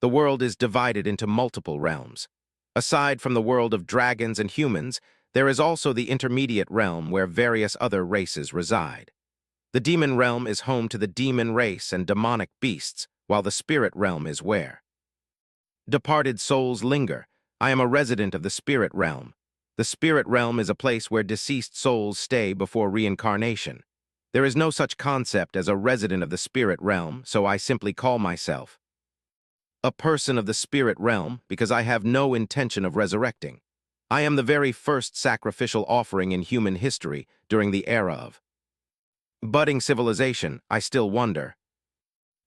The world is divided into multiple realms. Aside from the world of dragons and humans, there is also the intermediate realm where various other races reside. The demon realm is home to the demon race and demonic beasts, while the spirit realm is where departed souls linger. I am a resident of the spirit realm. The spirit realm is a place where deceased souls stay before reincarnation. There is no such concept as a resident of the spirit realm, so I simply call myself a person of the spirit realm because I have no intention of resurrecting. I am the very first sacrificial offering in human history during the era of budding civilization. I still wonder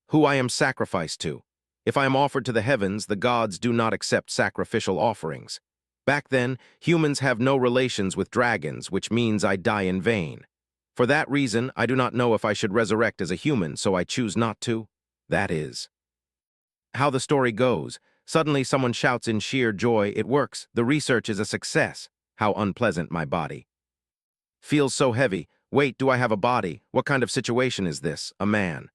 who I am sacrificed to. If I am offered to the heavens, the gods do not accept sacrificial offerings. Back then, humans have no relations with dragons, which means I die in vain. For that reason, I do not know if I should resurrect as a human, so I choose not to. That is how the story goes. Suddenly, someone shouts in sheer joy, "It works! The research is a success!" How unpleasant my body feels so heavy. Wait, do I have a body? What kind of situation is this? A man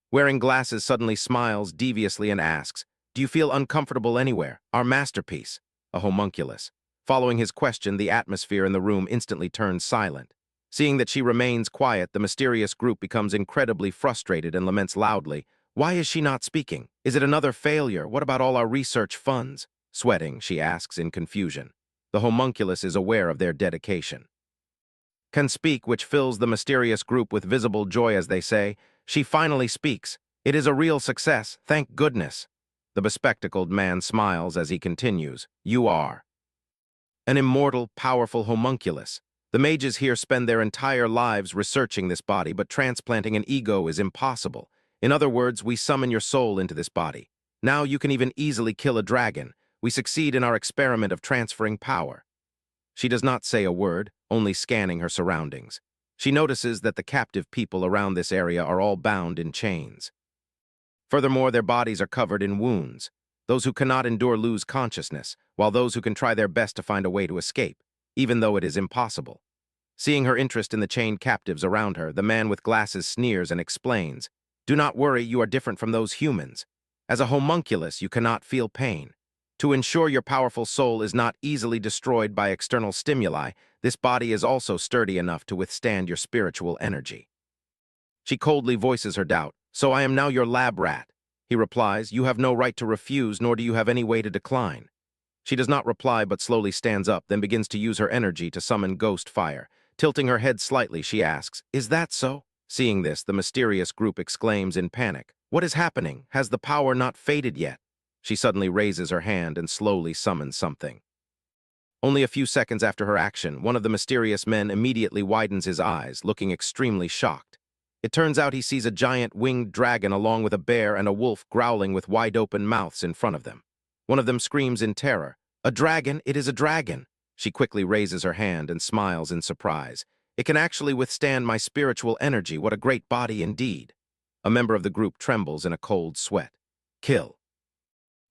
wearing glasses suddenly smiles deviously and asks, "Do you feel uncomfortable anywhere? Our masterpiece." A homunculus. Following his question, the atmosphere in the room instantly turns silent. Seeing that she remains quiet, the mysterious group becomes incredibly frustrated and laments loudly. Why is she not speaking? Is it another failure? What about all our research funds? Sweating, she asks in confusion. The homunculus is aware of their dedication. Can speak, which fills the mysterious group with visible joy as they say, "She finally speaks. It is a real success, thank goodness." The bespectacled man smiles as he continues, "You are an immortal, powerful homunculus. The mages here spend their entire lives researching this body, but transplanting an ego is impossible. In other words, we summon your soul into this body. Now you can even easily kill a dragon. We succeed in our experiment of transferring power." She does not say a word, only scanning her surroundings. She notices that the captive people around this area are all bound in chains. Furthermore, their bodies are covered in wounds. Those who cannot endure lose consciousness, while those who can try their best to find a way to escape, even though it is impossible. Seeing her interest in the chained captives around her, the man with glasses sneers and explains, "Do not worry, you are different from those humans. As a homunculus, you cannot feel pain. To ensure your powerful soul is not easily destroyed by external stimuli, this body is also sturdy enough to withstand your spiritual energy." She coldly voices her doubt. "So I am now your lab rat." He replies, "You have no right to refuse, nor do you have any way to decline." She does not reply but slowly stands up, then begins to use her energy to summon ghost fire. Tilting her head slightly, she asks, "Is that so?" Seeing this, the mysterious group exclaims in panic, "What is happening? Has the power not faded yet?" She suddenly raises her hand and slowly summons something. Only a few seconds after her action, one of the mysterious men immediately widens his eyes, looking extremely shocked. It turns out he sees a giant winged dragon along with a bear and a wolf growling with wide-open mouths in front of them. One of them screams in terror, "A dragon! It is a dragon!" She quickly raises her hand and smiles in surprise. "It can actually withstand my spiritual energy. What a great body indeed." A member of the group trembles in a cold sweat. "Kill."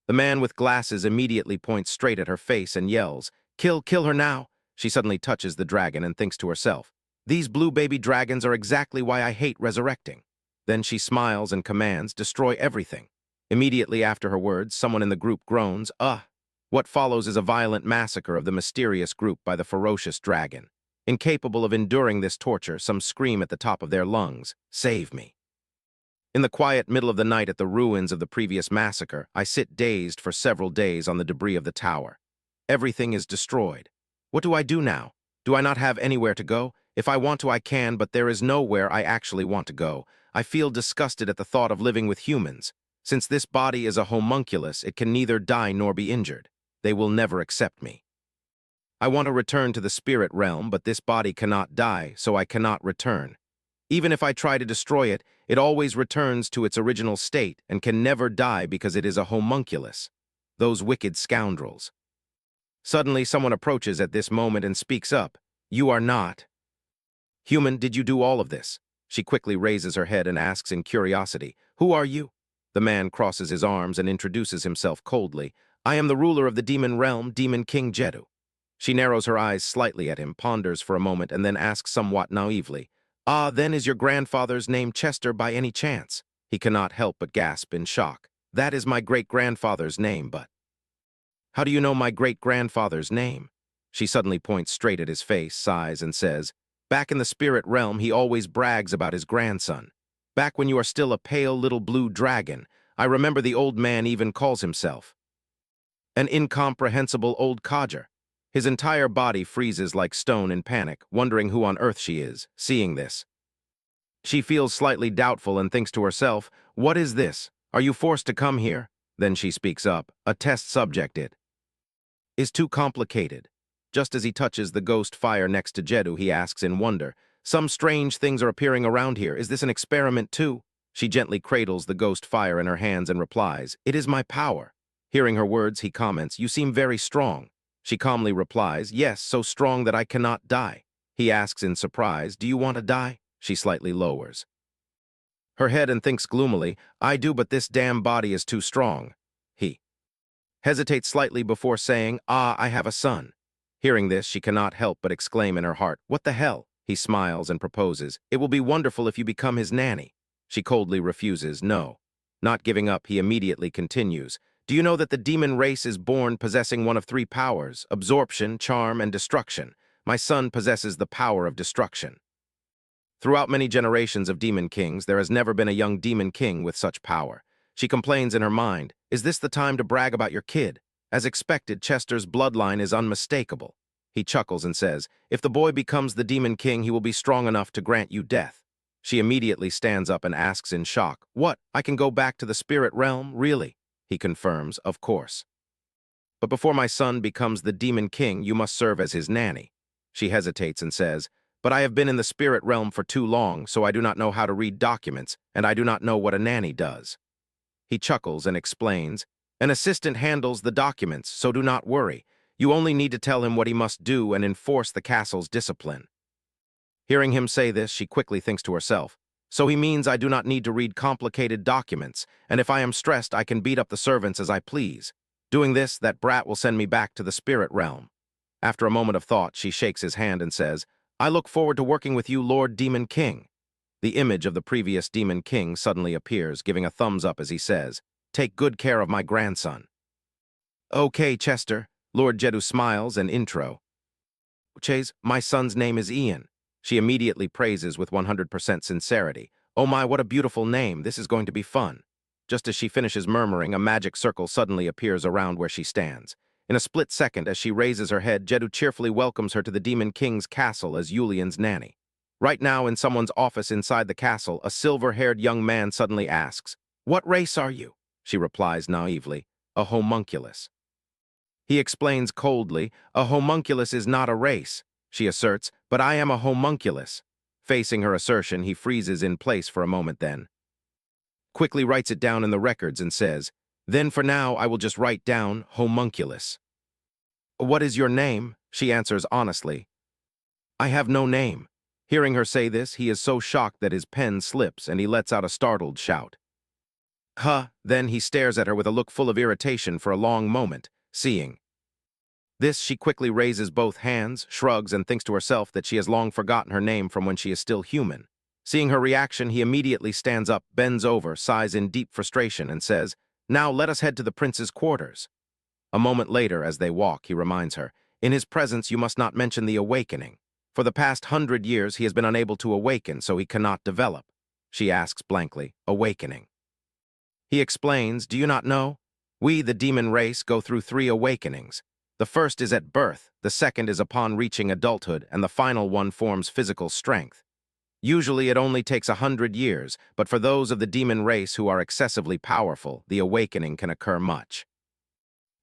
The man with glasses immediately points straight at her face and yells, kill her now." She suddenly touches the dragon and thinks to herself, "These blue baby dragons are exactly why I hate resurrecting." Then she smiles and commands, "Destroy everything." Immediately after her words, someone in the group groans, "Ugh." What follows is a violent massacre of the mysterious group by the ferocious dragon. Incapable of enduring this torture, some scream at the top of their lungs, "Save me." In the quiet middle of the night at the ruins of the previous massacre, I sit dazed for several days on the debris of the tower. Everything is destroyed. What do I do now? Do I not have anywhere to go? If I want to, I can, but there is nowhere I actually want to go. I feel disgusted at the thought of living with humans. Since this body is a homunculus, it can neither die nor be injured. They will never accept me. I want to return to the spirit realm, but this body cannot die, so I cannot return. Even if I try to destroy it, it always returns to its original state and can never die because it is a homunculus. Those wicked scoundrels. Suddenly, someone approaches at this moment and speaks up. "You are not human. Did you do all of this?" She quickly raises her head and asks in curiosity, "Who are you?" The man crosses his arms and introduces himself coldly. "I am the ruler of the demon realm, Demon King Jeddu." She narrows her eyes slightly at him, ponders for a moment, and then asks somewhat naively, "Ah, then is your grandfather's name Chester by any chance?" He cannot help but gasp in shock. That is my great-grandfather's name, but... How do you know my great-grandfather's name? She suddenly points straight at his face, sighs, and says, back in the spirit realm, he always brags about his grandson. Back when you are still a pale little blue dragon, I remember the old man even calls himself an incomprehensible old codger. His entire body freezes like stone in panic, wondering who on earth she is, seeing this. She feels slightly doubtful and thinks to herself, what is this? Are you forced to come here? Then she speaks up, a test subject it is too complicated. Just as he touches the ghost fire next to Jedu, he asks in wonder, some strange things are appearing around here. Is this an experiment too? She gently cradles the ghost fire in her hands and replies, it is my power. Hearing her words, he comments, you seem very strong. She calmly replies, yes, so strong that I cannot die. He asks in surprise, do you want to die? She slightly lowers her head and thinks gloomily, I do, but this damn body is too strong. He hesitates slightly before saying, I have a son. Hearing this, she cannot help but exclaim in her heart, what the hell? He smiles and proposes, it will be wonderful if you become his nanny. She coldly refuses, no. Not giving up, he immediately continues, do you know that the demon race is born possessing one of three powers, absorption, charm, and destruction? My son possesses the power of destruction. Throughout many generations of demon kings, there has never been a young demon king with such power. She complains in her mind, is this the time to brag about your kid? As expected, Chester's bloodline is unmistakable. He chuckles and says, if the boy becomes the demon king, he will be strong enough to grant you death. She immediately stands up and asks in shock, what, I can go back to the spirit realm, really? He confirms, of course. But before my son becomes the demon king, you must serve as his nanny. She hesitates and says, but I have been in the spirit realm for too long, so I do not know how to read documents, and I do not know what a nanny does. He chuckles and explains, an assistant handles the documents, so do not worry. You only need to tell him what he must do and enforce the castle's discipline. Hearing him say this, she quickly thinks to herself, so he means I do not need to read complicated documents, and if I am stressed, I can beat up the servants as I please. Doing this, that brat will send me back to the spirit realm. After a moment of thought, she shakes his hand and says, I look forward to working with you, Lord Demon King. The image of the previous Demon King suddenly appears, giving a thumbs up as he says, take good care of my grandson. Okay, Chester. Lord Jedu smiles and intro. Chase, my son's name is Ian. She immediately praises with 100% sincerity. Oh my, what a beautiful name. This is going to be fun. Just as she finishes murmuring, a magic circle suddenly appears around where she stands. In a split second, as she raises her head, Jedu cheerfully welcomes her to the Demon King's castle as Yulian's nanny. Right now, in someone's office inside the castle, a silver-haired young man suddenly asks, what race are you? She replies naively, a homunculus. He explains coldly, a homunculus is not a race. She asserts, but I am a homunculus. Facing her assertion, he freezes in place for a moment then quickly writes it down in the records and says, then for now I will just write down homunculus. What is your name? She answers honestly, I have no name. Hearing her say this, he is so shocked that his pen slips and he lets out a startled shout. Huh, then he stares at her with a look full of irritation for a long moment, seeing this, she quickly raises both hands, shrugs, and thinks to herself that she has long forgotten her name from when she is still human. Seeing her reaction, he immediately stands up, bends over, sighs in deep frustration, and says, now let us head to the prince's quarters. A moment later, as they walk, he reminds her, in his presence you must not mention the awakening. For the past 100 years he has been unable to awaken, so he cannot develop. She asks blankly, awakening. He explains, do you not know? We, the demon race, go through 3 awakenings. The first is at birth, the second is upon reaching adulthood, and the final one forms physical strength. Usually it only takes 100 years, but for those of the demon race who are excessively powerful, the awakening can occur much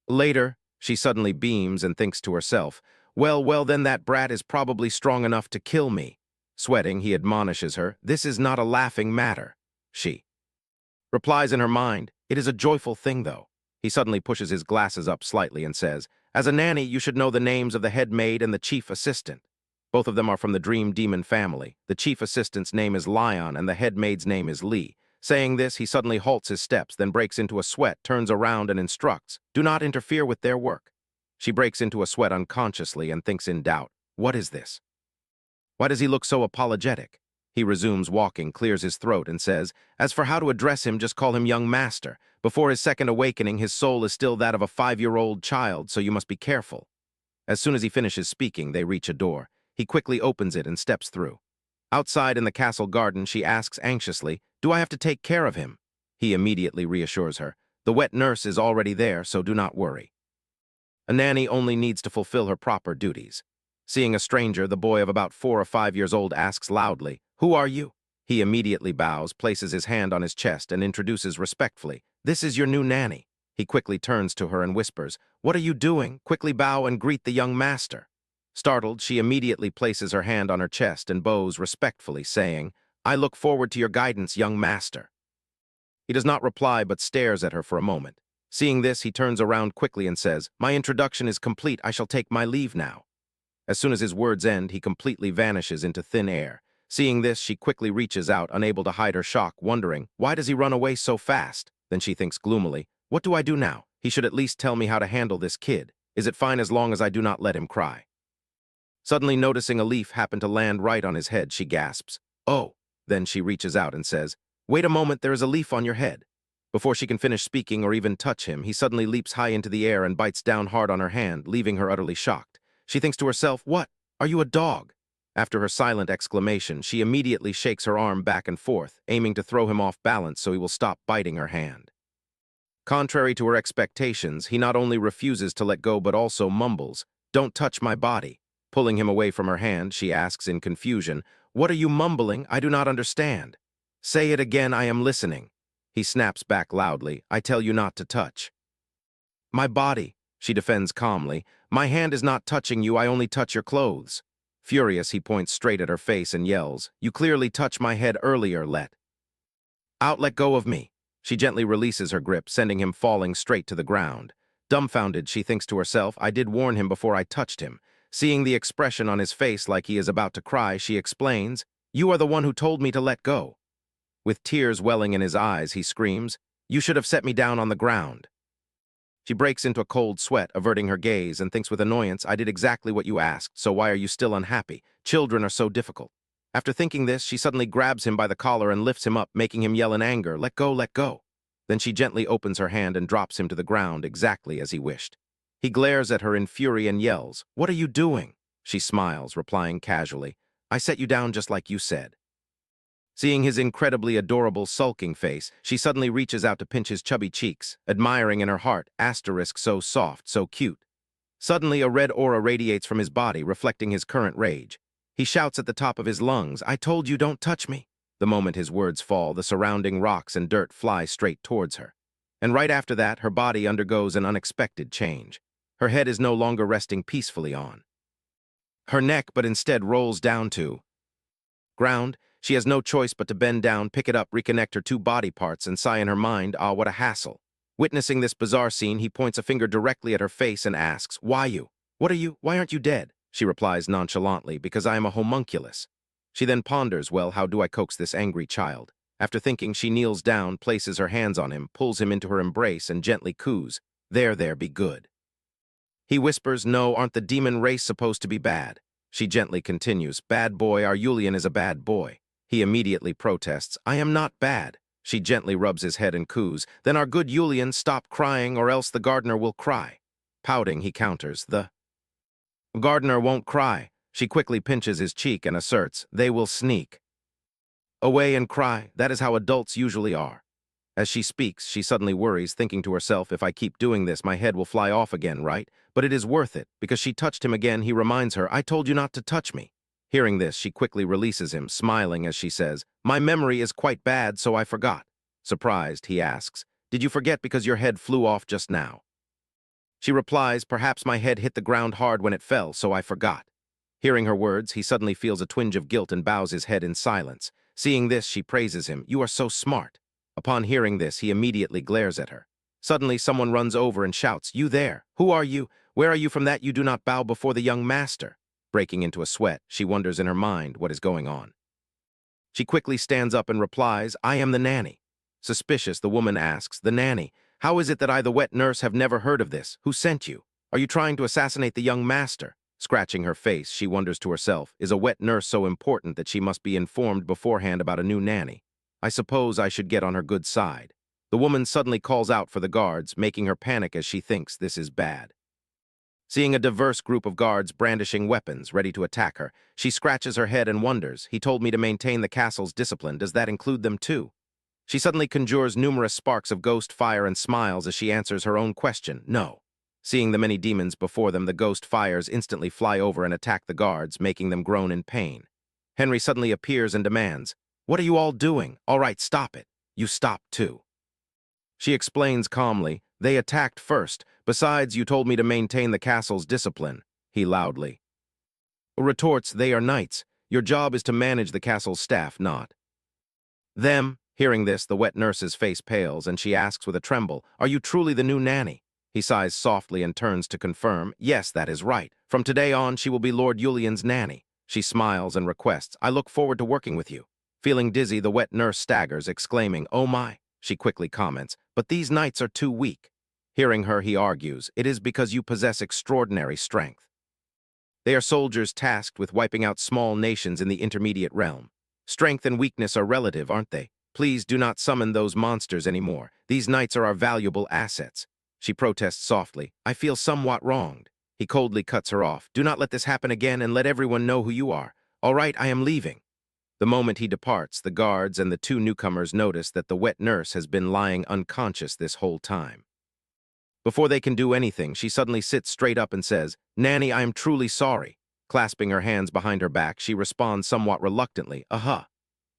later. She suddenly beams and thinks to herself, well, then that brat is probably strong enough to kill me. Sweating, he admonishes her, this is not a laughing matter. She replies in her mind, it is a joyful thing though. He suddenly pushes his glasses up slightly and says, as a nanny, you should know the names of the head maid and the chief assistant. Both of them are from the Dream Demon family. The chief assistant's name is Lion and the head maid's name is Lee. Saying this, he suddenly halts his steps, then breaks into a sweat, turns around and instructs, do not interfere with their work. She breaks into a sweat unconsciously and thinks in doubt, what is this? Why does he look so apologetic? He resumes walking, clears his throat, and says, as for how to address him, just call him young master. Before his second awakening, his soul is still that of a 5-year-old child, so you must be careful. As soon as he finishes speaking, they reach a door. He quickly opens it and steps through. Outside in the castle garden, she asks anxiously, do I have to take care of him? He immediately reassures her. The wet nurse is already there, so do not worry. A nanny only needs to fulfill her proper duties. Seeing a stranger, the boy of about 4 or 5 years old asks loudly, who are you? He immediately bows, places his hand on his chest, and introduces respectfully, this is your new nanny. He quickly turns to her and whispers, what are you doing? Quickly bow and greet the young master. Startled, she immediately places her hand on her chest and bows respectfully, saying, I look forward to your guidance, young master. He does not reply but stares at her for a moment. Seeing this, he turns around quickly and says, my introduction is complete, I shall take my leave now. As soon as his words end, he completely vanishes into thin air. Seeing this, she quickly reaches out, unable to hide her shock, wondering, why does he run away so fast? Then she thinks gloomily, what do I do now? He should at least tell me how to handle this kid. Is it fine as long as I do not let him cry? Suddenly noticing a leaf happen to land right on his head, she gasps, oh. Then she reaches out and says, wait a moment, there is a leaf on your head. Before she can finish speaking or even touch him, he suddenly leaps high into the air and bites down hard on her hand, leaving her utterly shocked. She thinks to herself, what? Are you a dog? After her silent exclamation, she immediately shakes her arm back and forth, aiming to throw him off balance so he will stop biting her hand. Contrary to her expectations, he not only refuses to let go but also mumbles, don't touch my body. Pulling him away from her hand, she asks in confusion, what are you mumbling? I do not understand. Say it again, I am listening. He snaps back loudly, I tell you not to touch. My body, she defends calmly. My hand is not touching you, I only touch your clothes. Furious, he points straight at her face and yells, you clearly touched my head earlier, let go of me. She gently releases her grip, sending him falling straight to the ground. Dumbfounded, she thinks to herself, I did warn him before I touched him. Seeing the expression on his face like he is about to cry, she explains, you are the one who told me to let go. With tears welling in his eyes, he screams, you should have set me down on the ground. She breaks into a cold sweat, averting her gaze, and thinks with annoyance, I did exactly what you asked, so why are you still unhappy? Children are so difficult. After thinking this, she suddenly grabs him by the collar and lifts him up, making him yell in anger, let go, let go. Then she gently opens her hand and drops him to the ground exactly as he wished. He glares at her in fury and yells, what are you doing? She smiles, replying casually, I set you down just like you said. Seeing his incredibly adorable sulking face, she suddenly reaches out to pinch his chubby cheeks, admiring in her heart, asterisk so soft, so cute. Suddenly a red aura radiates from his body, reflecting his current rage. He shouts at the top of his lungs, I told you don't touch me. The moment his words fall, the surrounding rocks and dirt fly straight towards her. And right after that, her body undergoes an unexpected change. Her head is no longer resting peacefully on her neck, but instead rolls down to ground. She has no choice but to bend down, pick it up, reconnect her 2 body parts, and sigh in her mind, ah, what a hassle. Witnessing this bizarre scene, he points a finger directly at her face and asks, why you? What are you? Why aren't you dead? She replies nonchalantly, because I am a homunculus. She then ponders, well, how do I coax this angry child? After thinking, she kneels down, places her hands on him, pulls him into her embrace, and gently coos, there, be good. He whispers, no, aren't the demon race supposed to be bad? She gently continues, bad boy, our Yulian is a bad boy. He immediately protests, I am not bad. She gently rubs his head and coos, then our good Yulian, stop crying or else the gardener will cry. Pouting, he counters, the gardener won't cry. She quickly pinches his cheek and asserts, they will sneak away and cry. That is how adults usually are. As she speaks, she suddenly worries, thinking to herself, if I keep doing this, my head will fly off again, right? But it is worth it, because she touched him again. He reminds her, I told you not to touch me. Hearing this, she quickly releases him, smiling as she says, my memory is quite bad, so I forgot. Surprised, he asks, did you forget because your head flew off just now? She replies, perhaps my head hit the ground hard when it fell, so I forgot. Hearing her words, he suddenly feels a twinge of guilt and bows his head in silence. Seeing this, she praises him, you are so smart. Upon hearing this, he immediately glares at her. Suddenly, someone runs over and shouts, you there? Who are you? Where are you from that you do not bow before the young master? Breaking into a sweat, she wonders in her mind what is going on. She quickly stands up and replies, I am the nanny. Suspicious, the woman asks, the nanny? How is it that I, the wet nurse, have never heard of this? Who sent you? Are you trying to assassinate the young master? Scratching her face, she wonders to herself, is a wet nurse so important that she must be informed beforehand about a new nanny? I suppose I should get on her good side. The woman suddenly calls out for the guards, making her panic as she thinks this is bad. Seeing a diverse group of guards brandishing weapons, ready to attack her, she scratches her head and wonders, he told me to maintain the castle's discipline, does that include them too? She suddenly conjures numerous sparks of ghost fire and smiles as she answers her own question, no. Seeing the many demons before them, the ghost fires instantly fly over and attack the guards, making them groan in pain. Henry suddenly appears and demands, what are you all doing? All right, stop it. You stop too. She explains calmly, they attacked first. Besides, you told me to maintain the castle's discipline, he loudly retorts, they are knights. Your job is to manage the castle's staff, not them. Hearing this, the wet nurse's face pales, and she asks with a tremble, are you truly the new nanny? He sighs softly and turns to confirm, yes, that is right. From today on, she will be Lord Julian's nanny. She smiles and requests, I look forward to working with you. Feeling dizzy, the wet nurse staggers, exclaiming, oh my. She quickly comments, but these knights are too weak. Hearing her, he argues, it is because you possess extraordinary strength. They are soldiers tasked with wiping out small nations in the intermediate realm. Strength and weakness are relative, aren't they? Please do not summon those monsters anymore. These knights are our valuable assets. She protests softly, I feel somewhat wronged. He coldly cuts her off. Do not let this happen again and let everyone know who you are. All right, I am leaving. The moment he departs, the guards and the two newcomers notice that the wet nurse has been lying unconscious this whole time. Before they can do anything, she suddenly sits straight up and says, Nanny, I am truly sorry. Clasping her hands behind her back, she responds somewhat reluctantly, aha.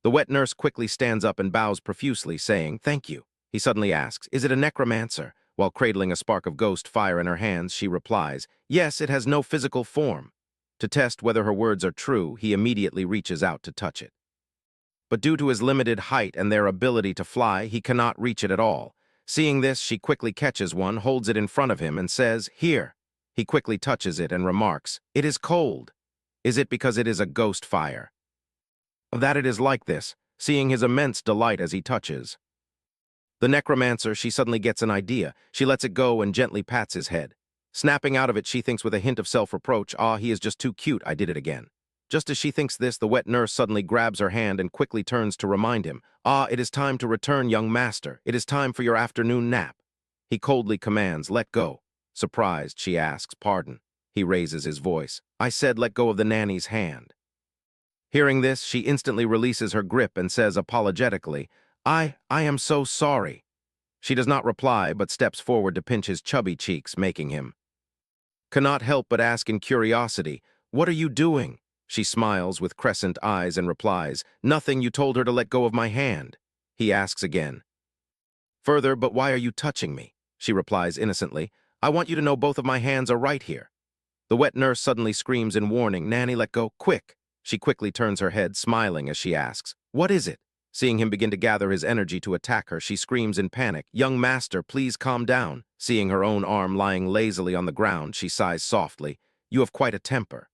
The wet nurse quickly stands up and bows profusely, saying, thank you. He suddenly asks, is it a necromancer? While cradling a spark of ghost fire in her hands, she replies, yes, it has no physical form. To test whether her words are true, he immediately reaches out to touch it. But due to his limited height and their ability to fly, he cannot reach it at all. Seeing this, she quickly catches one, holds it in front of him, and says, here. He quickly touches it and remarks, it is cold. Is it because it is a ghost fire? That it is like this, seeing his immense delight as he touches the necromancer, she suddenly gets an idea. She lets it go and gently pats his head. Snapping out of it, she thinks with a hint of self-reproach, ah, he is just too cute, I did it again. Just as she thinks this, the wet nurse suddenly grabs her hand and quickly turns to remind him, ah, it is time to return, young master. It is time for your afternoon nap. He coldly commands, let go. Surprised, she asks, pardon. He raises his voice. I said let go of the nanny's hand. Hearing this, she instantly releases her grip and says apologetically, I am so sorry. She does not reply, but steps forward to pinch his chubby cheeks, making him cannot help but ask in curiosity, what are you doing? She smiles with crescent eyes and replies, nothing, you told her to let go of my hand. He asks again, further, but why are you touching me? She replies innocently, I want you to know both of my hands are right here. The wet nurse suddenly screams in warning, Nanny, let go, quick. She quickly turns her head, smiling as she asks, what is it? Seeing him begin to gather his energy to attack her, she screams in panic, young master, please calm down. Seeing her own arm lying lazily on the ground, she sighs softly, you have quite a temper.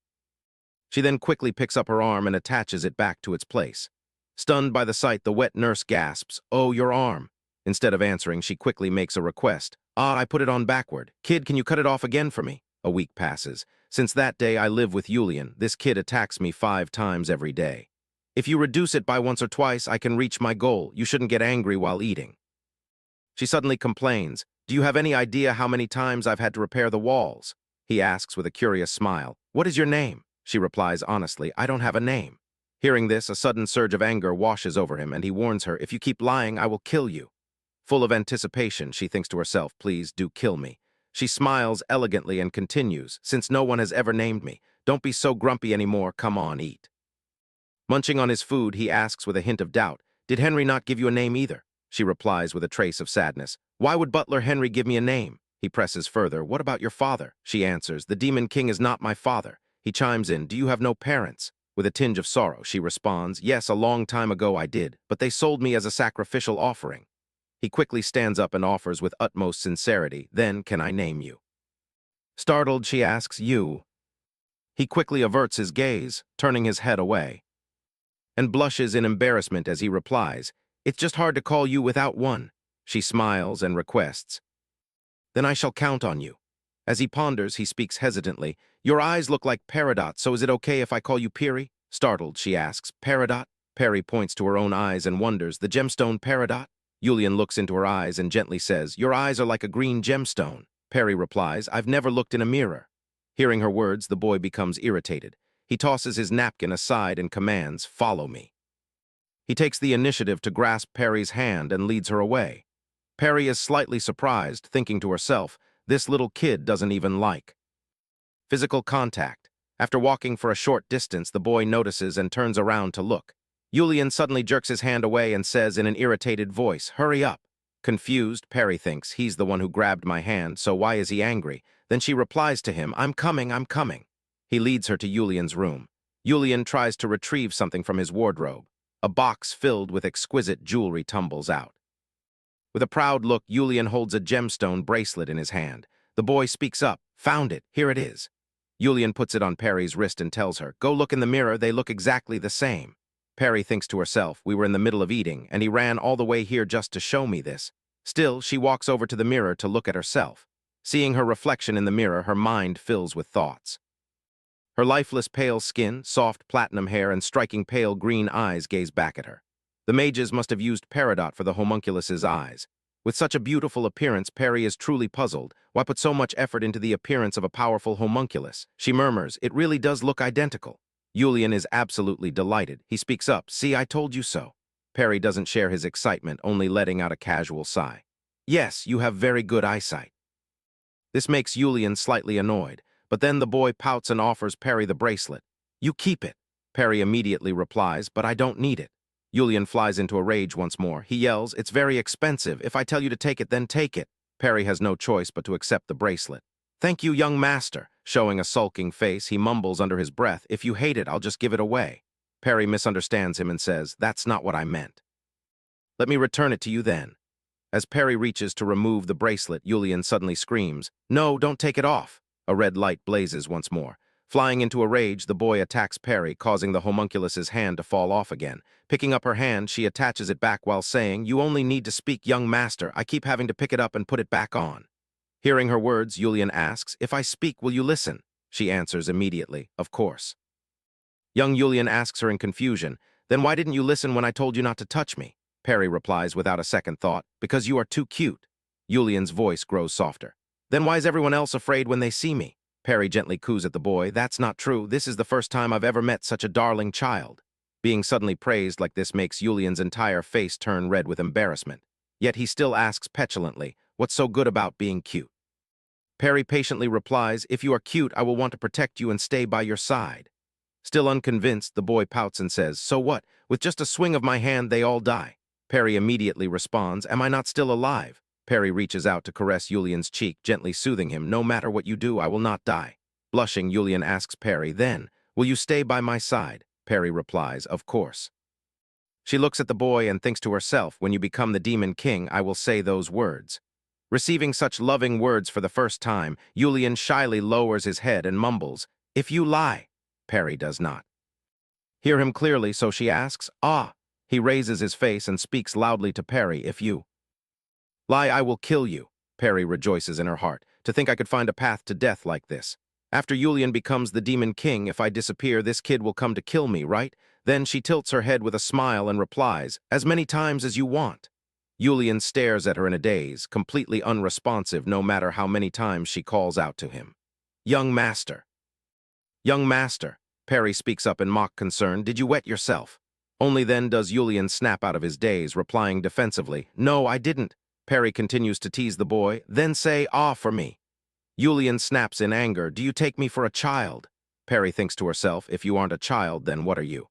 She then quickly picks up her arm and attaches it back to its place. Stunned by the sight, the wet nurse gasps, oh, your arm. Instead of answering, she quickly makes a request. Ah, I put it on backward. Kid, can you cut it off again for me? A week passes. Since that day, I live with Julian. This kid attacks me 5 times every day. If you reduce it by once or twice, I can reach my goal. You shouldn't get angry while eating. She suddenly complains, do you have any idea how many times I've had to repair the walls? He asks with a curious smile, what is your name? She replies honestly, I don't have a name. Hearing this, a sudden surge of anger washes over him, and he warns her, if you keep lying, I will kill you. Full of anticipation, she thinks to herself, please do kill me. She smiles elegantly and continues, since no one has ever named me, don't be so grumpy anymore, come on, eat. Munching on his food, he asks with a hint of doubt, did Henry not give you a name either? She replies with a trace of sadness, why would Butler Henry give me a name? He presses further, what about your father? She answers, the Demon King is not my father. He chimes in, do you have no parents? With a tinge of sorrow, she responds, yes, a long time ago I did, but they sold me as a sacrificial offering. He quickly stands up and offers with utmost sincerity, then can I name you? Startled, she asks, you. He quickly averts his gaze, turning his head away, and blushes in embarrassment as he replies, it's just hard to call you without one. She smiles and requests, then I shall count on you. As he ponders, he speaks hesitantly, Your eyes look like peridot, so is it okay if I call you Piri? Startled, she asks, Peridot? Peri points to her own eyes and wonders, the gemstone peridot? Yulian looks into her eyes and gently says, your eyes are like a green gemstone. Peri replies, I've never looked in a mirror. Hearing her words, the boy becomes irritated. He tosses his napkin aside and commands, follow me. He takes the initiative to grasp Peri's hand and leads her away. Peri is slightly surprised, thinking to herself, this little kid doesn't even like physical contact. After walking for a short distance, the boy notices and turns around to look. Yulian suddenly jerks his hand away and says in an irritated voice, hurry up. Confused, Peri thinks, he's the one who grabbed my hand, so why is he angry? Then she replies to him, I'm coming, I'm coming. He leads her to Yulian's room. Yulian tries to retrieve something from his wardrobe. A box filled with exquisite jewelry tumbles out. With a proud look, Yulian holds a gemstone bracelet in his hand. The boy speaks up, found it, here it is. Yulian puts it on Peri's wrist and tells her, go look in the mirror, they look exactly the same. Peri thinks to herself, we were in the middle of eating, and he ran all the way here just to show me this. Still, she walks over to the mirror to look at herself. Seeing her reflection in the mirror, her mind fills with thoughts. Her lifeless pale skin, soft platinum hair, and striking pale green eyes gaze back at her. The mages must have used peridot for the homunculus's eyes. With such a beautiful appearance, Peri is truly puzzled. Why put so much effort into the appearance of a powerful homunculus? She murmurs, it really does look identical. Yulian is absolutely delighted. He speaks up, see, I told you so. Peri doesn't share his excitement, only letting out a casual sigh. Yes, you have very good eyesight. This makes Yulian slightly annoyed, but then the boy pouts and offers Peri the bracelet. You keep it. Peri immediately replies, but I don't need it. Yulian flies into a rage once more. He yells, it's very expensive. If I tell you to take it, then take it. Peri has no choice but to accept the bracelet. Thank you, young master. Showing a sulking face, he mumbles under his breath, if you hate it, I'll just give it away. Peri misunderstands him and says, that's not what I meant. Let me return it to you then. As Peri reaches to remove the bracelet, Yulian suddenly screams, no, don't take it off. A red light blazes once more. Flying into a rage, the boy attacks Peri, causing the homunculus's hand to fall off again. Picking up her hand, she attaches it back while saying, you only need to speak, young master. I keep having to pick it up and put it back on. Hearing her words, Yulian asks, if I speak, will you listen? She answers immediately, of course. Young Yulian asks her in confusion, then why didn't you listen when I told you not to touch me? Peri replies without a second thought, because you are too cute. Yulian's voice grows softer. Then why is everyone else afraid when they see me? Peri gently coos at the boy, that's not true. This is the first time I've ever met such a darling child. Being suddenly praised like this makes Yulian's entire face turn red with embarrassment. Yet he still asks petulantly, what's so good about being cute? Peri patiently replies, if you are cute, I will want to protect you and stay by your side. Still unconvinced, the boy pouts and says, so what? With just a swing of my hand, they all die. Peri immediately responds, am I not still alive? Peri reaches out to caress Yulian's cheek, gently soothing him, no matter what you do, I will not die. Blushing, Yulian asks Peri, then, will you stay by my side? Peri replies, of course. She looks at the boy and thinks to herself, when you become the Demon King, I will say those words. Receiving such loving words for the first time, Yulian shyly lowers his head and mumbles, if you lie. Peri does not hear him clearly, so she asks, ah. He raises his face and speaks loudly to Peri, if you lie, I will kill you. Peri rejoices in her heart. To think I could find a path to death like this. After Yulian becomes the Demon King, if I disappear, this kid will come to kill me, right? Then she tilts her head with a smile and replies, as many times as you want. Yulian stares at her in a daze, completely unresponsive no matter how many times she calls out to him. Young master. Young master. Peri speaks up in mock concern, did you wet yourself? Only then does Yulian snap out of his daze, replying defensively, no, I didn't. Peri continues to tease the boy, then say, ah, for me. Yulian snaps in anger, do you take me for a child? Peri thinks to herself, if you aren't a child, then what are you?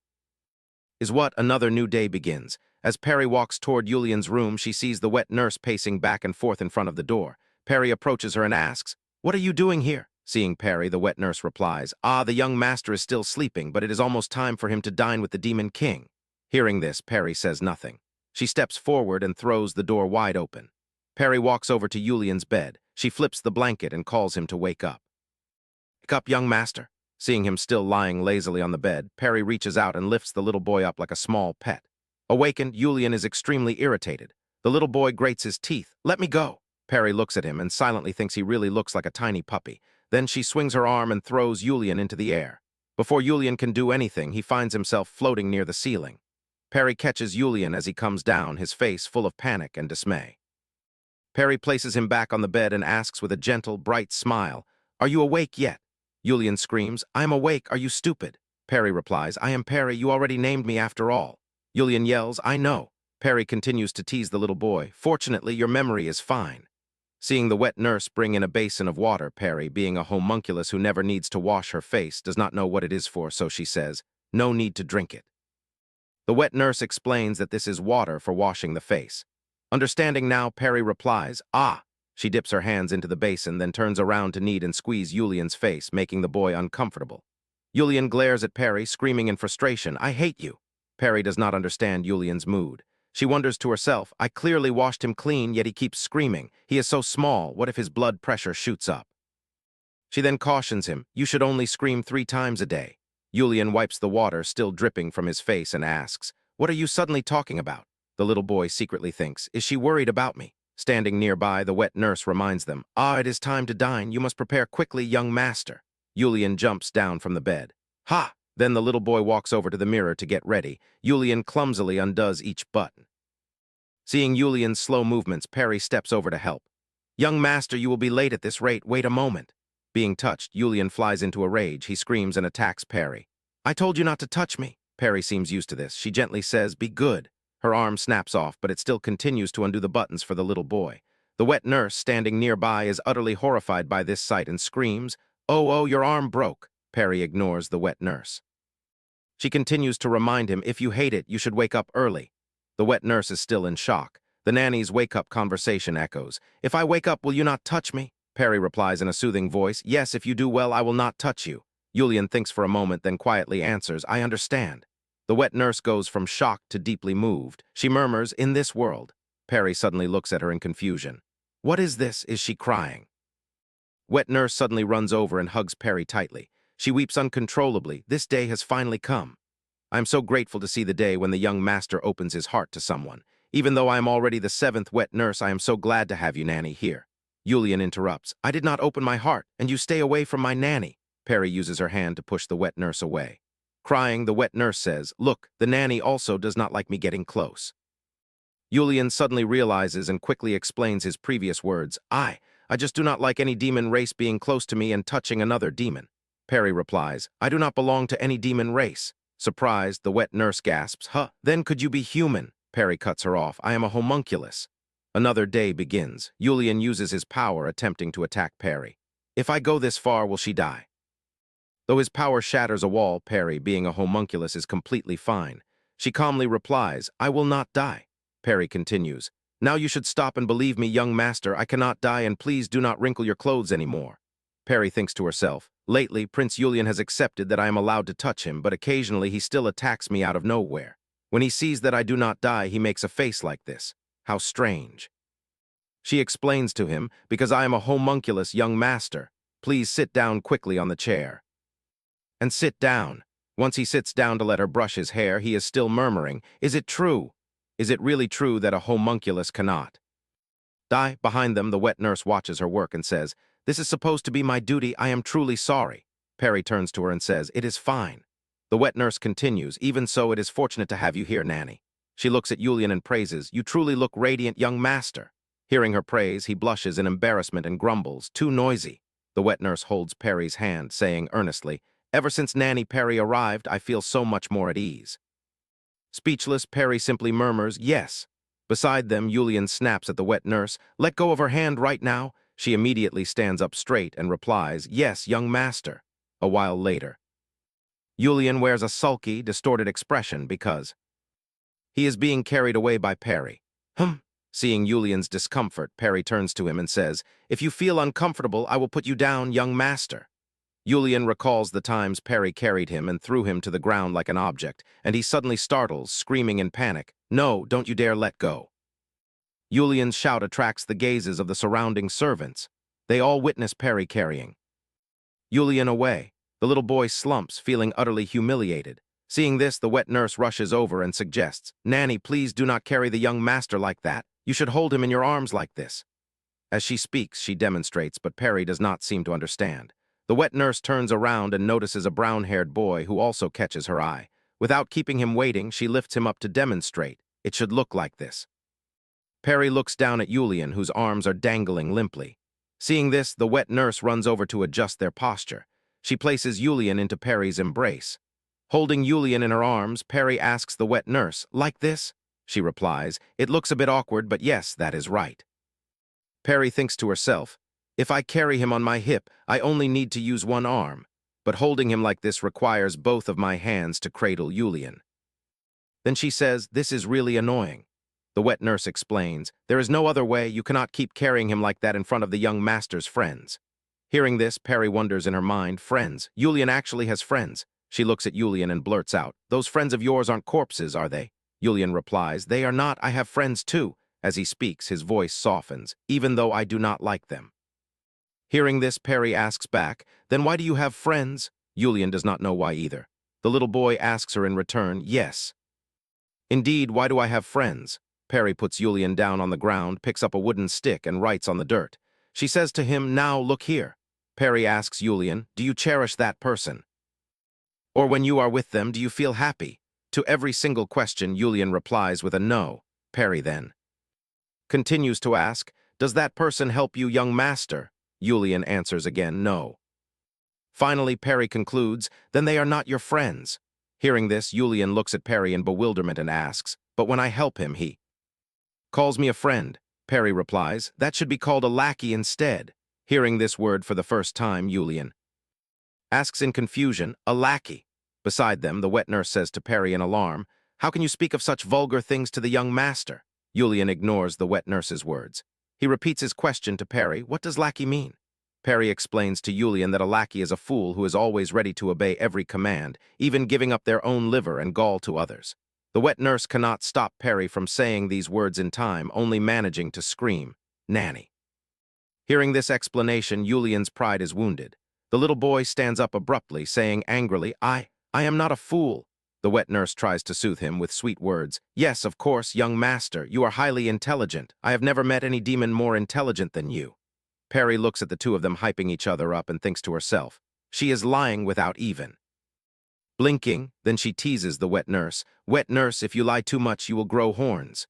Is what another new day begins. As Peri walks toward Yulian's room, she sees the wet nurse pacing back and forth in front of the door. Peri approaches her and asks, what are you doing here? Seeing Peri, the wet nurse replies, ah, the young master is still sleeping, but it is almost time for him to dine with the Demon King. Hearing this, Peri says nothing. She steps forward and throws the door wide open. Peri walks over to Yulian's bed. She flips the blanket and calls him to wake up. Wake up, young master. Seeing him still lying lazily on the bed, Peri reaches out and lifts the little boy up like a small pet. Awakened, Yulian is extremely irritated. The little boy grates his teeth. Let me go. Peri looks at him and silently thinks he really looks like a tiny puppy. Then she swings her arm and throws Julian into the air. Before Julian can do anything, he finds himself floating near the ceiling. Perry catches Julian as he comes down, his face full of panic and dismay. Perry places him back on the bed and asks with a gentle, bright smile, "Are you awake yet?" Julian screams, "I am awake, are you stupid?" Perry replies, "I am Perry, you already named me after all." Julian yells, "I know." Perry continues to tease the little boy, "Fortunately, your memory is fine." Seeing the wet nurse bring in a basin of water, Perry, being a homunculus who never needs to wash her face, does not know what it is for, so she says, "No need to drink it." The wet nurse explains that this is water for washing the face. Understanding now, Perry replies, "Ah." She dips her hands into the basin, then turns around to knead and squeeze Julian's face, making the boy uncomfortable. Julian glares at Perry, screaming in frustration, "I hate you." Perry does not understand Julian's mood. She wonders to herself, "I clearly washed him clean, yet he keeps screaming. He is so small, what if his blood pressure shoots up?" She then cautions him, "You should only scream 3 times a day." Julian wipes the water still dripping from his face and asks, "What are you suddenly talking about?" The little boy secretly thinks, "Is she worried about me?" Standing nearby, the wet nurse reminds them, "Ah, it is time to dine. You must prepare quickly, young master." Julian jumps down from the bed. "Ha!" Then the little boy walks over to the mirror to get ready. Julian clumsily undoes each button. Seeing Julian's slow movements, Perry steps over to help. "Young master, you will be late at this rate. Wait a moment." Being touched, Julian flies into a rage. He screams and attacks Perry. "I told you not to touch me." Perry seems used to this. She gently says, "Be good." Her arm snaps off, but it still continues to undo the buttons for the little boy. The wet nurse, standing nearby, is utterly horrified by this sight and screams, "Oh, your arm broke." Perry ignores the wet nurse. She continues to remind him, "If you hate it, you should wake up early." The wet nurse is still in shock. The nanny's wake-up conversation echoes. "If I wake up, will you not touch me?" Perry replies in a soothing voice, "Yes, if you do well, I will not touch you." Julian thinks for a moment, then quietly answers, "I understand." The wet nurse goes from shocked to deeply moved. She murmurs, "In this world." Perry suddenly looks at her in confusion. "What is this? Is she crying?" Wet nurse suddenly runs over and hugs Perry tightly. She weeps uncontrollably. This day has finally come. I am so grateful to see the day when the young master opens his heart to someone. Even though I am already the 7th wet nurse, I am so glad to have you, Nanny, here. Julian interrupts. "I did not open my heart, and you stay away from my nanny." Perry uses her hand to push the wet nurse away. Crying, the wet nurse says, "Look, the nanny also does not like me getting close." Julian suddenly realizes and quickly explains his previous words. I just do not like any demon race being close to me and touching another demon." Perry replies, "I do not belong to any demon race." Surprised, the wet nurse gasps, "Huh, then could you be human?" Perry cuts her off, "I am a homunculus." Another day begins. Julian uses his power, attempting to attack Perry. "If I go this far, will she die?" Though his power shatters a wall, Perry, being a homunculus, is completely fine. She calmly replies, "I will not die." Perry continues, "Now you should stop and believe me, young master. I cannot die, and please do not wrinkle your clothes anymore." Perry thinks to herself, "Lately, Prince Julian has accepted that I am allowed to touch him, but occasionally he still attacks me out of nowhere. When he sees that I do not die, he makes a face like this. How strange." She explains to him, "Because I am a homunculus, young master. Please sit down quickly on the chair." And sit down. Once he sits down to let her brush his hair, he is still murmuring, "Is it true? Is it really true that a homunculus cannot die?" Behind them, the wet nurse watches her work and says, "This is supposed to be my duty. I am truly sorry." Perry turns to her and says, "It is fine." The wet nurse continues, "Even so, it is fortunate to have you here, Nanny." She looks at Julian and praises, "You truly look radiant, young master." Hearing her praise, he blushes in embarrassment and grumbles, "Too noisy." The wet nurse holds Perry's hand, saying earnestly, "Ever since Nanny Perry arrived, I feel so much more at ease." Speechless, Perry simply murmurs, "Yes." Beside them, Julian snaps at the wet nurse, "Let go of her hand right now." She immediately stands up straight and replies, "Yes, young master." A while later, Julian wears a sulky, distorted expression because he is being carried away by Perry. Seeing Julian's discomfort, Perry turns to him and says, "If you feel uncomfortable, I will put you down, young master." Julian recalls the times Perry carried him and threw him to the ground like an object, and he suddenly startles, screaming in panic, "No, don't you dare let go." Julian's shout attracts the gazes of the surrounding servants. They all witness Perry carrying Julian away. The little boy slumps, feeling utterly humiliated. Seeing this, the wet nurse rushes over and suggests, "Nanny, please do not carry the young master like that. You should hold him in your arms like this." As she speaks, she demonstrates, but Perry does not seem to understand. The wet nurse turns around and notices a brown-haired boy who also catches her eye. Without keeping him waiting, she lifts him up to demonstrate. It should look like this. Perry looks down at Julian, whose arms are dangling limply. Seeing this, the wet nurse runs over to adjust their posture. She places Julian into Perry's embrace. Holding Julian in her arms, Perry asks the wet nurse, "Like this?" She replies, "It looks a bit awkward, but yes, that is right." Perry thinks to herself, "If I carry him on my hip, I only need to use one arm, but holding him like this requires both of my hands to cradle Julian." Then she says, "This is really annoying." The wet nurse explains, "There is no other way. You cannot keep carrying him like that in front of the young master's friends." Hearing this, Perry wonders in her mind, friends? Julian actually has friends. She looks at Julian and blurts out, "Those friends of yours aren't corpses, are they?" Julian replies, "They are not. I have friends too." As he speaks, his voice softens, "Even though I do not like them." Hearing this, Perry asks back, "Then why do you have friends?" Julian does not know why either. The little boy asks her in return, "Yes. Indeed, why do I have friends?" Perry puts Julian down on the ground, picks up a wooden stick, and writes on the dirt. She says to him, "Now look here." Perry asks Julian, "Do you cherish that person? Or when you are with them, do you feel happy?" To every single question, Julian replies with a no. Perry then continues to ask, "Does that person help you, young master?" Julian answers again, "No." Finally, Perry concludes, "Then they are not your friends." Hearing this, Julian looks at Perry in bewilderment and asks, "But when I help him, he calls me a friend." Perry replies, "That should be called a lackey instead." Hearing this word for the first time, Julian asks in confusion, "A lackey?" Beside them, the wet nurse says to Perry in alarm, "How can you speak of such vulgar things to the young master?" Julian ignores the wet nurse's words. He repeats his question to Perry, "What does lackey mean?" Perry explains to Julian that a lackey is a fool who is always ready to obey every command, even giving up their own liver and gall to others. The wet nurse cannot stop Perry from saying these words in time, only managing to scream, "Nanny." Hearing this explanation, Julian's pride is wounded. The little boy stands up abruptly, saying angrily, I am not a fool." The wet nurse tries to soothe him with sweet words. "Yes, of course, young master, you are highly intelligent. I have never met any demon more intelligent than you." Perry looks at the two of them hyping each other up and thinks to herself, "She is lying without even blinking." Then she teases the wet nurse, "Wet nurse, if you lie too much, you will grow horns."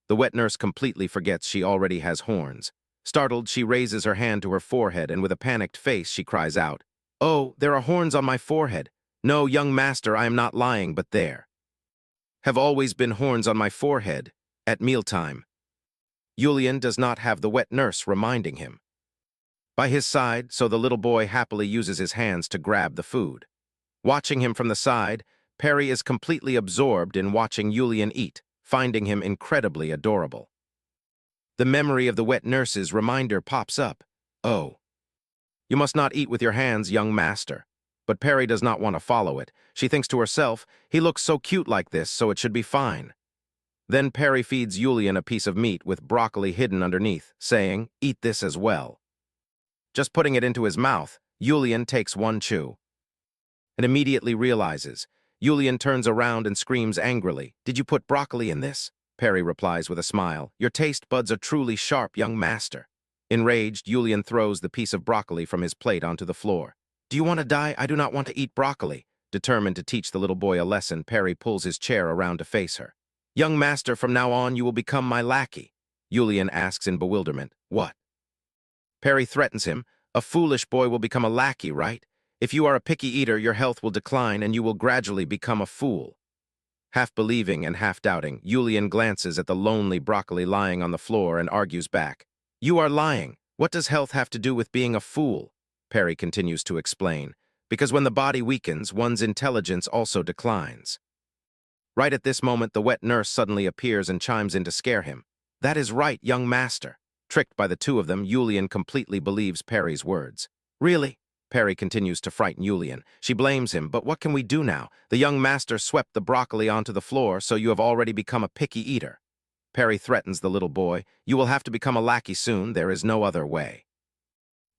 The wet nurse completely forgets she already has horns. Startled, she raises her hand to her forehead, and with a panicked face, she cries out, "Oh, there are horns on my forehead. No, young master, I am not lying, but there have always been horns on my forehead at mealtime." Julian does not have the wet nurse reminding him by his side, so the little boy happily uses his hands to grab the food. Watching him from the side, Perry is completely absorbed in watching Julian eat, finding him incredibly adorable. The memory of the wet nurse's reminder pops up. "Oh, you must not eat with your hands, young master." But Perry does not want to follow it. She thinks to herself, "He looks so cute like this, so it should be fine." Then Perry feeds Julian a piece of meat with broccoli hidden underneath, saying, "Eat this as well." Just putting it into his mouth, Julian takes one chew and immediately realizes. Julian turns around and screams angrily, "Did you put broccoli in this?" Perry replies with a smile, "Your taste buds are truly sharp, young master." Enraged, Julian throws the piece of broccoli from his plate onto the floor. "Do you want to die? I do not want to eat broccoli." Determined to teach the little boy a lesson, Perry pulls his chair around to face her. "Young master, from now on you will become my lackey." Julian asks in bewilderment, "What?" Perry threatens him, "A foolish boy will become a lackey, right? If you are a picky eater, your health will decline and you will gradually become a fool." Half believing and half doubting, Julian glances at the lonely broccoli lying on the floor and argues back, "You are lying. What does health have to do with being a fool?" Perry continues to explain, "Because when the body weakens, one's intelligence also declines." Right at this moment, the wet nurse suddenly appears and chimes in to scare him. "That is right, young master." Tricked by the two of them, Julian completely believes Perry's words. "Really?" Perry continues to frighten Julian. She blames him, "But what can we do now? The young master swept the broccoli onto the floor, so you have already become a picky eater." Perry threatens the little boy, "You will have to become a lackey soon. There is no other way."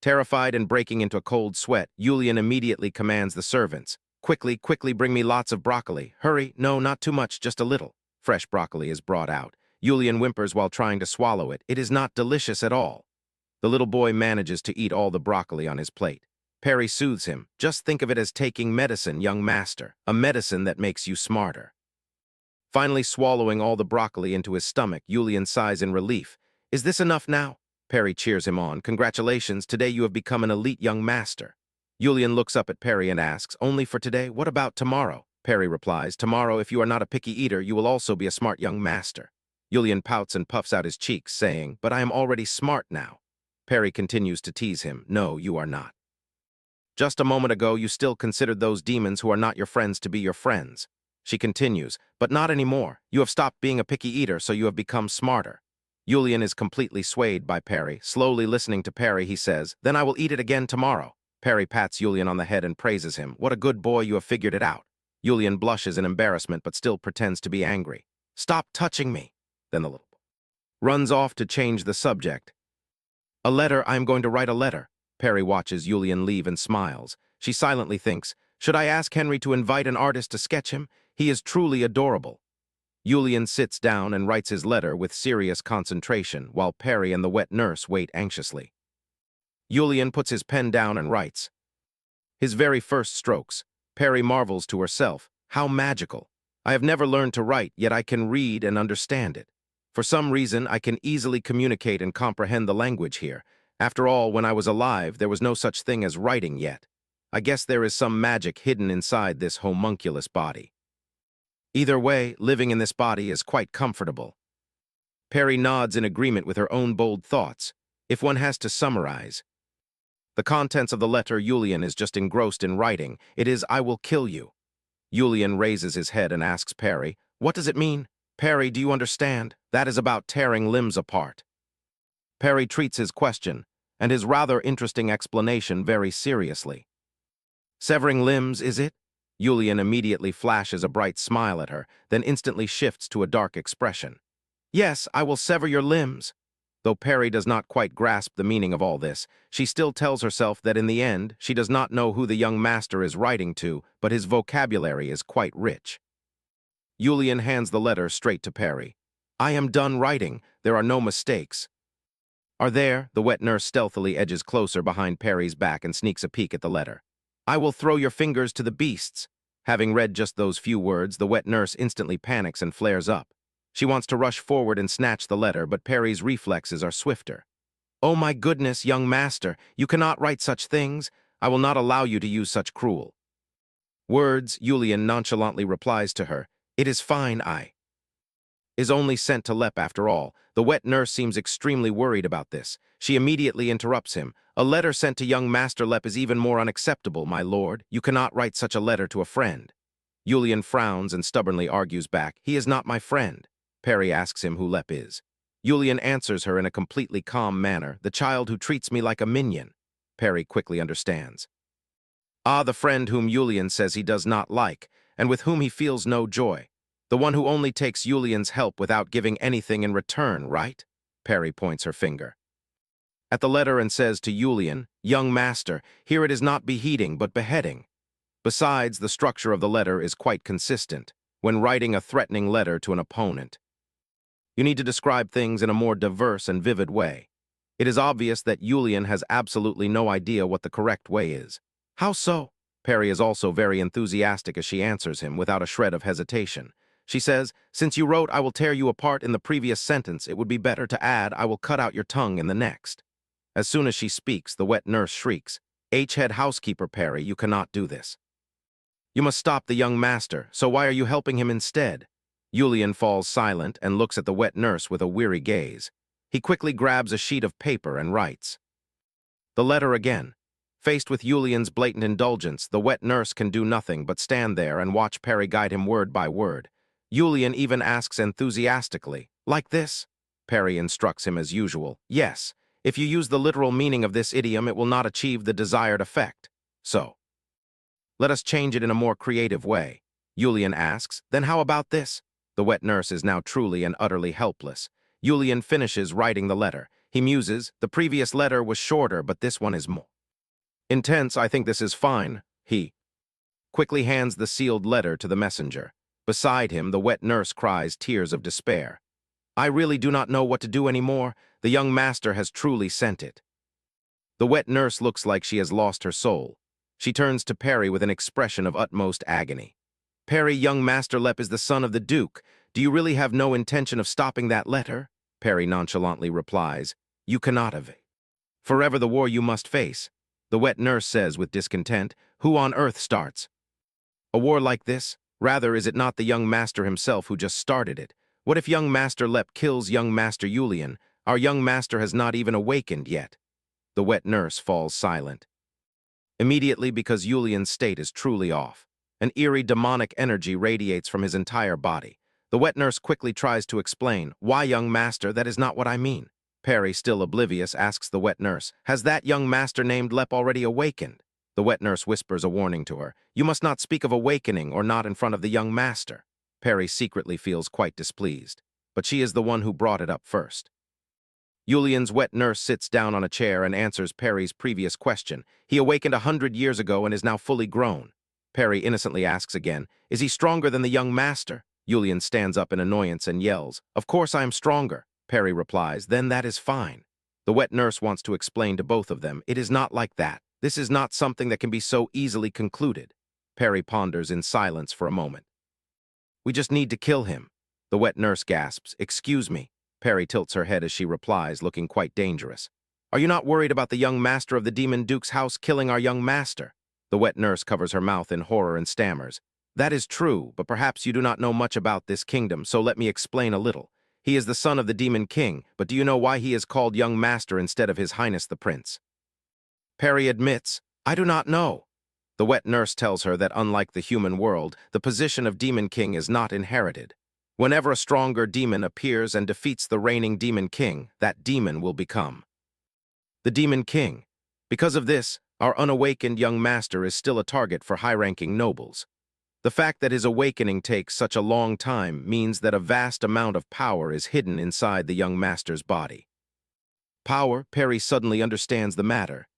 Terrified and breaking into a cold sweat, Julian immediately commands the servants, Quickly, quickly bring me lots of broccoli. Hurry, no, not too much, just a little." Fresh broccoli is brought out. Julian whimpers while trying to swallow it. It is not delicious at all. The little boy manages to eat all the broccoli on his plate. Perry soothes him. Just think of it as taking medicine, young master, a medicine that makes you smarter. Finally swallowing all the broccoli into his stomach, Julian sighs in relief. Is this enough now? Perry cheers him on. Congratulations, today you have become an elite young master. Julian looks up at Perry and asks, only for today? What about tomorrow? Perry replies, tomorrow, if you are not a picky eater, you will also be a smart young master. Julian pouts and puffs out his cheeks, saying, but I am already smart now. Perry continues to tease him. No, you are not. Just a moment ago, you still considered those demons who are not your friends to be your friends. She continues, but not anymore. You have stopped being a picky eater, so you have become smarter. Julian is completely swayed by Perry. Slowly listening to Perry, he says, then I will eat it again tomorrow. Perry pats Julian on the head and praises him. What a good boy, you have figured it out. Julian blushes in embarrassment but still pretends to be angry. Stop touching me. Then the little boy runs off to change the subject. A letter, I am going to write a letter. Perry watches Julian leave and smiles. She silently thinks, should I ask Henry to invite an artist to sketch him? He is truly adorable. Julian sits down and writes his letter with serious concentration, while Perry and the wet nurse wait anxiously. Julian puts his pen down and writes. His very first strokes. Perry marvels to herself. How magical. I have never learned to write, yet I can read and understand it. For some reason, I can easily communicate and comprehend the language here. After all, when I was alive, there was no such thing as writing yet. I guess there is some magic hidden inside this homunculus body. Either way, living in this body is quite comfortable. Perry nods in agreement with her own bold thoughts. If one has to summarize the contents of the letter, Julian is just engrossed in writing. It is, I will kill you. Julian raises his head and asks Perry, what does it mean? Perry, do you understand? That is about tearing limbs apart. Perry treats his question and his rather interesting explanation very seriously. Severing limbs, is it? Julian immediately flashes a bright smile at her, then instantly shifts to a dark expression. Yes, I will sever your limbs. Though Perry does not quite grasp the meaning of all this, she still tells herself that in the end, she does not know who the young master is writing to, but his vocabulary is quite rich. Julian hands the letter straight to Perry. I am done writing. There are no mistakes. Are there? The wet nurse stealthily edges closer behind Perry's back and sneaks a peek at the letter. I will throw your fingers to the beasts. Having read just those few words, the wet nurse instantly panics and flares up. She wants to rush forward and snatch the letter, but Perry's reflexes are swifter. Oh my goodness, young master, you cannot write such things. I will not allow you to use such cruel words. Julian nonchalantly replies to her. It is fine, I is only sent to Lep after all. The wet nurse seems extremely worried about this. She immediately interrupts him. A letter sent to young Master Lep is even more unacceptable, my lord. You cannot write such a letter to a friend. Julian frowns and stubbornly argues back. He is not my friend. Perry asks him who Lep is. Julian answers her in a completely calm manner. The child who treats me like a minion. Perry quickly understands. Ah, the friend whom Julian says he does not like, and with whom he feels no joy. The one who only takes Julian's help without giving anything in return, right? Perry points her finger at the letter and says to Julian, young master, here it is not beheading but beheading. Besides, the structure of the letter is quite consistent when writing a threatening letter to an opponent. You need to describe things in a more diverse and vivid way. It is obvious that Julian has absolutely no idea what the correct way is. How so? Perry is also very enthusiastic as she answers him without a shred of hesitation. She says, since you wrote, I will tear you apart in the previous sentence, it would be better to add, I will cut out your tongue in the next. As soon as she speaks, the wet nurse shrieks, H-head housekeeper Perry, you cannot do this. You must stop the young master, so why are you helping him instead? Julian falls silent and looks at the wet nurse with a weary gaze. He quickly grabs a sheet of paper and writes the letter again. Faced with Julian's blatant indulgence, the wet nurse can do nothing but stand there and watch Perry guide him word by word. Julian even asks enthusiastically, like this? Perry instructs him as usual, yes. If you use the literal meaning of this idiom, it will not achieve the desired effect. So, let us change it in a more creative way. Julian asks, then how about this? The wet nurse is now truly and utterly helpless. Julian finishes writing the letter. He muses, the previous letter was shorter, but this one is more intense. I think this is fine. He quickly hands the sealed letter to the messenger. Beside him, the wet nurse cries tears of despair. I really do not know what to do anymore. The young master has truly sent it. The wet nurse looks like she has lost her soul. She turns to Perry with an expression of utmost agony. Perry, young Master Lep is the son of the Duke. Do you really have no intention of stopping that letter? Perry nonchalantly replies, You cannot have. Forever the war you must face. The wet nurse says with discontent, Who on earth starts a war like this? Rather, is it not the young master himself who just started it? What if young Master Lep kills young Master Julian? Our young master has not even awakened yet. The wet nurse falls silent. Immediately, because Julian's state is truly off. An eerie demonic energy radiates from his entire body. The wet nurse quickly tries to explain, Why, young master, that is not what I mean. Perry, still oblivious, asks the wet nurse, Has that young master named Lep already awakened? The wet nurse whispers a warning to her, You must not speak of awakening or not in front of the young master. Perry secretly feels quite displeased, but she is the one who brought it up first. Julian's wet nurse sits down on a chair and answers Perry's previous question. He awakened 100 years ago and is now fully grown. Perry innocently asks again, Is he stronger than the young master? Julian stands up in annoyance and yells, Of course I am stronger. Perry replies, Then that is fine. The wet nurse wants to explain to both of them, It is not like that. This is not something that can be so easily concluded. Perry ponders in silence for a moment. We just need to kill him. The wet nurse gasps, Excuse me. Perry tilts her head as she replies, looking quite dangerous. Are you not worried about the young master of the Demon Duke's house killing our young master? The wet nurse covers her mouth in horror and stammers. That is true, but perhaps you do not know much about this kingdom, so let me explain a little. He is the son of the Demon King, but do you know why he is called young master instead of His Highness the Prince? Perry admits, I do not know. The wet nurse tells her that unlike the human world, the position of Demon King is not inherited. Whenever a stronger demon appears and defeats the reigning Demon King, that demon will become the Demon King. Because of this, our unawakened young master is still a target for high-ranking nobles. The fact that his awakening takes such a long time means that a vast amount of power is hidden inside the young master's body. Power, Perry suddenly understands the matter.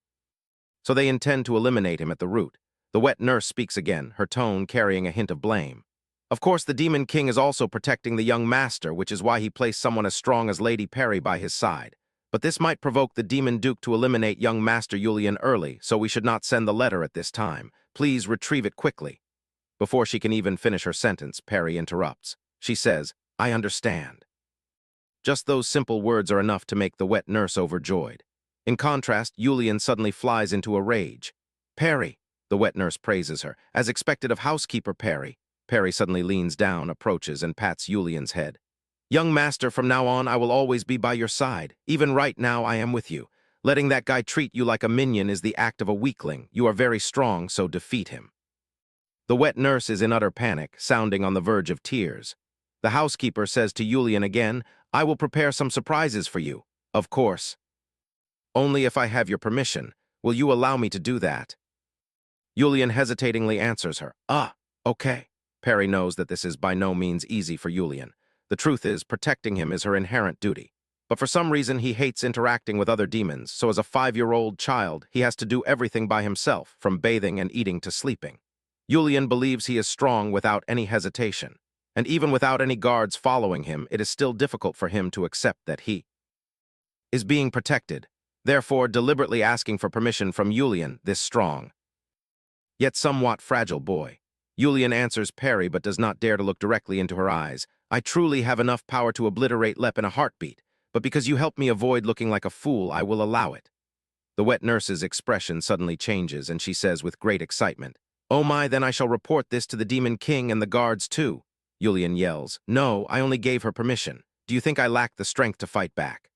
So they intend to eliminate him at the root. The wet nurse speaks again, her tone carrying a hint of blame. Of course, the Demon King is also protecting the young master, which is why he placed someone as strong as Lady Perry by his side. But this might provoke the Demon Duke to eliminate young Master Julian early, so we should not send the letter at this time. Please retrieve it quickly. Before she can even finish her sentence, Perry interrupts. She says, I understand. Just those simple words are enough to make the wet nurse overjoyed. In contrast, Julian suddenly flies into a rage. Perry, the wet nurse praises her, as expected of housekeeper Perry. Perry suddenly leans down, approaches, and pats Julian's head. Young master, from now on, I will always be by your side. Even right now, I am with you. Letting that guy treat you like a minion is the act of a weakling. You are very strong, so defeat him. The wet nurse is in utter panic, sounding on the verge of tears. The housekeeper says to Julian again, I will prepare some surprises for you. Of course. Only if I have your permission. Will you allow me to do that? Julian hesitatingly answers her. Okay. Perry knows that this is by no means easy for Julian. The truth is, protecting him is her inherent duty. But for some reason, he hates interacting with other demons, so as a 5-year-old child, he has to do everything by himself, from bathing and eating to sleeping. Julian believes he is strong without any hesitation, and even without any guards following him, it is still difficult for him to accept that he is being protected, therefore deliberately asking for permission from Julian, this strong, yet somewhat fragile boy. Julian answers Perry but does not dare to look directly into her eyes. I truly have enough power to obliterate Lep in a heartbeat, but because you helped me avoid looking like a fool, I will allow it. The wet nurse's expression suddenly changes, and she says with great excitement, Oh my, then I shall report this to the Demon King and the guards too. Julian yells, No, I only gave her permission. Do you think I lack the strength to fight back?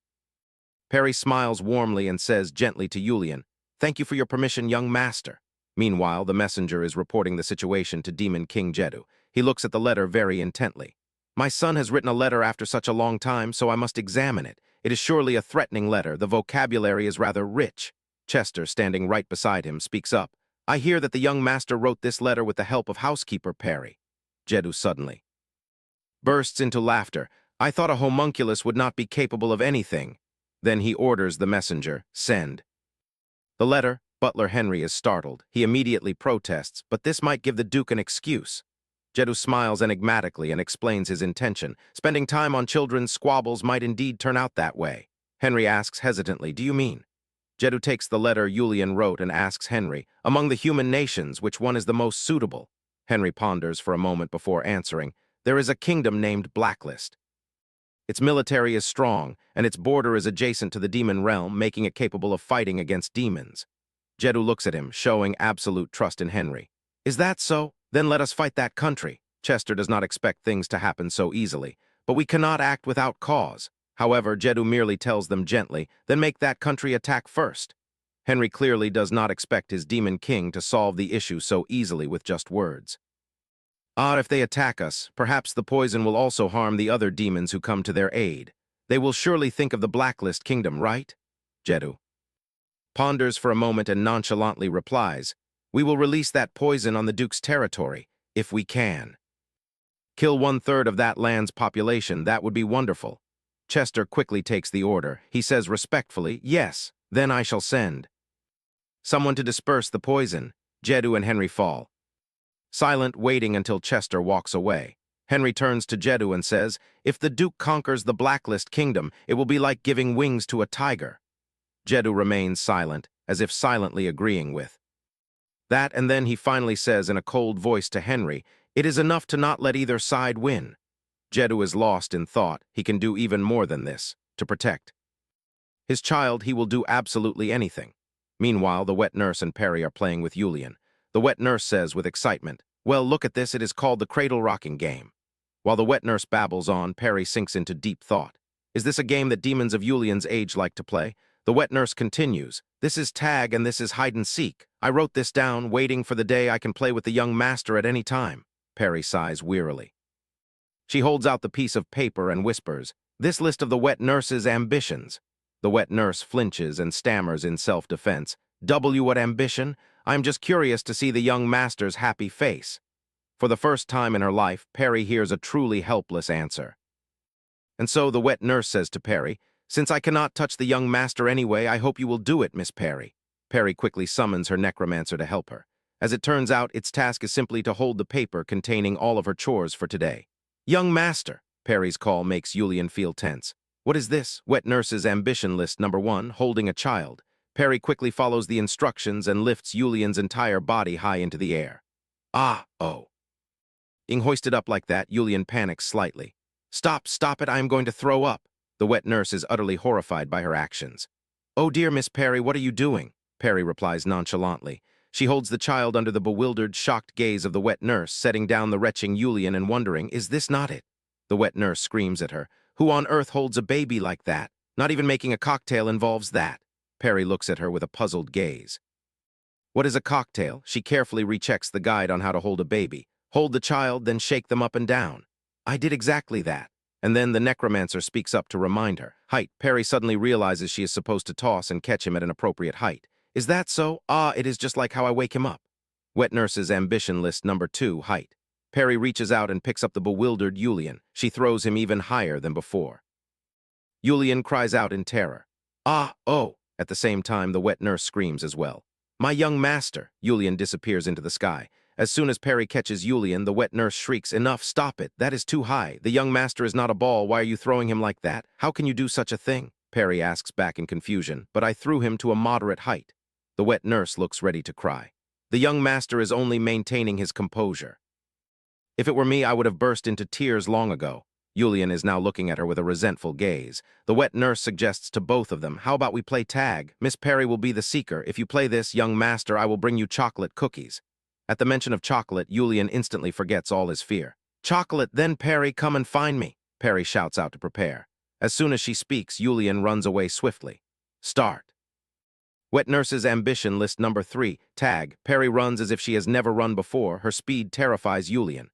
Perry smiles warmly and says gently to Julian, Thank you for your permission, young master. Meanwhile, the messenger is reporting the situation to Demon King Jeddu. He looks at the letter very intently. My son has written a letter after such a long time, so I must examine it. It is surely a threatening letter. The vocabulary is rather rich. Chester, standing right beside him, speaks up. I hear that the young master wrote this letter with the help of housekeeper Perry. Jeddu suddenly bursts into laughter. I thought a homunculus would not be capable of anything. Then he orders the messenger, send the letter. Butler Henry is startled. He immediately protests, but this might give the Duke an excuse. Jeddu smiles enigmatically and explains his intention. Spending time on children's squabbles might indeed turn out that way. Henry asks hesitantly, Do you mean Jedu takes the letter Yulian wrote and asks Henry, among the human nations, which one is the most suitable? Henry ponders for a moment before answering, there is a kingdom named Blacklist. Its military is strong, and its border is adjacent to the demon realm, making it capable of fighting against demons. Jedu looks at him, showing absolute trust in Henry. Is that so? Then let us fight that country. Chester does not expect things to happen so easily, but we cannot act without cause. However, Jedu merely tells them gently, then make that country attack first. Henry clearly does not expect his demon king to solve the issue so easily with just words. If they attack us, perhaps the poison will also harm the other demons who come to their aid. They will surely think of the Blacklist Kingdom, right? Jedu ponders for a moment and nonchalantly replies, we will release that poison on the Duke's territory, if we can. Kill 1/3 of that land's population, that would be wonderful. Chester quickly takes the order. He says respectfully, yes, then I shall send someone to disperse the poison. Jedu and Henry fall silent, waiting until Chester walks away. Henry turns to Jedu and says, if the Duke conquers the Blacklist Kingdom, it will be like giving wings to a tiger. Jedu remains silent, as if silently agreeing with that, and then he finally says in a cold voice to Henry, it is enough to not let either side win. Jedu is lost in thought. He can do even more than this. To protect his child, he will do absolutely anything. Meanwhile, the wet nurse and Perry are playing with Yulian. The wet nurse says with excitement, well, look at this, it is called the cradle-rocking game. While the wet nurse babbles on, Perry sinks into deep thought. Is this a game that demons of Yulian's age like to play? The wet nurse continues, this is tag and this is hide-and-seek. I wrote this down, waiting for the day I can play with the young master at any time. Perry sighs wearily. She holds out the piece of paper and whispers, this list of the wet nurse's ambitions. The wet nurse flinches and stammers in self-defense. What ambition? I'm just curious to see the young master's happy face. For the first time in her life, Perry hears a truly helpless answer. And so the wet nurse says to Perry, since I cannot touch the young master anyway, I hope you will do it, Miss Perry. Perry quickly summons her necromancer to help her. As it turns out, its task is simply to hold the paper containing all of her chores for today. Young master, Perry's call makes Yulian feel tense. What is this? Wet nurse's ambition list number 1, holding a child. Perry quickly follows the instructions and lifts Yulian's entire body high into the air. Being hoisted up like that, Yulian panics slightly. Stop it, I am going to throw up. The wet nurse is utterly horrified by her actions. Oh dear, Miss Perry, what are you doing? Perry replies nonchalantly. She holds the child under the bewildered, shocked gaze of the wet nurse, setting down the retching Yulian and wondering, is this not it? The wet nurse screams at her. Who on earth holds a baby like that? Not even making a cocktail involves that. Perry looks at her with a puzzled gaze. What is a cocktail? She carefully rechecks the guide on how to hold a baby. Hold the child, then shake them up and down. I did exactly that. And then the necromancer speaks up to remind her. Height. Perry suddenly realizes she is supposed to toss and catch him at an appropriate height. Is that so? It is just like how I wake him up. Wet nurse's ambition list number 2, height. Perry reaches out and picks up the bewildered Yulian. She throws him even higher than before. Yulian cries out in terror. At the same time, the wet nurse screams as well. My young master! Yulian disappears into the sky. As soon as Perry catches Yulian, the wet nurse shrieks, enough, stop it, that is too high. The young master is not a ball, why are you throwing him like that? How can you do such a thing? Perry asks back in confusion, but I threw him to a moderate height. The wet nurse looks ready to cry. The young master is only maintaining his composure. If it were me, I would have burst into tears long ago. Yulian is now looking at her with a resentful gaze. The wet nurse suggests to both of them, how about we play tag? Miss Perry will be the seeker. If you play this, young master, I will bring you chocolate cookies. At the mention of chocolate, Yulian instantly forgets all his fear. Chocolate, then Perry, come and find me. Perry shouts out to prepare. As soon as she speaks, Yulian runs away swiftly. Start. Wet nurse's ambition list number 3, tag. Perry runs as if she has never run before. Her speed terrifies Yulian.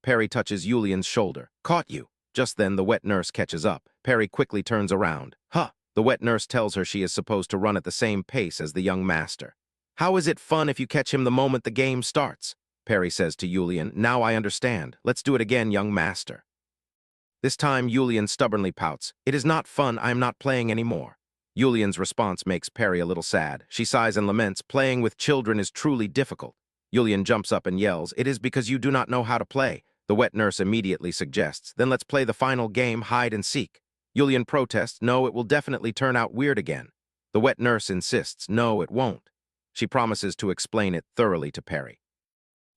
Perry touches Yulian's shoulder. Caught you. Just then, the wet nurse catches up. Perry quickly turns around. The wet nurse tells her she is supposed to run at the same pace as the young master. How is it fun if you catch him the moment the game starts? Perry says to Yulian. Now I understand. Let's do it again, young master. This time, Yulian stubbornly pouts. It is not fun, I am not playing anymore. Yulian's response makes Perry a little sad. She sighs and laments. Playing with children is truly difficult. Yulian jumps up and yells, it is because you do not know how to play. The wet nurse immediately suggests, then let's play the final game, hide and seek. Yulian protests, no, it will definitely turn out weird again. The wet nurse insists, no, it won't. She promises to explain it thoroughly to Perry.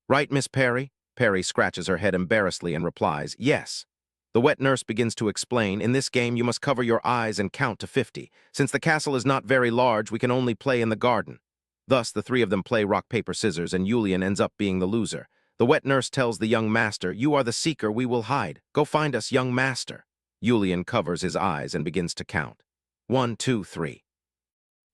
Right, Miss Perry? Perry scratches her head embarrassedly and replies, yes. The wet nurse begins to explain, in this game you must cover your eyes and count to 50. Since the castle is not very large, we can only play in the garden. Thus, the three of them play rock, paper, scissors, and Julian ends up being the loser. The wet nurse tells the young master, you are the seeker, we will hide. Go find us, young master. Julian covers his eyes and begins to count. 1, 2, 3.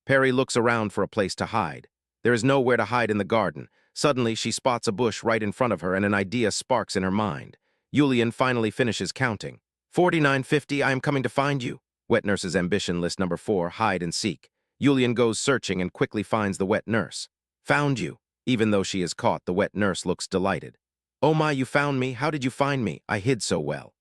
Perry looks around for a place to hide. There is nowhere to hide in the garden. Suddenly, she spots a bush right in front of her and an idea sparks in her mind. Julian finally finishes counting. 49, 50, I am coming to find you. Wet nurse's ambition list number 4, hide and seek. Julian goes searching and quickly finds the wet nurse. Found you. Even though she is caught, the wet nurse looks delighted. Oh my, you found me. How did you find me? I hid so well.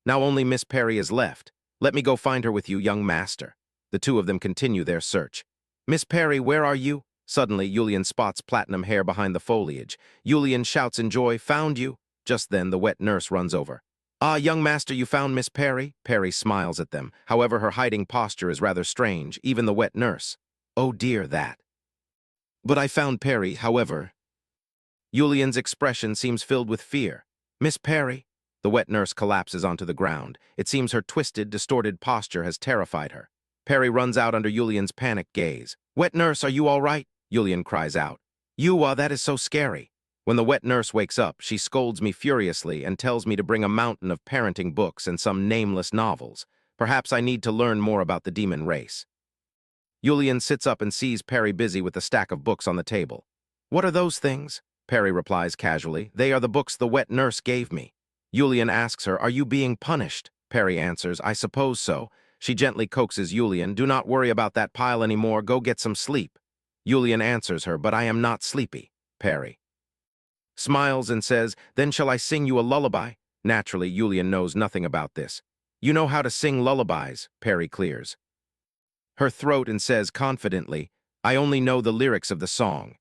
Now only Miss Perry is left. Let me go find her with you, young master. The two of them continue their search. Miss Perry, where are you? Suddenly, Julian spots platinum hair behind the foliage. Julian shouts in joy, found you. Just then, the wet nurse runs over. Ah, young master, you found Miss Perry? Perry smiles at them. However, her hiding posture is rather strange, even the wet nurse. Oh dear, that. But I found Perry, however. Julian's expression seems filled with fear. Miss Perry? The wet nurse collapses onto the ground. It seems her twisted, distorted posture has terrified her. Perry runs out under Julian's panicked gaze. Wet nurse, are you all right? Julian cries out. That is so scary. When the wet nurse wakes up, she scolds me furiously and tells me to bring a mountain of parenting books and some nameless novels. Perhaps I need to learn more about the demon race. Julian sits up and sees Perry busy with a stack of books on the table. What are those things? Perry replies casually. They are the books the wet nurse gave me. Julian asks her, are you being punished? Perry answers, I suppose so. She gently coaxes Julian, do not worry about that pile anymore, go get some sleep. Julian answers her, but I am not sleepy. Perry smiles and says, then shall I sing you a lullaby? Naturally, Julian knows nothing about this. You know how to sing lullabies, Perry clears her throat and says confidently, I only know the lyrics of the song.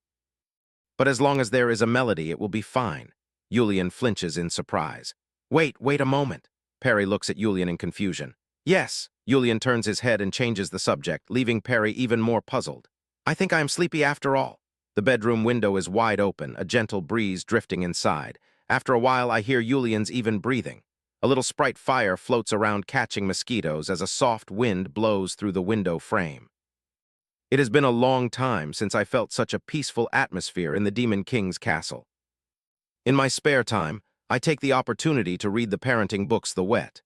But as long as there is a melody, it will be fine. Julian flinches in surprise. Wait a moment. Perry looks at Julian in confusion. Yes. Julian turns his head and changes the subject, leaving Perry even more puzzled. I think I am sleepy after all. The bedroom window is wide open, a gentle breeze drifting inside. After a while, I hear Julian's even breathing. A little sprite fire floats around catching mosquitoes as a soft wind blows through the window frame. It has been a long time since I felt such a peaceful atmosphere in the Demon King's castle. In my spare time, I take the opportunity to read the parenting books the wet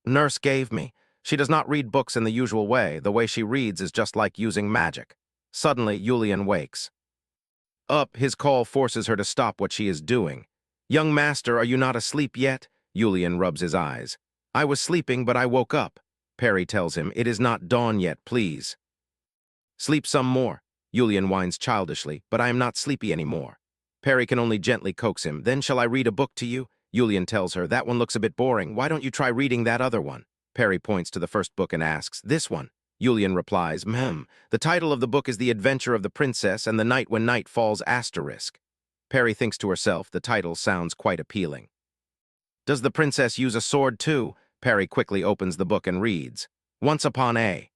nurse gave me. She does not read books in the usual way. The way she reads is just like using magic. Suddenly, Julian wakes up. His call forces her to stop what she is doing. Young master, are you not asleep yet? Julian rubs his eyes. I was sleeping, but I woke up. Perry tells him, it is not dawn yet, please. Sleep some more. Julian whines childishly, but I am not sleepy anymore. Perry can only gently coax him. Then shall I read a book to you? Julian tells her, that one looks a bit boring. Why don't you try reading that other one? Perry points to the first book and asks, this one? Julian replies, the title of the book is The Adventure of the Princess and the Night When Night Falls **. Perry thinks to herself, the title sounds quite appealing. Does the princess use a sword too? Perry quickly opens the book and reads, Once upon a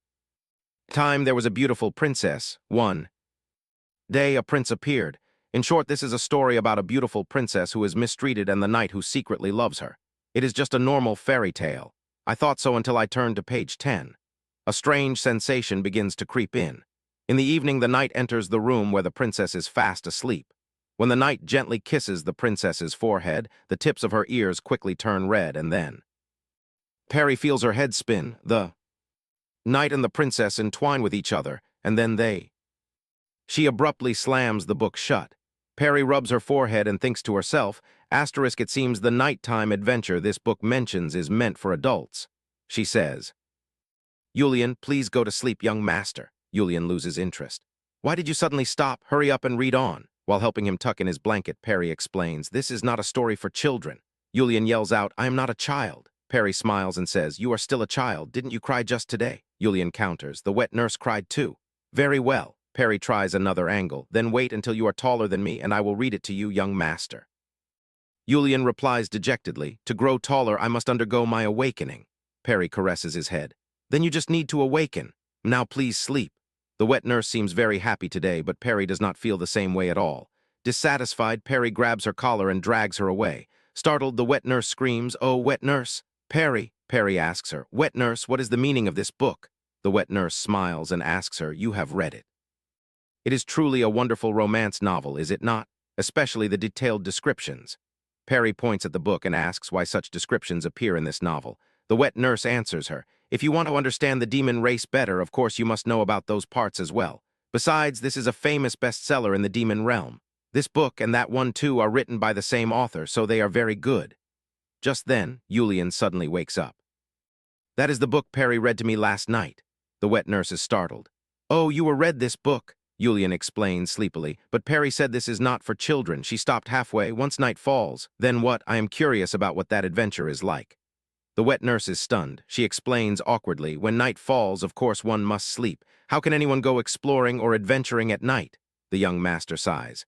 time there was a beautiful princess. One day a prince appeared. In short, this is a story about a beautiful princess who is mistreated and the knight who secretly loves her. It is just a normal fairy tale. I thought so until I turned to page 10. A strange sensation begins to creep in. In the evening, the knight enters the room where the princess is fast asleep. When the knight gently kisses the princess's forehead, the tips of her ears quickly turn red, and then Perry feels her head spin. The knight and the princess entwine with each other, and then she abruptly slams the book shut. Perry rubs her forehead and thinks to herself, it seems the nighttime adventure this book mentions is meant for adults. She says, Julian, please go to sleep, young master. Julian loses interest. Why did you suddenly stop? Hurry up and read on. While helping him tuck in his blanket, Perry explains, this is not a story for children. Julian yells out, I am not a child. Perry smiles and says, you are still a child. Didn't you cry just today? Julian counters, the wet nurse cried too. Very well. Perry tries another angle. Then wait until you are taller than me and I will read it to you, young master. Julian replies dejectedly, to grow taller I must undergo my awakening. Perry caresses his head. Then you just need to awaken. Now please sleep. The wet nurse seems very happy today, but Perry does not feel the same way at all. Dissatisfied, Perry grabs her collar and drags her away. Startled, the wet nurse screams, "Oh, wet nurse!" Perry asks her, "Wet nurse, what is the meaning of this book?" The wet nurse smiles and asks her, "You have read it." It is truly a wonderful romance novel, is it not? Especially the detailed descriptions. Perry points at the book and asks why such descriptions appear in this novel. The wet nurse answers her, "If you want to understand the demon race better, of course you must know about those parts as well. Besides, this is a famous bestseller in the demon realm. This book and that one too are written by the same author, so they are very good." Just then, Julian suddenly wakes up. "That is the book Perry read to me last night." The wet nurse is startled. "Oh, you were read this book," Julian explains sleepily, "but Perry said this is not for children." She stopped halfway. "Once night falls, then what? I am curious about what that adventure is like." The wet nurse is stunned. She explains awkwardly, "When night falls, of course one must sleep. How can anyone go exploring or adventuring at night?" The young master sighs.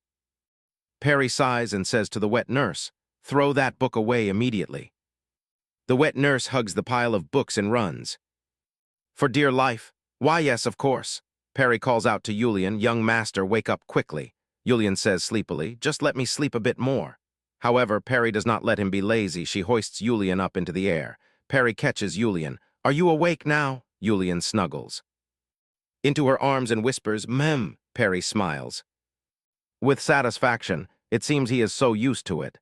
Perry sighs and says to the wet nurse, "Throw that book away immediately." The wet nurse hugs the pile of books and runs. "For dear life." "Why, yes, of course." Perry calls out to Julian, "Young master, wake up quickly." Julian says sleepily, "Just let me sleep a bit more." However, Perry does not let him be lazy. She hoists Julian up into the air. Perry catches Julian. "Are you awake now?" Julian snuggles into her arms and whispers, "Mem." Perry smiles with satisfaction. It seems he is so used to it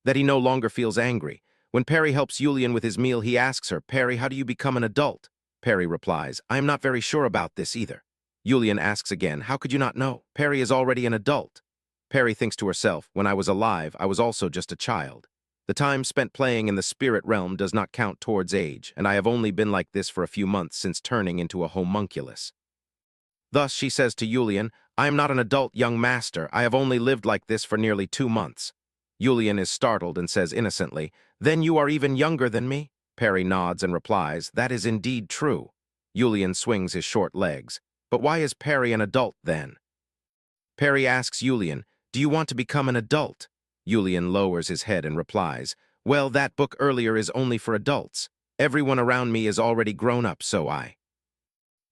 that he no longer feels angry. When Perry helps Julian with his meal, he asks her, "Perry, how do you become an adult?" Perry replies, "I am not very sure about this either." Julian asks again, "How could you not know? Perry is already an adult." Perry thinks to herself, "When I was alive, I was also just a child. The time spent playing in the spirit realm does not count towards age, and I have only been like this for a few months since turning into a homunculus." Thus, she says to Julian, "I am not an adult, young master. I have only lived like this for nearly 2 months." Julian is startled and says innocently, "Then you are even younger than me?" Perry nods and replies, "That is indeed true." Julian swings his short legs. "But why is Perry an adult then?" Perry asks Julian, "Do you want to become an adult?" Julian lowers his head and replies, "Well, that book earlier is only for adults. Everyone around me is already grown up, so I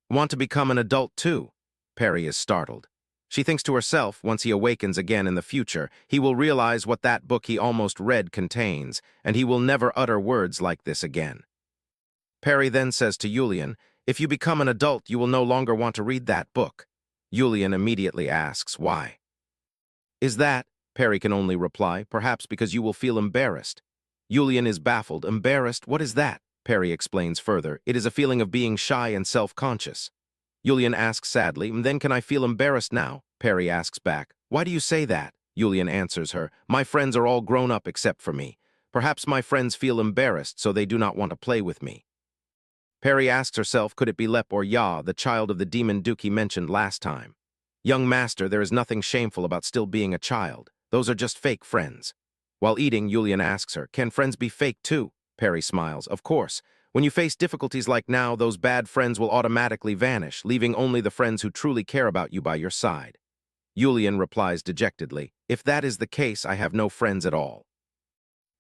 want to become an adult too." Perry is startled. She thinks to herself, once he awakens again in the future, he will realize what that book he almost read contains, and he will never utter words like this again. Perry then says to Julian, "If you become an adult, you will no longer want to read that book." Julian immediately asks, "Why is that?" Perry can only reply, "Perhaps because you will feel embarrassed." Julian is baffled. "Embarrassed? What is that?" Perry explains further, "It is a feeling of being shy and self-conscious." Julian asks sadly, "Then can I feel embarrassed now?" Perry asks back, "Why do you say that?" Julian answers her, "My friends are all grown up except for me. Perhaps my friends feel embarrassed, so they do not want to play with me." Perry asks herself, could it be Lep or Ya, the child of the demon duke he mentioned last time? "Young master, there is nothing shameful about still being a child. Those are just fake friends." While eating, Julian asks her, "Can friends be fake too?" Perry smiles, "Of course. When you face difficulties like now, those bad friends will automatically vanish, leaving only the friends who truly care about you by your side." Julian replies dejectedly, "If that is the case, I have no friends at all."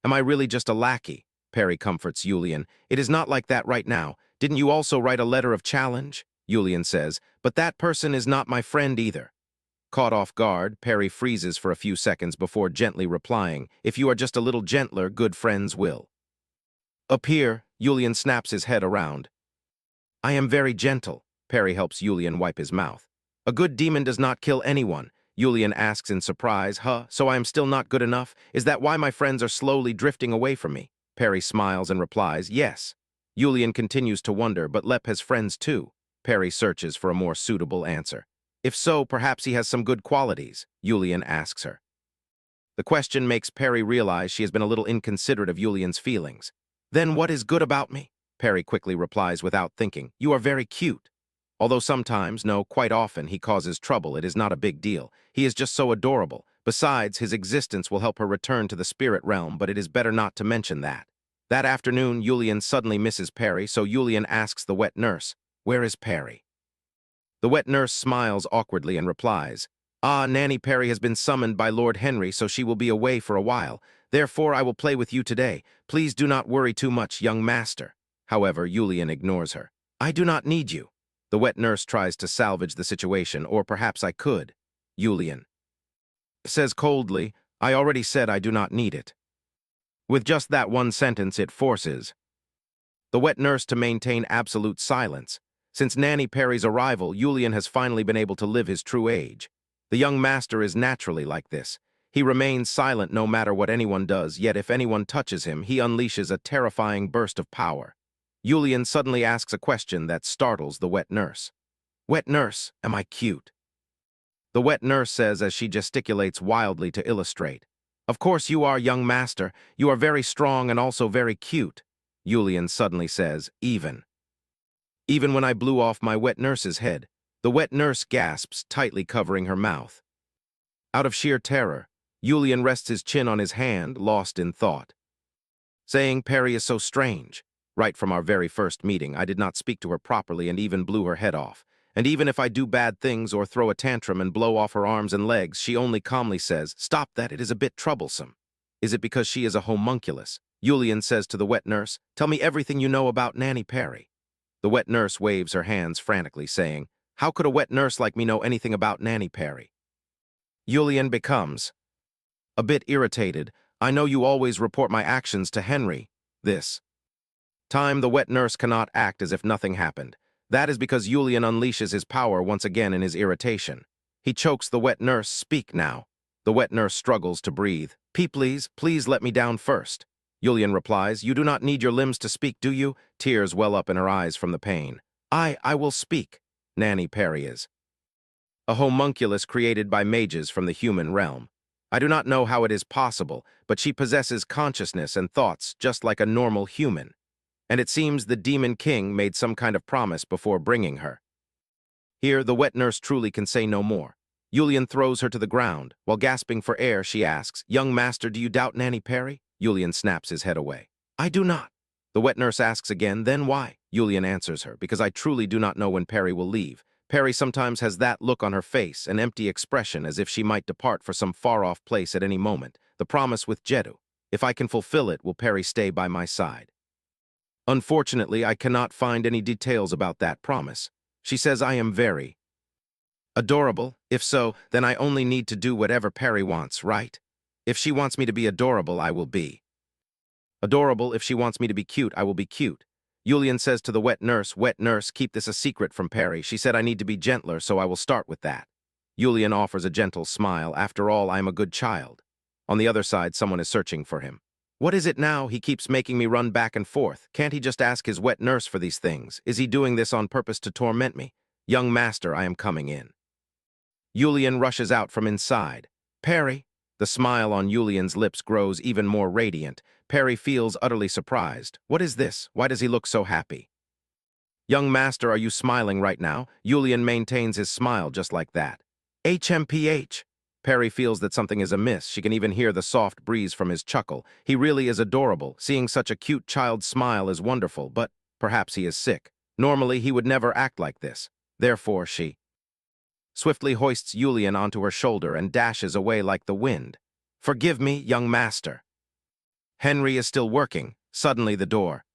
"Am I really just a lackey?" Perry comforts Julian. "It is not like that right now. Didn't you also write a letter of challenge?" Julian says, "But that person is not my friend either." Caught off guard, Perry freezes for a few seconds before gently replying, "If you are just a little gentler, good friends will appear." Julian snaps his head around. "I am very gentle." Perry helps Julian wipe his mouth. "A good demon does not kill anyone." Julian asks in surprise, So I am still not good enough? Is that why my friends are slowly drifting away from me?" Perry smiles and replies, "Yes." Julian continues to wonder, but Lep has friends too. Perry searches for a more suitable answer. "If so, perhaps he has some good qualities," Julian asks her. The question makes Perry realize she has been a little inconsiderate of Julian's feelings. "Then what is good about me?" Perry quickly replies without thinking, "You are very cute." Although sometimes, no, quite often, he causes trouble, it is not a big deal. He is just so adorable. Besides, his existence will help her return to the spirit realm, but it is better not to mention that. That afternoon, Julian suddenly misses Perry, so Julian asks the wet nurse, "Where is Perry?" The wet nurse smiles awkwardly and replies, Nanny Perry has been summoned by Lord Henry, so she will be away for a while. Therefore, I will play with you today. Please do not worry too much, young master." However, Julian ignores her. "I do not need you." The wet nurse tries to salvage the situation, or perhaps I could. Julian says coldly, I already said I do not need it. With just that one sentence, it forces the wet nurse to maintain absolute silence. Since Nanny Perry's arrival, Julian has finally been able to live his true age. The young master is naturally like this. He remains silent no matter what anyone does, yet if anyone touches him, he unleashes a terrifying burst of power. Julian suddenly asks a question that startles the wet nurse. Wet nurse, am I cute? The wet nurse says as she gesticulates wildly to illustrate. Of course you are, young master. You are very strong and also very cute. Julian suddenly says, even when I blew off my wet nurse's head. The wet nurse gasps, tightly covering her mouth. Out of sheer terror, Julian rests his chin on his hand, lost in thought. Saying Perry is so strange. Right from our very first meeting, I did not speak to her properly and even blew her head off. And even if I do bad things or throw a tantrum and blow off her arms and legs, she only calmly says, stop that, it is a bit troublesome. Is it because she is a homunculus? Julian says to the wet nurse, tell me everything you know about Nanny Perry. The wet nurse waves her hands frantically, saying, how could a wet nurse like me know anything about Nanny Perry? Julian becomes a bit irritated. I know you always report my actions to Henry. This time, the wet nurse cannot act as if nothing happened. That is because Julian unleashes his power once again in his irritation. He chokes the wet nurse, speak now. The wet nurse struggles to breathe. Please let me down first. Julian replies, you do not need your limbs to speak, do you? Tears well up in her eyes from the pain. I will speak. Nanny Perry is a homunculus created by mages from the human realm. I do not know how it is possible, but she possesses consciousness and thoughts just like a normal human. And it seems the Demon King made some kind of promise before bringing her. Here, the wet nurse truly can say no more. Julian throws her to the ground. While gasping for air, she asks, young master, do you doubt Nanny Perry? Julian snaps his head away. I do not. The wet nurse asks again, then why? Julian answers her, because I truly do not know when Perry will leave. Perry sometimes has that look on her face, an empty expression as if she might depart for some far-off place at any moment. The promise with Jedu. If I can fulfill it, will Perry stay by my side? Unfortunately, I cannot find any details about that promise. She says I am very adorable. If so, then I only need to do whatever Perry wants, right? If she wants me to be adorable, I will be adorable. If she wants me to be cute, I will be cute. Julian says to the wet nurse, keep this a secret from Perry. She said I need to be gentler, so I will start with that. Julian offers a gentle smile. After all, I am a good child. On the other side, someone is searching for him. What is it now? He keeps making me run back and forth. Can't he just ask his wet nurse for these things? Is he doing this on purpose to torment me? Young master, I am coming in. Julian rushes out from inside. Perry. The smile on Julian's lips grows even more radiant. Perry feels utterly surprised. What is this? Why does he look so happy? Young master, are you smiling right now? Julian maintains his smile just like that. HMPH. Perry feels that something is amiss. She can even hear the soft breeze from his chuckle. He really is adorable. Seeing such a cute child's smile is wonderful, but perhaps he is sick. Normally, he would never act like this. Therefore, she swiftly hoists Julian onto her shoulder and dashes away like the wind. Forgive me, young master. Henry is still working. Suddenly, the door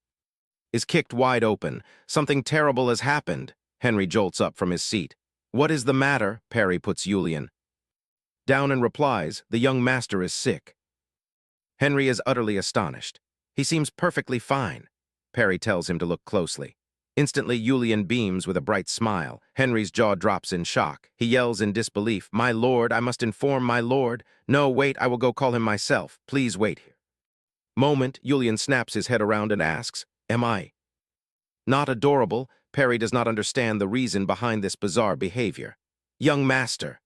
is kicked wide open. Something terrible has happened. Henry jolts up from his seat. What is the matter? Perry puts Julian down and replies, the young master is sick. Henry is utterly astonished. He seems perfectly fine. Perry tells him to look closely. Instantly, Julian beams with a bright smile. Henry's jaw drops in shock. He yells in disbelief, my lord, I must inform my lord. No, wait, I will go call him myself. Please wait here. Moment, Julian snaps his head around and asks, am I not adorable? Perry does not understand the reason behind this bizarre behavior. Young master.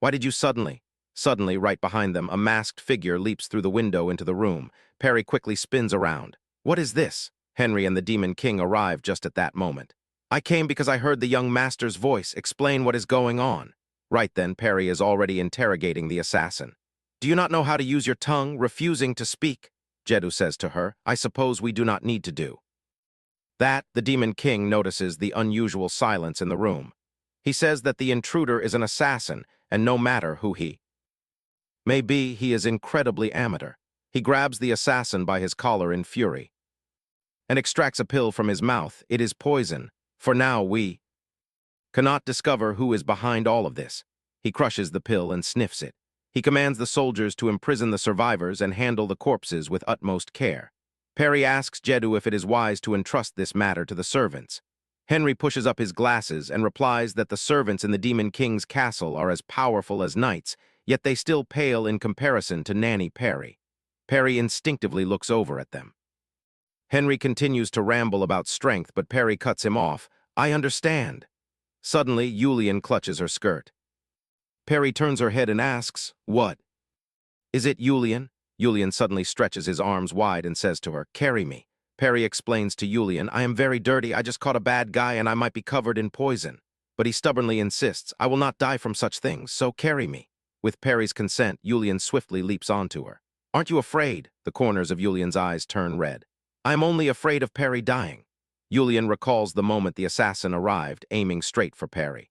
Why did you suddenly? Suddenly, right behind them, a masked figure leaps through the window into the room. Perry quickly spins around. What is this? Henry and the Demon King arrive just at that moment. I came because I heard the young master's voice. Explain what is going on. Right then, Perry is already interrogating the assassin. Do you not know how to use your tongue, refusing to speak? Jedu says to her, I suppose we do not need to do that. The Demon King notices the unusual silence in the room. He says that the intruder is an assassin, and no matter who he may be, he is incredibly amateur. He grabs the assassin by his collar in fury and extracts a pill from his mouth. It is poison. For now, we cannot discover who is behind all of this. He crushes the pill and sniffs it. He commands the soldiers to imprison the survivors and handle the corpses with utmost care. Perry asks Jedu if it is wise to entrust this matter to the servants. Henry pushes up his glasses and replies that the servants in the Demon King's castle are as powerful as knights, yet they still pale in comparison to Nanny Perry. Perry instinctively looks over at them. Henry continues to ramble about strength, but Perry cuts him off. I understand. Suddenly, Yulian clutches her skirt. Perry turns her head and asks, what? Is it Yulian? Yulian suddenly stretches his arms wide and says to her, carry me. Perry explains to Yulian, I am very dirty, I just caught a bad guy and I might be covered in poison. But he stubbornly insists, I will not die from such things, so carry me. With Perry's consent, Yulian swiftly leaps onto her. Aren't you afraid? The corners of Yulian's eyes turn red. I am only afraid of Perry dying. Yulian recalls the moment the assassin arrived, aiming straight for Perry.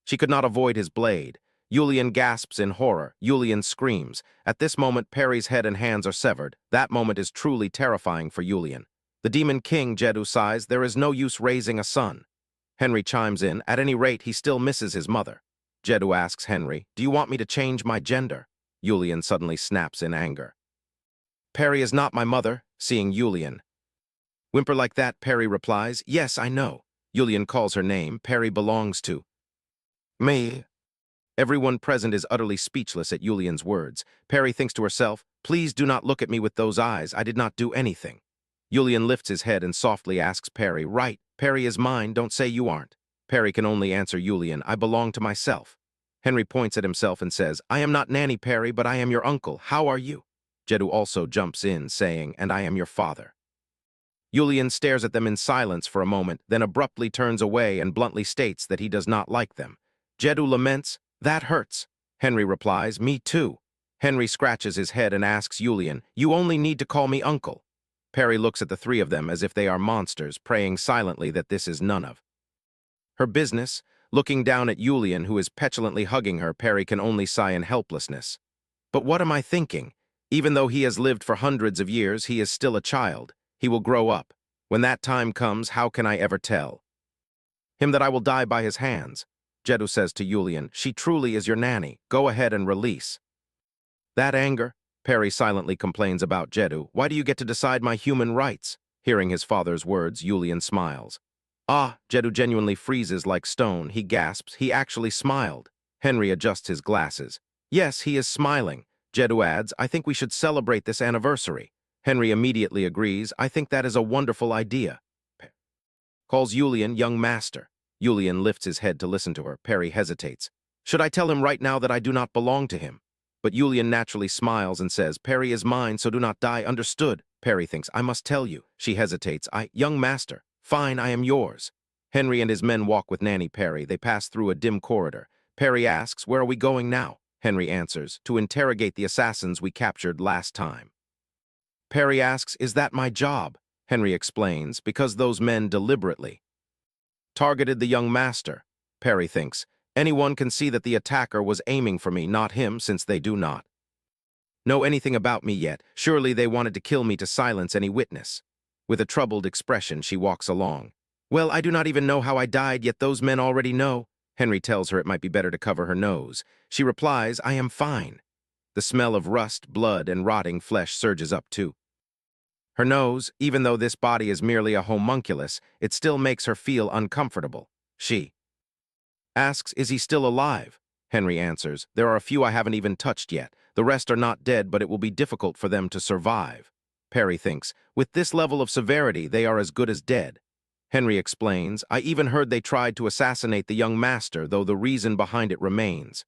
She could not avoid his blade. Yulian gasps in horror. Yulian screams. At this moment, Perry's head and hands are severed. That moment is truly terrifying for Yulian. The Demon King, Jedu sighs, there is no use raising a son. Henry chimes in. At any rate, he still misses his mother. Jedu asks Henry, do you want me to change my gender? Yulian suddenly snaps in anger. Perry is not my mother, seeing Yulian. Whimper like that, Perry replies, yes, I know. Yulian calls her name. Perry belongs to me. Everyone present is utterly speechless at Yulian's words. Perry thinks to herself, please do not look at me with those eyes, I did not do anything. Yulian lifts his head and softly asks Perry, right, Perry is mine, don't say you aren't. Perry can only answer Yulian, I belong to myself. Henry points at himself and says, I am not Nanny Perry, but I am your uncle, how are you? Jedu also jumps in, saying, and I am your father. Yulian stares at them in silence for a moment, then abruptly turns away and bluntly states that he does not like them. Jedu laments, that hurts. Henry replies, me too. Henry scratches his head and asks Yulian, you only need to call me uncle. Perry looks at the three of them as if they are monsters, praying silently that this is none of her business. Looking down at Yulian, who is petulantly hugging her, Perry can only sigh in helplessness. But what am I thinking? Even though he has lived for hundreds of years, he is still a child. He will grow up. When that time comes, how can I ever tell him that I will die by his hands? Jedu says to Yulian, she truly is your nanny. Go ahead and release that anger. Perry silently complains about Jedu. Why do you get to decide my human rights? Hearing his father's words, Yulian smiles. Ah, Jedu genuinely freezes like stone. He gasps. He actually smiled. Henry adjusts his glasses. Yes, he is smiling. Jedu adds, I think we should celebrate this anniversary. Henry immediately agrees. I think that is a wonderful idea. Calls Yulian young master. Yulian lifts his head to listen to her. Perry hesitates. Should I tell him right now that I do not belong to him? But Yulian naturally smiles and says, Perry is mine, so do not die. Understood. Perry thinks, I must tell you. She hesitates. Young master. Fine, I am yours. Henry and his men walk with Nanny Perry. They pass through a dim corridor. Perry asks, where are we going now? Henry answers, to interrogate the assassins we captured last time. Perry asks, is that my job? Henry explains, because those men deliberately targeted the young master. Perry thinks, anyone can see that the attacker was aiming for me, not him, since they do not know anything about me yet. Surely they wanted to kill me to silence any witness. With a troubled expression, she walks along. Well, I do not even know how I died, yet those men already know. Henry tells her it might be better to cover her nose. She replies, I am fine. The smell of rust, blood, and rotting flesh surges up too. Her nose, even though this body is merely a homunculus, it still makes her feel uncomfortable. She asks, is he still alive? Henry answers, there are a few I haven't even touched yet. The rest are not dead, but it will be difficult for them to survive. Perry thinks, with this level of severity, they are as good as dead. Henry explains, I even heard they tried to assassinate the young master, though the reason behind it remains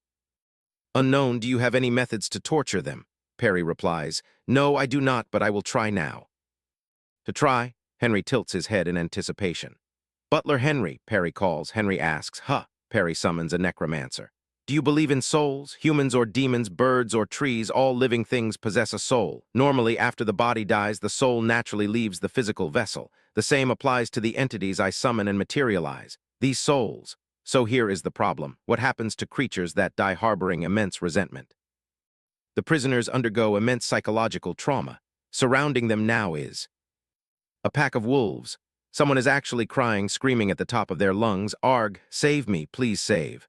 unknown. Do you have any methods to torture them? Perry replies, no, I do not, but I will try now. To try? Henry tilts his head in anticipation. Butler Henry, Perry calls. Henry asks, huh? Perry summons a necromancer. Do you believe in souls? Humans or demons, birds or trees, all living things possess a soul. Normally, after the body dies, the soul naturally leaves the physical vessel. The same applies to the entities I summon and materialize. These souls. So here is the problem. What happens to creatures that die harboring immense resentment? The prisoners undergo immense psychological trauma. Surrounding them now is a pack of wolves. Someone is actually crying, screaming at the top of their lungs, "Arg, save me, please save."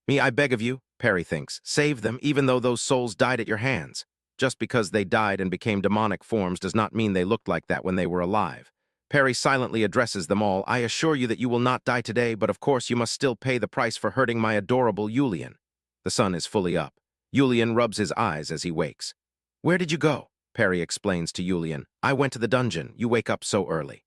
"Me, I beg of you," Perry thinks. "Save them, even though those souls died at your hands. Just because they died and became demonic forms does not mean they looked like that when they were alive." Perry silently addresses them all. "I assure you that you will not die today, but of course you must still pay the price for hurting my adorable Yulian." The sun is fully up. Yulian rubs his eyes as he wakes. "Where did you go?" Perry explains to Yulian. "I went to the dungeon. You wake up so early."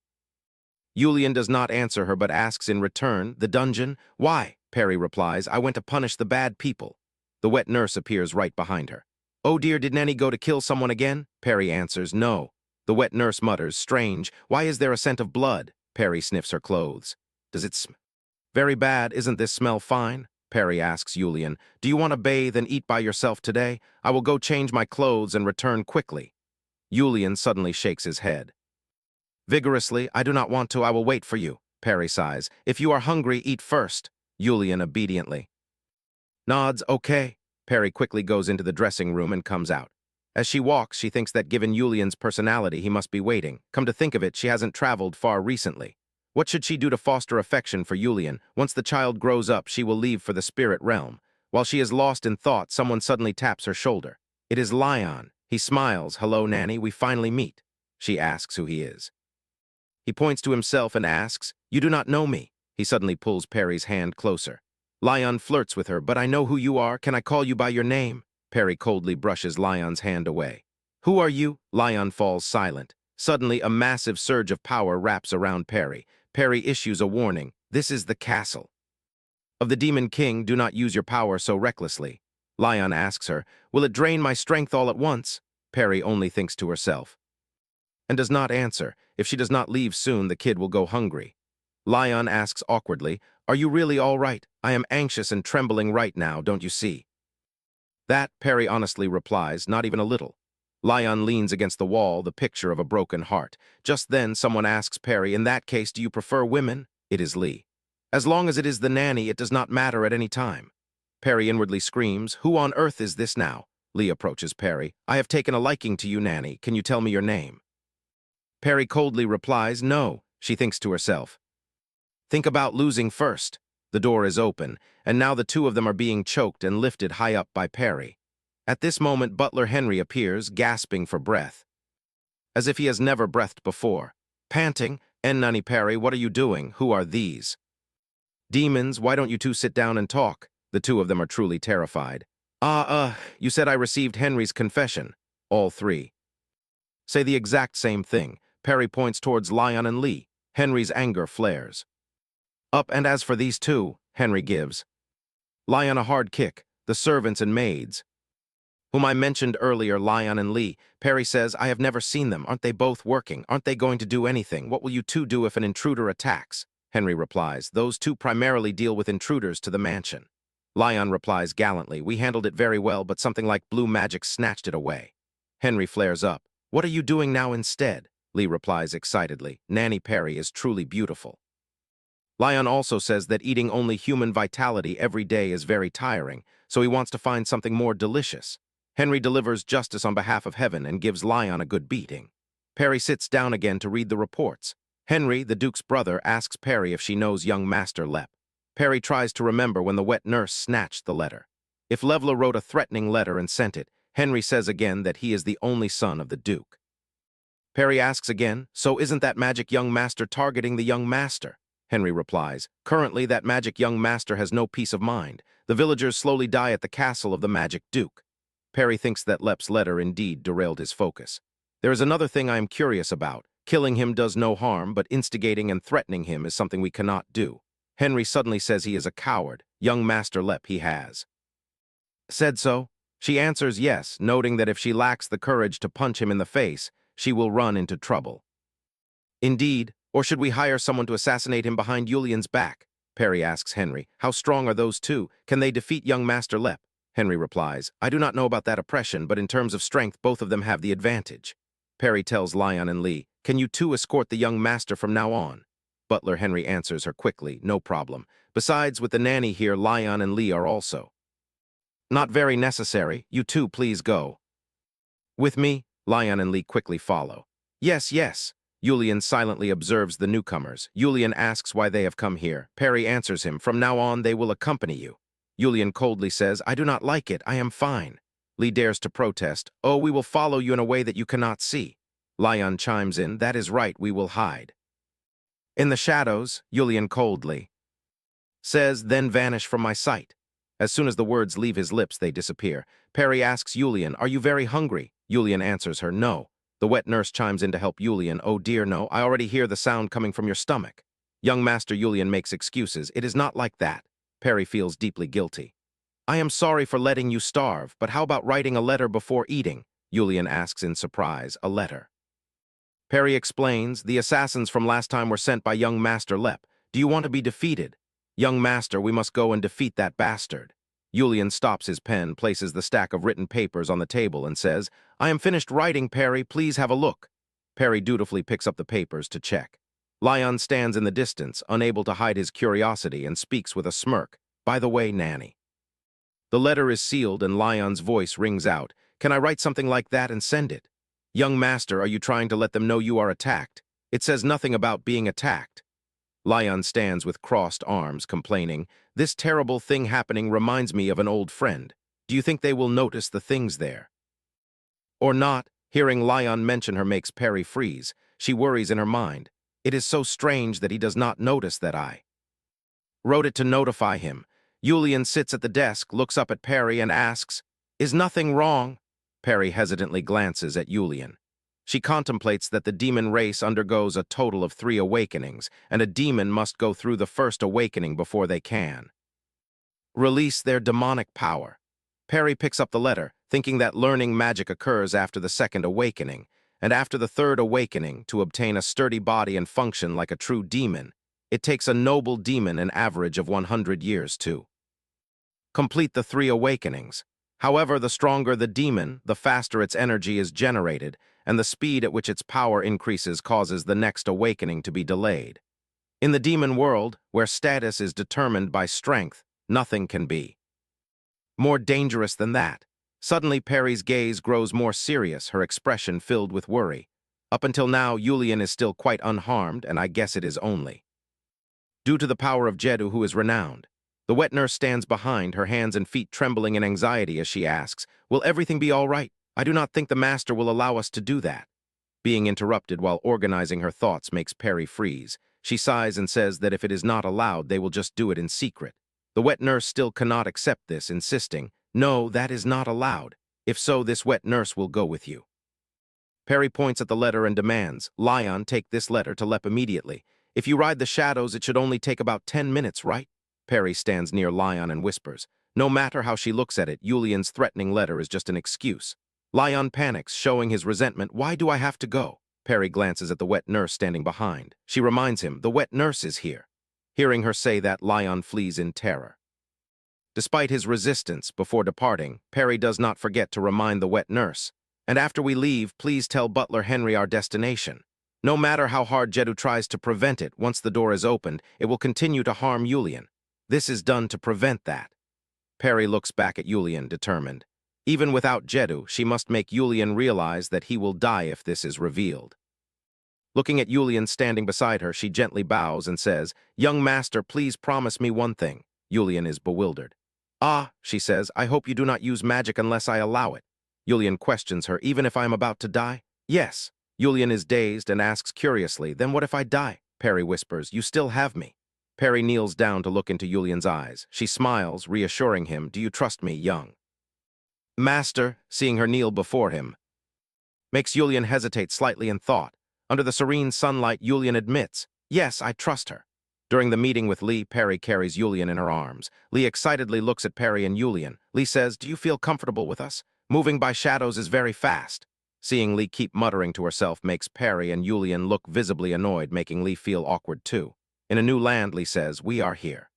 Yulian does not answer her but asks in return, "The dungeon? Why?" Perry replies, "I went to punish the bad people." The wet nurse appears right behind her. "Oh dear, did Nanny go to kill someone again?" Perry answers, "No." The wet nurse mutters, "Strange. Why is there a scent of blood?" Perry sniffs her clothes. "Does it smell very bad? Isn't this smell fine?" Perry asks Yulian, "Do you want to bathe and eat by yourself today? I will go change my clothes and return quickly." Yulian suddenly shakes his head. Vigorously, "I do not want to, I will wait for you." Perry sighs, "If you are hungry, eat first." Yulian obediently nods, "Okay." Perry quickly goes into the dressing room and comes out. As she walks, she thinks that given Yulian's personality, he must be waiting. Come to think of it, she hasn't traveled far recently. What should she do to foster affection for Yulian? Once the child grows up, she will leave for the spirit realm. While she is lost in thought, someone suddenly taps her shoulder. It is Lion. He smiles, "Hello, Nanny, we finally meet." She asks who he is. He points to himself and asks, "You do not know me." He suddenly pulls Perry's hand closer. Lion flirts with her, "But I know who you are. Can I call you by your name?" Perry coldly brushes Lion's hand away. "Who are you?" Lion falls silent. Suddenly, a massive surge of power wraps around Perry. Perry issues a warning. "This is the castle of the Demon King. Do not use your power so recklessly." Lion asks her, "Will it drain my strength all at once?" Perry only thinks to herself and does not answer. If she does not leave soon, the kid will go hungry. Lion asks awkwardly, "Are you really all right? I am anxious and trembling right now, don't you see?" That, Perry honestly replies, "Not even a little." Lion leans against the wall, the picture of a broken heart. Just then, someone asks Perry, "In that case, do you prefer women?" It is Lee. "As long as it is the nanny, it does not matter at any time." Perry inwardly screams, "Who on earth is this now?" Lee approaches Perry. "I have taken a liking to you, Nanny. Can you tell me your name?" Perry coldly replies, "No." She thinks to herself, "Think about losing first." The door is open, and now the two of them are being choked and lifted high up by Perry. At this moment, Butler Henry appears, gasping for breath, as if he has never breathed before. Panting, "Nanny Perry, what are you doing? Who are these demons? Why don't you two sit down and talk?" The two of them are truly terrified. You said I received Henry's confession." All three say the exact same thing. Perry points towards Lion and Lee. Henry's anger flares up, and as for these two, Henry gives Lion a hard kick. "The servants and maids whom I mentioned earlier, Lion and Lee." Perry says, "I have never seen them. Aren't they both working? Aren't they going to do anything? What will you two do if an intruder attacks?" Henry replies, "Those two primarily deal with intruders to the mansion." Lion replies gallantly, "We handled it very well, but something like blue magic snatched it away." Henry flares up, "What are you doing now instead?" Lee replies excitedly, "Nanny Perry is truly beautiful." Lion also says that eating only human vitality every day is very tiring, so he wants to find something more delicious. Henry delivers justice on behalf of heaven and gives Lion a good beating. Perry sits down again to read the reports. Henry, the Duke's brother, asks Perry if she knows young Master Lep. Perry tries to remember when the wet nurse snatched the letter. If Levla wrote a threatening letter and sent it, Henry says again that he is the only son of the Duke. Perry asks again, "So isn't that magic young master targeting the young master?" Henry replies, "Currently, that magic young master has no peace of mind. The villagers slowly die at the castle of the magic duke." Perry thinks that Lep's letter indeed derailed his focus. "There is another thing I am curious about. Killing him does no harm, but instigating and threatening him is something we cannot do." Henry suddenly says he is a coward. Young Master Lep he has said so. She answers yes, noting that if she lacks the courage to punch him in the face, she will run into trouble. "Indeed, or should we hire someone to assassinate him behind Yulian's back?" Perry asks Henry, "How strong are those two? Can they defeat young Master Lep?" Henry replies, "I do not know about that oppression, but in terms of strength, both of them have the advantage." Perry tells Lion and Lee, "Can you two escort the young master from now on?" Butler Henry answers her quickly, "No problem. Besides, with the nanny here, Lion and Lee are also not very necessary. You two please go with me." Lion and Lee quickly follow. "Yes, yes." Julian silently observes the newcomers. Julian asks why they have come here. Perry answers him, from now on they will accompany you. Julian coldly says, I do not like it, I am fine. Lee dares to protest, oh, we will follow you in a way that you cannot see. Lion chimes in, that is right, we will hide. In the shadows, Julian coldly says, then vanish from my sight. As soon as the words leave his lips, they disappear. Perry asks Julian, are you very hungry? Julian answers her, no. The wet nurse chimes in to help Julian, oh dear no, I already hear the sound coming from your stomach. Young Master Julian makes excuses, it is not like that. Perry feels deeply guilty. I am sorry for letting you starve, but how about writing a letter before eating? Julian asks in surprise, a letter. Perry explains, the assassins from last time were sent by young Master Lep. Do you want to be defeated? Young Master, we must go and defeat that bastard. Julian stops his pen, places the stack of written papers on the table, and says, I am finished writing, Perry, please have a look. Perry dutifully picks up the papers to check. Lion stands in the distance, unable to hide his curiosity, and speaks with a smirk. By the way, Nanny. The letter is sealed and Lion's voice rings out. Can I write something like that and send it? Young Master, are you trying to let them know you are attacked? It says nothing about being attacked. Lion stands with crossed arms, complaining, this terrible thing happening reminds me of an old friend. Do you think they will notice the things there? Or not? Hearing Lion mention her makes Perry freeze. She worries in her mind. It is so strange that he does not notice that I wrote it to notify him. Julian sits at the desk, looks up at Perry and asks, is nothing wrong? Perry hesitantly glances at Julian. She contemplates that the demon race undergoes a total of 3 awakenings, and a demon must go through the first awakening before they can release their demonic power. Perry picks up the letter, thinking that learning magic occurs after the 2nd awakening, and after the 3rd awakening, to obtain a sturdy body and function like a true demon, it takes a noble demon an average of 100 years to complete the 3 awakenings. However, the stronger the demon, the faster its energy is generated, and the speed at which its power increases causes the next awakening to be delayed. In the demon world, where status is determined by strength, nothing can be more dangerous than that. Suddenly, Perry's gaze grows more serious, her expression filled with worry. Up until now, Julian is still quite unharmed, and I guess it is only due to the power of Jedu, who is renowned. The wet nurse stands behind, her hands and feet trembling in anxiety as she asks, will everything be all right? I do not think the Master will allow us to do that. Being interrupted while organizing her thoughts makes Perry freeze. She sighs and says that if it is not allowed, they will just do it in secret. The wet nurse still cannot accept this, insisting, no, that is not allowed. If so, this wet nurse will go with you. Perry points at the letter and demands, Lion, take this letter to Lep immediately. If you ride the shadows, it should only take about 10 minutes, right? Perry stands near Lion and whispers. No matter how she looks at it, Julian's threatening letter is just an excuse. Lion panics, showing his resentment. Why do I have to go? Perry glances at the wet nurse standing behind. She reminds him, the wet nurse is here. Hearing her say that, Lion flees in terror. Despite his resistance, before departing, Perry does not forget to remind the wet nurse. And after we leave, please tell Butler Henry our destination. No matter how hard Jedu tries to prevent it, once the door is opened, it will continue to harm Julian. This is done to prevent that. Perry looks back at Julian, determined. Even without Jedu, she must make Julian realize that he will die if this is revealed. Looking at Julian standing beside her, she gently bows and says, Young Master, please promise me one thing. Julian is bewildered. Ah, she says, I hope you do not use magic unless I allow it. Julian questions her, even if I am about to die? Yes. Julian is dazed and asks curiously, then what if I die? Perry whispers, you still have me. Perry kneels down to look into Julian's eyes. She smiles, reassuring him, do you trust me, young Master? Seeing her kneel before him makes Julian hesitate slightly in thought. Under the serene sunlight, Julian admits, yes, I trust her. During the meeting with Lee, Perry carries Julian in her arms. Lee excitedly looks at Perry and Julian. Lee says, do you feel comfortable with us? Moving by shadows is very fast. Seeing Lee keep muttering to herself makes Perry and Julian look visibly annoyed, making Lee feel awkward too. In a new land, Lee says, we are here.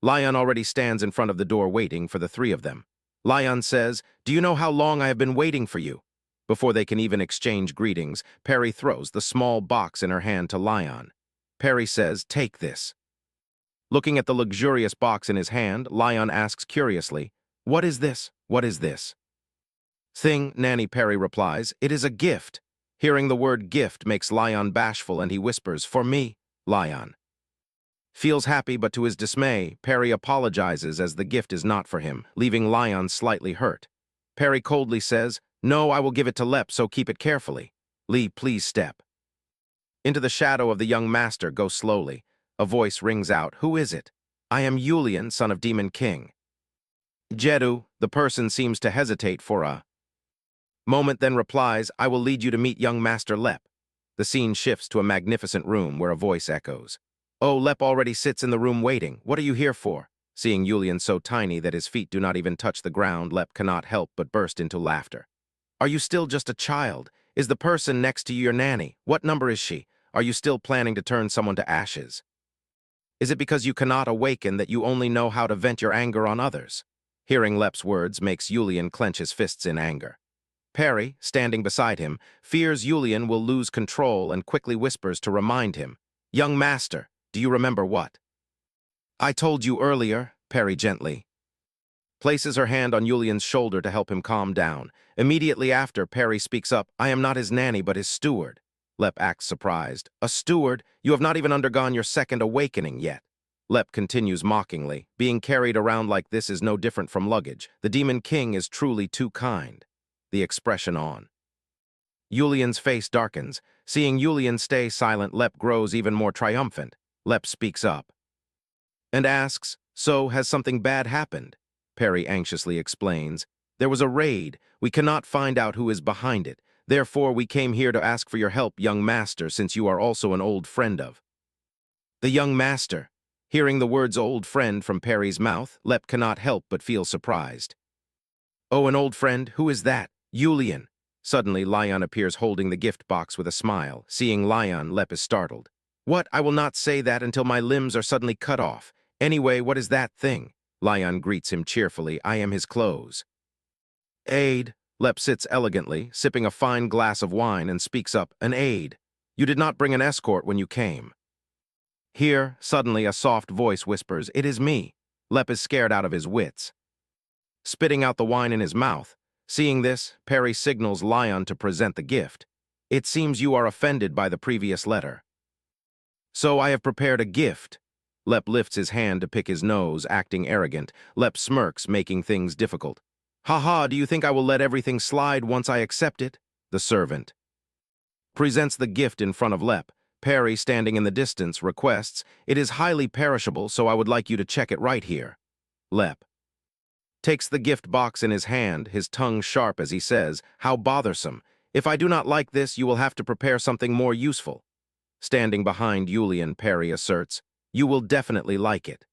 Lion already stands in front of the door waiting for the 3 of them. Lion says, do you know how long I have been waiting for you? Before they can even exchange greetings, Perry throws the small box in her hand to Lion. Perry says, take this. Looking at the luxurious box in his hand, Lion asks curiously, what is this? What is this thing? Nanny, Perry replies, it is a gift. Hearing the word gift makes Lion bashful and he whispers, "For me, Lion." Feels happy, but to his dismay, Perry apologizes as the gift is not for him, leaving Lion slightly hurt. Perry coldly says, "No, I will give it to Lep, so keep it carefully. Lee, please step." Into the shadow of the young master go slowly. A voice rings out, "Who is it?" "I am Yulian, son of Demon King." Jedu, the person seems to hesitate for a moment, then replies, "I will lead you to meet young Master Lep." The scene shifts to a magnificent room where a voice echoes, "Oh, Lep already sits in the room waiting. What are you here for?" Seeing Yulian so tiny that his feet do not even touch the ground, Lep cannot help but burst into laughter. "Are you still just a child? Is the person next to you your nanny? What number is she? Are you still planning to turn someone to ashes? Is it because you cannot awaken that you only know how to vent your anger on others?" Hearing Lep's words makes Yulian clench his fists in anger. Perry, standing beside him, fears Yulian will lose control and quickly whispers to remind him, "Young master, do you remember what I told you earlier?" Perry gently places her hand on Yulian's shoulder to help him calm down. Immediately after, Perry speaks up, "I am not his nanny, but his steward." Lep acts surprised. "A steward? You have not even undergone your second awakening yet." Lep continues mockingly, "Being carried around like this is no different from luggage. The Demon King is truly too kind." The expression on Yulian's face darkens. Seeing Yulian stay silent, Lep grows even more triumphant. Lep speaks up and asks, "So, has something bad happened?" Perry anxiously explains, "There was a raid. We cannot find out who is behind it. Therefore, we came here to ask for your help, young master, since you are also an old friend of the young master." Hearing the words "old friend" from Perry's mouth, Lep cannot help but feel surprised. "Oh, an old friend? Who is that?" "Yulian." Suddenly, Lion appears holding the gift box with a smile. Seeing Lion, Lep is startled. "What? I will not say that until my limbs are suddenly cut off. Anyway, what is that thing?" Lion greets him cheerfully. "I am his clothes." "Aid." Lep sits elegantly, sipping a fine glass of wine, and speaks up, "An aid. You did not bring an escort when you came." Here, suddenly, a soft voice whispers, "It is me." Lep is scared out of his wits, spitting out the wine in his mouth. Seeing this, Perry signals Lion to present the gift. "It seems you are offended by the previous letter. So I have prepared a gift." Lep lifts his hand to pick his nose, acting arrogant. Lep smirks, making things difficult. "Ha, do you think I will let everything slide once I accept it?" The servant presents the gift in front of Lep. Perry, standing in the distance, requests, "It is highly perishable, so I would like you to check it right here." Lep takes the gift box in his hand, his tongue sharp as he says, "How bothersome. If I do not like this, you will have to prepare something more useful." Standing behind Yulian, Perry asserts, "You will definitely like it."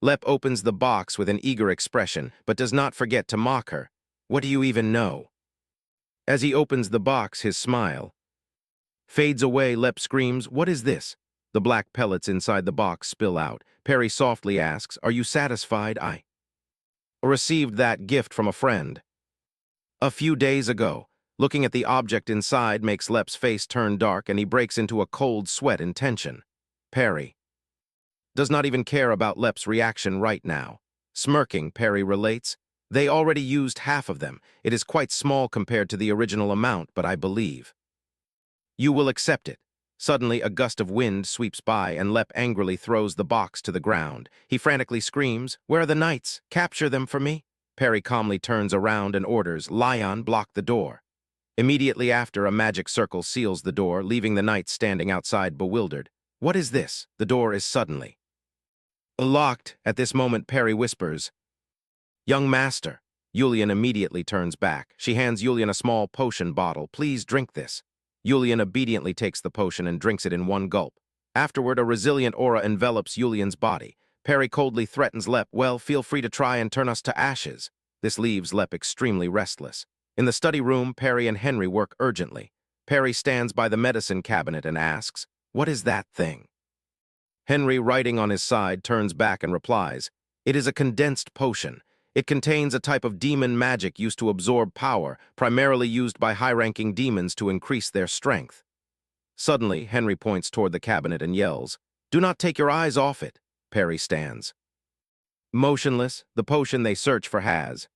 Lep opens the box with an eager expression, but does not forget to mock her. "What do you even know?" As he opens the box, his smile fades away. Lep screams, "What is this?" The black pellets inside the box spill out. Perry softly asks, "Are you satisfied?" "I received that gift from a friend a few days ago." Looking at the object inside makes Lep's face turn dark and he breaks into a cold sweat in tension. Perry does not even care about Lep's reaction right now. Smirking, Perry relates, "They already used half of them. It is quite small compared to the original amount, but I believe you will accept it." Suddenly, a gust of wind sweeps by and Lep angrily throws the box to the ground. He frantically screams, "Where are the knights? Capture them for me." Perry calmly turns around and orders, "Lion, block the door." Immediately after, a magic circle seals the door, leaving the knights standing outside bewildered. "What is this?" The door is suddenly locked. At this moment, Perry whispers, "Young master." Yulian immediately turns back. She hands Yulian a small potion bottle. "Please drink this." Yulian obediently takes the potion and drinks it in one gulp. Afterward, a resilient aura envelops Yulian's body. Perry coldly threatens Lep, "Well, feel free to try and turn us to ashes." This leaves Lep extremely restless. In the study room, Perry and Henry work urgently. Perry stands by the medicine cabinet and asks, "What is that thing?" Henry, writing on his side, turns back and replies, "It is a condensed potion. It contains a type of demon magic used to absorb power, primarily used by high-ranking demons to increase their strength." Suddenly, Henry points toward the cabinet and yells, "Do not take your eyes off it." Perry stands motionless. The potion they search for has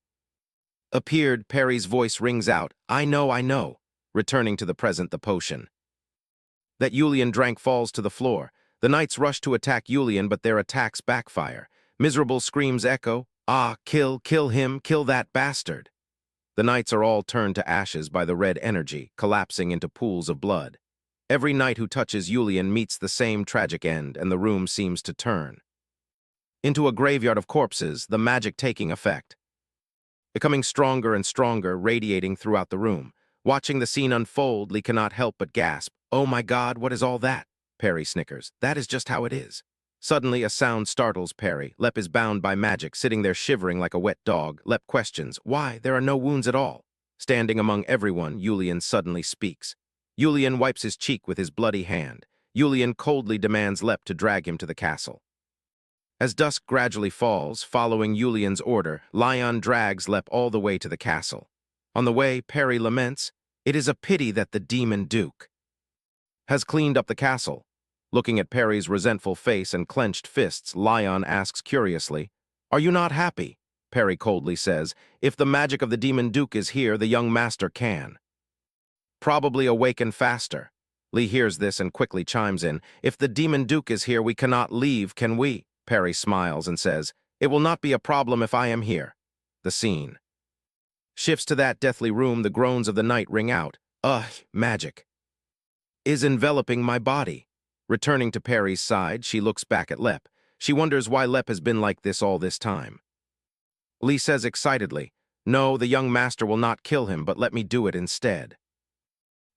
appeared. Perry's voice rings out, I know." returning to the present the potion that Yulian drank falls to the floor. The knights rush to attack Yulian, but their attacks backfire. Miserable screams echo, "Ah, kill him, kill that bastard." The knights are all turned to ashes by the red energy, collapsing into pools of blood. Every knight who touches Yulian meets the same tragic end, and the room seems to turn into a graveyard of corpses, the magic taking effect, becoming stronger and stronger, radiating throughout the room. Watching the scene unfold, Lee cannot help but gasp. "Oh my God, what is all that?" Perry snickers. "That is just how it is." Suddenly, a sound startles Perry. Lep is bound by magic, sitting there shivering like a wet dog. Lep questions, "Why, there are no wounds at all." Standing among everyone, Yulian suddenly speaks. Yulian wipes his cheek with his bloody hand. Yulian coldly demands Lep to drag him to the castle. As dusk gradually falls, following Yulian's order, Lion drags Lep all the way to the castle. On the way, Perry laments, "It is a pity that the demon duke has cleaned up the castle." Looking at Perry's resentful face and clenched fists, Lion asks curiously, "Are you not happy?" Perry coldly says, "If the magic of the demon duke is here, the young master can probably awaken faster." Lee hears this and quickly chimes in, "If the demon duke is here, we cannot leave, can we?" Perry smiles and says, "It will not be a problem if I am here." The scene shifts to that deathly room. The groans of the night ring out. "Ugh, magic is enveloping my body." Returning to Perry's side, she looks back at Lep. She wonders why Lep has been like this all this time. Lee says excitedly, "No, the young master will not kill him, but let me do it instead."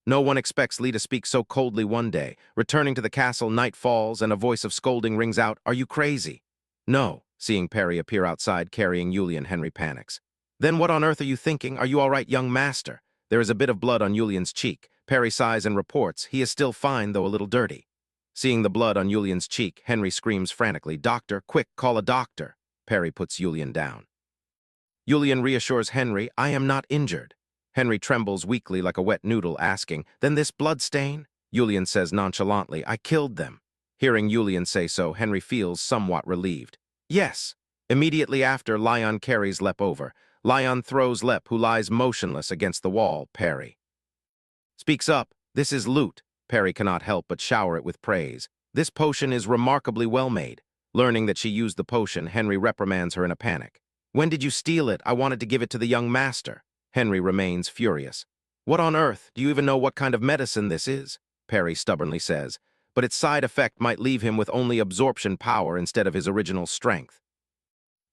No one expects Lee to speak so coldly one day. Returning to the castle, night falls, and a voice of scolding rings out, "Are you crazy?" "No." Seeing Perry appear outside carrying Yulian, Henry panics. "Then what on earth are you thinking? Are you all right, young master?" There is a bit of blood on Yulian's cheek. Perry sighs and reports, "He is still fine, though a little dirty." Seeing the blood on Yulian's cheek, Henry screams frantically, "Doctor, quick, call a doctor." Perry puts Yulian down. Yulian reassures Henry, "I am not injured." Henry trembles weakly like a wet noodle, asking, "Then this blood stain?" Yulian says nonchalantly, "I killed them." Hearing Yulian say so, Henry feels somewhat relieved. "Yes." Immediately after, Lion carries Lep over. Lion throws Lep, who lies motionless against the wall. Perry speaks up, "This is loot." Perry cannot help but shower it with praise. "This potion is remarkably well made." Learning that she used the potion, Henry reprimands her in a panic. "When did you steal it? I wanted to give it to the young master." Henry remains furious. "What on earth? Do you even know what kind of medicine this is?" Perry stubbornly says, "But its side effect might leave him with only absorption power instead of his original strength."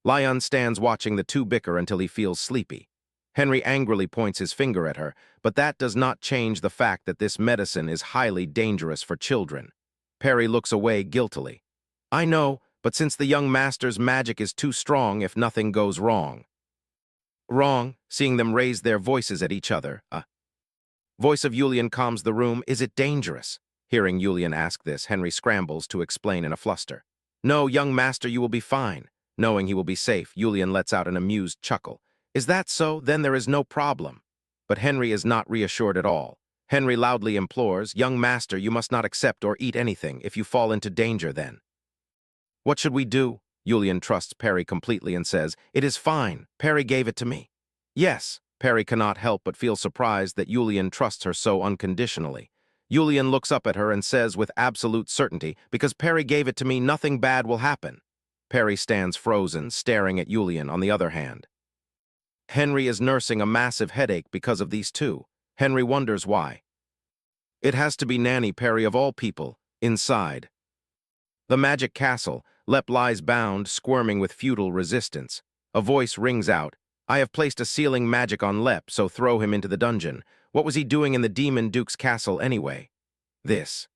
Lion stands watching the two bicker until he feels sleepy. Henry angrily points his finger at her, but that does not change the fact that this medicine is highly dangerous for children. Perry looks away guiltily. "I know, but since the young master's magic is too strong, if nothing goes wrong." Wrong, seeing them raise their voices at each other. Voice of Yulian calms the room. "Is it dangerous?" Hearing Yulian ask this, Henry scrambles to explain in a fluster. "No, young master, you will be fine." Knowing he will be safe, Yulian lets out an amused chuckle. "Is that so? Then there is no problem." But Henry is not reassured at all. Henry loudly implores, "Young master, you must not accept or eat anything. If you fall into danger, then what should we do?" Yulian trusts Perry completely and says, "It is fine. Perry gave it to me." "Yes." Perry cannot help but feel surprised that Yulian trusts her so unconditionally. Yulian looks up at her and says with absolute certainty, "Because Perry gave it to me, nothing bad will happen." Perry stands frozen, staring at Yulian. On the other hand, Henry is nursing a massive headache because of these two. Henry wonders why. It has to be Nanny Perry of all people. Inside the magic castle, Lep lies bound, squirming with futile resistance. A voice rings out, "I have placed a sealing magic on Lep, so throw him into the dungeon." What was he doing in the demon duke's castle anyway? This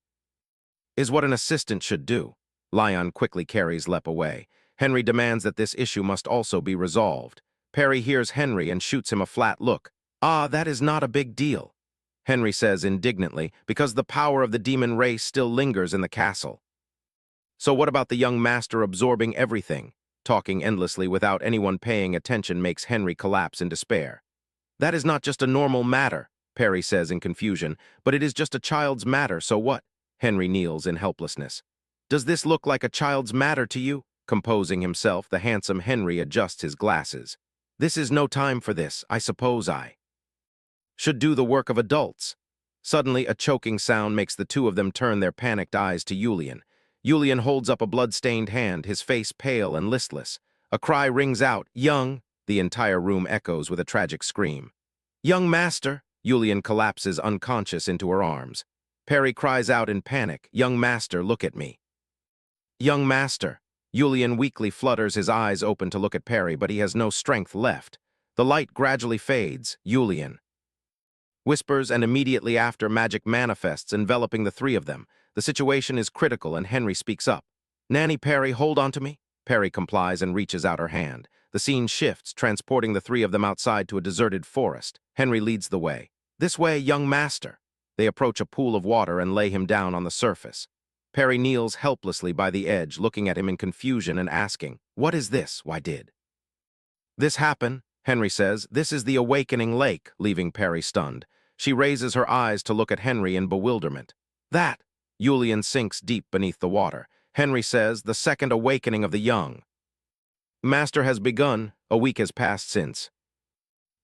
is what an assistant should do. Lion quickly carries Lep away. Henry demands that this issue must also be resolved. Perry hears Henry and shoots him a flat look. "Ah, that is not a big deal." Henry says indignantly, "Because the power of the demon race still lingers in the castle." "So what about the young master absorbing everything?" Talking endlessly without anyone paying attention makes Henry collapse in despair. "That is not just a normal matter," Perry says in confusion, "but it is just a child's matter, so what?" Henry kneels in helplessness. "Does this look like a child's matter to you?" Composing himself, the handsome Henry adjusts his glasses. "This is no time for this. I suppose I should do the work of adults. Suddenly, a choking sound makes the two of them turn their panicked eyes to Yulian. Yulian holds up a blood-stained hand, his face pale and listless. A cry rings out, "Young!" The entire room echoes with a tragic scream. "Young master!" Yulian collapses unconscious into her arms. Perry cries out in panic, "Young master, look at me." "Young master!" Yulian weakly flutters his eyes open to look at Perry, but he has no strength left. The light gradually fades. "Yulian!" whispers, and immediately after, magic manifests, enveloping the three of them. The situation is critical, and Henry speaks up. "Nanny, Perry, hold on to me." Perry complies and reaches out her hand. The scene shifts, transporting the three of them outside to a deserted forest. Henry leads the way. "This way, young master." They approach a pool of water and lay him down on the surface. Perry kneels helplessly by the edge, looking at him in confusion and asking, "What is this? Why did this happen?" Henry says, "This is the awakening lake," leaving Perry stunned. She raises her eyes to look at Henry in bewilderment. "That!" Yulian sinks deep beneath the water. Henry says, "The second awakening of the young master has begun. A week has passed since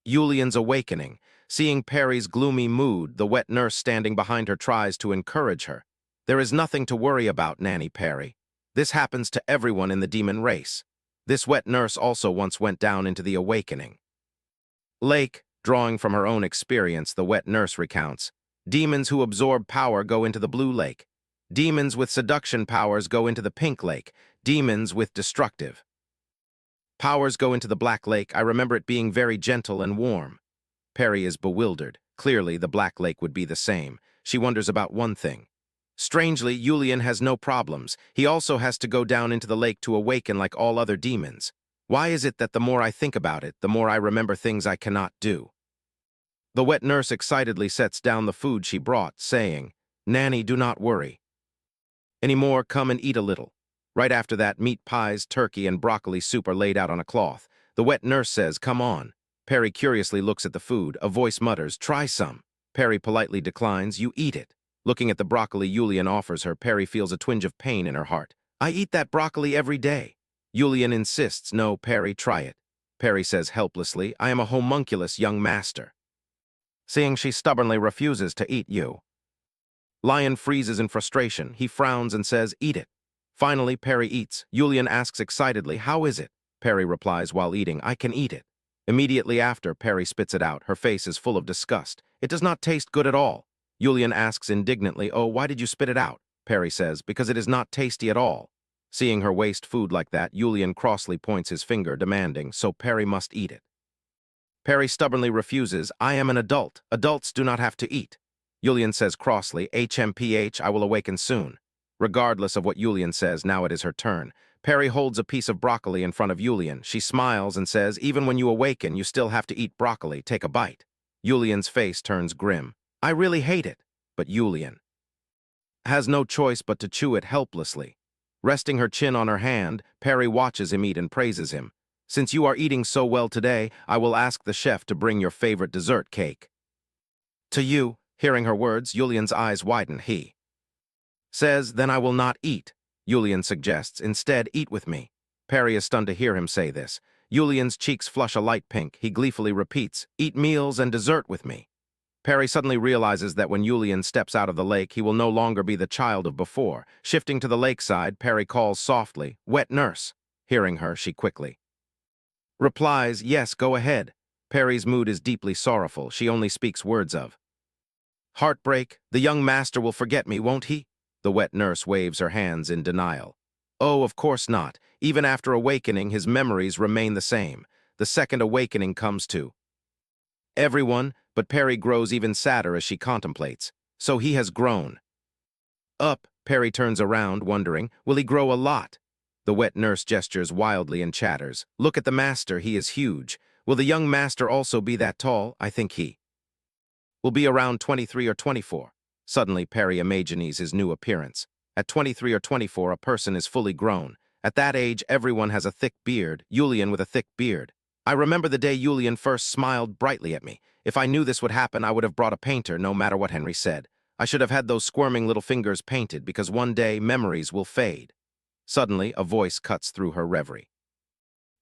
Yulian's awakening." Seeing Perry's gloomy mood, the wet nurse standing behind her tries to encourage her. "There is nothing to worry about, Nanny Perry. This happens to everyone in the demon race. This wet nurse also once went down into the awakening lake." Drawing from her own experience, the wet nurse recounts, "Demons who absorb power go into the blue lake. Demons with seduction powers go into the pink lake. Demons with destructive powers go into the black lake. I remember it being very gentle and warm." Perry is bewildered. Clearly, the black lake would be the same. She wonders about one thing. Strangely, Yulian has no problems. He also has to go down into the lake to awaken like all other demons. Why is it that the more I think about it, the more I remember things I cannot do? The wet nurse excitedly sets down the food she brought, saying, "Nanny, do not worry anymore. Come and eat a little." Right after that, meat pies, turkey, and broccoli soup are laid out on a cloth. The wet nurse says, "Come on." Perry curiously looks at the food. A voice mutters, "Try some." Perry politely declines. "You eat it." Looking at the broccoli Yulian offers her, Perry feels a twinge of pain in her heart. "I eat that broccoli every day." Yulian insists, "No, Perry, try it." Perry says helplessly, "I am a homunculus, young master." Seeing she stubbornly refuses to eat you, Lion freezes in frustration. He frowns and says, "Eat it." Finally, Perry eats. Yulian asks excitedly, "How is it?" Perry replies while eating, "I can eat it." Immediately after, Perry spits it out. Her face is full of disgust. "It does not taste good at all." Yulian asks indignantly, "Oh, why did you spit it out?" Perry says, "Because it is not tasty at all." Seeing her waste food like that, Yulian crossly points his finger, demanding, "So Perry must eat it." Perry stubbornly refuses, "I am an adult. Adults do not have to eat." Yulian says crossly, "HMPH, I will awaken soon." Regardless of what Yulian says, now it is her turn. Perry holds a piece of broccoli in front of Yulian. She smiles and says, "Even when you awaken, you still have to eat broccoli. Take a bite." Yulian's face turns grim. "I really hate it." But Yulian has no choice but to chew it helplessly. Resting her chin on her hand, Perry watches him eat and praises him. "Since you are eating so well today, I will ask the chef to bring your favorite dessert cake to you." Hearing her words, Yulian's eyes widen. He says, "Then I will not eat." Yulian suggests, "Instead, eat with me." Perry is stunned to hear him say this. Yulian's cheeks flush a light pink. He gleefully repeats, "Eat meals and dessert with me." Perry suddenly realizes that when Yulian steps out of the lake, he will no longer be the child of before. Shifting to the lakeside, Perry calls softly, "Wet nurse." Hearing her, she quickly replies, "Yes, go ahead." Perry's mood is deeply sorrowful. She only speaks words of heartbreak. "The young master will forget me, won't he?" The wet nurse waves her hands in denial. "Oh, of course not. Even after awakening, his memories remain the same. The second awakening comes to everyone," but Perry grows even sadder as she contemplates. "So he has grown up." Perry turns around, wondering, will he grow a lot? The wet nurse gestures wildly and chatters, "Look at the master, he is huge. Will the young master also be that tall? I think he will be around 23 or 24. Suddenly, Perry imagines his new appearance. At 23 or 24, a person is fully grown. At that age, everyone has a thick beard, Yulian with a thick beard. I remember the day Yulian first smiled brightly at me. If I knew this would happen, I would have brought a painter, no matter what Henry said. I should have had those squirming little fingers painted, because one day memories will fade. Suddenly, a voice cuts through her reverie.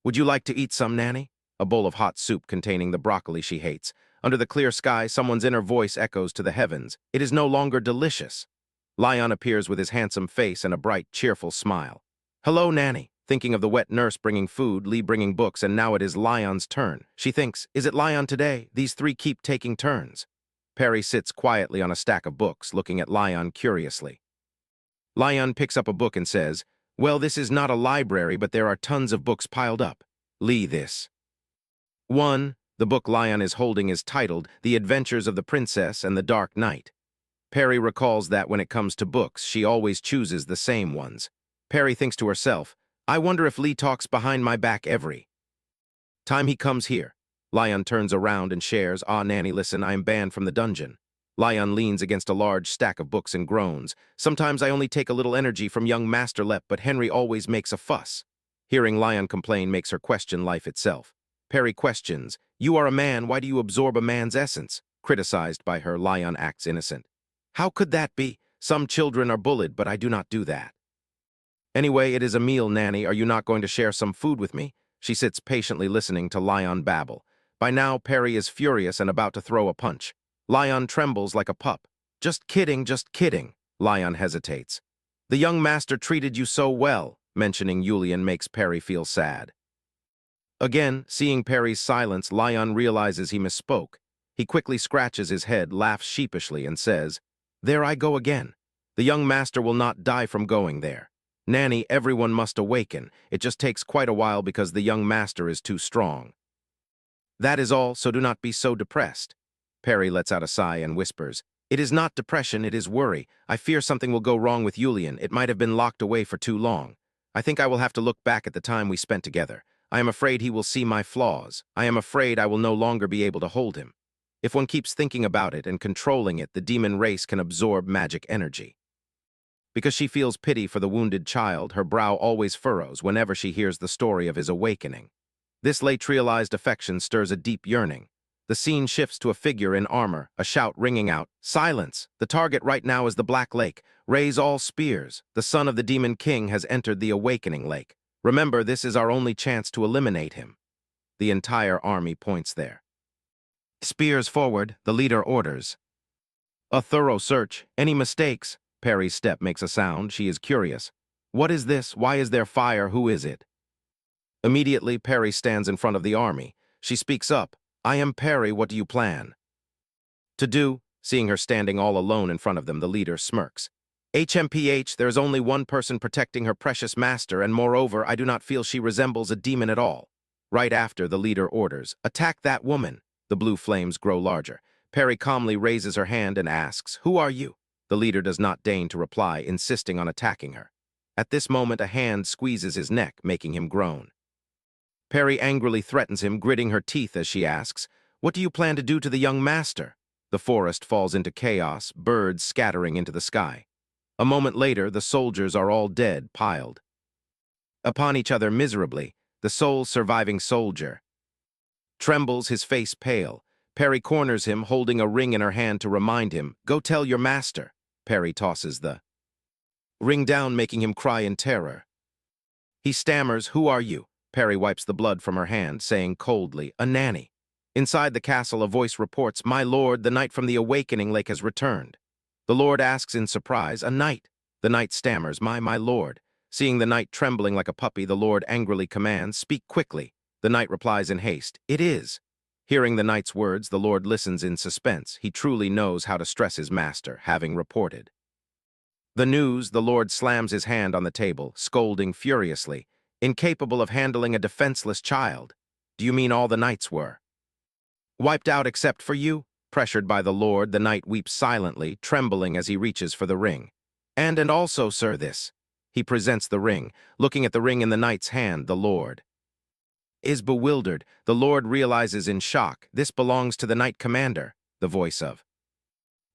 "Would you like to eat some, Nanny?" A bowl of hot soup containing the broccoli she hates. Under the clear sky, someone's inner voice echoes to the heavens. It is no longer delicious. Lion appears with his handsome face and a bright, cheerful smile. Hello, Nanny. Thinking of the wet nurse bringing food, Lee bringing books, and now it is Lion's turn. She thinks, is it Lion today? These three keep taking turns. Perry sits quietly on a stack of books, looking at Lion curiously. Lion picks up a book and says, well, this is not a library, but there are tons of books piled up. Lee, this. 1. The book Lion is holding is titled The Adventures of the Princess and the Dark Knight. Perry recalls that when it comes to books, she always chooses the same ones. Perry thinks to herself, I wonder if Lee talks behind my back every time he comes here. Lion turns around and shares, Nanny, listen, I am banned from the dungeon. Lion leans against a large stack of books and groans. Sometimes I only take a little energy from young Master Lep, but Henry always makes a fuss. Hearing Lion complain makes her question life itself. Perry questions, you are a man, why do you absorb a man's essence? Criticized by her, Lion acts innocent. How could that be? Some children are bullied, but I do not do that. Anyway, it is a meal, Nanny. Are you not going to share some food with me? She sits patiently listening to Lion babble. By now, Perry is furious and about to throw a punch. Lion trembles like a pup. Just kidding, just kidding. Lion hesitates. The young master treated you so well. Mentioning Julian makes Perry feel sad. Again, seeing Perry's silence, Lion realizes he misspoke. He quickly scratches his head, laughs sheepishly, and says, there I go again. The young master will not die from going there. Nanny, everyone must awaken. It just takes quite a while because the young master is too strong. That is all, so do not be so depressed. Perry lets out a sigh and whispers, it is not depression, it is worry. I fear something will go wrong with Julian. It might have been locked away for too long. I think I will have to look back at the time we spent together. I am afraid he will see my flaws. I am afraid I will no longer be able to hold him. If one keeps thinking about it and controlling it, the demon race can absorb magic energy. Because she feels pity for the wounded child, her brow always furrows whenever she hears the story of his awakening. This latrialized affection stirs a deep yearning. The scene shifts to a figure in armor, a shout ringing out, silence! The target right now is the Black Lake. Raise all spears. The son of the Demon King has entered the Awakening Lake. Remember, this is our only chance to eliminate him. The entire army points there. Spears forward, the leader orders. A thorough search. Any mistakes? Perry's step makes a sound. She is curious. What is this? Why is there fire? Who is it? Immediately, Perry stands in front of the army. She speaks up. I am Perry. What do you plan to do? Seeing her standing all alone in front of them, the leader smirks. HMPH, there is only one person protecting her precious master, and moreover, I do not feel she resembles a demon at all. Right after, the leader orders, attack that woman. The blue flames grow larger. Perry calmly raises her hand and asks, who are you? The leader does not deign to reply, insisting on attacking her. At this moment, a hand squeezes his neck, making him groan. Perry angrily threatens him, gritting her teeth as she asks, what do you plan to do to the young master? The forest falls into chaos, birds scattering into the sky. A moment later, the soldiers are all dead, piled upon each other miserably. The sole surviving soldier trembles, his face pale. Perry corners him, holding a ring in her hand to remind him, go tell your master. Perry tosses the ring down, making him cry in terror. He stammers, who are you? Perry wipes the blood from her hand, saying coldly, a nanny. Inside the castle, a voice reports, my lord, the knight from the Awakening Lake has returned. The lord asks in surprise, a knight? The knight stammers, my lord. Seeing the knight trembling like a puppy, the lord angrily commands, speak quickly. The knight replies in haste, it is. Hearing the knight's words, the lord listens in suspense. He truly knows how to stress his master, having reported the news. The lord slams his hand on the table, scolding furiously, incapable of handling a defenseless child. Do you mean all the knights were wiped out except for you? Pressured by the lord, the knight weeps silently, trembling as he reaches for the ring. And also, sir, this. He presents the ring. Looking at the ring in the knight's hand, the lord is bewildered. The lord realizes in shock, this belongs to the knight commander. The voice of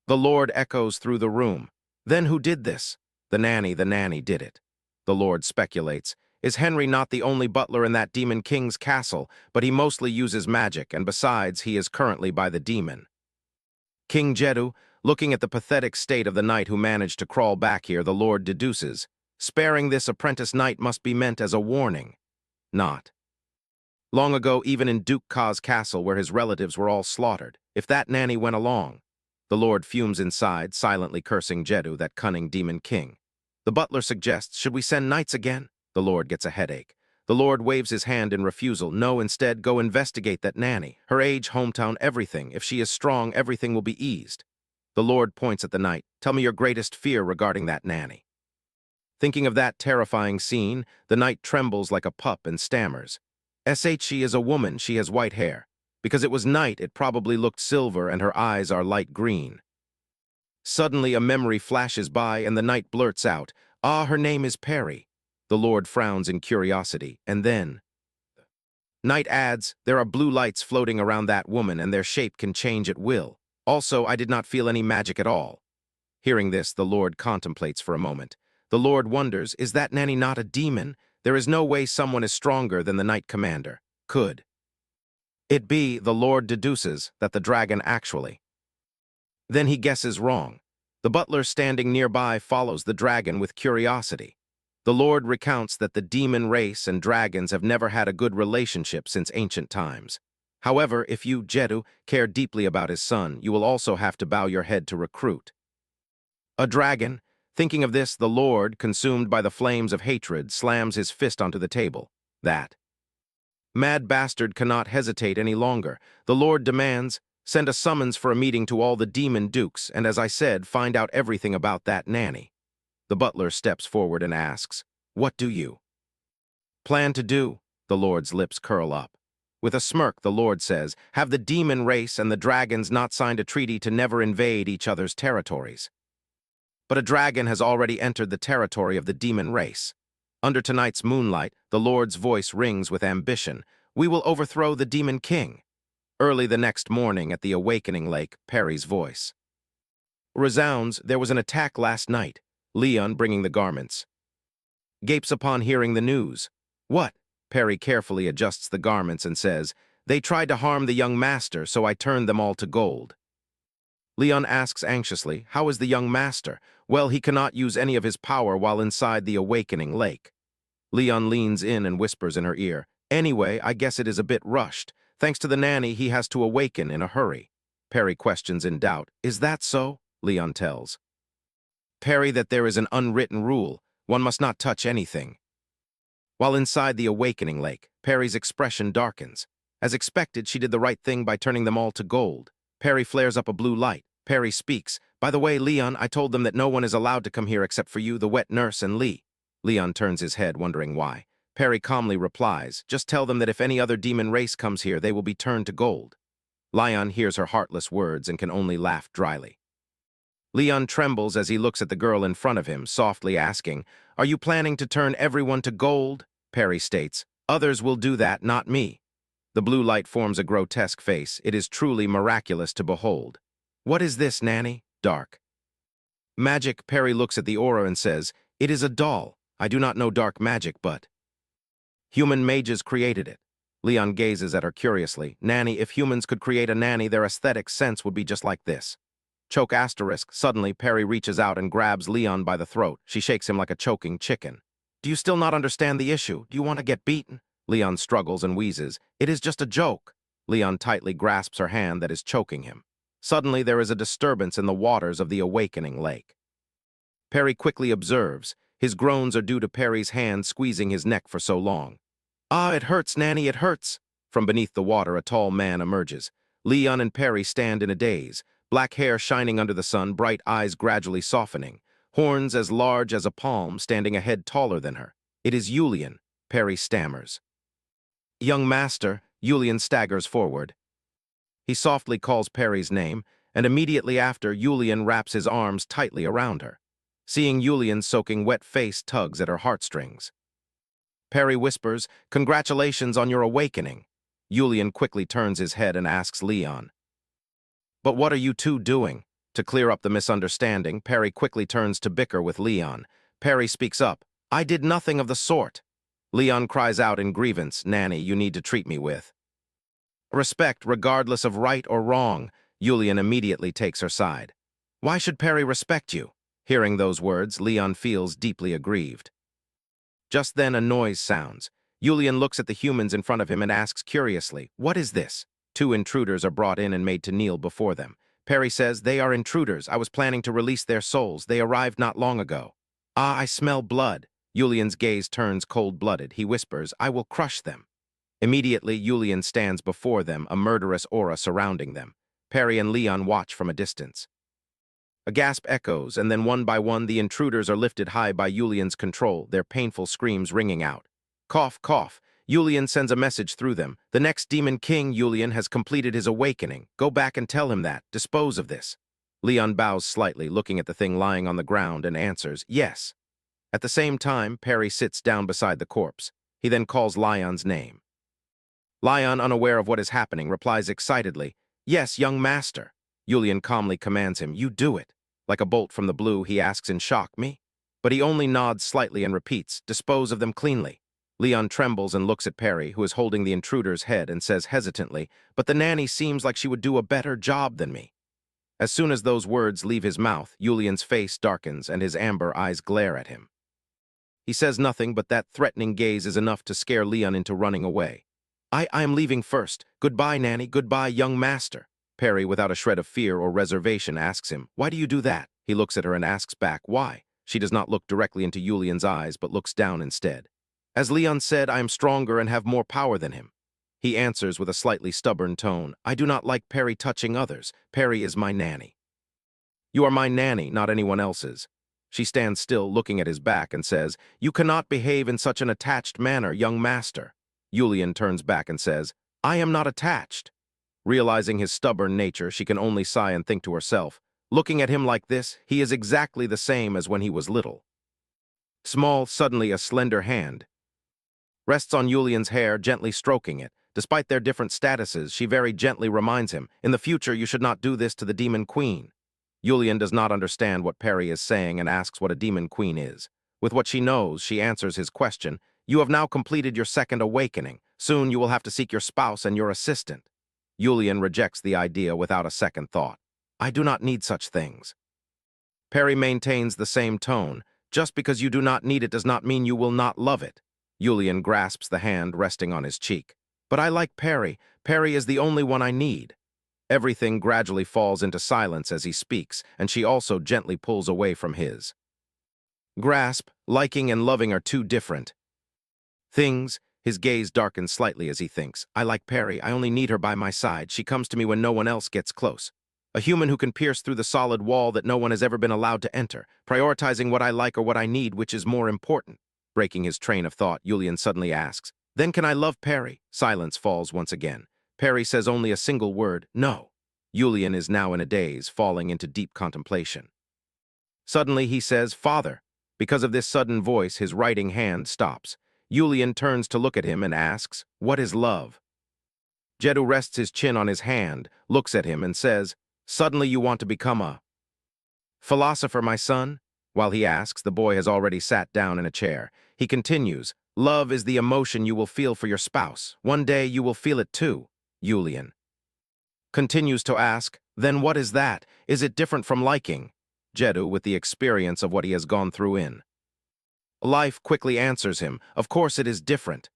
the lord echoes through the room. Then who did this? The nanny did it. The lord speculates, is Henry not the only butler in that demon king's castle, but he mostly uses magic, and besides, he is currently by the demon King Jedu. Looking at the pathetic state of the knight who managed to crawl back here, the lord deduces, sparing this apprentice knight must be meant as a warning, not Long ago, even in Duke Ka's castle where his relatives were all slaughtered, if that nanny went along. The Lord fumes inside, silently cursing Jedu, that cunning demon king. The butler suggests, should we send knights again? The Lord gets a headache. The Lord waves his hand in refusal. No, instead, go investigate that nanny. Her age, hometown, everything. If she is strong, everything will be eased. The Lord points at the knight. Tell me your greatest fear regarding that nanny. Thinking of that terrifying scene, the knight trembles like a pup and stammers. She is a woman, she has white hair. Because it was night, it probably looked silver and her eyes are light green. Suddenly a memory flashes by and the knight blurts out, "Ah, her name is Perry." The Lord frowns in curiosity, and then... Knight adds, there are blue lights floating around that woman and their shape can change at will. Also, I did not feel any magic at all. Hearing this, the Lord contemplates for a moment. The Lord wonders, is that nanny not a demon? There is no way someone is stronger than the Knight Commander. Could it be, the Lord deduces, that the dragon actually... Then he guesses wrong. The butler standing nearby follows the dragon with curiosity. The Lord recounts that the demon race and dragons have never had a good relationship since ancient times. However, if you, Jedu, care deeply about his son, you will also have to bow your head to recruit a dragon. Thinking of this, the Lord, consumed by the flames of hatred, slams his fist onto the table. That mad bastard cannot hesitate any longer. The Lord demands, send a summons for a meeting to all the demon dukes, and as I said, find out everything about that nanny. The butler steps forward and asks, what do you plan to do? The Lord's lips curl up. With a smirk, the Lord says, have the demon race and the dragons not signed a treaty to never invade each other's territories? But a dragon has already entered the territory of the demon race. Under tonight's moonlight, the Lord's voice rings with ambition. We will overthrow the demon king. Early the next morning at the awakening lake, Perry's voice resounds. There was an attack last night. Leon, bringing the garments, gapes upon hearing the news. What? Perry carefully adjusts the garments and says, they tried to harm the young master, so I turned them all to gold. Leon asks anxiously, how is the young master? Well, he cannot use any of his power while inside the awakening lake. Leon leans in and whispers in her ear, anyway, I guess it is a bit rushed. Thanks to the nanny, he has to awaken in a hurry. Perry questions in doubt, is that so? Leon tells Perry that there is an unwritten rule, one must not touch anything. While inside the awakening lake, Perry's expression darkens. As expected, she did the right thing by turning them all to gold. Perry flares up a blue light. Perry speaks. By the way, Leon, I told them that no one is allowed to come here except for you, the wet nurse, and Lee. Leon turns his head, wondering why. Perry calmly replies, just tell them that if any other demon race comes here, they will be turned to gold. Leon hears her heartless words and can only laugh dryly. Leon trembles as he looks at the girl in front of him, softly asking, are you planning to turn everyone to gold? Perry states, others will do that, not me. The blue light forms a grotesque face. It is truly miraculous to behold. What is this, nanny? Dark magic. Perry looks at the aura and says, it is a doll. I do not know dark magic, but human mages created it. Leon gazes at her curiously. Nanny, if humans could create a nanny, their aesthetic sense would be just like this. Choke asterisk. Suddenly, Perry reaches out and grabs Leon by the throat. She shakes him like a choking chicken. Do you still not understand the issue? Do you want to get beaten? Leon struggles and wheezes. It is just a joke. Leon tightly grasps her hand that is choking him. Suddenly, there is a disturbance in the waters of the awakening lake. Perry quickly observes. His groans are due to Perry's hand squeezing his neck for so long. Ah, it hurts, nanny, it hurts. From beneath the water, a tall man emerges. Leon and Perry stand in a daze. Black hair shining under the sun, bright eyes gradually softening. Horns as large as a palm, standing a head taller than her. It is Julian. Perry stammers. Young master. Julian staggers forward. He softly calls Perry's name, and immediately after, Julian wraps his arms tightly around her. Seeing Julian's soaking wet face tugs at her heartstrings. Perry whispers, congratulations on your awakening. Julian quickly turns his head and asks Leon, but what are you two doing? To clear up the misunderstanding, Perry quickly turns to bicker with Leon. Perry speaks up, I did nothing of the sort. Leon cries out in grievance, nanny, you need to treat me with respect, regardless of right or wrong. Julian immediately takes her side. Why should Perry respect you? Hearing those words, Leon feels deeply aggrieved. Just then a noise sounds. Yulian looks at the humans in front of him and asks curiously, "What is this?" Two intruders are brought in and made to kneel before them. Perry says, "They are intruders. I was planning to release their souls. They arrived not long ago." "Ah, I smell blood." Yulian's gaze turns cold-blooded. He whispers, "I will crush them." Immediately, Yulian stands before them, a murderous aura surrounding them. Perry and Leon watch from a distance. A gasp echoes, and then one by one the intruders are lifted high by Yulian's control, their painful screams ringing out. Cough, cough. Yulian sends a message through them. "The next Demon King, Yulian, has completed his awakening. Go back and tell him that. Dispose of this." Leon bows slightly, looking at the thing lying on the ground, and answers, "Yes." At the same time, Perry sits down beside the corpse. He then calls Leon's name. Leon, unaware of what is happening, replies excitedly, "Yes, young master." Yulian calmly commands him, "You do it." Like a bolt from the blue, he asks in shock, "Me?" But he only nods slightly and repeats, "Dispose of them cleanly." Leon trembles and looks at Perry, who is holding the intruder's head, and says hesitantly, "But the nanny seems like she would do a better job than me." As soon as those words leave his mouth, Yulian's face darkens and his amber eyes glare at him. He says nothing, but that threatening gaze is enough to scare Leon into running away. I am leaving first. Goodbye, nanny. Goodbye, young master." Perry, without a shred of fear or reservation, asks him, "Why do you do that?" He looks at her and asks back, "Why?" She does not look directly into Yulian's eyes, but looks down instead. "As Leon said, I am stronger and have more power than him." He answers with a slightly stubborn tone, "I do not like Perry touching others. Perry is my nanny." "You are my nanny, not anyone else's." She stands still, looking at his back, and says, "You cannot behave in such an attached manner, young master." Yulian turns back and says, "I am not attached." Realizing his stubborn nature, she can only sigh and think to herself, "Looking at him like this, he is exactly the same as when he was little." Small, suddenly a slender hand rests on Yulian's hair, gently stroking it. Despite their different statuses, she very gently reminds him, "In the future, you should not do this to the Demon Queen." Yulian does not understand what Perry is saying and asks what a Demon Queen is. With what she knows, she answers his question, "You have now completed your second awakening. Soon you will have to seek your spouse and your assistant." Yulian rejects the idea without a second thought. "I do not need such things." Perry maintains the same tone. "Just because you do not need it does not mean you will not love it." Yulian grasps the hand resting on his cheek. "But I like Perry. Perry is the only one I need." Everything gradually falls into silence as he speaks, and she also gently pulls away from his grasp. Liking and loving are two different things. His gaze darkens slightly as he thinks, "I like Perry. I only need her by my side. She comes to me when no one else gets close. A human who can pierce through the solid wall that no one has ever been allowed to enter, prioritizing what I like or what I need, which is more important." Breaking his train of thought, Yulian suddenly asks, "Then can I love Perry?" Silence falls once again. Perry says only a single word, "No." Yulian is now in a daze, falling into deep contemplation. Suddenly he says, "Father." Because of this sudden voice, his writing hand stops. Yulian turns to look at him and asks, "What is love?" Jedu rests his chin on his hand, looks at him, and says, "Suddenly you want to become a philosopher, my son?" While he asks, the boy has already sat down in a chair. He continues, "Love is the emotion you will feel for your spouse. One day you will feel it too." Yulian continues to ask, "Then what is that? Is it different from liking?" Jedu, with the experience of what he has gone through in life, quickly answers him, "Of course it is different."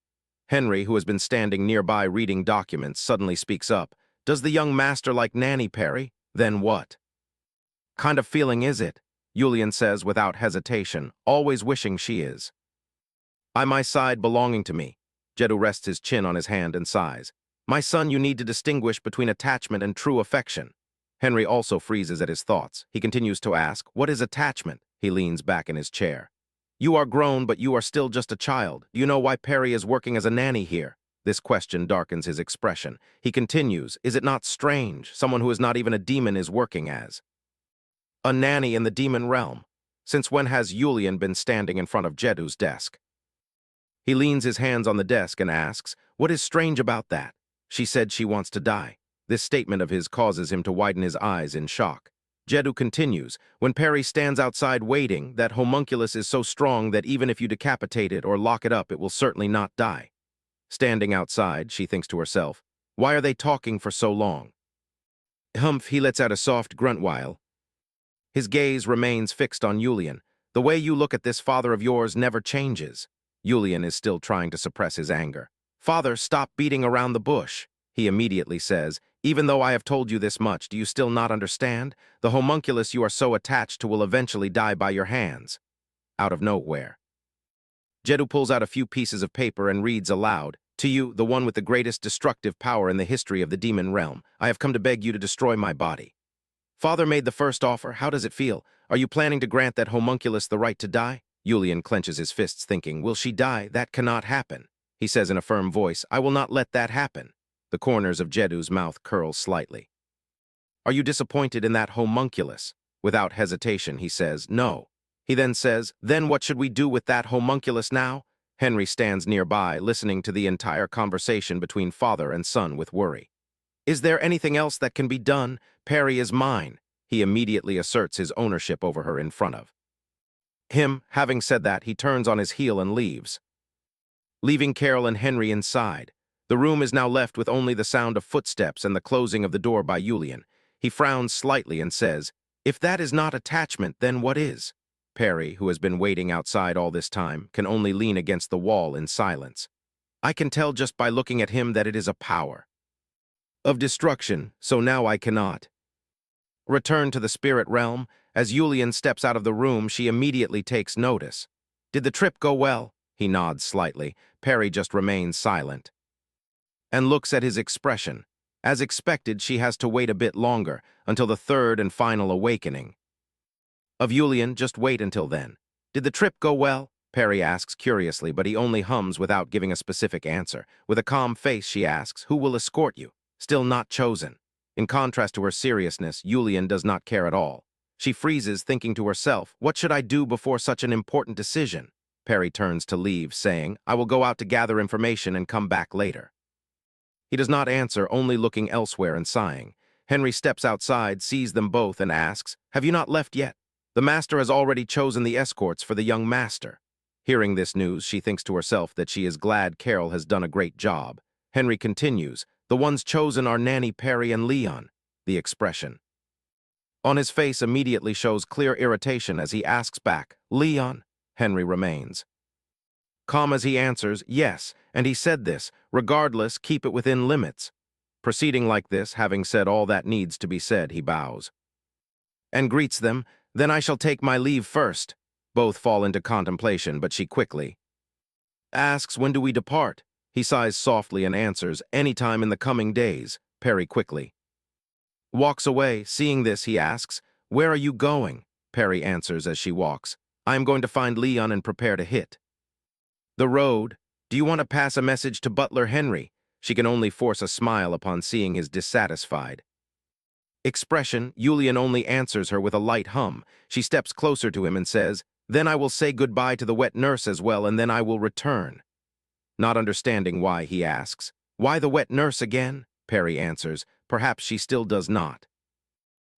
Henry, who has been standing nearby reading documents, suddenly speaks up, "Does the young master like Nanny, Perry?" "Then what kind of feeling is it?" Yulian says without hesitation, "Always wishing she is by my side, belonging to me." Jedu rests his chin on his hand and sighs. "My son, you need to distinguish between attachment and true affection." Henry also freezes at his thoughts. He continues to ask, "What is attachment?" He leans back in his chair. "You are grown, but you are still just a child. Do you know why Perry is working as a nanny here?" This question darkens his expression. He continues, "Is it not strange? Someone who is not even a demon is working as a nanny in the demon realm. Since when has Yulian been standing in front of Jedu's desk?" He leans his hands on the desk and asks, "What is strange about that?" "She said she wants to die." This statement of his causes him to widen his eyes in shock. Jedu continues, "When Perry stands outside waiting, that homunculus is so strong that even if you decapitate it or lock it up, it will certainly not die." Standing outside, she thinks to herself, "Why are they talking for so long?" Humph, he lets out a soft grunt while his gaze remains fixed on Yulian. "The way you look at this father of yours never changes." Julian is still trying to suppress his anger. Father, stop beating around the bush. He immediately says, even though I have told you this much, do you still not understand? The homunculus you are so attached to will eventually die by your hands. Out of nowhere, Jedu pulls out a few pieces of paper and reads aloud, to you, the one with the greatest destructive power in the history of the demon realm, I have come to beg you to destroy my body. Father made the first offer. How does it feel? Are you planning to grant that homunculus the right to die? Julian clenches his fists, thinking, will she die? That cannot happen. He says in a firm voice, I will not let that happen. The corners of Jedu's mouth curl slightly. Are you disappointed in that homunculus? Without hesitation, he says, no. He then says, then what should we do with that homunculus now? Henry stands nearby, listening to the entire conversation between father and son with worry. Is there anything else that can be done? Perry is mine. He immediately asserts his ownership over her in front of him. Having said that, he turns on his heel and leaves, leaving Carol and Henry inside. The room is now left with only the sound of footsteps and the closing of the door by Julian. He frowns slightly and says, if that is not attachment, then what is? Perry, who has been waiting outside all this time, can only lean against the wall in silence. I can tell just by looking at him that it is a power of destruction, so now I cannot return to the spirit realm. As Julian steps out of the room, she immediately takes notice. Did the trip go well? He nods slightly. Perry just remains silent and looks at his expression. As expected, she has to wait a bit longer, until the third and final awakening of Julian. Just wait until then. Did the trip go well? Perry asks curiously, but he only hums without giving a specific answer. With a calm face, she asks, who will escort you? Still not chosen. In contrast to her seriousness, Julian does not care at all. She freezes, thinking to herself, what should I do before such an important decision? Perry turns to leave, saying, I will go out to gather information and come back later. He does not answer, only looking elsewhere and sighing. Henry steps outside, sees them both, and asks, have you not left yet? The master has already chosen the escorts for the young master. Hearing this news, she thinks to herself that she is glad Carol has done a great job. Henry continues, the ones chosen are Nanny, Perry, and Leon. The expression on his face immediately shows clear irritation as he asks back, Leon? Henry remains calm as he answers, yes, and he said this, regardless, keep it within limits. Proceeding like this, having said all that needs to be said, he bows and greets them, then I shall take my leave first. Both fall into contemplation, but she quickly asks, when do we depart? He sighs softly and answers, any time in the coming days. Perry quickly walks away. Seeing this, he asks, where are you going? Perry answers as she walks, I am going to find Leon and prepare to hit the road. Do you want to pass a message to Butler, Henry? She can only force a smile upon seeing his dissatisfied expression. Julian only answers her with a light hum. She steps closer to him and says, then I will say goodbye to the wet nurse as well, and then I will return. Not understanding why, he asks, why the wet nurse again? Perry answers, perhaps she still does not.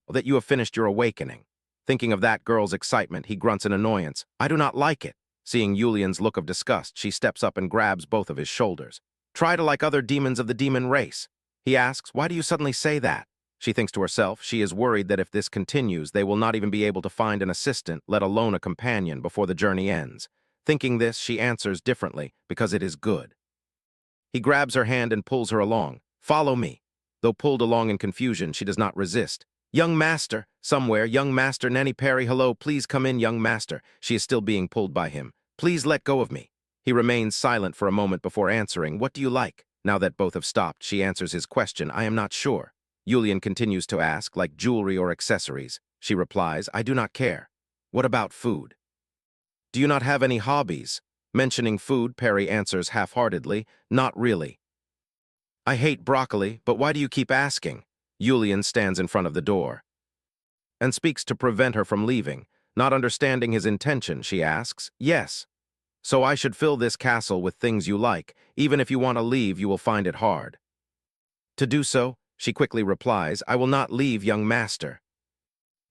That you have finished your awakening. Thinking of that girl's excitement, he grunts in annoyance, I do not like it. Seeing Julian's look of disgust, she steps up and grabs both of his shoulders. Try to like other demons of the demon race. He asks, why do you suddenly say that? She thinks to herself, she is worried that if this continues, they will not even be able to find an assistant, let alone a companion, before the journey ends. Thinking this, she answers differently, because it is good. He grabs her hand and pulls her along. Follow me. Though pulled along in confusion, she does not resist. Young master, somewhere, young master, Nanny Perry, hello, please come in, young master. She is still being pulled by him. Please let go of me. He remains silent for a moment before answering, what do you like? Now that both have stopped, she answers his question, I am not sure. Julian continues to ask, like jewelry or accessories. She replies, I do not care. What about food? Do you not have any hobbies? Mentioning food, Perry answers half-heartedly, not really. I hate broccoli, but why do you keep asking? Julian stands in front of the door and speaks to prevent her from leaving. Not understanding his intention, she asks, yes. So I should fill this castle with things you like. Even if you want to leave, you will find it hard to do so. She quickly replies, I will not leave, young master.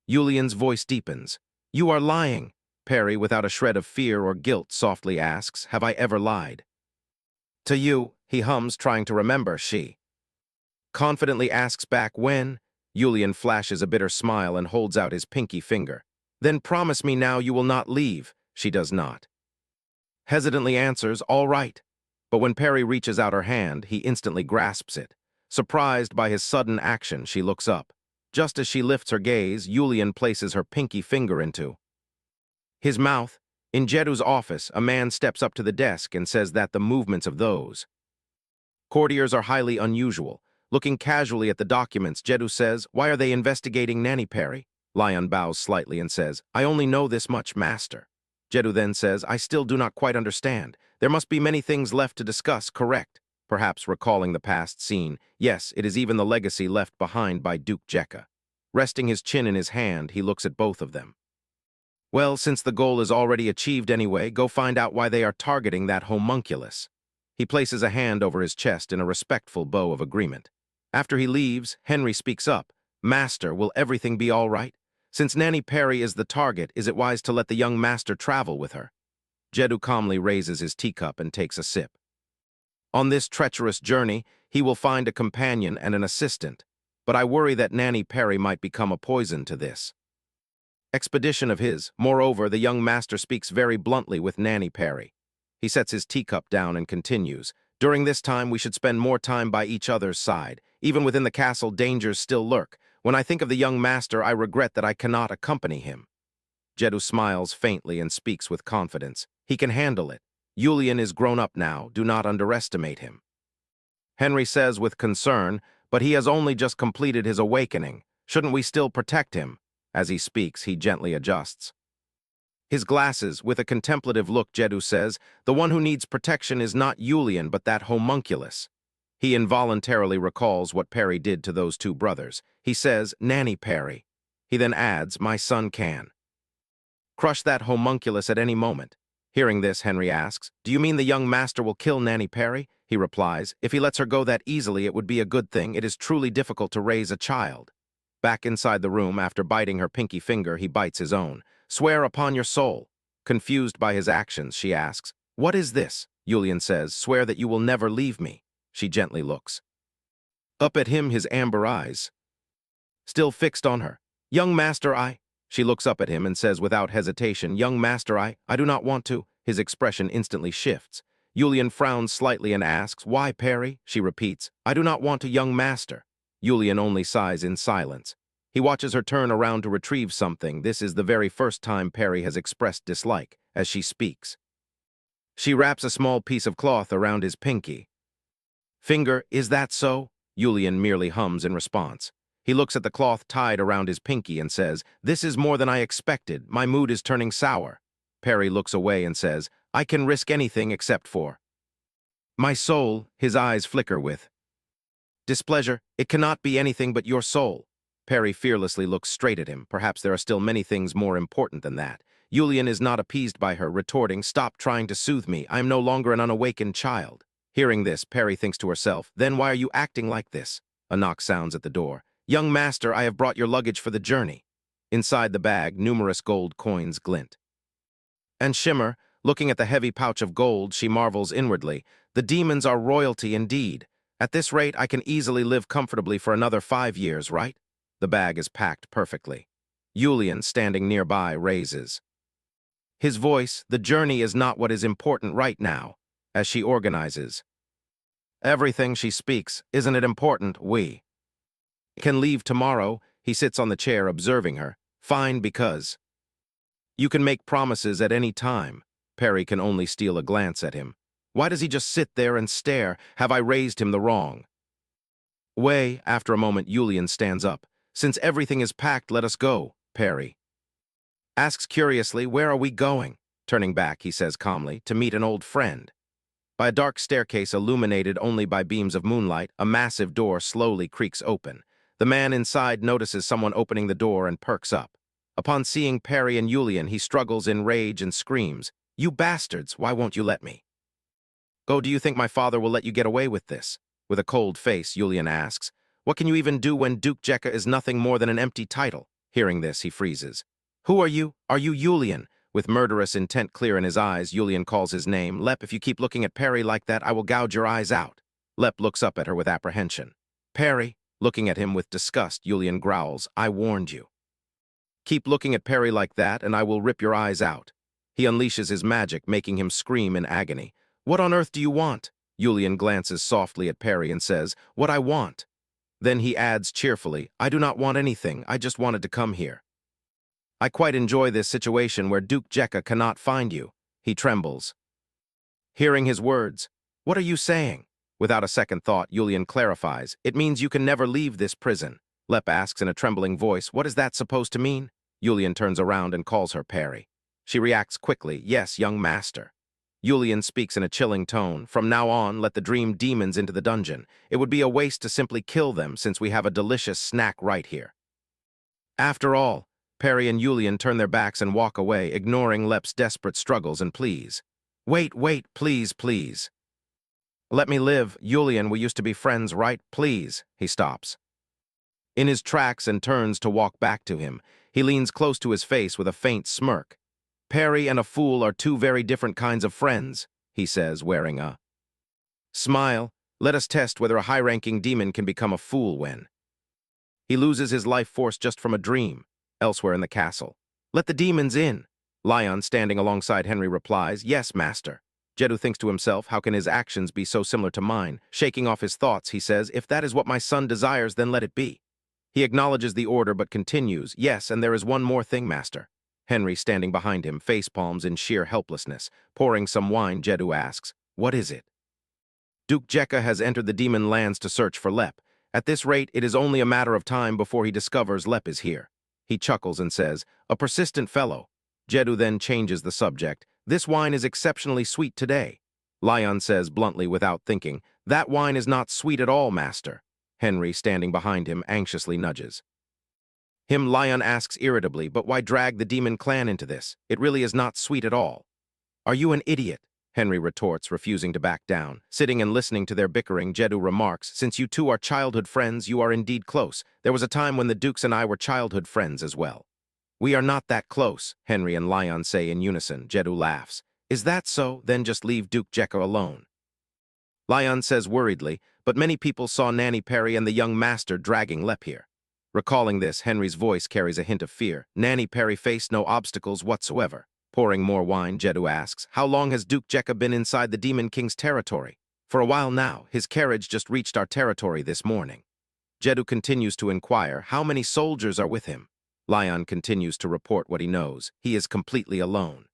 Julian's voice deepens. You are lying. Perry, without a shred of fear or guilt, softly asks, have I ever lied to you? He hums, trying to remember. She confidently asks back, when? Julian flashes a bitter smile and holds out his pinky finger. Then promise me now you will not leave. She does not hesitantly answers, "All right." But when Perry reaches out her hand, he instantly grasps it. Surprised by his sudden action, she looks up. Just as she lifts her gaze, Yulian places her pinky finger into his mouth. In Jedu's office, a man steps up to the desk and says that the movements of those courtiers are highly unusual. Looking casually at the documents, Jedu says, "Why are they investigating Nanny Perry?" Lion bows slightly and says, "I only know this much, master." Jedu then says, "I still do not quite understand. There must be many things left to discuss, correct?" Perhaps recalling the past scene. Yes, it is even the legacy left behind by Duke Jekka. Resting his chin in his hand, he looks at both of them. "Well, since the goal is already achieved anyway, go find out why they are targeting that homunculus." He places a hand over his chest in a respectful bow of agreement. After he leaves, Henry speaks up. "Master, will everything be all right? Since Nanny Perry is the target, is it wise to let the young master travel with her?" Jedu calmly raises his teacup and takes a sip. "On this treacherous journey, he will find a companion and an assistant, but I worry that Nanny Perry might become a poison to this expedition of his. Moreover, the young master speaks very bluntly with Nanny Perry." He sets his teacup down and continues, "During this time, we should spend more time by each other's side. Even within the castle, dangers still lurk. When I think of the young master, I regret that I cannot accompany him." Jedu smiles faintly and speaks with confidence. "He can handle it. Yulian is grown up now. Do not underestimate him." Henry says with concern, "But he has only just completed his awakening. Shouldn't we still protect him?" As he speaks, he gently adjusts his glasses. With a contemplative look, Jedu says, "The one who needs protection is not Yulian, but that homunculus." He involuntarily recalls what Perry did to those two brothers. He says, "Nanny Perry." He then adds, "My son can crush that homunculus at any moment." Hearing this, Henry asks, "Do you mean the young master will kill Nanny Perry?" He replies, "If he lets her go that easily, it would be a good thing. It is truly difficult to raise a child." Back inside the room, after biting her pinky finger, he bites his own. "Swear upon your soul." Confused by his actions, she asks, "What is this?" Yulian says, "Swear that you will never leave me." She gently looks up at him, his amber eyes still fixed on her. "Young master, I—" She looks up at him and says without hesitation, "Young master, I do not want to." His expression instantly shifts. Yulian frowns slightly and asks, "Why, Perry?" She repeats, "I do not want a young master." Yulian only sighs in silence. He watches her turn around to retrieve something. This is the very first time Perry has expressed dislike. As she speaks, she wraps a small piece of cloth around his pinky finger. "Is that so?" Yulian merely hums in response. He looks at the cloth tied around his pinky and says, "This is more than I expected. My mood is turning sour." Perry looks away and says, "I can risk anything except for my soul." His eyes flicker with displeasure. "It cannot be anything but your soul." Perry fearlessly looks straight at him. Perhaps there are still many things more important than that. Yulian is not appeased by her, retorting, "Stop trying to soothe me. I am no longer an unawakened child." Hearing this, Perry thinks to herself, "Then why are you acting like this?" A knock sounds at the door. "Young master, I have brought your luggage for the journey." Inside the bag, numerous gold coins glint and shimmer. Looking at the heavy pouch of gold, she marvels inwardly. The demons are royalty indeed. At this rate, I can easily live comfortably for another 5 years, right? The bag is packed perfectly. Yulian, standing nearby, raises his voice. "The journey is not what is important right now." As she organizes everything, she speaks, "Isn't it important? We can leave tomorrow." He sits on the chair, observing her. "Fine, because you can make promises at any time." Perry can only steal a glance at him. Why does he just sit there and stare? Have I raised him the wrong way? After a moment, Yulian stands up. "Since everything is packed, let us go." Perry asks curiously, "Where are we going?" Turning back, he says calmly, "To meet an old friend." By a dark staircase illuminated only by beams of moonlight, a massive door slowly creaks open. The man inside notices someone opening the door and perks up. Upon seeing Perry and Yulian, he struggles in rage and screams, "You bastards, why won't you let me go? Do you think my father will let you get away with this?" With a cold face, Yulian asks, "What can you even do when Duke Jekka is nothing more than an empty title?" Hearing this, he freezes. "Who are you? Are you Yulian?" With murderous intent clear in his eyes, Yulian calls his name. "Lep, if you keep looking at Perry like that, I will gouge your eyes out." Lep looks up at her with apprehension. "Perry?" Looking at him with disgust, Yulian growls, "I warned you. Keep looking at Perry like that, and I will rip your eyes out." He unleashes his magic, making him scream in agony. "What on earth do you want?" Julian glances softly at Perry and says, "What I want." Then he adds cheerfully, "I do not want anything, I just wanted to come here. I quite enjoy this situation where Duke Jekka cannot find you." He trembles. Hearing his words, "What are you saying?" Without a second thought, Julian clarifies, "It means you can never leave this prison." Lep asks in a trembling voice, "What is that supposed to mean?" Julian turns around and calls her Perry. She reacts quickly, "Yes, young master." Julian speaks in a chilling tone, "From now on, let the dream demons into the dungeon. It would be a waste to simply kill them since we have a delicious snack right here." After all, Perry and Julian turn their backs and walk away, ignoring Lep's desperate struggles and pleas. "Wait, wait, please, please. Let me live. Julian, we used to be friends, right? Please." He stops in his tracks and turns to walk back to him. He leans close to his face with a faint smirk. "Perry and a fool are two very different kinds of friends," he says, wearing a smile. "Let us test whether a high-ranking demon can become a fool when he loses his life force just from a dream." Elsewhere in the castle, "Let the demons in." Lion, standing alongside Henry, replies, "Yes, master." Jedhu thinks to himself, how can his actions be so similar to mine? Shaking off his thoughts, he says, "If that is what my son desires, then let it be." He acknowledges the order but continues, "Yes, and there is one more thing, master." Henry, standing behind him, facepalms in sheer helplessness. Pouring some wine, Jedhu asks, "What is it?" Duke Jekka has entered the demon lands to search for Lep. At this rate, it is only a matter of time before he discovers Lep is here. He chuckles and says, "A persistent fellow." Jedhu then changes the subject. "This wine is exceptionally sweet today." Lion says bluntly without thinking, "That wine is not sweet at all, master." Henry, standing behind him, anxiously nudges him. Lion asks irritably, "But why drag the demon clan into this? It really is not sweet at all." "Are you an idiot?" Henry retorts, refusing to back down. Sitting and listening to their bickering, Jedhu remarks, "Since you two are childhood friends, you are indeed close. There was a time when the Dukes and I were childhood friends as well." "We are not that close," Henry and Lion say in unison. Jedhu laughs. "Is that so? Then just leave Duke Jekka alone." Lion says worriedly, "But many people saw Nanny Perry and the young master dragging Lep here." Recalling this, Henry's voice carries a hint of fear. "Nanny Perry faced no obstacles whatsoever." Pouring more wine, Jedhu asks, "How long has Duke Jekka been inside the Demon King's territory?" "For a while now. His carriage just reached our territory this morning." Jedhu continues to inquire, "How many soldiers are with him?" Lion continues to report what he knows. "He is completely alone."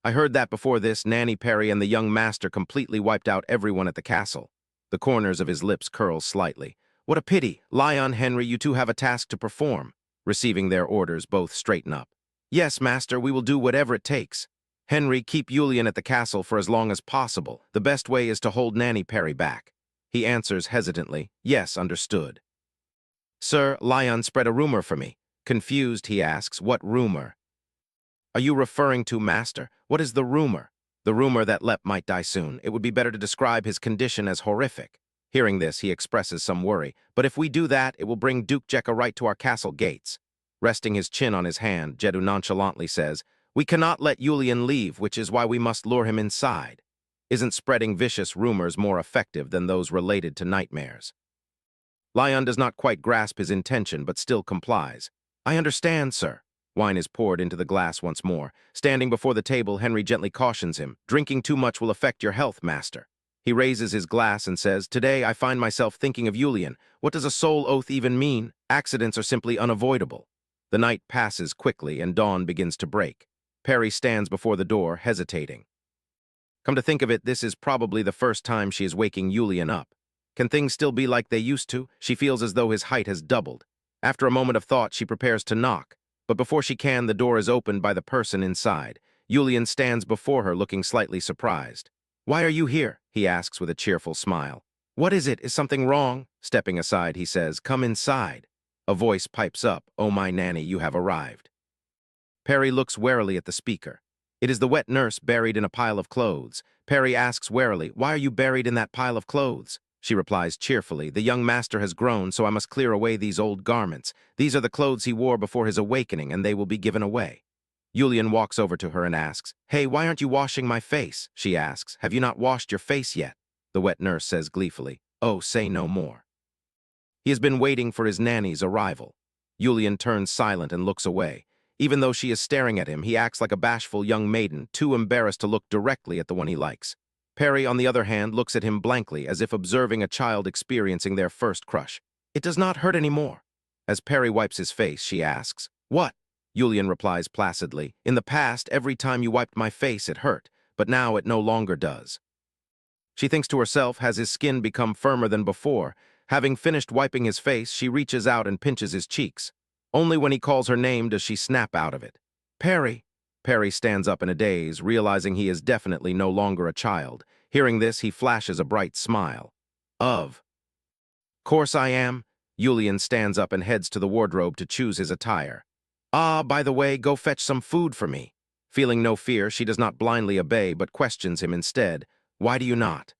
"I heard that before this, Nanny Perry and the young master completely wiped out everyone at the castle." The corners of his lips curl slightly. "What a pity. Lion, Henry, you two have a task to perform." Receiving their orders, both straighten up. "Yes, master, we will do whatever it takes." "Henry, keep Julian at the castle for as long as possible. The best way is to hold Nanny Perry back." He answers hesitantly, "Yes, understood." "Sir, Lion spread a rumor for me." Confused, he asks, "What rumor are you referring to, master? What is the rumor?" "The rumor that Lep might die soon. It would be better to describe his condition as horrific." Hearing this, he expresses some worry. "But if we do that, it will bring Duke Jekka right to our castle gates." Resting his chin on his hand, Jedhu nonchalantly says, "We cannot let Julian leave, which is why we must lure him inside." Isn't spreading vicious rumors more effective than those related to nightmares? Lion does not quite grasp his intention, but still complies. "I understand, sir." Wine is poured into the glass once more. Standing before the table, Henry gently cautions him, "Drinking too much will affect your health, master." He raises his glass and says, "Today I find myself thinking of Julian. What does a soul oath even mean? Accidents are simply unavoidable." The night passes quickly and dawn begins to break. Perry stands before the door, hesitating. Come to think of it, this is probably the first time she is waking Julian up. Can things still be like they used to? She feels as though his height has doubled. After a moment of thought, she prepares to knock. But before she can, the door is opened by the person inside. Julian stands before her, looking slightly surprised. "Why are you here?" he asks with a cheerful smile. "What is it? Is something wrong?" Stepping aside, he says, "Come inside." A voice pipes up, "Oh, my nanny, you have arrived." Perry looks warily at the speaker. It is the wet nurse buried in a pile of clothes. Perry asks warily, "Why are you buried in that pile of clothes?" She replies cheerfully, "The young master has grown, so I must clear away these old garments. These are the clothes he wore before his awakening, and they will be given away." Julian walks over to her and asks, "Hey, why aren't you washing my face?" She asks, "Have you not washed your face yet?" The wet nurse says gleefully, "Oh, say no more." He has been waiting for his nanny's arrival. Julian turns silent and looks away. Even though she is staring at him, he acts like a bashful young maiden, too embarrassed to look directly at the one he likes. Perry, on the other hand, looks at him blankly, as if observing a child experiencing their first crush. It does not hurt anymore. As Perry wipes his face, she asks, "What?" Julian replies placidly, "In the past, every time you wiped my face, it hurt, but now it no longer does." She thinks to herself, has his skin become firmer than before? Having finished wiping his face, she reaches out and pinches his cheeks. Only when he calls her name does she snap out of it. "Perry!" Perry stands up in a daze, realizing he is definitely no longer a child. Hearing this, he flashes a bright smile. Of course I am. Julian stands up and heads to the wardrobe to choose his attire. "Ah, by the way, go fetch some food for me." Feeling no fear, she does not blindly obey, but questions him instead. "Why do you not?"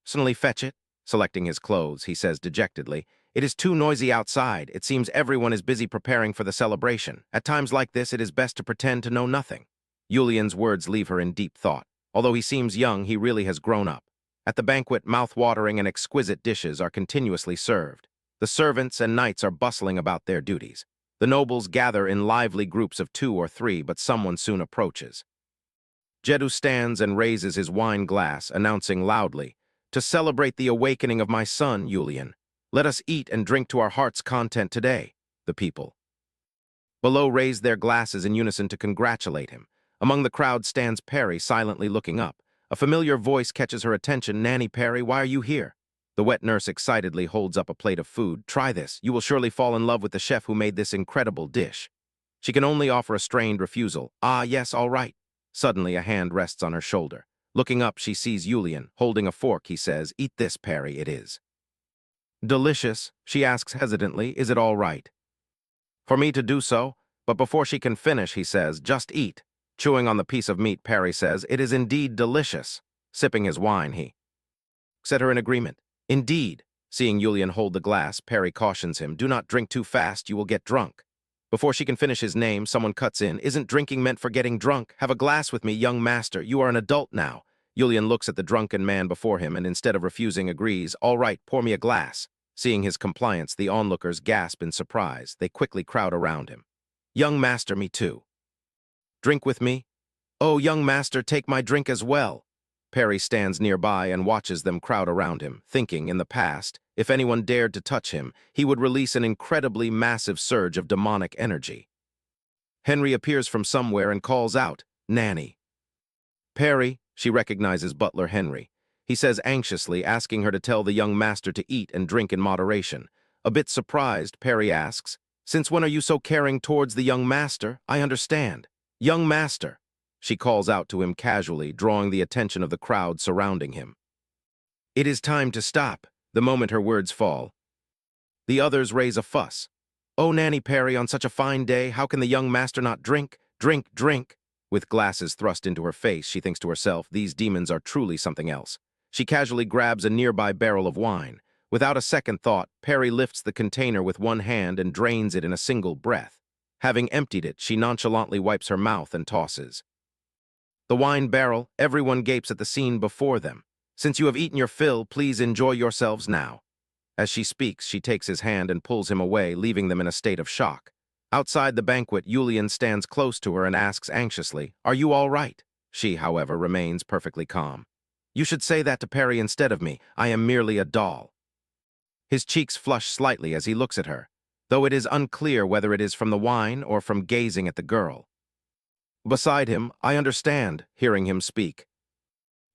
"Suddenly fetch it." Selecting his clothes, he says dejectedly, "It is too noisy outside. It seems everyone is busy preparing for the celebration. At times like this, it is best to pretend to know nothing." Julian's words leave her in deep thought. Although he seems young, he really has grown up. At the banquet, mouth-watering and exquisite dishes are continuously served. The servants and knights are bustling about their duties. The nobles gather in lively groups of 2 or 3, but someone soon approaches. Jedu stands and raises his wine glass, announcing loudly, "To celebrate the awakening of my son, Julian, let us eat and drink to our heart's content today." The people below raise their glasses in unison to congratulate him. Among the crowd stands Perry, silently looking up. A familiar voice catches her attention. "Nanny Perry, why are you here?" The wet nurse excitedly holds up a plate of food. "Try this. You will surely fall in love with the chef who made this incredible dish." She can only offer a strained refusal. "Ah, yes, all right." Suddenly, a hand rests on her shoulder. Looking up, she sees Julian. Holding a fork, he says, "Eat this, Perry, it is delicious." She asks hesitantly, "Is it all right for me to do so?" But before she can finish, he says, "Just eat." Chewing on the piece of meat, Perry says, "It is indeed delicious." Sipping his wine, he said her in agreement. "Indeed." Seeing Julian hold the glass, Perry cautions him, "Do not drink too fast, you will get drunk." Before she can finish his name, someone cuts in, "Isn't drinking meant for getting drunk? Have a glass with me, young master. You are an adult now." Julian looks at the drunken man before him and instead of refusing agrees, "All right, pour me a glass." Seeing his compliance, the onlookers gasp in surprise. They quickly crowd around him. "Young master, me too. Drink with me?" "Oh, young master, take my drink as well." Perry stands nearby and watches them crowd around him, thinking, in the past, if anyone dared to touch him, he would release an incredibly massive surge of demonic energy. Henry appears from somewhere and calls out, "Nanny." "Perry," she recognizes Butler Henry. He says anxiously, asking her to tell the young master to eat and drink in moderation. A bit surprised, Perry asks, "Since when are you so caring towards the young master? I understand." "Young master." She calls out to him casually, drawing the attention of the crowd surrounding him. It is time to stop. The moment her words fall, the others raise a fuss. "Oh, Nanny Perry, on such a fine day, how can the young master not drink? Drink, drink." With glasses thrust into her face, she thinks to herself, these demons are truly something else. She casually grabs a nearby barrel of wine. Without a second thought, Perry lifts the container with one hand and drains it in a single breath. Having emptied it, she nonchalantly wipes her mouth and tosses the wine barrel. Everyone gapes at the scene before them. "Since you have eaten your fill, please enjoy yourselves now." As she speaks, she takes his hand and pulls him away, leaving them in a state of shock. Outside the banquet, Julian stands close to her and asks anxiously, "Are you all right?" She, however, remains perfectly calm. "You should say that to Perry instead of me. I am merely a doll." His cheeks flush slightly as he looks at her, though it is unclear whether it is from the wine or from gazing at the girl beside him. "I understand," hearing him speak.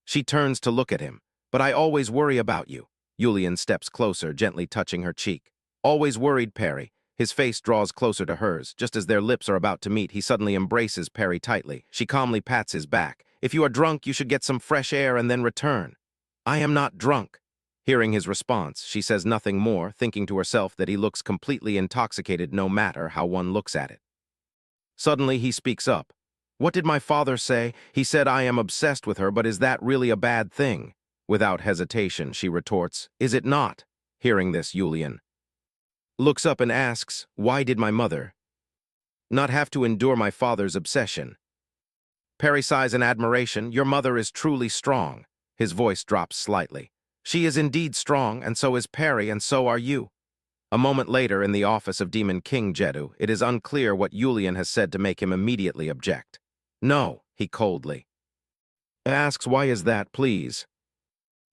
She turns to look at him. "But I always worry about you." Julian steps closer, gently touching her cheek. "Always worried, Perry." His face draws closer to hers. Just as their lips are about to meet, he suddenly embraces Perry tightly. She calmly pats his back. "If you are drunk, you should get some fresh air and then return." "I am not drunk." Hearing his response, she says nothing more, thinking to herself that he looks completely intoxicated no matter how one looks at it. Suddenly, he speaks up. "What did my father say? He said I am obsessed with her, but is that really a bad thing?" Without hesitation, she retorts, "Is it not?" Hearing this, Julian looks up and asks, "Why did my mother not have to endure my father's obsession?" Perry sighs in admiration. "Your mother is truly strong." His voice drops slightly. "She is indeed strong, and so is Perry, and so are you." A moment later, in the office of Demon King Jedu, it is unclear what Yulian has said to make him immediately object. No, he coldly asks, why is that, please?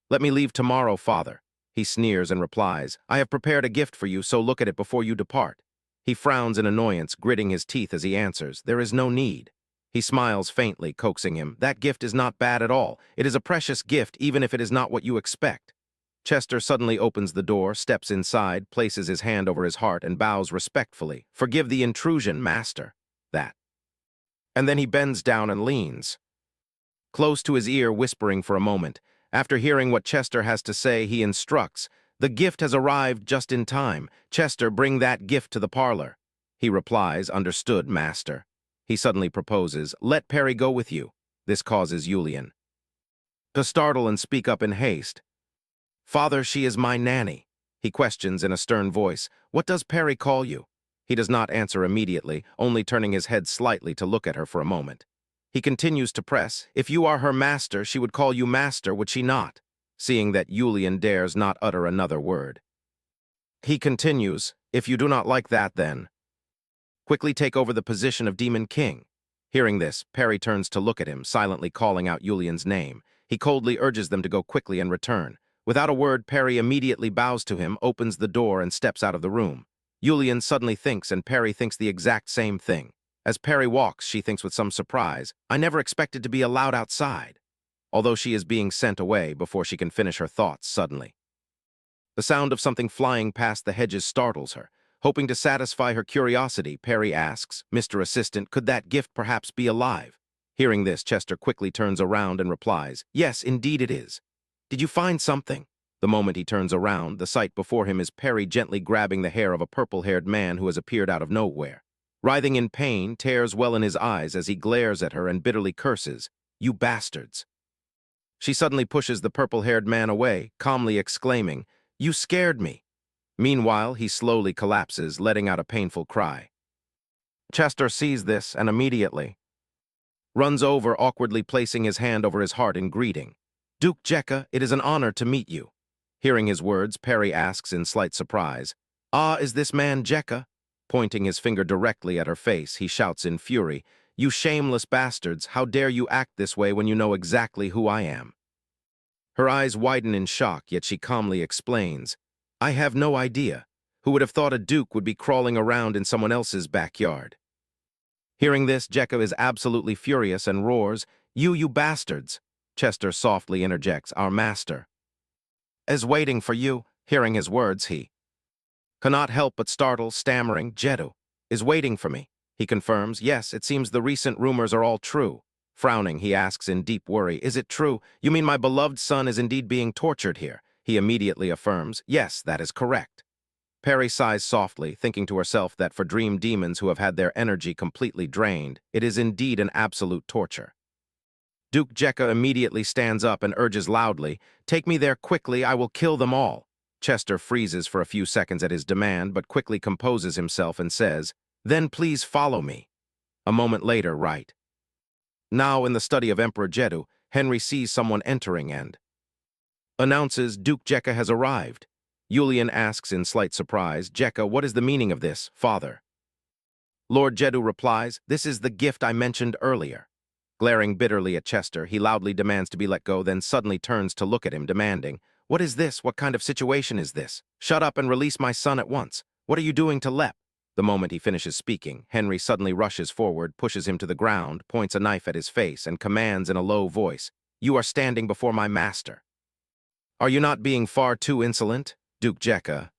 Let me leave tomorrow, father. He sneers and replies, I have prepared a gift for you, so look at it before you depart. He frowns in annoyance, gritting his teeth as he answers, there is no need. He smiles faintly, coaxing him, that gift is not bad at all. It is a precious gift, even if it is not what you expect. Chester suddenly opens the door, steps inside, places his hand over his heart, and bows respectfully. Forgive the intrusion, master. That. And then he bends down and leans close to his ear, whispering for a moment. After hearing what Chester has to say, he instructs, the gift has arrived just in time. Chester, bring that gift to the parlor. He replies, understood, master. He suddenly proposes, let Perry go with you. This causes Yulian to startle and speak up in haste. Father, she is my nanny. He questions in a stern voice, what does Perry call you? He does not answer immediately, only turning his head slightly to look at her for a moment. He continues to press, if you are her master, she would call you master, would she not? Seeing that Yulian dares not utter another word. He continues, if you do not like that, then quickly take over the position of Demon King. Hearing this, Perry turns to look at him, silently calling out Yulian's name. He coldly urges them to go quickly and return. Without a word, Perry immediately bows to him, opens the door, and steps out of the room. Yulian suddenly thinks, and Perry thinks the exact same thing. As Perry walks, she thinks with some surprise, I never expected to be allowed outside. Although she is being sent away before she can finish her thoughts suddenly. The sound of something flying past the hedges startles her. Hoping to satisfy her curiosity, Perry asks, Mr. Assistant, could that gift perhaps be alive? Hearing this, Chester quickly turns around and replies, yes, indeed it is. Did you find something? The moment he turns around, the sight before him is Perry gently grabbing the hair of a purple-haired man who has appeared out of nowhere. Writhing in pain, tears well in his eyes as he glares at her and bitterly curses, you bastards. She suddenly pushes the purple-haired man away, calmly exclaiming, you scared me. Meanwhile, he slowly collapses, letting out a painful cry. Chester sees this and immediately runs over, awkwardly placing his hand over his heart in greeting. Duke Jekka, it is an honor to meet you. Hearing his words, Perry asks in slight surprise, ah, is this man Jekka? Pointing his finger directly at her face, he shouts in fury, you shameless bastards, how dare you act this way when you know exactly who I am? Her eyes widen in shock, yet she calmly explains, I have no idea. Who would have thought a duke would be crawling around in someone else's backyard? Hearing this, Jekka is absolutely furious and roars, you bastards. Chester softly interjects, our master is waiting for you. Hearing his words, he cannot help but startle, stammering, Jedu is waiting for me. He confirms, yes, it seems the recent rumors are all true. Frowning, he asks in deep worry, is it true? You mean my beloved son is indeed being tortured here? He immediately affirms, yes, that is correct. Perry sighs softly, thinking to herself that for dream demons who have had their energy completely drained, it is indeed an absolute torture. Duke Jekka immediately stands up and urges loudly, take me there quickly, I will kill them all. Chester freezes for a few seconds at his demand, but quickly composes himself and says, then please follow me. A moment later, right now in the study of Emperor Jedu, Henry sees someone entering and announces Duke Jekka has arrived. Yulian asks in slight surprise, Jekka, what is the meaning of this, father? Lord Jedu replies, this is the gift I mentioned earlier. Glaring bitterly at Chester, he loudly demands to be let go, then suddenly turns to look at him, demanding, what is this? What kind of situation is this? Shut up and release my son at once. What are you doing to Lep? The moment he finishes speaking, Henry suddenly rushes forward, pushes him to the ground, points a knife at his face, and commands in a low voice, you are standing before my master. Are you not being far too insolent? Duke Jekka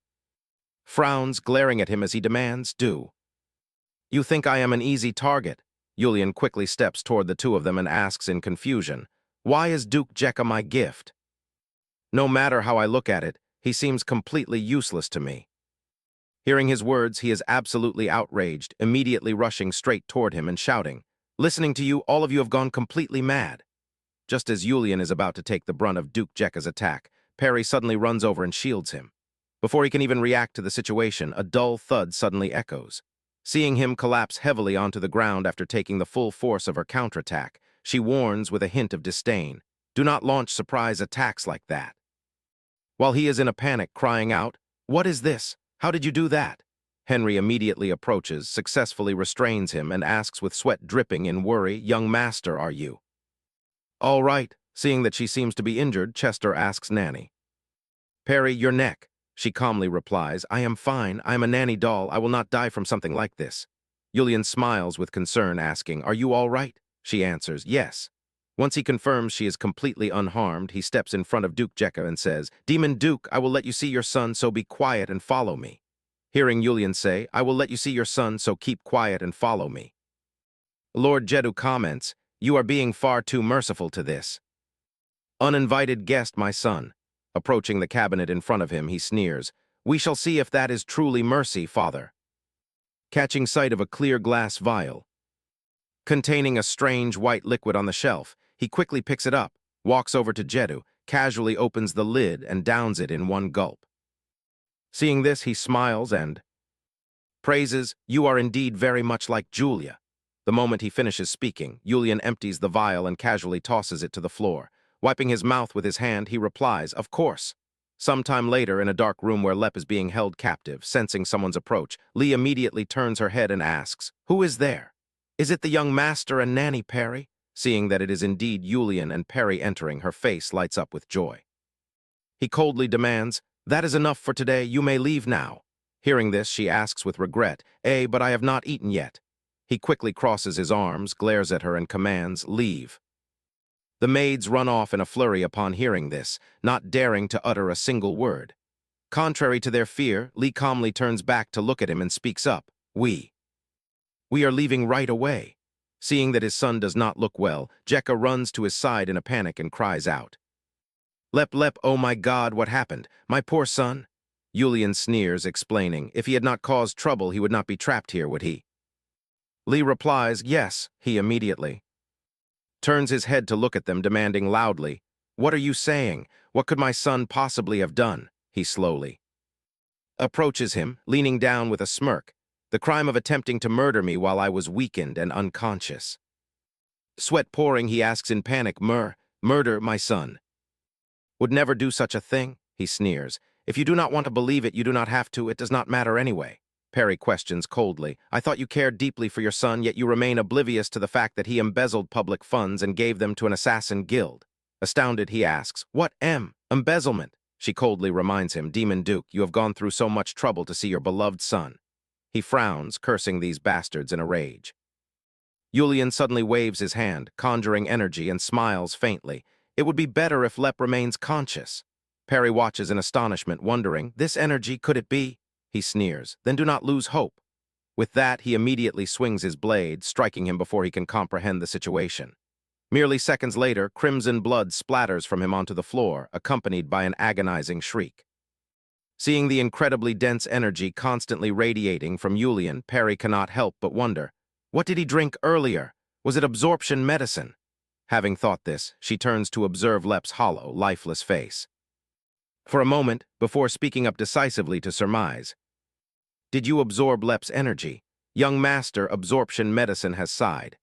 frowns, glaring at him as he demands, do you think I am an easy target? Yulian quickly steps toward the two of them and asks in confusion, why is Duke Jekka my gift? No matter how I look at it, he seems completely useless to me. Hearing his words, he is absolutely outraged, immediately rushing straight toward him and shouting, listening to you, all of you have gone completely mad. Just as Yulian is about to take the brunt of Duke Jekka's attack, Perry suddenly runs over and shields him. Before he can even react to the situation, a dull thud suddenly echoes. Seeing him collapse heavily onto the ground after taking the full force of her counterattack, she warns with a hint of disdain, do not launch surprise attacks like that. While he is in a panic, crying out, what is this? How did you do that? Henry immediately approaches, successfully restrains him, and asks with sweat dripping in worry, young master, are you? All right. Seeing that she seems to be injured, Chester asks Nanny. Perry, your neck. She calmly replies, I am fine. I am a nanny doll. I will not die from something like this. Julian smiles with concern, asking, are you all right? She answers, yes. Once he confirms she is completely unharmed, he steps in front of Duke Jekka and says, Demon Duke, I will let you see your son, so be quiet and follow me. Hearing Julian say, I will let you see your son, so keep quiet and follow me. Lord Jeddu comments, you are being far too merciful to this. Uninvited guest, my son. Approaching the cabinet in front of him, he sneers, we shall see if that is truly mercy, father. Catching sight of a clear glass vial containing a strange white liquid on the shelf, he quickly picks it up, walks over to Jeddu, casually opens the lid and downs it in one gulp. Seeing this, he smiles and praises, you are indeed very much like Julia. The moment he finishes speaking, Julian empties the vial and casually tosses it to the floor. Wiping his mouth with his hand, he replies, of course. Sometime later, in a dark room where Lep is being held captive, sensing someone's approach, Lee immediately turns her head and asks, who is there? Is it the young master and Nanny, Perry? Seeing that it is indeed Julian and Perry entering, her face lights up with joy. He coldly demands, that is enough for today, you may leave now. Hearing this, she asks with regret, but I have not eaten yet. He quickly crosses his arms, glares at her, and commands, leave. The maids run off in a flurry upon hearing this, not daring to utter a single word. Contrary to their fear, Lee calmly turns back to look at him and speaks up, We are leaving right away. Seeing that his son does not look well, Jekka runs to his side in a panic and cries out, Lep, oh my God, what happened? My poor son? Julian sneers, explaining, if he had not caused trouble, he would not be trapped here, would he? Lee replies, yes, he immediately turns his head to look at them, demanding loudly, what are you saying? What could my son possibly have done? He slowly approaches him, leaning down with a smirk, the crime of attempting to murder me while I was weakened and unconscious. Sweat pouring, he asks in panic, murder, my son? Would never do such a thing? He sneers. If you do not want to believe it, you do not have to. It does not matter anyway. Perry questions coldly, I thought you cared deeply for your son, yet you remain oblivious to the fact that he embezzled public funds and gave them to an assassin guild. Astounded, he asks, what embezzlement? She coldly reminds him, Demon Duke, you have gone through so much trouble to see your beloved son. He frowns, cursing these bastards in a rage. Julian suddenly waves his hand, conjuring energy, and smiles faintly. It would be better if Lep remains conscious. Perry watches in astonishment, wondering, this energy, could it be? He sneers, then do not lose hope. With that, he immediately swings his blade, striking him before he can comprehend the situation. Merely seconds later, crimson blood splatters from him onto the floor, accompanied by an agonizing shriek. Seeing the incredibly dense energy constantly radiating from Julian, Perry cannot help but wonder, what did he drink earlier? Was it absorption medicine? Having thought this, she turns to observe Lep's hollow, lifeless face. For a moment, before speaking up decisively to surmise, did you absorb Lep's energy? Young master, absorption medicine has sighed.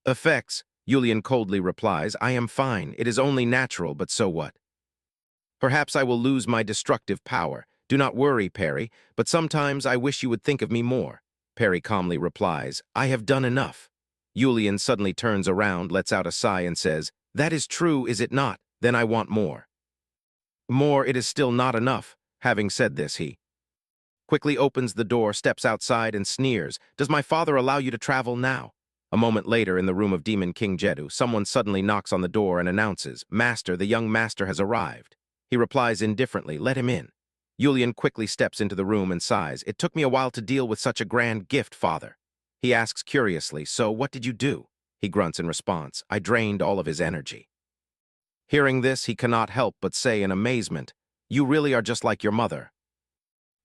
Effects, Julian coldly replies, I am fine, it is only natural, but so what? Perhaps I will lose my destructive power. Do not worry, Perry, but sometimes I wish you would think of me more. Perry calmly replies, I have done enough. Julian suddenly turns around, lets out a sigh, and says, that is true, is it not? Then I want more. More, it is still not enough. Having said this, he quickly opens the door, steps outside, and sneers, does my father allow you to travel now? A moment later, in the room of Demon King Jeddu, someone suddenly knocks on the door and announces, Master, the young master has arrived. He replies indifferently, let him in. Julian quickly steps into the room and sighs, it took me a while to deal with such a grand gift, father. He asks curiously, so what did you do? He grunts in response, I drained all of his energy. Hearing this, he cannot help but say in amazement, you really are just like your mother.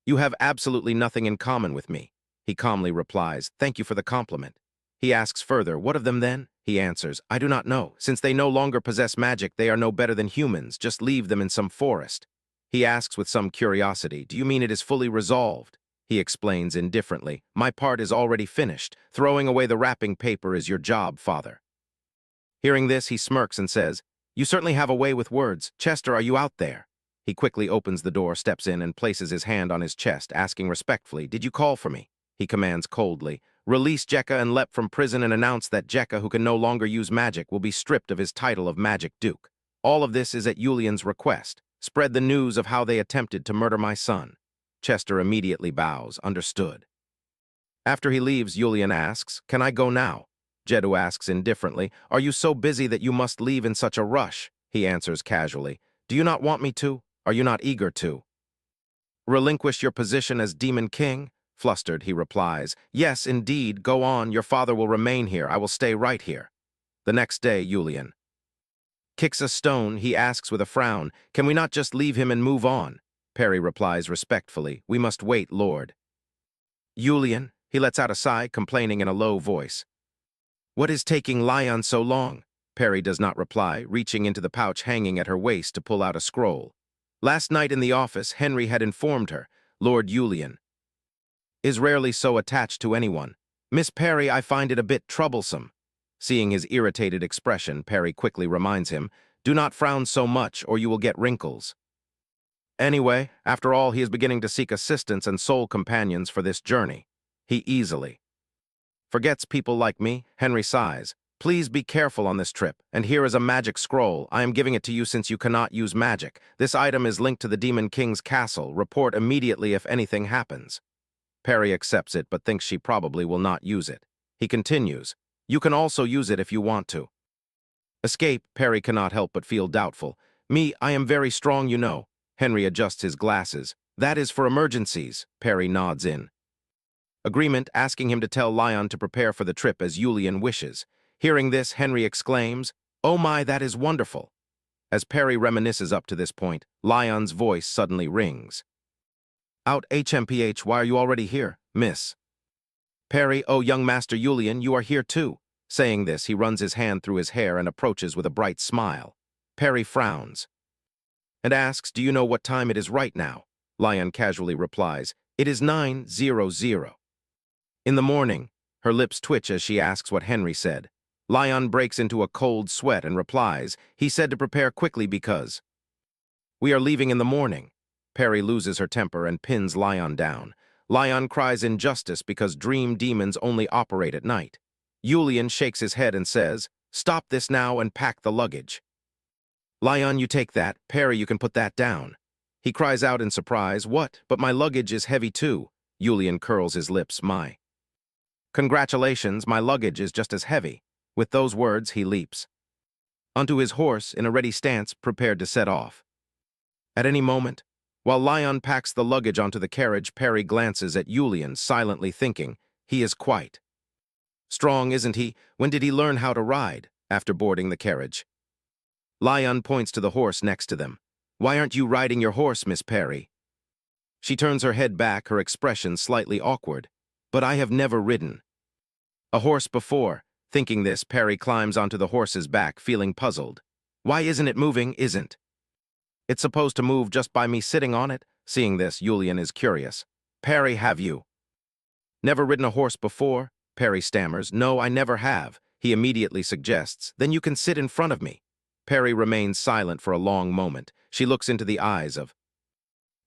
You have absolutely nothing in common with me. He calmly replies, thank you for the compliment. He asks further, what of them then? He answers, I do not know. Since they no longer possess magic, they are no better than humans. Just leave them in some forest. He asks with some curiosity, do you mean it is fully resolved? He explains indifferently, my part is already finished. Throwing away the wrapping paper is your job, father. Hearing this, he smirks and says, you certainly have a way with words. Chester, are you out there? He quickly opens the door, steps in, and places his hand on his chest, asking respectfully, "Did you call for me?" He commands coldly, "Release Jekka and Lep from prison and announce that Jekka, who can no longer use magic, will be stripped of his title of Magic Duke. All of this is at Yulian's request. Spread the news of how they attempted to murder my son." Chester immediately bows, "Understood." After he leaves, Yulian asks, "Can I go now?" Jedhu asks indifferently, "Are you so busy that you must leave in such a rush?" He answers casually, "Do you not want me to? Are you not eager to relinquish your position as Demon King?" Flustered, he replies, "Yes, indeed, go on. Your father will remain here. I will stay right here." The next day, Yulian kicks a stone. He asks with a frown, "Can we not just leave him and move on?" Perry replies respectfully, "We must wait, Lord." Yulian, he lets out a sigh, complaining in a low voice, "What is taking Lion so long?" Perry does not reply, reaching into the pouch hanging at her waist to pull out a scroll. Last night in the office, Henry had informed her, "Lord Yulian is rarely so attached to anyone. Miss Perry, I find it a bit troublesome." Seeing his irritated expression, Perry quickly reminds him, "Do not frown so much or you will get wrinkles." Anyway, after all, he is beginning to seek assistance and soul companions for this journey. He easily forgets people like me. Henry sighs, "Please be careful on this trip, and here is a magic scroll. I am giving it to you since you cannot use magic. This item is linked to the Demon King's castle. Report immediately if anything happens." Perry accepts it, but thinks she probably will not use it. He continues, "You can also use it if you want to escape." Perry cannot help but feel doubtful. "Me, I am very strong, you know." Henry adjusts his glasses. "That is for emergencies." Perry nods in agreement, asking him to tell Lion to prepare for the trip as Yulian wishes. Hearing this, Henry exclaims, "Oh my, that is wonderful." As Perry reminisces up to this point, Lion's voice suddenly rings. "Out HMPH, why are you already here, Miss Perry? Oh, young Master Yulian, you are here too." Saying this, he runs his hand through his hair and approaches with a bright smile. Perry frowns and asks, "Do you know what time it is right now?" Lion casually replies, "It is 9:00 in the morning." Her lips twitch as she asks what Henry said. Lion breaks into a cold sweat and replies, "He said to prepare quickly because we are leaving in the morning." Perry loses her temper and pins Lion down. Lion cries injustice because dream demons only operate at night. Yulian shakes his head and says, "Stop this now and pack the luggage." "Lion, you take that. Perry, you can put that down." He cries out in surprise, "What? But my luggage is heavy too." Yulian curls his lips, "My congratulations, my luggage is just as heavy." With those words, he leaps onto his horse in a ready stance, prepared to set off at any moment. While Lion packs the luggage onto the carriage, Perry glances at Yulian, silently thinking, "He is quite strong, isn't he? When did he learn how to ride?" After boarding the carriage, Lion points to the horse next to them. "Why aren't you riding your horse, Miss Perry?" She turns her head back, her expression slightly awkward. "But I have never ridden a horse before." Thinking this, Perry climbs onto the horse's back, feeling puzzled. "Why isn't it moving, isn't it's supposed to move just by me sitting on it?" Seeing this, Yulian is curious. "Perry, have you never ridden a horse before?" Perry stammers, "No, I never have." He immediately suggests, "Then you can sit in front of me." Perry remains silent for a long moment. She looks into the eyes of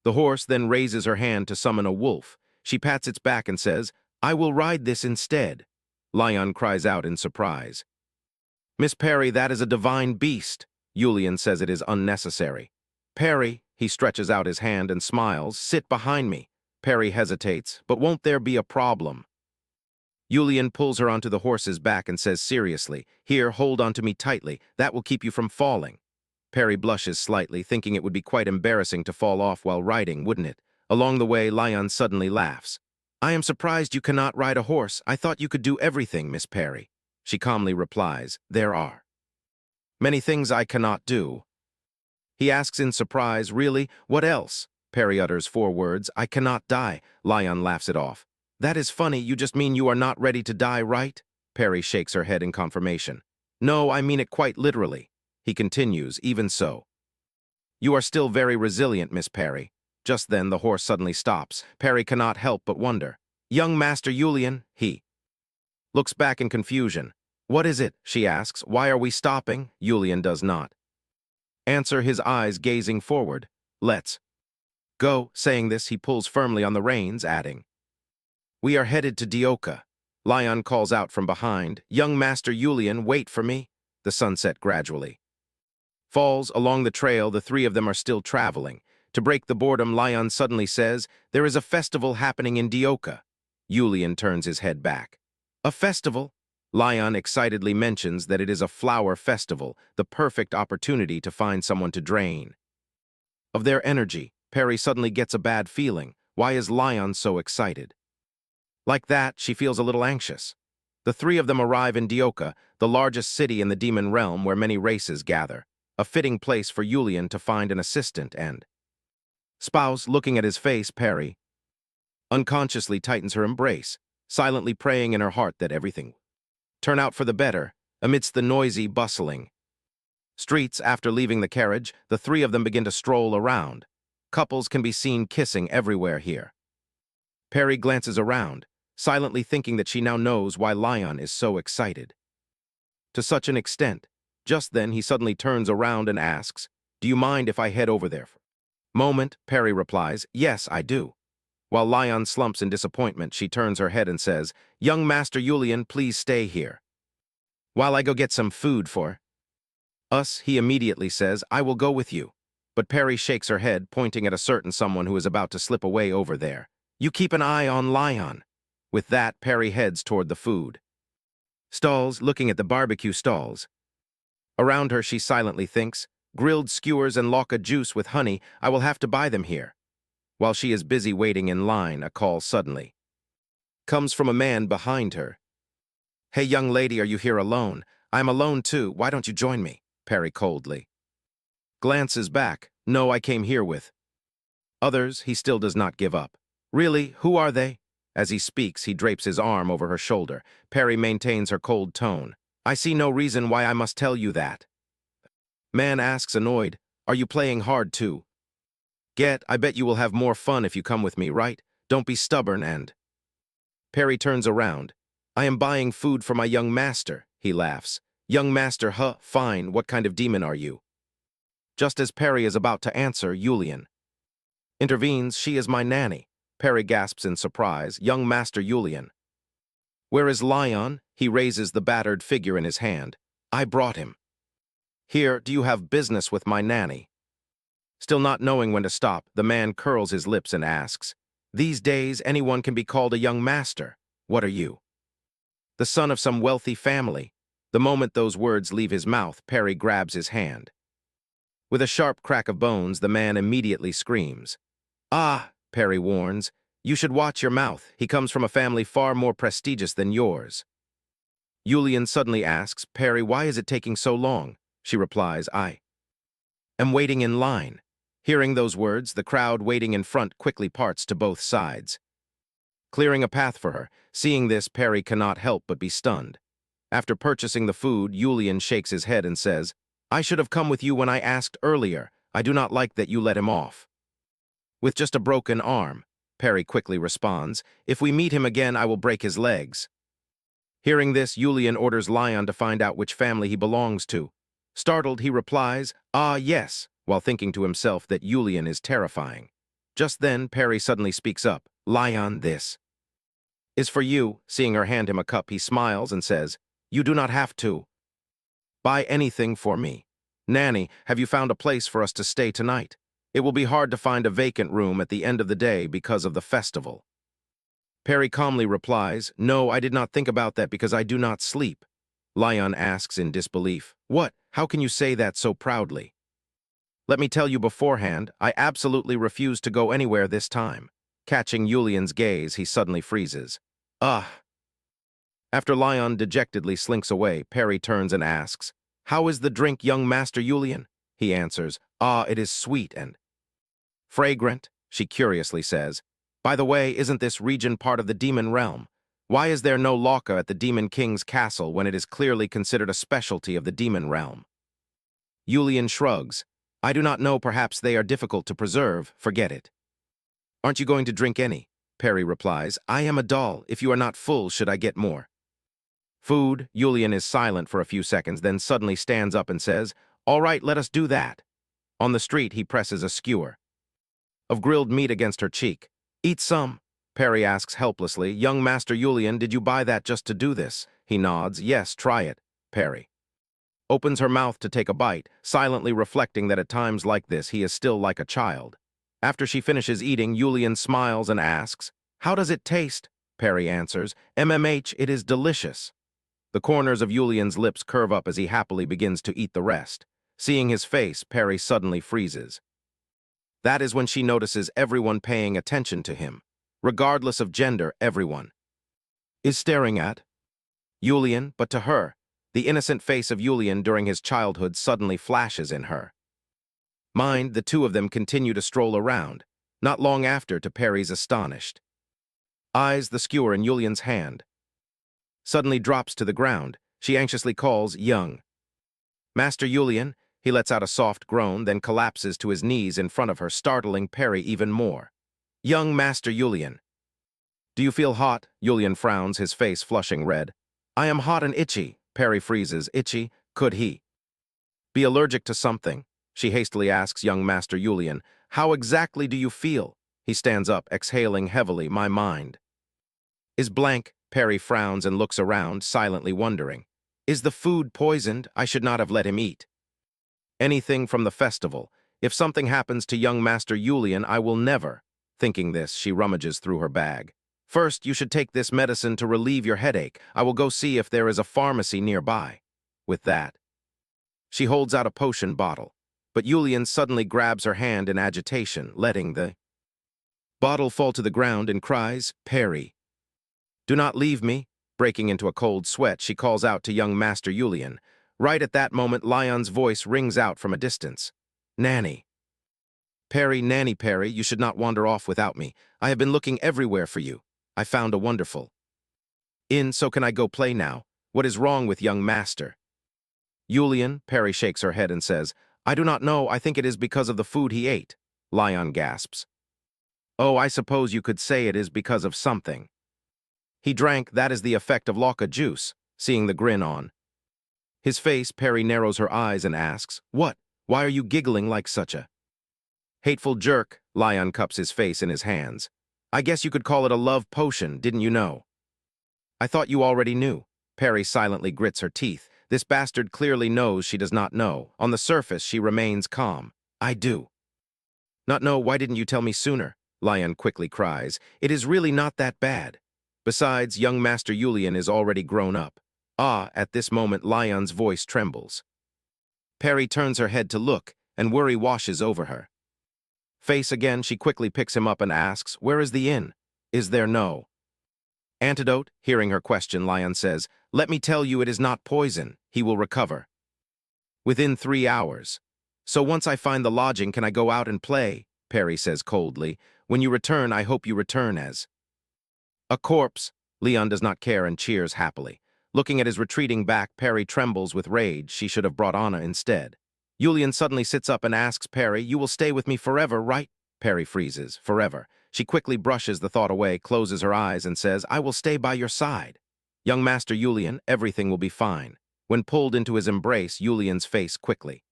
the horse, then raises her hand to summon a wolf. She pats its back and says, "I will ride this instead." Lion cries out in surprise, "Miss Perry, that is a divine beast." Yulian says it is unnecessary. "Perry," he stretches out his hand and smiles, "sit behind me." Perry hesitates, "But won't there be a problem?" Yulian pulls her onto the horse's back and says seriously, "Here, hold onto me tightly. That will keep you from falling." Perry blushes slightly, thinking it would be quite embarrassing to fall off while riding, wouldn't it? Along the way, Lion suddenly laughs. "I am surprised you cannot ride a horse. I thought you could do everything, Miss Perry." She calmly replies, "There are many things I cannot do." He asks in surprise, "Really? What else?" Perry utters 4 words, "I cannot die." Lion laughs it off. "That is funny. You just mean you are not ready to die, right?" Perry shakes her head in confirmation. "No, I mean it quite literally." He continues, "Even so, you are still very resilient, Miss Perry." Just then, the horse suddenly stops. Perry cannot help but wonder. "Young Master Yulian," he looks back in confusion. "What is it?" she asks. "Why are we stopping?" Yulian does not answer, his eyes gazing forward. Let's go. Saying this, he pulls firmly on the reins, adding, "We are headed to Dioka." Lion calls out from behind, "Young Master Julian, wait for me." The sunset gradually falls along the trail. The three of them are still traveling. To break the boredom, Lion suddenly says, "There is a festival happening in Dioka." Julian turns his head back. "A festival?" Lion excitedly mentions that it is a flower festival, the perfect opportunity to find someone to drain of their energy. Perry suddenly gets a bad feeling. Why is Lion so excited? Like that, she feels a little anxious. The three of them arrive in Dioka, the largest city in the demon realm where many races gather, a fitting place for Julian to find an assistant and spouse. Looking at his face, Perry unconsciously tightens her embrace, silently praying in her heart that everything turn out for the better. Amidst the noisy, bustling streets, after leaving the carriage, the three of them begin to stroll around. Couples can be seen kissing everywhere here. Perry glances around, silently thinking that she now knows why Lion is so excited to such an extent. Just then, he suddenly turns around and asks, "Do you mind if I head over there for a moment?" Perry replies, "Yes, I do." While Lion slumps in disappointment, she turns her head and says, "Young Master Julian, please stay here while I go get some food for us." He immediately says, "I will go with you." But Perry shakes her head, pointing at a certain someone who is about to slip away over there. "You keep an eye on Lion." With that, Perry heads toward the food stalls, looking at the barbecue stalls. Around her, she silently thinks, "Grilled skewers and lauka juice with honey, I will have to buy them here." While she is busy waiting in line, a call suddenly comes from a man behind her. "Hey, young lady, are you here alone?" "I'm alone too. Why don't you join me?" Perry coldly glances back. "No, I came here with others." He still does not give up. "Really? Who are they?" As he speaks, he drapes his arm over her shoulder. Perry maintains her cold tone. "I see no reason why I must tell you that." Man asks, annoyed, "Are you playing hard too? I bet you will have more fun if you come with me, right? Don't be stubborn and—" Perry turns around. "I am buying food for my young master," he laughs. "Young master, huh? Fine. What kind of demon are you?" Just as Perry is about to answer, Julian intervenes. "She is my nanny." Perry gasps in surprise. "Young Master Julian, where is Lion?" He raises the battered figure in his hand. "I brought him here. Do you have business with my nanny?" Still not knowing when to stop, the man curls his lips and asks, "These days, anyone can be called a young master. What are you? The son of some wealthy family?" The moment those words leave his mouth, Perry grabs his hand. With a sharp crack of bones, the man immediately screams. "Ah," Perry warns, "you should watch your mouth. He comes from a family far more prestigious than yours." Julian suddenly asks, "Perry, why is it taking so long?" She replies, "I am waiting in line." Hearing those words, the crowd waiting in front quickly parts to both sides, clearing a path for her. Seeing this, Perry cannot help but be stunned. After purchasing the food, Julian shakes his head and says, "I should have come with you when I asked earlier. I do not like that you let him off with just a broken arm." Perry quickly responds, "If we meet him again, I will break his legs." Hearing this, Julian orders Lion to find out which family he belongs to. Startled, he replies, "Ah, yes," while thinking to himself that Julian is terrifying. Just then, Perry suddenly speaks up. "Lion, this is for you." Seeing her hand him a cup, he smiles and says, "You do not have to buy anything for me. Nanny, have you found a place for us to stay tonight? It will be hard to find a vacant room at the end of the day because of the festival." Perry calmly replies, "No, I did not think about that because I do not sleep." Lion asks in disbelief, "What? How can you say that so proudly?" "Let me tell you beforehand, I absolutely refuse to go anywhere this time." Catching Julian's gaze, he suddenly freezes. "Ugh." After Lion dejectedly slinks away, Perry turns and asks, "How is the drink, young Master Julian?" He answers, "Ah, it is sweet and fragrant." She curiously says, "By the way, isn't this region part of the demon realm? Why is there no lauka at the Demon King's castle when it is clearly considered a specialty of the demon realm?" Julian shrugs. "I do not know, perhaps they are difficult to preserve. Forget it." "Aren't you going to drink any?" Perry replies, "I am a doll. If you are not full, should I get more food?" Julian is silent for a few seconds, then suddenly stands up and says, "All right, let us do that." On the street, he presses a skewer. of grilled meat against her cheek. Eat some, Perry asks helplessly. Young Master Julian, did you buy that just to do this? He nods. Yes, try it, Perry. Opens her mouth to take a bite, silently reflecting that at times like this he is still like a child. After she finishes eating, Julian smiles and asks, how does it taste? Perry answers, MMH, it is delicious. The corners of Julian's lips curve up as he happily begins to eat the rest. Seeing his face, Perry suddenly freezes. That is when she notices everyone paying attention to him. Regardless of gender, everyone is staring at Julian, but to her, the innocent face of Julian during his childhood suddenly flashes in her mind. The two of them continue to stroll around, not long after to Perry's astonished eyes. The skewer in Julian's hand suddenly drops to the ground. She anxiously calls, young Master Julian. He lets out a soft groan, then collapses to his knees in front of her, startling Perry even more. Young Master Julian. Do you feel hot? Julian frowns, his face flushing red. I am hot and itchy. Perry freezes. Itchy? Could he be allergic to something? She hastily asks young Master Julian. How exactly do you feel? He stands up, exhaling heavily. My mind is blank. Perry frowns and looks around, silently wondering. Is the food poisoned? I should not have let him eat anything from the festival. If something happens to young Master Julian, I will never. Thinking this, she rummages through her bag. First, you should take this medicine to relieve your headache. I will go see if there is a pharmacy nearby. With that, she holds out a potion bottle, but Julian suddenly grabs her hand in agitation, letting the bottle fall to the ground and cries, Perry, do not leave me. Breaking into a cold sweat, she calls out to young Master Julian. Right at that moment, Lyon's voice rings out from a distance. Nanny. Perry, Nanny Perry, you should not wander off without me. I have been looking everywhere for you. I found a wonderful inn, so can I go play now? What is wrong with young Master Julian? Perry shakes her head and says, I do not know. I think it is because of the food he ate. Lyon gasps. Oh, I suppose you could say it is because of something he drank. That is the effect of Locka juice. Seeing the grin on his face, Perry narrows her eyes and asks, what? Why are you giggling like such a hateful jerk? Lyon cups his face in his hands. I guess you could call it a love potion, didn't you know? I thought you already knew. Perry silently grits her teeth. This bastard clearly knows she does not know. On the surface, she remains calm. I do not know. Why didn't you tell me sooner? Lyon quickly cries. It is really not that bad. Besides, young Master Julian is already grown up. Ah, at this moment, Lyon's voice trembles. Perry turns her head to look, and worry washes over her face again. She quickly picks him up and asks, where is the inn? Is there no antidote? Hearing her question, Lyon says, let me tell you, it is not poison. He will recover within 3 hours. So once I find the lodging, can I go out and play? Perry says coldly. When you return, I hope you return as a corpse. Leon does not care and cheers happily. Looking at his retreating back, Perry trembles with rage. She should have brought Anna instead. Julian suddenly sits up and asks Perry, you will stay with me forever, right? Perry freezes. Forever. She quickly brushes the thought away, closes her eyes, and says, I will stay by your side. Young Master Julian, everything will be fine. When pulled into his embrace, Julian's face quickly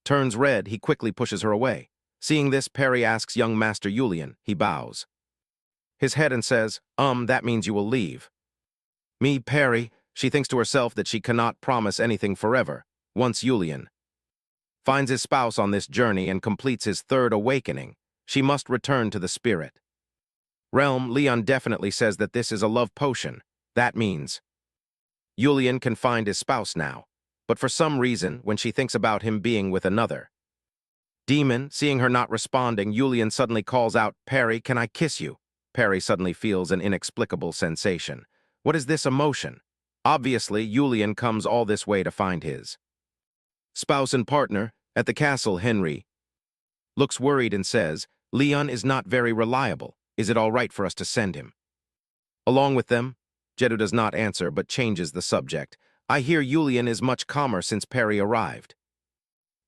turns red. He quickly pushes her away. Seeing this, Perry asks young Master Julian. He bows his head and says, that means you will leave me, Perry. She thinks to herself that she cannot promise anything forever. Once Julian finds his spouse on this journey and completes his third awakening, she must return to the spirit realm. Leon definitely says that this is a love potion. That means Julian can find his spouse now. But for some reason, when she thinks about him being with another demon, seeing her not responding, Julian suddenly calls out, Perry, can I kiss you? Perry suddenly feels an inexplicable sensation. What is this emotion? Obviously, Julian comes all this way to find his spouse and partner. At the castle, Henry looks worried and says, Leon is not very reliable. Is it all right for us to send him along with them? Jedu does not answer, but changes the subject. I hear Julian is much calmer since Perry arrived.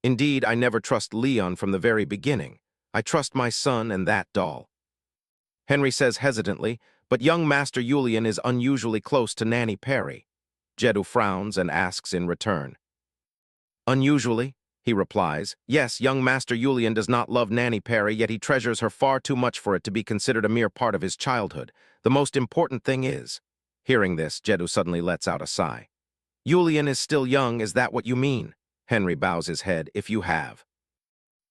Indeed, I never trust Leon from the very beginning. I trust my son and that doll. Henry says hesitantly, but young Master Julian is unusually close to Nanny Perry. Jedu frowns and asks in return. Unusually? he replies. Yes, young Master Julian does not love Nanny Perry, yet he treasures her far too much for it to be considered a mere part of his childhood. The most important thing is... Hearing this, Jedu suddenly lets out a sigh. Julian is still young, is that what you mean? Henry bows his head. If you have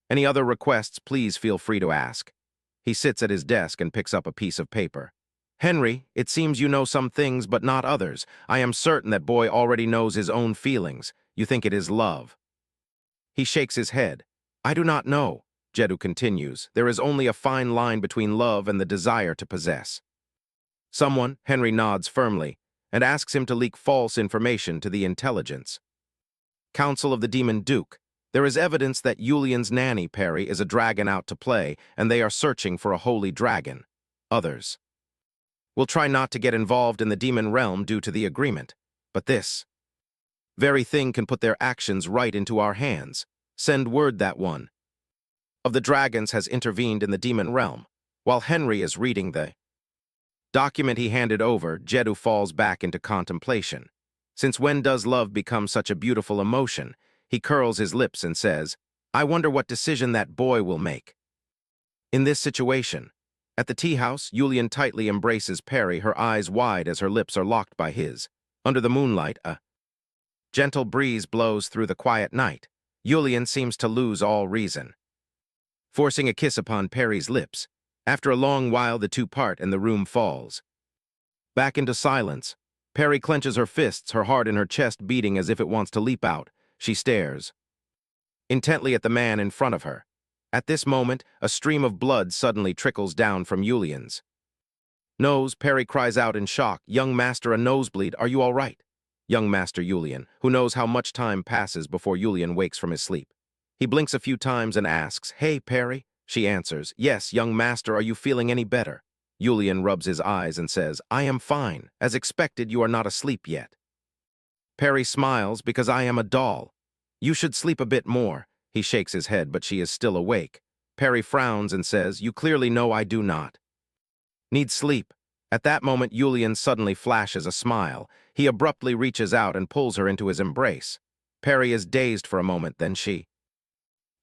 any other requests, please feel free to ask. He sits at his desk and picks up a piece of paper. Henry, it seems you know some things, but not others. I am certain that boy already knows his own feelings. You think it is love. He shakes his head. I do not know, Jedu continues. There is only a fine line between love and the desire to possess. Someone, Henry nods firmly, and asks him to leak false information to the intelligence. Council of the Demon Duke. There is evidence that Julian's nanny, Perry, is a dragon out to play, and they are searching for a holy dragon. Others will try not to get involved in the demon realm due to the agreement. But this very thing can put their actions right into our hands. Send word that one of the dragons has intervened in the demon realm. While Henry is reading the document he handed over, Jedu falls back into contemplation. Since when does love become such a beautiful emotion? He curls his lips and says, I wonder what decision that boy will make. In this situation, at the tea house, Julian tightly embraces Perry, her eyes wide as her lips are locked by his. Under the moonlight, a gentle breeze blows through the quiet night. Julian seems to lose all reason, forcing a kiss upon Perry's lips. After a long while, the two part and the room falls back into silence. Perry clenches her fists, her heart in her chest beating as if it wants to leap out. She stares intently at the man in front of her. At this moment, a stream of blood suddenly trickles down from Julian's nose. Perry cries out in shock, Young Master, a nosebleed, are you all right? Young Master Julian, who knows how much time passes before Julian wakes from his sleep. He blinks a few times and asks, Hey, Perry? She answers, Yes, young master, are you feeling any better? Julian rubs his eyes and says, I am fine. As expected, you are not asleep yet. Perry smiles, because I am a doll. You should sleep a bit more. He shakes his head, but she is still awake. Perry frowns and says, You clearly know I do not need sleep. At that moment, Julian suddenly flashes a smile. He abruptly reaches out and pulls her into his embrace. Perry is dazed for a moment, then she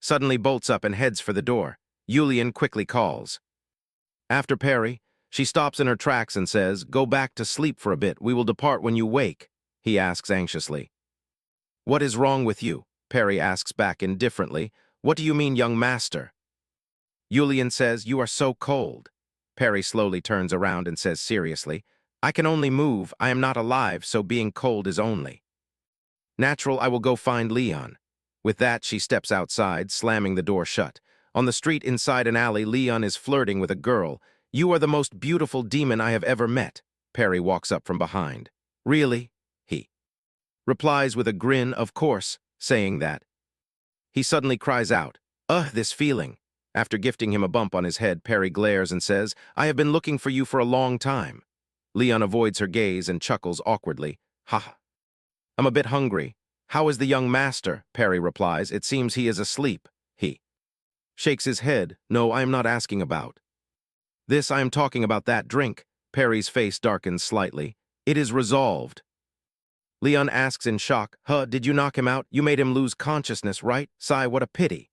suddenly bolts up and heads for the door. Julian quickly calls after Perry. She stops in her tracks and says, Go back to sleep for a bit. We will depart when you wake. He asks anxiously, What is wrong with you? Perry asks back indifferently, What do you mean, young master? Julian says, You are so cold. Perry slowly turns around and says seriously, I can only move. I am not alive, so being cold is only natural. I will go find Leon. With that, she steps outside, slamming the door shut. On the street inside an alley, Leon is flirting with a girl. You are the most beautiful demon I have ever met. Perry walks up from behind. Really? He replies with a grin, of course, saying that. He suddenly cries out, Ugh, this feeling. After gifting him a bump on his head, Perry glares and says, I have been looking for you for a long time. Leon avoids her gaze and chuckles awkwardly. Ha. I'm a bit hungry. How is the young master? Perry replies, It seems he is asleep. He shakes his head. No, I am not asking about this. I am talking about that drink. Perry's face darkens slightly. It is resolved. Leon asks in shock, Did you knock him out? You made him lose consciousness, right? Sigh, what a pity.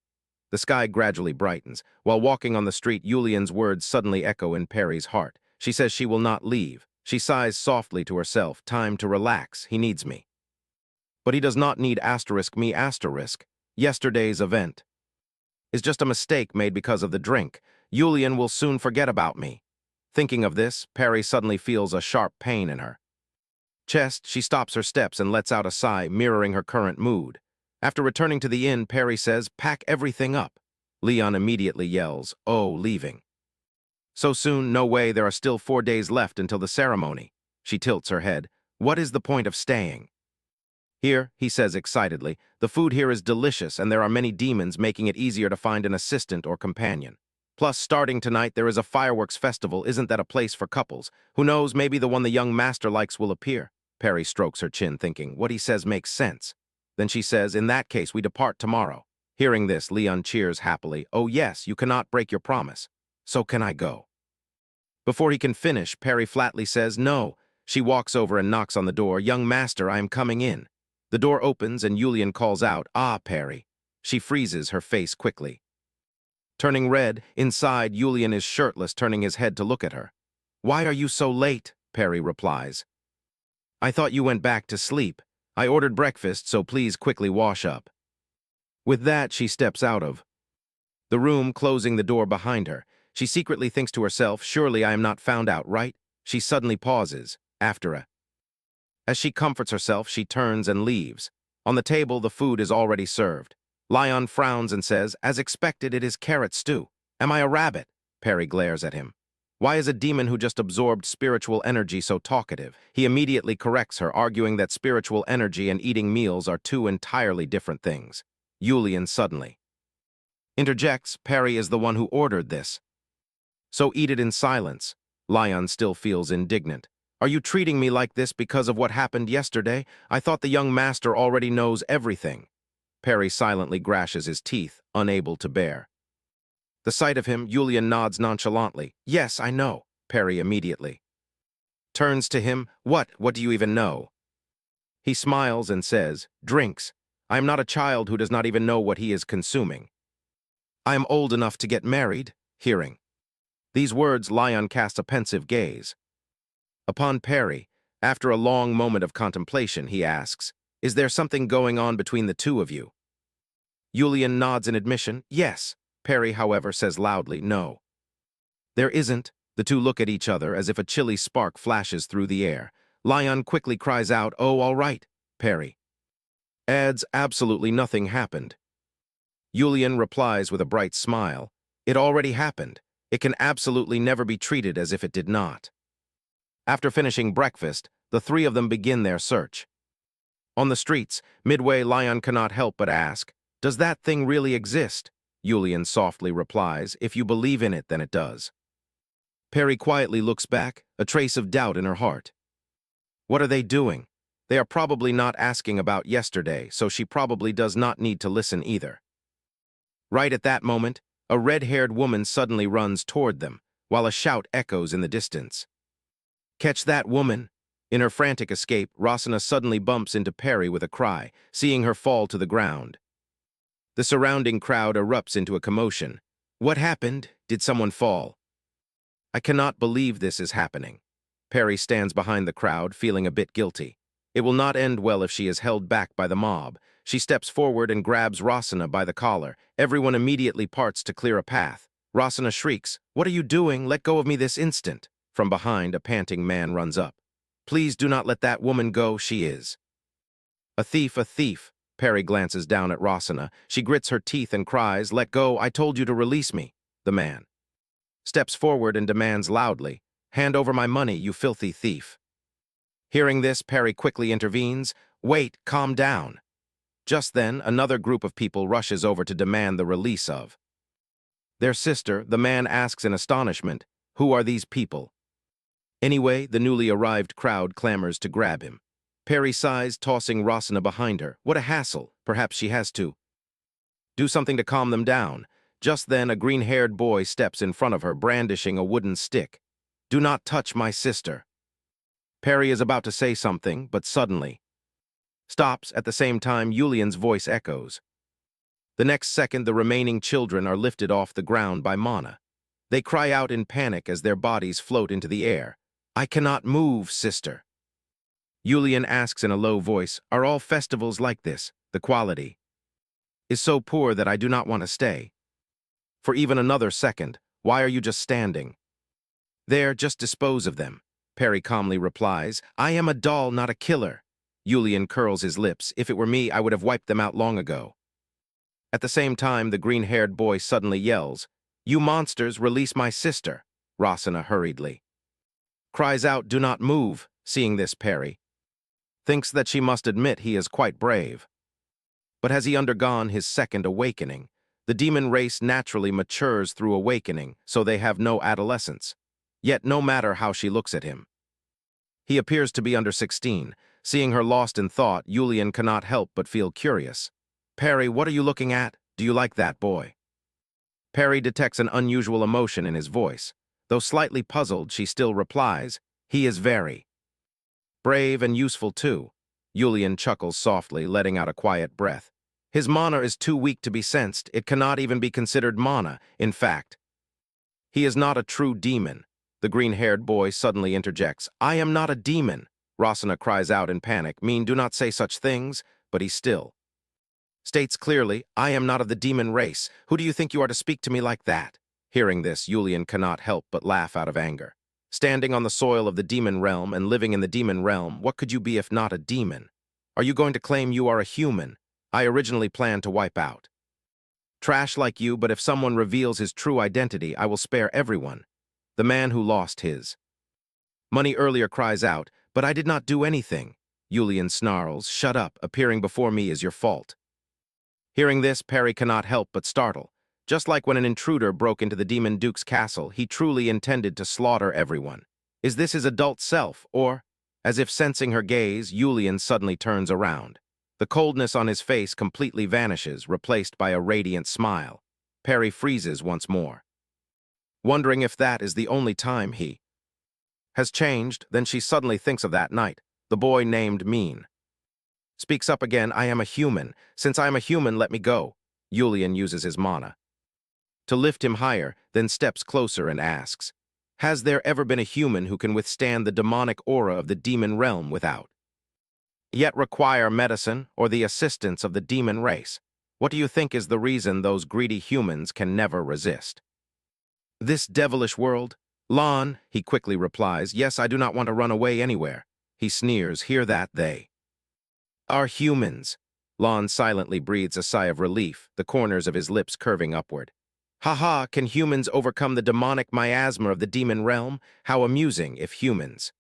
The sky gradually brightens. While walking on the street, Julian's words suddenly echo in Perry's heart. She says she will not leave. She sighs softly to herself. Time to relax. He needs me. But he does not need me. Yesterday's event is just a mistake made because of the drink. Julian will soon forget about me. Thinking of this, Perry suddenly feels a sharp pain in her chest. She stops her steps and lets out a sigh, mirroring her current mood. After returning to the inn, Perry says, Pack everything up. Leon immediately yells, Oh, leaving so soon? No way, there are still 4 days left until the ceremony. She tilts her head. What is the point of staying here? He says excitedly. The food here is delicious, and there are many demons, making it easier to find an assistant or companion. Plus, starting tonight, there is a fireworks festival. Isn't that a place for couples? Who knows, maybe the one the young master likes will appear. Perry strokes her chin, thinking, What he says makes sense. Then she says, In that case, we depart tomorrow. Hearing this, Leon cheers happily. Oh yes, you cannot break your promise. So can I go? Before he can finish, Perry flatly says, No. She walks over and knocks on the door. Young master, I am coming in. The door opens and Julian calls out, Ah, Perry. She freezes, her face quickly turning red. Inside, Yulian is shirtless, turning his head to look at her. "Why are you so late?" Perry replies. "I thought you went back to sleep. I ordered breakfast, so please quickly wash up." With that, she steps out of the room, closing the door behind her. She secretly thinks to herself, "Surely I am not found out, right?" She suddenly pauses. As she comforts herself, she turns and leaves. On the table, the food is already served. Lion frowns and says, "As expected, it is carrot stew. Am I a rabbit?" Perry glares at him. Why is a demon who just absorbed spiritual energy so talkative? He immediately corrects her, arguing that spiritual energy and eating meals are two entirely different things. Yulian suddenly interjects, "Perry is the one who ordered this, so eat it in silence." Lion still feels indignant. "Are you treating me like this because of what happened yesterday? I thought the young master already knows everything." Perry silently grashes his teeth, unable to bear the sight of him. Yulian nods nonchalantly. "Yes, I know." Perry immediately turns to him. What do you even know?" He smiles and says, "Drinks. I am not a child who does not even know what he is consuming. I am old enough to get married." Hearing these words, Lion casts a pensive gaze upon Perry. After a long moment of contemplation, he asks, "Is there something going on between the two of you?" Yulian nods in admission. "Yes." Perry, however, says loudly, "No, there isn't." The two look at each other as if a chilly spark flashes through the air. Lion quickly cries out, "Oh, all right." Perry adds, "Absolutely nothing happened." Yulian replies with a bright smile, "It already happened. It can absolutely never be treated as if it did not." After finishing breakfast, the three of them begin their search. On the streets, midway, Lion cannot help but ask, "Does that thing really exist?" Yulian softly replies, "If you believe in it, then it does." Perry quietly looks back, a trace of doubt in her heart. What are they doing? They are probably not asking about yesterday, so she probably does not need to listen either. Right at that moment, a red-haired woman suddenly runs toward them, while a shout echoes in the distance. "Catch that woman!" In her frantic escape, Rasana suddenly bumps into Perry with a cry, seeing her fall to the ground. The surrounding crowd erupts into a commotion. "What happened? Did someone fall?" "I cannot believe this is happening." Perry stands behind the crowd, feeling a bit guilty. It will not end well if she is held back by the mob. She steps forward and grabs Rasana by the collar. Everyone immediately parts to clear a path. Rasana shrieks, "What are you doing? Let go of me this instant." From behind, a panting man runs up. "Please do not let that woman go. She is a thief, a thief." Perry glances down at Rasana. She grits her teeth and cries, "Let go. I told you to release me." The man steps forward and demands loudly, "Hand over my money, you filthy thief." Hearing this, Perry quickly intervenes. "Wait, calm down." Just then, another group of people rushes over to demand the release of their sister. The man asks in astonishment, "Who are these people?" Anyway, the newly arrived crowd clamors to grab him. Perry sighs, tossing Rasana behind her. What a hassle. Perhaps she has to do something to calm them down. Just then, a green-haired boy steps in front of her, brandishing a wooden stick. "Do not touch my sister." Perry is about to say something, but suddenly stops. At the same time, Yulian's voice echoes. The next second, the remaining children are lifted off the ground by Mana. They cry out in panic as their bodies float into the air. "I cannot move, sister." Yulian asks in a low voice, "Are all festivals like this? The quality is so poor that I do not want to stay for even another second. Why are you just standing there? Just dispose of them." Perry calmly replies, "I am a doll, not a killer." Yulian curls his lips. "If it were me, I would have wiped them out long ago." At the same time, the green-haired boy suddenly yells, "You monsters, release my sister." Rasana hurriedly cries out, "Do not move." Seeing this, Perry thinks that she must admit he is quite brave. But has he undergone his second awakening? The demon race naturally matures through awakening, so they have no adolescence. Yet no matter how she looks at him, he appears to be under 16. Seeing her lost in thought, Yulian cannot help but feel curious. "Perry, what are you looking at? Do you like that boy?" Perry detects an unusual emotion in his voice. Though slightly puzzled, she still replies, "He is very brave and useful too." Yulian chuckles softly, letting out a quiet breath. His mana is too weak to be sensed. It cannot even be considered mana. In fact, he is not a true demon. The green-haired boy suddenly interjects. I am not a demon. Rasana cries out in panic. Mean, do not say such things, but he still states clearly, I am not of the demon race. Who do you think you are to speak to me like that? Hearing this, Yulian cannot help but laugh out of anger. Standing on the soil of the demon realm and living in the demon realm, what could you be if not a demon? Are you going to claim you are a human? I originally planned to wipe out trash like you, but if someone reveals his true identity, I will spare everyone. The man who lost his money earlier cries out, but I did not do anything. Yulian snarls, shut up, appearing before me is your fault. Hearing this, Perry cannot help but startle. Just like when an intruder broke into the Demon Duke's castle, he truly intended to slaughter everyone. Is this his adult self, or, as if sensing her gaze, Yulian suddenly turns around. The coldness on his face completely vanishes, replaced by a radiant smile. Perry freezes once more. Wondering if that is the only time he has changed, then she suddenly thinks of that night. The boy named Mean speaks up again, I am a human. Since I am a human, let me go. Yulian uses his mana to lift him higher, then steps closer and asks, has there ever been a human who can withstand the demonic aura of the demon realm without yet require medicine or the assistance of the demon race? What do you think is the reason those greedy humans can never resist this devilish world? Lon, he quickly replies, yes, I do not want to run away anywhere. He sneers, hear that, they are humans. Lon silently breathes a sigh of relief, the corners of his lips curving upward. Ha, can humans overcome the demonic miasma of the demon realm? How amusing if humans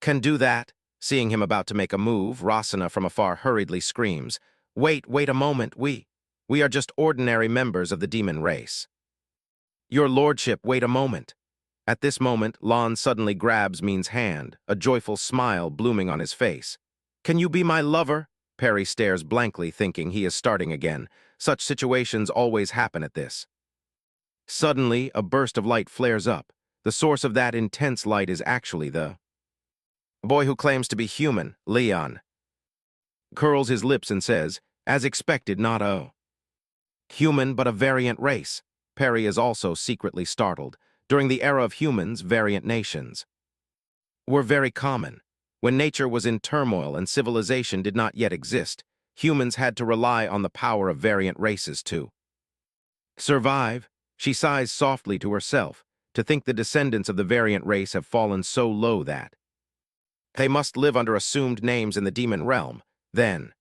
can do that. Seeing him about to make a move, Rasana from afar hurriedly screams, wait a moment, we are just ordinary members of the demon race. Your lordship, wait a moment. At this moment, Lon suddenly grabs Mean's hand, a joyful smile blooming on his face. Can you be my lover? Perry stares blankly, thinking he is starting again. Such situations always happen at this. Suddenly, a burst of light flares up. The source of that intense light is actually the boy who claims to be human, Leon. Curls his lips and says, as expected, not a human, but a variant race. Perry is also secretly startled. During the era of humans, variant nations were very common. When nature was in turmoil and civilization did not yet exist, humans had to rely on the power of variant races to survive. She sighs softly to herself, to think the descendants of the variant race have fallen so low that they must live under assumed names in the demon realm. Then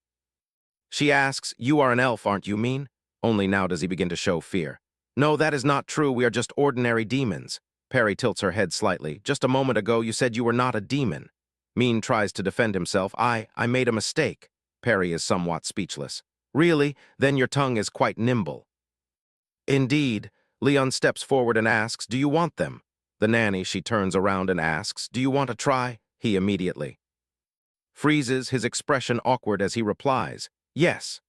she asks, you are an elf, aren't you, Mean? Only now does he begin to show fear. No, that is not true, we are just ordinary demons. Perry tilts her head slightly. Just a moment ago you said you were not a demon. Mean tries to defend himself. I made a mistake. Perry is somewhat speechless. Really? Then your tongue is quite nimble. Indeed. Leon steps forward and asks, do you want them? The nanny, she turns around and asks, do you want to try? He immediately freezes, his expression awkward as he replies, yes.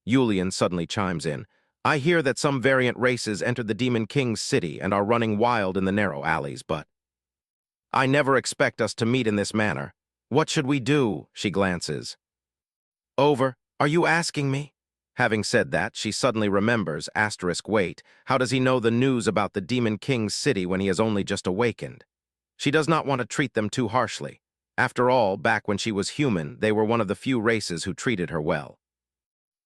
Yulian suddenly chimes in. I hear that some variant races entered the Demon King's city and are running wild in the narrow alleys, but I never expect us to meet in this manner. What should we do? She glances over. Are you asking me? Having said that, she suddenly remembers, wait, how does he know the news about the Demon King's city when he has only just awakened? She does not want to treat them too harshly. After all, back when she was human, they were one of the few races who treated her well.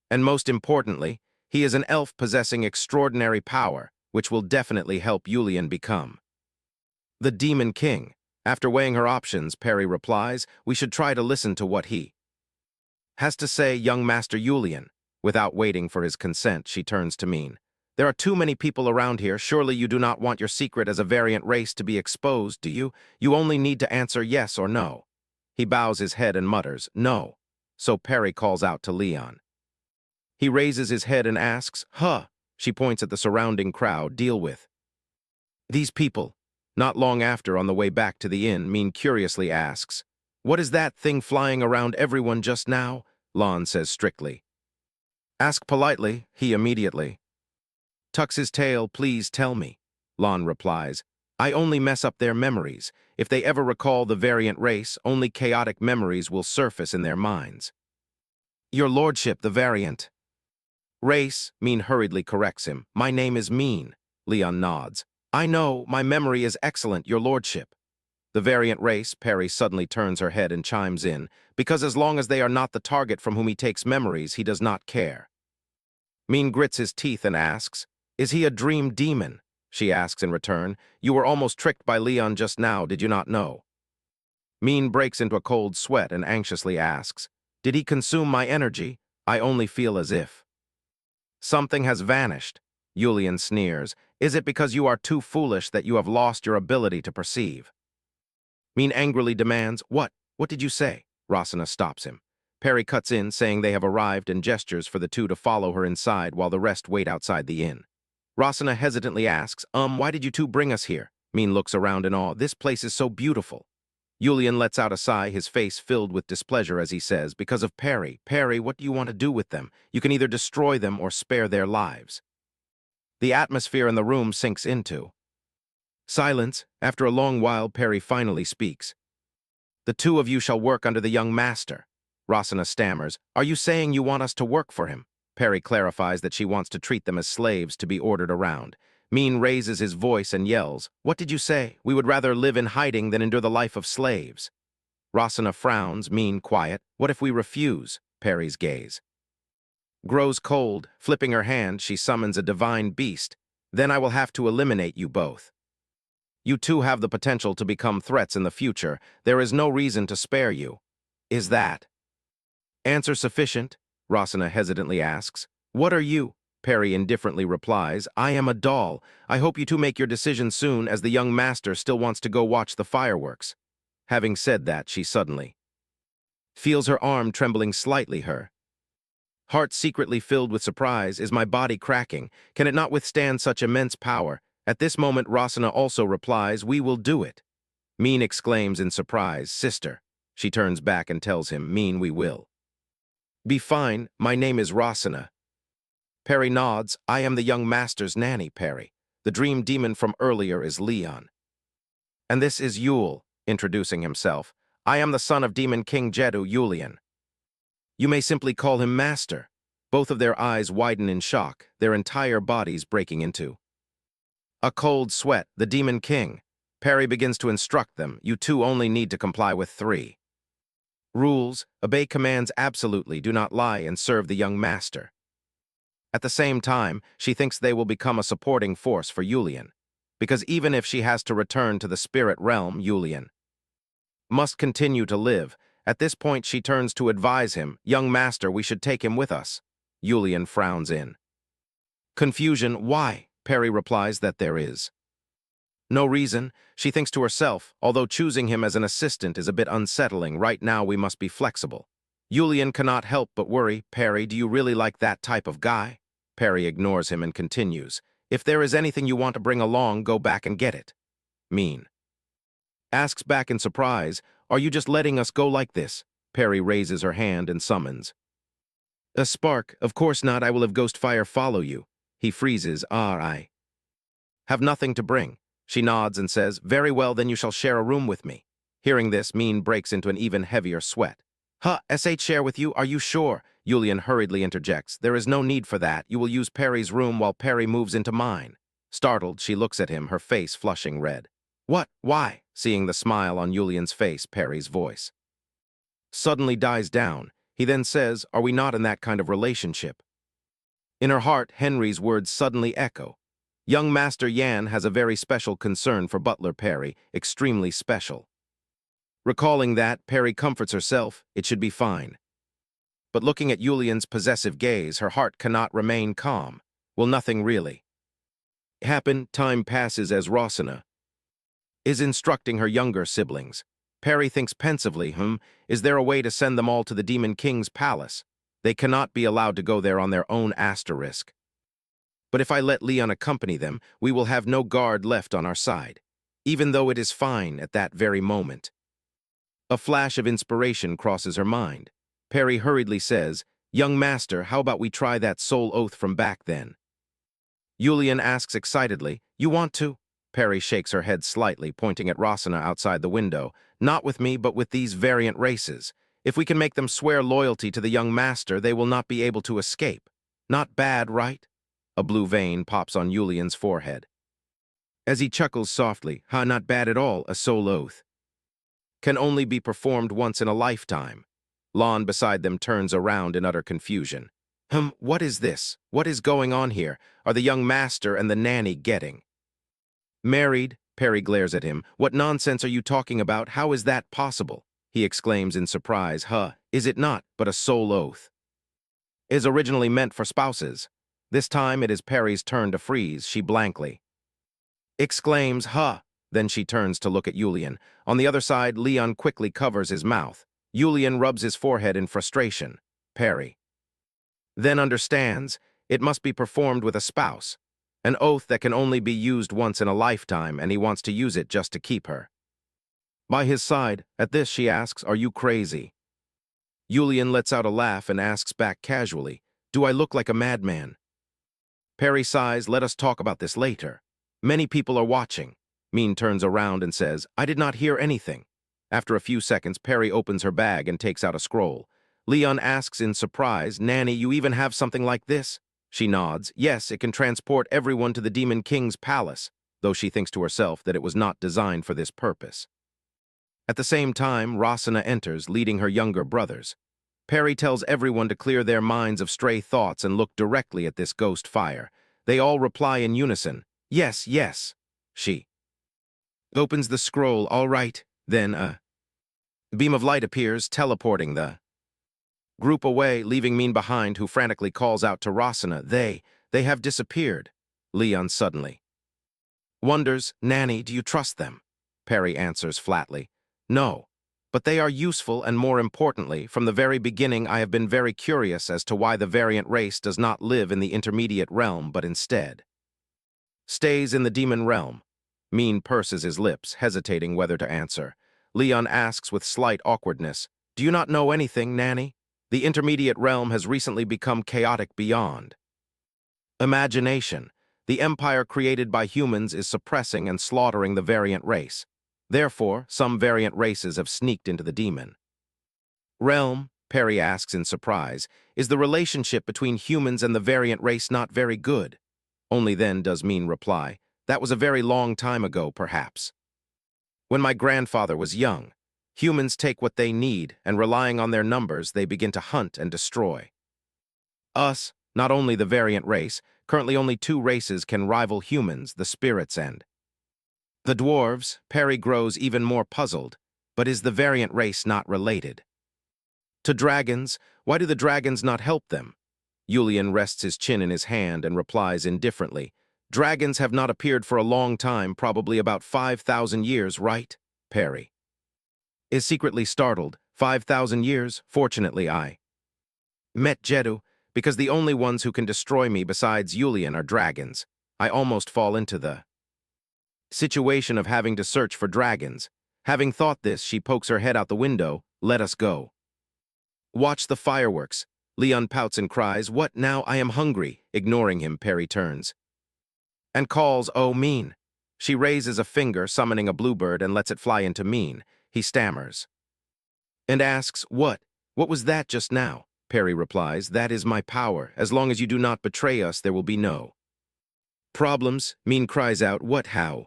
And most importantly, he is an elf possessing extraordinary power, which will definitely help Yulian become the Demon King. After weighing her options, Perry replies, we should try to listen to what he has to say, young Master Yulian. Without waiting for his consent, she turns to Mean. There are too many people around here. Surely you do not want your secret as a variant race to be exposed, do you? You only need to answer yes or no. He bows his head and mutters, no. So Perry calls out to Leon. He raises his head and asks, huh? She points at the surrounding crowd, deal with these people. Not long after, on the way back to the inn, Mean curiously asks, what is that thing flying around everyone just now? Lon says strictly. Ask politely, he immediately tucks his tail, please tell me. Lon replies, I only mess up their memories. If they ever recall the variant race, only chaotic memories will surface in their minds. Your lordship, the variant Race, Mean hurriedly corrects him. My name is Mean. Leon nods. I know, my memory is excellent, your lordship. The variant race, Perry suddenly turns her head and chimes in, because as long as they are not the target from whom he takes memories, he does not care. Mean grits his teeth and asks, Is he a dream demon? She asks in return, You were almost tricked by Leon just now, did you not know? Mean breaks into a cold sweat and anxiously asks, Did he consume my energy? I only feel as if. Something has vanished. Julian sneers. Is it because you are too foolish that you have lost your ability to perceive? Mean angrily demands, What? What did you say? Rosana stops him. Perry cuts in, saying they have arrived and gestures for the two to follow her inside while the rest wait outside the inn. Rosana hesitantly asks, Why did you two bring us here? Mean looks around in awe. This place is so beautiful. Julian lets out a sigh, his face filled with displeasure as he says, Because of Perry. Perry, what do you want to do with them? You can either destroy them or spare their lives. The atmosphere in the room sinks into silence. After a long while, Perry finally speaks. The two of you shall work under the young master. Rosana stammers, Are you saying you want us to work for him? Perry clarifies that she wants to treat them as slaves to be ordered around. Mean raises his voice and yells, What did you say? We would rather live in hiding than endure the life of slaves. Rosana frowns, Mean quiet. What if we refuse? Perry's gaze grows cold. Flipping her hand, she summons a divine beast. Then I will have to eliminate you both. You two have the potential to become threats in the future. There is no reason to spare you. Is that answer sufficient? Rosana hesitantly asks. What are you? Perry indifferently replies, I am a doll. I hope you two make your decision soon, as the young master still wants to go watch the fireworks. Having said that, she suddenly feels her arm trembling slightly. Her heart secretly filled with surprise. Is my body cracking? Can it not withstand such immense power? At this moment, Rosana also replies, We will do it. Mean exclaims in surprise, Sister. She turns back and tells him, Mean, we will be fine. My name is Rosana. Perry nods. I am the young master's nanny, Perry. The dream demon from earlier is Leon. And this is Yule, introducing himself. I am the son of Demon King Jeddu, Julian. You may simply call him Master. Both of their eyes widen in shock, their entire bodies breaking into a cold sweat. The Demon King. Perry begins to instruct them. You two only need to comply with 3 rules. Obey commands absolutely, do not lie, and serve the young master. At the same time, she thinks they will become a supporting force for Julian, because even if she has to return to the spirit realm, Julian must continue to live. At this point, she turns to advise him, Young master, we should take him with us. Julian frowns in confusion. Why? Perry replies that there is no reason. She thinks to herself, although choosing him as an assistant is a bit unsettling, right now we must be flexible. Julian cannot help but worry. Perry, do you really like that type of guy? Perry ignores him and continues. If there is anything you want to bring along, go back and get it. Mean asks back in surprise, Are you just letting us go like this? Perry raises her hand and summons a spark. Of course not, I will have Ghostfire follow you. He freezes. I have nothing to bring. She nods and says, Very well, then you shall share a room with me. Hearing this, Mean breaks into an even heavier sweat. Share with you? Are you sure? Julian hurriedly interjects. There is no need for that. You will use Perry's room while Perry moves into mine. Startled, she looks at him, her face flushing red. What? Why? Seeing the smile on Julian's face, Perry's voice suddenly dies down. He then says, Are we not in that kind of relationship? In her heart, Henry's words suddenly echo. Young Master Yan has a very special concern for Butler Perry, extremely special. Recalling that, Perry comforts herself, it should be fine. But looking at Julian's possessive gaze, her heart cannot remain calm. Will nothing really happen? Time passes as Rosana is instructing her younger siblings. Perry thinks pensively, is there a way to send them all to the Demon King's palace? They cannot be allowed to go there on their own asterisk. But if I let Leon accompany them, we will have no guard left on our side, even though it is fine at that very moment. A flash of inspiration crosses her mind. Perry hurriedly says, Young master, how about we try that soul oath from back then? Julian asks excitedly, You want to? Perry shakes her head slightly, pointing at Rosana outside the window. Not with me, but with these variant races. If we can make them swear loyalty to the young master, they will not be able to escape. Not bad, right? A blue vein pops on Yulian's forehead. As he chuckles softly, not bad at all, a soul oath. Can only be performed once in a lifetime. Lon beside them turns around in utter confusion. What is this? What is going on here? Are the young master and the nanny getting married? Perry glares at him. What nonsense are you talking about? How is that possible? He exclaims in surprise. Is it not, but a soul oath? Is originally meant for spouses. This time it is Perry's turn to freeze. She blankly exclaims, Then she turns to look at Yulian. On the other side, Leon quickly covers his mouth. Yulian rubs his forehead in frustration. Perry then understands it must be performed with a spouse, an oath that can only be used once in a lifetime, and he wants to use it just to keep her by his side. At this, she asks, Are you crazy? Yulian lets out a laugh and asks back casually, Do I look like a madman? Perry sighs, Let us talk about this later. Many people are watching. Min turns around and says, I did not hear anything. After a few seconds, Perry opens her bag and takes out a scroll. Leon asks in surprise, Nanny, you even have something like this? She nods. Yes, it can transport everyone to the Demon King's palace, though she thinks to herself that it was not designed for this purpose. At the same time, Rasana enters, leading her younger brothers. Perry tells everyone to clear their minds of stray thoughts and look directly at this ghost fire. They all reply in unison, Yes, yes. She opens the scroll. All right. Then a beam of light appears, teleporting the group away, leaving Min behind, who frantically calls out to Rasana, They have disappeared. Leon suddenly wonders, Nanny, do you trust them? Perry answers flatly, No, but they are useful, and more importantly, from the very beginning I have been very curious as to why the variant race does not live in the intermediate realm, but instead stays in the demon realm. Min purses his lips, hesitating whether to answer. Leon asks with slight awkwardness, Do you not know anything, Nanny? The intermediate realm has recently become chaotic beyond imagination. The empire created by humans is suppressing and slaughtering the variant race. Therefore, some variant races have sneaked into the demon realm. Perry asks in surprise, Is the relationship between humans and the variant race not very good? Only then does Min reply, That was a very long time ago, perhaps. When my grandfather was young, humans take what they need, and relying on their numbers, they begin to hunt and destroy us, not only the variant race. Currently only 2 races can rival humans, the spirits and the dwarves. Perry grows even more puzzled. But is the variant race not related to dragons? Why do the dragons not help them? Yulian rests his chin in his hand and replies indifferently, Dragons have not appeared for a long time, probably about 5,000 years, right? Perry is secretly startled. 5,000 years? Fortunately, I met Jedu, because the only ones who can destroy me besides Yulian are dragons. I almost fall into the situation of having to search for dragons. Having thought this, she pokes her head out the window. Let us go. Watch the fireworks. Leon pouts and cries, What now? I am hungry. Ignoring him, Perry turns and calls, Oh, Min. She raises a finger, summoning a bluebird, and lets it fly into Min. He stammers and asks, What? What was that just now? Perry replies, That is my power. As long as you do not betray us, there will be no problems. Min cries out, What? How?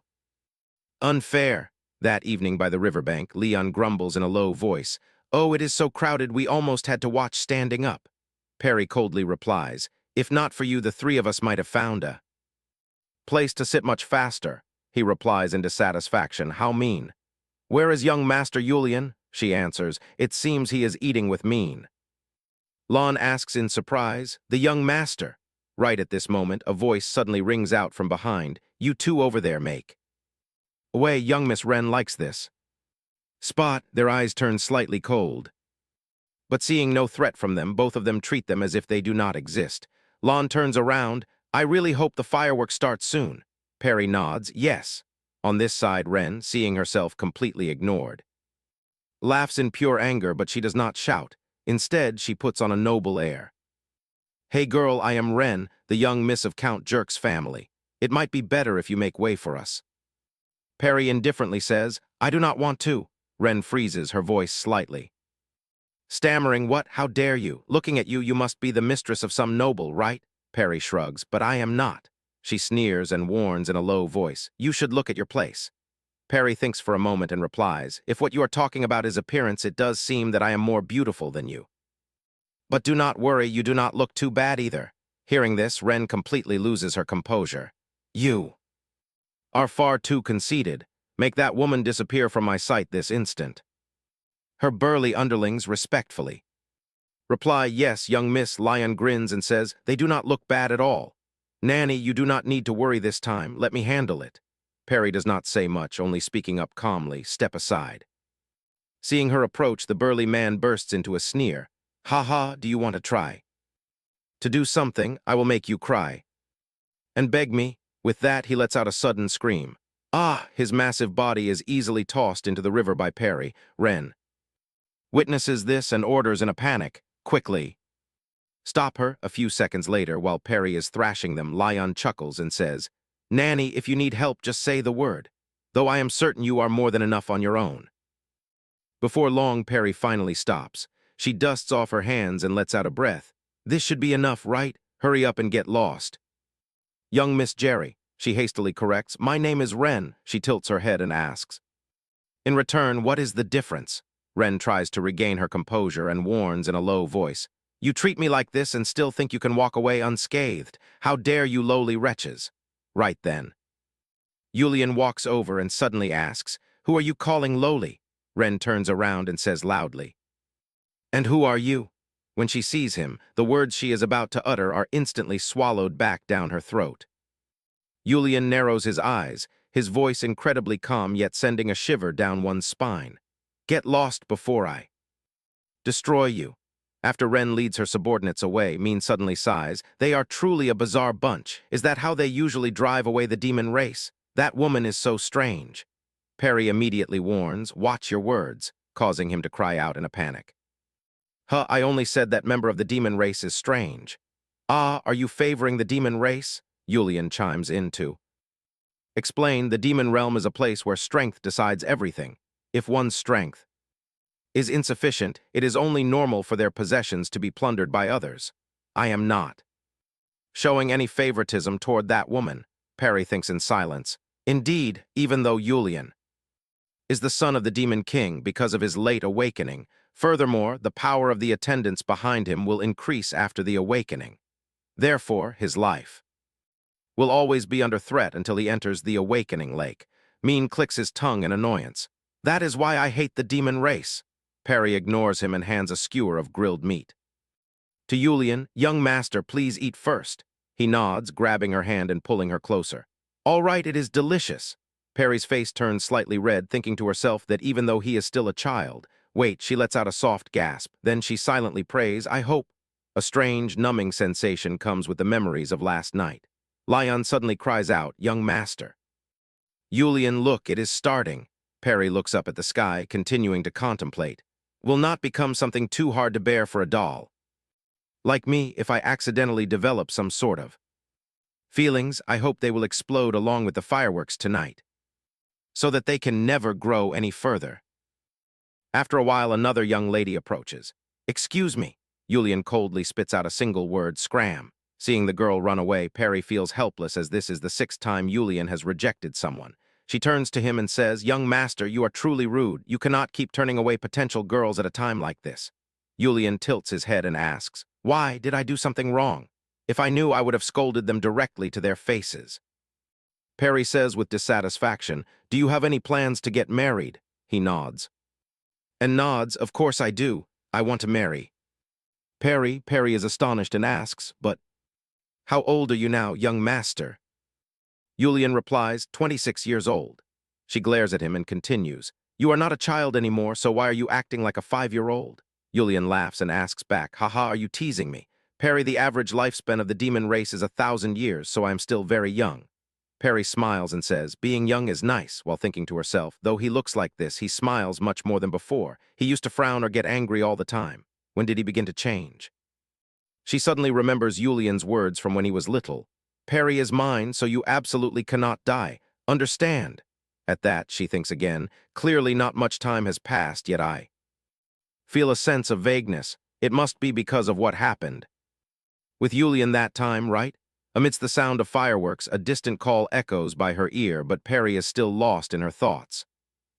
Unfair. That evening by the riverbank, Leon grumbles in a low voice, Oh, it is so crowded we almost had to watch standing up. Perry coldly replies, If not for you, the 3 of us might have found a place to sit much faster. He replies in dissatisfaction, How mean? Where is young Master Yulian? She answers, It seems he is eating with Min. Lon asks in surprise, The young master? Right at this moment, a voice suddenly rings out from behind, You 2 over there make away. Young Miss Wren likes this spot. Their eyes turn slightly cold. But seeing no threat from them, both of them treat them as if they do not exist. Lon turns around, I really hope the fireworks start soon. Perry nods, Yes. On this side, Wren, seeing herself completely ignored, laughs in pure anger, but she does not shout. Instead, she puts on a noble air. Hey girl, I am Wren, the young miss of Count Jerk's family. It might be better if you make way for us. Perry indifferently says, I do not want to. Wren freezes, her voice slightly stammering, What? How dare you? Looking at you, you must be the mistress of some noble, right? Perry shrugs. But I am not. She sneers and warns in a low voice. You should look at your place. Perry thinks for a moment and replies, if what you are talking about is appearance, it does seem that I am more beautiful than you. But do not worry, you do not look too bad either. Hearing this, Ren completely loses her composure. You are far too conceited. Make that woman disappear from my sight this instant. Her burly underlings respectfully reply, yes, young Miss. Lion grins and says, they do not look bad at all. Nanny, you do not need to worry this time. Let me handle it. Perry does not say much, only speaking up calmly, step aside. Seeing her approach, the burly man bursts into a sneer. Ha ha, do you want to try? To do something, I will make you cry. And beg me. With that, he lets out a sudden scream. Ah! His massive body is easily tossed into the river by Perry. Ren witnesses this and orders in a panic, quickly stop her. A few seconds later, while Perry is thrashing them, Lion chuckles and says, Nanny, if you need help, just say the word, though I am certain you are more than enough on your own. Before long, Perry finally stops. She dusts off her hands and lets out a breath. This should be enough, right? Hurry up and get lost. Young Miss Jerry, she hastily corrects. My name is Ren. She tilts her head and asks. In return, what is the difference? Ren tries to regain her composure and warns in a low voice. You treat me like this and still think you can walk away unscathed. How dare you lowly wretches? Right then. Yulian walks over and suddenly asks, who are you calling lowly? Ren turns around and says loudly, and who are you? When she sees him, the words she is about to utter are instantly swallowed back down her throat. Yulian narrows his eyes, his voice incredibly calm yet sending a shiver down one's spine. Get lost before I destroy you. After Ren leads her subordinates away, Min suddenly sighs. They are truly a bizarre bunch. Is that how they usually drive away the demon race? That woman is so strange. Perry immediately warns, watch your words, causing him to cry out in a panic. Huh, I only said that member of the demon race is strange. Ah, are you favoring the demon race? Yulian chimes in too. Explain, the demon realm is a place where strength decides everything. If one's strength is insufficient, it is only normal for their possessions to be plundered by others. I am not showing any favoritism toward that woman, Perry thinks in silence. Indeed, even though Yulian is the son of the demon king because of his late awakening, furthermore, the power of the attendants behind him will increase after the awakening. Therefore, his life will always be under threat until he enters the awakening lake. Min clicks his tongue in annoyance. That is why I hate the demon race. Perry ignores him and hands a skewer of grilled meat to Yulian. Young master, please eat first. He nods, grabbing her hand and pulling her closer. All right, it is delicious. Perry's face turns slightly red, thinking to herself that even though he is still a child. Wait, she lets out a soft gasp. Then she silently prays, I hope. A strange, numbing sensation comes with the memories of last night. Lion suddenly cries out, young master. Yulian, look, it is starting. Perry looks up at the sky, continuing to contemplate. Will not become something too hard to bear for a doll. Like me, if I accidentally develop some sort of feelings, I hope they will explode along with the fireworks tonight, so that they can never grow any further. After a while, another young lady approaches. Excuse me. Yulian coldly spits out a single word, scram. Seeing the girl run away, Perry feels helpless as this is the 6th time Yulian has rejected someone. She turns to him and says, young master, you are truly rude. You cannot keep turning away potential girls at a time like this. Yulian tilts his head and asks, why did I do something wrong? If I knew, I would have scolded them directly to their faces. Perry says with dissatisfaction, do you have any plans to get married? He nods. And nods, of course I do. I want to marry. Perry is astonished and asks, but how old are you now, young master? Yulian replies, 26 years old. She glares at him and continues, you are not a child anymore, so why are you acting like a 5-year-old? Yulian laughs and asks back, haha, are you teasing me? Perry, the average lifespan of the demon race is 1,000 years, so I am still very young. Perry smiles and says, being young is nice, while thinking to herself, though he looks like this, he smiles much more than before. He used to frown or get angry all the time. When did he begin to change? She suddenly remembers Yulian's words from when he was little. Perry is mine, so you absolutely cannot die. Understand? At that, she thinks again. Clearly not much time has passed, yet I feel a sense of vagueness. It must be because of what happened With Yulian that time, right? Amidst the sound of fireworks, a distant call echoes by her ear, but Perry is still lost in her thoughts.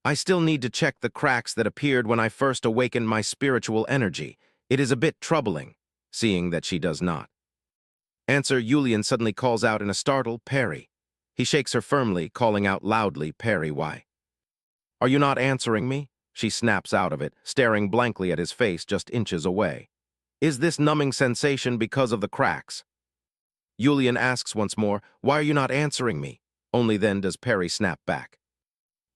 I still need to check the cracks that appeared when I first awakened my spiritual energy. It is a bit troubling, seeing that she does not. Answer, Yulian suddenly calls out in a startled Perry. He shakes her firmly, calling out loudly, Perry, why? Are you not answering me? She snaps out of it, staring blankly at his face just inches away. Is this numbing sensation because of the cracks? Yulian asks once more, why are you not answering me? Only then does Perry snap back.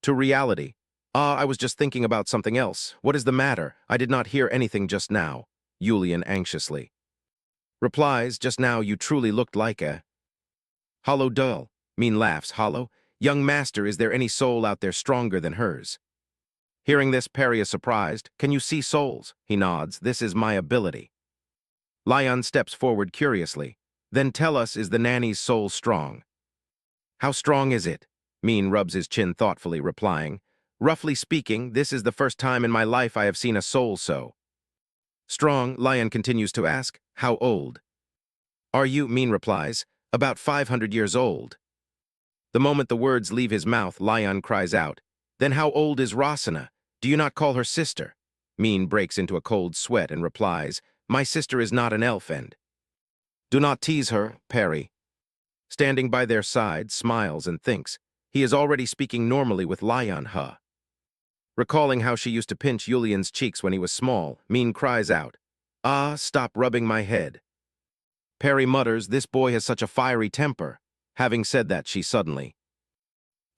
To reality. I was just thinking about something else. What is the matter? I did not hear anything just now. Yulian anxiously replies, just now you truly looked like a hollow doll. Mean laughs, hollow. Young master, is there any soul out there stronger than hers? Hearing this, Perry is surprised. Can you see souls? He nods. This is my ability. Lion steps forward curiously. Then tell us, is the nanny's soul strong? How strong is it? Mean rubs his chin thoughtfully, replying, roughly speaking, this is the first time in my life I have seen a soul so strong. Lion continues to ask, how old? Are you? Mean replies, about 500 years old. The moment the words leave his mouth, Lion cries out, then how old is Rasana? Do you not call her sister? Mean breaks into a cold sweat and replies, my sister is not an elf and do not tease her. Perry, standing by their side, smiles and thinks, he is already speaking normally with Lion, huh? Recalling how she used to pinch Yulian's cheeks when he was small, Mean cries out, stop rubbing my head. Perry mutters, this boy has such a fiery temper. Having said that, she suddenly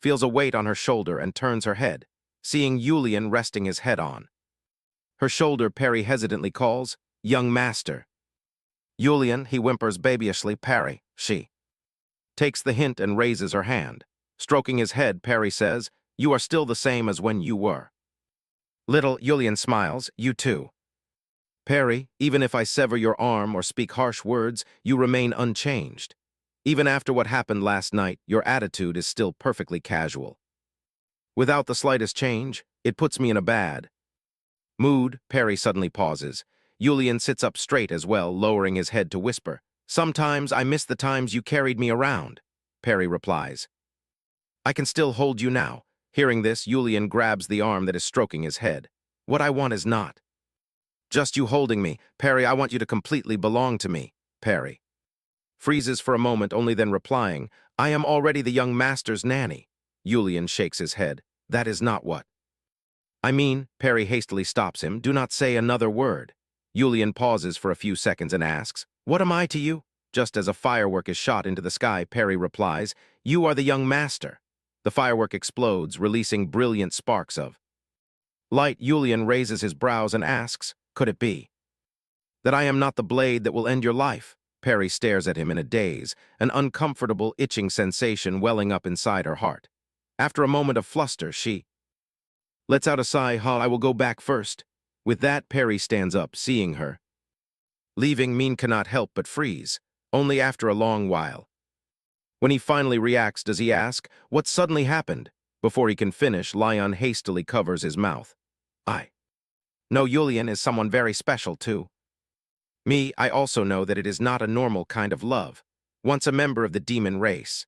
feels a weight on her shoulder and turns her head, seeing Yulian resting his head on her shoulder. Perry hesitantly calls, young master. Yulian, he whimpers babyishly, Perry. She takes the hint and raises her hand. Stroking his head, Perry says, you are still the same as when you were little. Yulian smiles, you too. Perry, even if I sever your arm or speak harsh words, you remain unchanged. Even after what happened last night, your attitude is still perfectly casual. Without the slightest change, it puts me in a bad mood. Perry suddenly pauses. Yulian sits up straight as well, lowering his head to whisper, sometimes I miss the times you carried me around. Perry replies, I can still hold you now. Hearing this, Yulian grabs the arm that is stroking his head. What I want is not just you holding me. Perry, I want you to completely belong to me. Perry freezes for a moment, only then replying, I am already the young master's nanny. Yulian shakes his head. That is not what I mean. Perry hastily stops him. Do not say another word. Yulian pauses for a few seconds and asks, what am I to you? Just as a firework is shot into the sky, Perry replies, you are the young master. The firework explodes, releasing brilliant sparks of light. Yulian raises his brows and asks, could it be that I am not the blade that will end your life? Perry stares at him in a daze, an uncomfortable, itching sensation welling up inside her heart. After a moment of fluster, she lets out a sigh. I will go back first. With that, Perry stands up, seeing her leaving. Mean cannot help but freeze. Only after a long while, when he finally reacts, does he ask, what suddenly happened? Before he can finish, Lion hastily covers his mouth. I know Yulian is someone very special too. Me, I also know that it is not a normal kind of love. Once a member of the demon race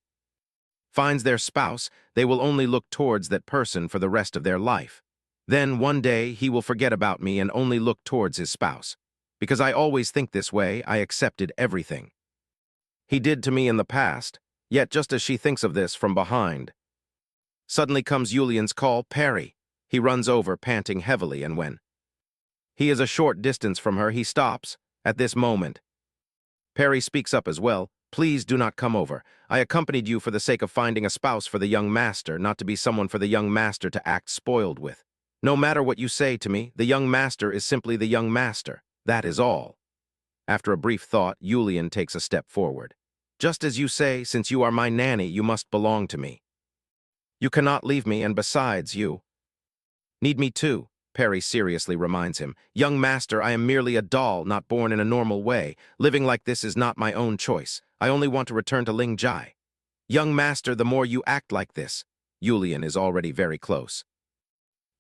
finds their spouse, they will only look towards that person for the rest of their life. Then, one day, he will forget about me and only look towards his spouse. Because I always think this way, I accepted everything he did to me in the past. Yet just as she thinks of this from behind, suddenly comes Yulian's call, Perry. He runs over, panting heavily, and when he is a short distance from her, he stops. At this moment, Perry speaks up as well. Please do not come over. I accompanied you for the sake of finding a spouse for the young master, not to be someone for the young master to act spoiled with. No matter what you say to me, the young master is simply the young master. That is all. After a brief thought, Yulian takes a step forward. Just as you say, since you are my nanny, you must belong to me. You cannot leave me, and besides, you need me too. Perry seriously reminds him, young master, I am merely a doll, not born in a normal way. Living like this is not my own choice. I only want to return to Ling Jai. Young master, the more you act like this. Yulian is already very close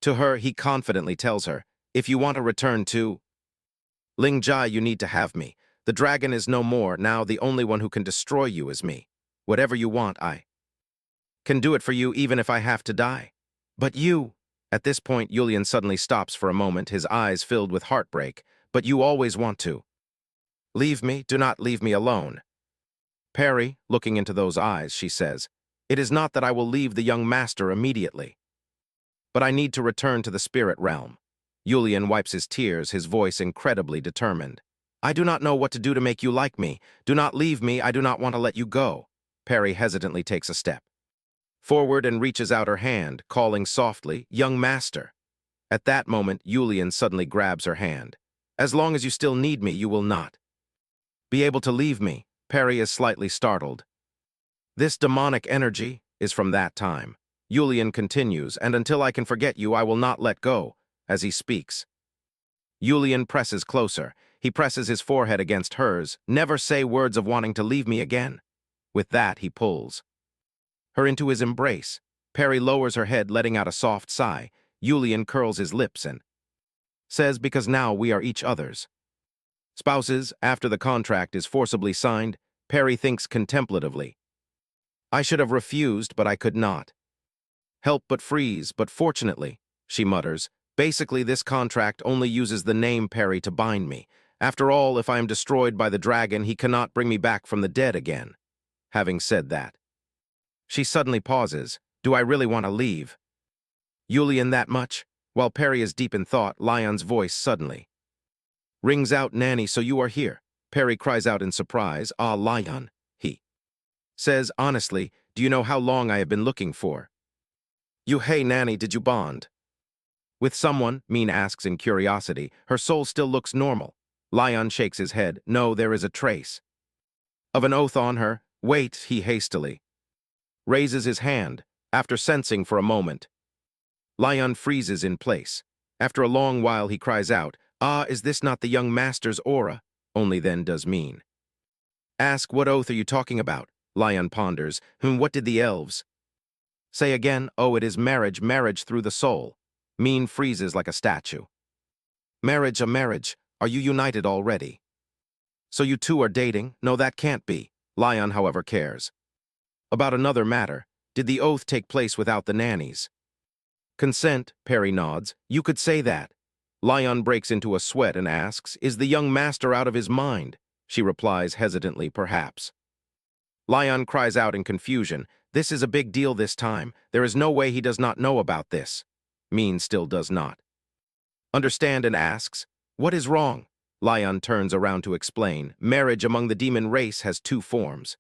to her. He confidently tells her, if you want to return to Ling Jai, you need to have me. The dragon is no more. Now the only one who can destroy you is me. Whatever you want, I can do it for you even if I have to die. But you... At this point, Julian suddenly stops for a moment, his eyes filled with heartbreak. But you always want to. Leave me, do not leave me alone. Perry, looking into those eyes, she says, it is not that I will leave the young master immediately. But I need to return to the spirit realm. Julian wipes his tears, his voice incredibly determined. I do not know what to do to make you like me. Do not leave me, I do not want to let you go. Perry hesitantly takes a step forward and reaches out her hand, calling softly, young master. At that moment, Julian suddenly grabs her hand. As long as you still need me, you will not be able to leave me. Perry is slightly startled. This demonic energy is from that time. Julian continues, and until I can forget you, I will not let go, as he speaks. Julian presses closer. He presses his forehead against hers. Never say words of wanting to leave me again. With that, he pulls her into his embrace. Perry lowers her head, letting out a soft sigh. Julian curls his lips and says, because now we are each other's spouses. After the contract is forcibly signed, Perry thinks contemplatively. I should have refused, but I could not help but freeze, but fortunately, she mutters, basically this contract only uses the name Perry to bind me. After all, if I am destroyed by the dragon, he cannot bring me back from the dead again. Having said that, she suddenly pauses. Do I really want to leave Julian that much? While Perry is deep in thought, Lion's voice suddenly rings out, Nanny, so you are here. Perry cries out in surprise. Ah, Lion, he says, honestly, do you know how long I have been looking for you? Hey, Nanny, did you bond with someone? Min asks in curiosity. Her soul still looks normal. Lion shakes his head. No, there is a trace of an oath on her. Wait, he hastily raises his hand. After sensing for a moment, Lion freezes in place. After a long while, he cries out, ah, is this not the young master's aura? Only then does Min ask, what oath are you talking about? Lion ponders, what did the elves say again? Oh, it is marriage, marriage through the soul. Min freezes like a statue. Marriage, a marriage. Are you united already? So you two are dating? No, that can't be. Lion, however, cares about another matter. Did the oath take place without the nannies consent? Perry nods. You could say that. Lion breaks into a sweat and asks, is the young master out of his mind? She replies hesitantly, perhaps. Lion cries out in confusion. This is a big deal this time. There is no way he does not know about this. Min still does not understand and asks, what is wrong? Lion turns around to explain. Marriage among the demon race has two forms.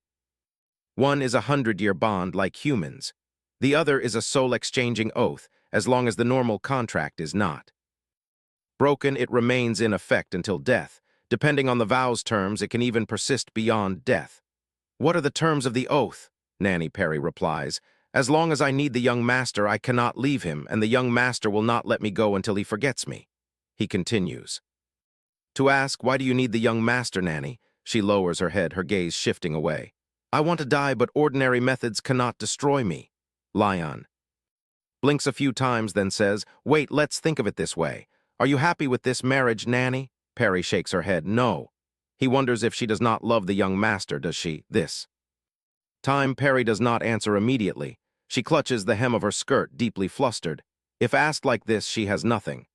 One is a 100-year bond like humans. The other is a soul-exchanging oath, as long as the normal contract is not broken, it remains in effect until death. Depending on the vow's terms, it can even persist beyond death. What are the terms of the oath? Nanny, Perry replies. As long as I need the young master, I cannot leave him, and the young master will not let me go until he forgets me. He continues to ask, why do you need the young master, Nanny? She lowers her head, her gaze shifting away. I want to die, but ordinary methods cannot destroy me. Lion blinks a few times, then says, wait, let's think of it this way. Are you happy with this marriage, Nanny? Perry shakes her head. No. He wonders if she does not love the young master, does she? This time, Perry does not answer immediately. She clutches the hem of her skirt, deeply flustered. If asked like this, she has nothing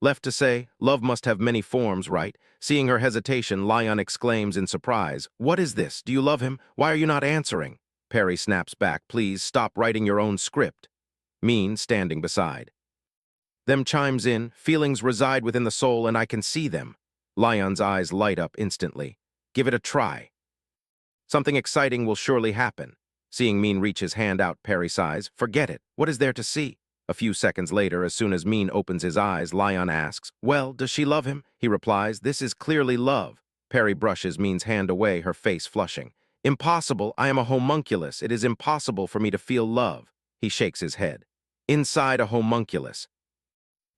left to say. Love must have many forms, right? Seeing her hesitation, Lion exclaims in surprise, what is this? Do you love him? Why are you not answering? Perry snaps back, please stop writing your own script. Min, standing beside them, chimes in, feelings reside within the soul and I can see them. Lion's eyes light up instantly. Give it a try. Something exciting will surely happen. Seeing Min reach his hand out, Perry sighs, forget it. What is there to see? A few seconds later, as soon as Min opens his eyes, Lion asks, well, does she love him? He replies, this is clearly love. Perry brushes Min's hand away, her face flushing. Impossible, I am a homunculus. It is impossible for me to feel love. He shakes his head. Inside a homunculus,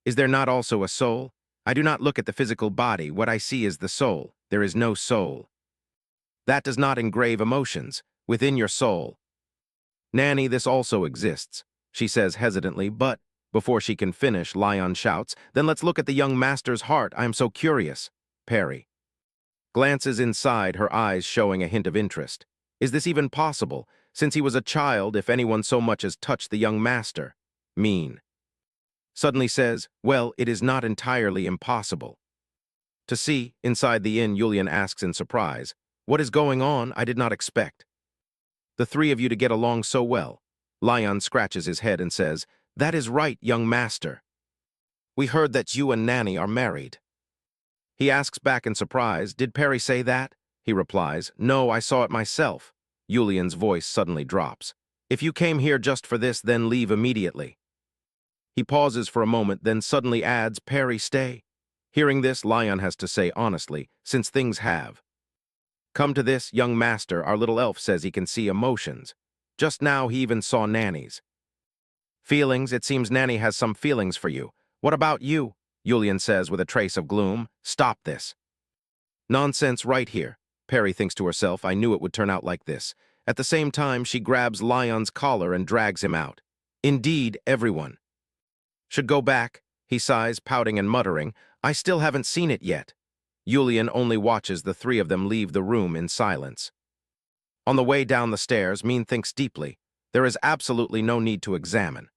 is there not also a soul? I do not look at the physical body. What I see is the soul. There is no soul. That does not engrave emotions. Within your soul, Nanny, this also exists. She says hesitantly, but before she can finish, Lion shouts, then let's look at the young master's heart. I am so curious. Perry Glances inside, her eyes showing a hint of interest. Is this even possible? Since he was a child, if anyone so much as touched the young master. Mean. Suddenly says, well, it is not entirely impossible. To see, inside the inn, Yulian asks in surprise, what is going on? I did not expect the three of you to get along so well. Lion scratches his head and says, that is right, young master. We heard that you and Nanny are married. He asks back in surprise, did Perry say that? He replies, no, I saw it myself. Yulian's voice suddenly drops. If you came here just for this, then leave immediately. He pauses for a moment, then suddenly adds, Perry, stay. Hearing this, Lion has to say honestly, since things have come to this, young master, our little elf says he can see emotions. Just now he even saw Nanny's feelings. It seems Nanny has some feelings for you. What about you? Yulian says with a trace of gloom. Stop this nonsense right here. Perry thinks to herself, I knew it would turn out like this. At the same time, she grabs Lion's collar and drags him out. Indeed, everyone should go back, he sighs, pouting and muttering. I still haven't seen it yet. Yulian only watches the three of them leave the room in silence. On the way down the stairs, Min thinks deeply. There is absolutely no need to examine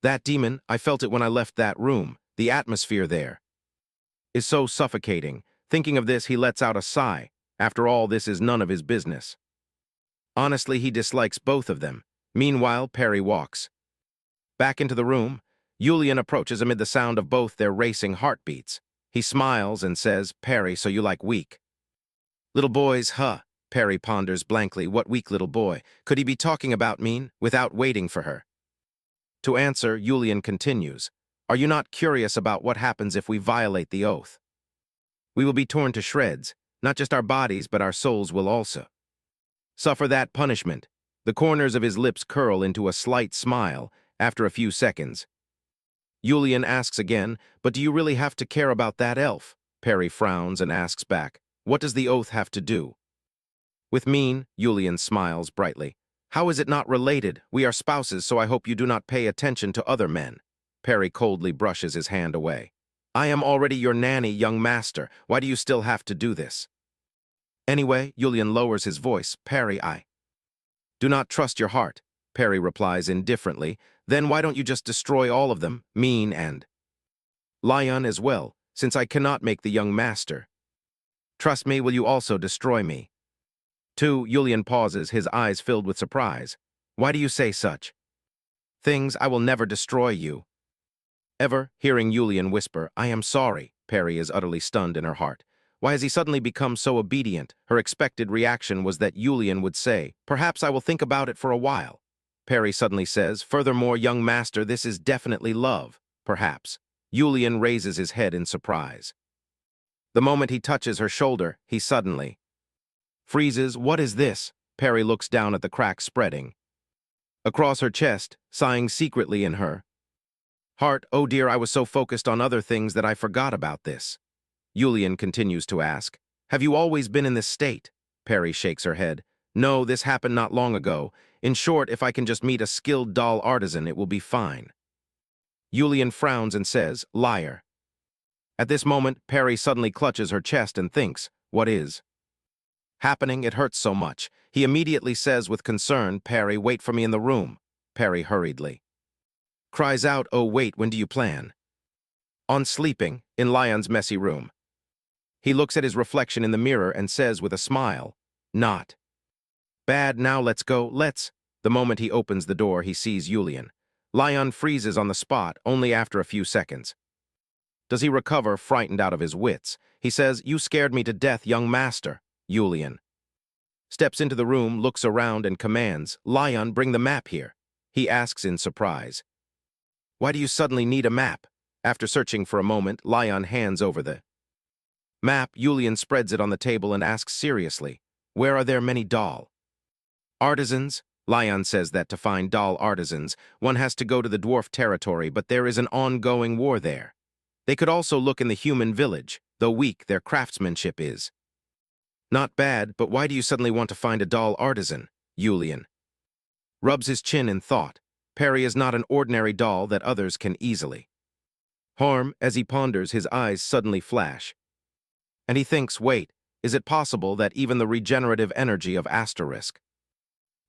that demon. I felt it when I left that room. The atmosphere there is so suffocating. Thinking of this, he lets out a sigh. After all, this is none of his business. Honestly, he dislikes both of them. Meanwhile, Perry walks back into the room. Yulian approaches amid the sound of both their racing heartbeats. He smiles and says, Perry, so you like weak little boys, huh? Perry ponders blankly. What weak little boy? Could he be talking about Min? Without waiting for her to answer, Yulian continues, are you not curious about what happens if we violate the oath? We will be torn to shreds. Not just our bodies, but our souls will also suffer that punishment. The corners of his lips curl into a slight smile. After a few seconds, Yulian asks again, but do you really have to care about that elf? Perry frowns and asks back, what does the oath have to do with Min? Yulian smiles brightly. How is it not related? We are spouses, so I hope you do not pay attention to other men. Perry coldly brushes his hand away. I am already your nanny, young master. Why do you still have to do this? Anyway, Yulian lowers his voice. Perry, I do not trust your heart. Perry replies indifferently. Then why don't you just destroy all of them, Min and Lion as well, since I cannot make the young master trust me? Will you also destroy me too? Yulian pauses, his eyes filled with surprise. Why do you say such things? I will never destroy you. Ever. Hearing Yulian whisper, I am sorry, Perry is utterly stunned in her heart. Why has he suddenly become so obedient? Her expected reaction was that Yulian would say, perhaps I will think about it for a while. Perry suddenly says, furthermore, young master, this is definitely love. Perhaps. Yulian raises his head in surprise. The moment he touches her shoulder, he suddenly freezes. What is this? Perry looks down at the crack spreading across her chest, sighing secretly in her heart. Oh dear, I was so focused on other things that I forgot about this. Yulian continues to ask, have you always been in this state? Perry shakes her head. No, this happened not long ago. In short, if I can just meet a skilled doll artisan, it will be fine. Yulian frowns and says, liar. At this moment, Perry suddenly clutches her chest and thinks, what is happening? It hurts so much. He immediately says with concern, Perry, wait for me in the room. Perry hurriedly cries out, oh wait, when do you plan on sleeping? In Lion's messy room. He looks at his reflection in the mirror and says with a smile, not bad, now let's go, let's. The moment he opens the door, he sees Yulian. Lion freezes on the spot, only after a few seconds does he recover, frightened out of his wits. He says, you scared me to death, young master. Yulian steps into the room, looks around and commands, Lion, bring the map here. He asks in surprise, why do you suddenly need a map? After searching for a moment, Lion hands over the map. Yulian spreads it on the table and asks seriously, where are there many doll artisans? Lion says that to find doll artisans, one has to go to the dwarf territory, but there is an ongoing war there. They could also look in the human village, though weak, their craftsmanship is not bad, but why do you suddenly want to find a doll artisan? Yulian rubs his chin in thought. Perry is not an ordinary doll that others can easily harm. As he ponders, his eyes suddenly flash, and he thinks, wait, Is it possible that even the regenerative energy of Asterisk,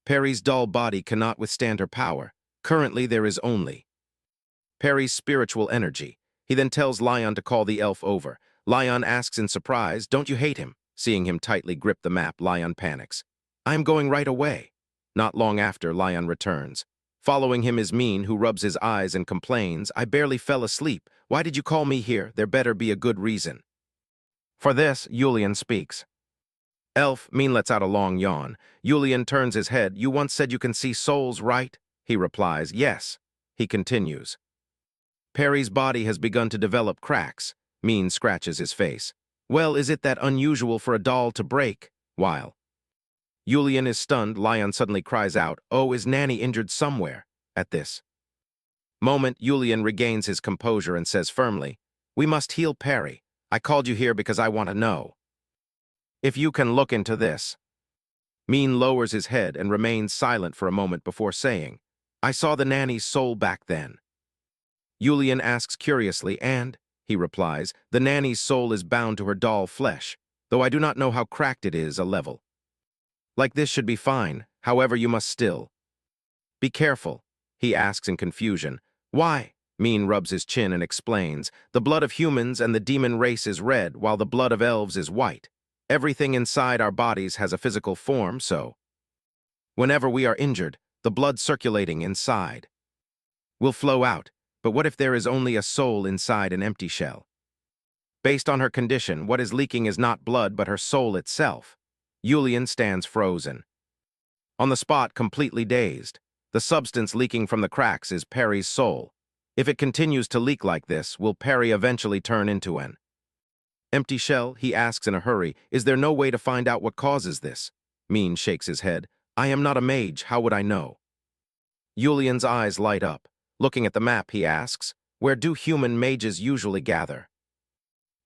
Perry's dull body, cannot withstand her power? Currently, there is only Perry's spiritual energy. He then tells Lion to call the elf over. Lion asks in surprise, "Don't you hate him?" Seeing him tightly grip the map, Lion panics. "I am going right away." Not long after, Lion returns. Following him is Mean, who rubs his eyes and complains, "I barely fell asleep. Why did you call me here? There better be a good reason." For this, Julian speaks. Elf, Mean lets out a long yawn. Julian turns his head. "You once said you can see souls, right?" He replies, "Yes." He continues. "Perry's body has begun to develop cracks." Mean scratches his face. "Well, is it that unusual for a doll to break?" While Julian is stunned, Lion suddenly cries out, "Oh, is Nanny injured somewhere?" At this moment, Julian regains his composure and says firmly, "We must heal Perry. I called you here because I want to know if you can look into this." Mean lowers his head and remains silent for a moment before saying, "I saw the nanny's soul back then." Julian asks curiously, "And?" He replies, "The nanny's soul is bound to her doll flesh, though I do not know how cracked it is. A level like this should be fine. However, you must still be careful." He asks in confusion, "Why?" Mean rubs his chin and explains, "The blood of humans and the demon race is red, while the blood of elves is white. Everything inside our bodies has a physical form, so whenever we are injured, the blood circulating inside will flow out. But what if there is only a soul inside an empty shell? Based on her condition, what is leaking is not blood but her soul itself." Julian stands frozen on the spot, completely dazed. The substance leaking from the cracks is Perry's soul. If it continues to leak like this, will Perry eventually turn into an empty shell? He asks in a hurry, "Is there no way to find out what causes this?" Mean shakes his head. "I am not a mage, how would I know?" Julian's eyes light up. Looking at the map, he asks, "Where do human mages usually gather?"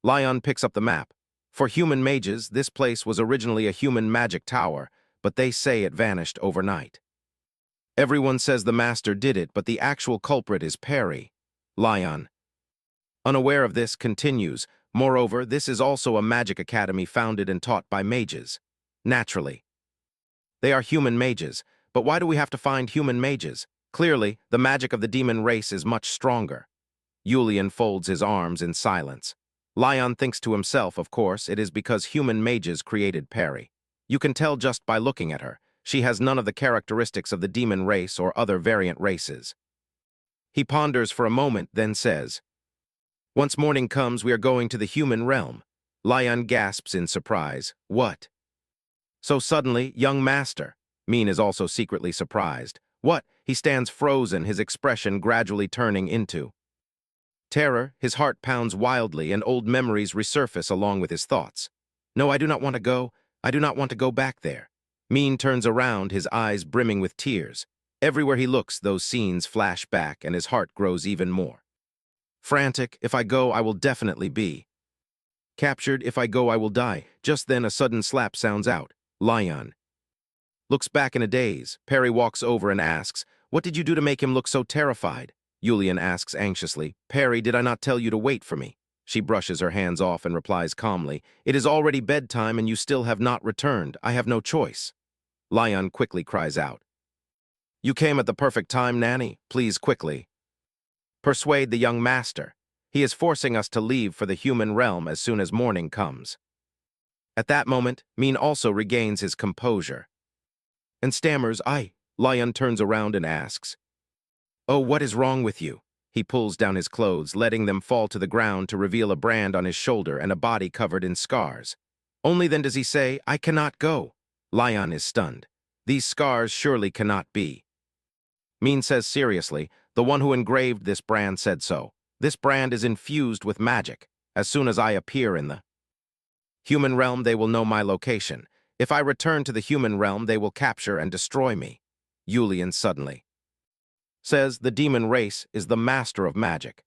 Lion picks up the map. For human mages, this place was originally a human magic tower, but they say it vanished overnight. Everyone says the master did it, but the actual culprit is Perry. Lion, unaware of this, continues, "Moreover, this is also a magic academy founded and taught by mages. Naturally, they are human mages, but why do we have to find human mages? Clearly, the magic of the demon race is much stronger." Julian folds his arms in silence. Lion thinks to himself, of course, it is because human mages created Perry. You can tell just by looking at her. She has none of the characteristics of the demon race or other variant races. He ponders for a moment, then says, "Once morning comes, we are going to the human realm." Lion gasps in surprise. "What? So suddenly, young master?" Mean is also secretly surprised. "What?" He stands frozen, his expression gradually turning into terror. His heart pounds wildly, and old memories resurface along with his thoughts. "No, I do not want to go. I do not want to go back there." Mean turns around, his eyes brimming with tears. Everywhere he looks, those scenes flash back, and his heart grows even more frantic. "If I go, I will definitely be captured. If I go, I will die." Just then, a sudden slap sounds out. Lion looks back in a daze. Perry walks over and asks, "What did you do to make him look so terrified?" Julian asks anxiously, "Perry, did I not tell you to wait for me?" She brushes her hands off and replies calmly, "It is already bedtime and you still have not returned. I have no choice." Lion quickly cries out, "You came at the perfect time, Nanny. Please quickly persuade the young master. He is forcing us to leave for the human realm as soon as morning comes." At that moment, Mean also regains his composure and stammers, "I." Lion turns around and asks, "Oh, what is wrong with you?" He pulls down his clothes, letting them fall to the ground to reveal a brand on his shoulder and a body covered in scars. Only then does he say, "I cannot go." Lion is stunned. "These scars surely cannot be." Mean says seriously, "The one who engraved this brand said so. This brand is infused with magic. As soon as I appear in the human realm, they will know my location. If I return to the human realm, they will capture and destroy me." Julian suddenly says, "The demon race is the master of magic.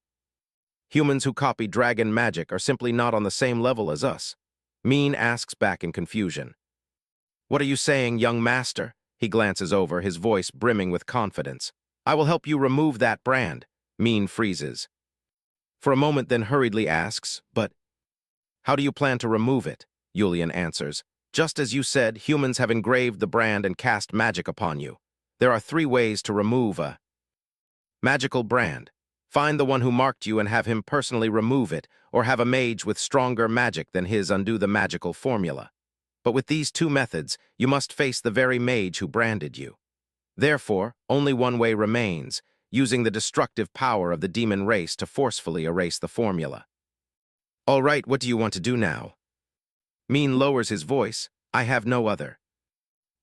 Humans who copy dragon magic are simply not on the same level as us." Mean asks back in confusion, "What are you saying, young master?" He glances over, his voice brimming with confidence. "I will help you remove that brand." Mean freezes for a moment, then hurriedly asks, "But how do you plan to remove it?" Julian answers. Just as you said, humans have engraved the brand and cast magic upon you. There are 3 ways to remove a magical brand. Find the one who marked you and have him personally remove it, or have a mage with stronger magic than his undo the magical formula. But with these 2 methods, you must face the very mage who branded you. Therefore, only one way remains, using the destructive power of the demon race to forcefully erase the formula. All right, what do you want to do now? Min lowers his voice. I have no other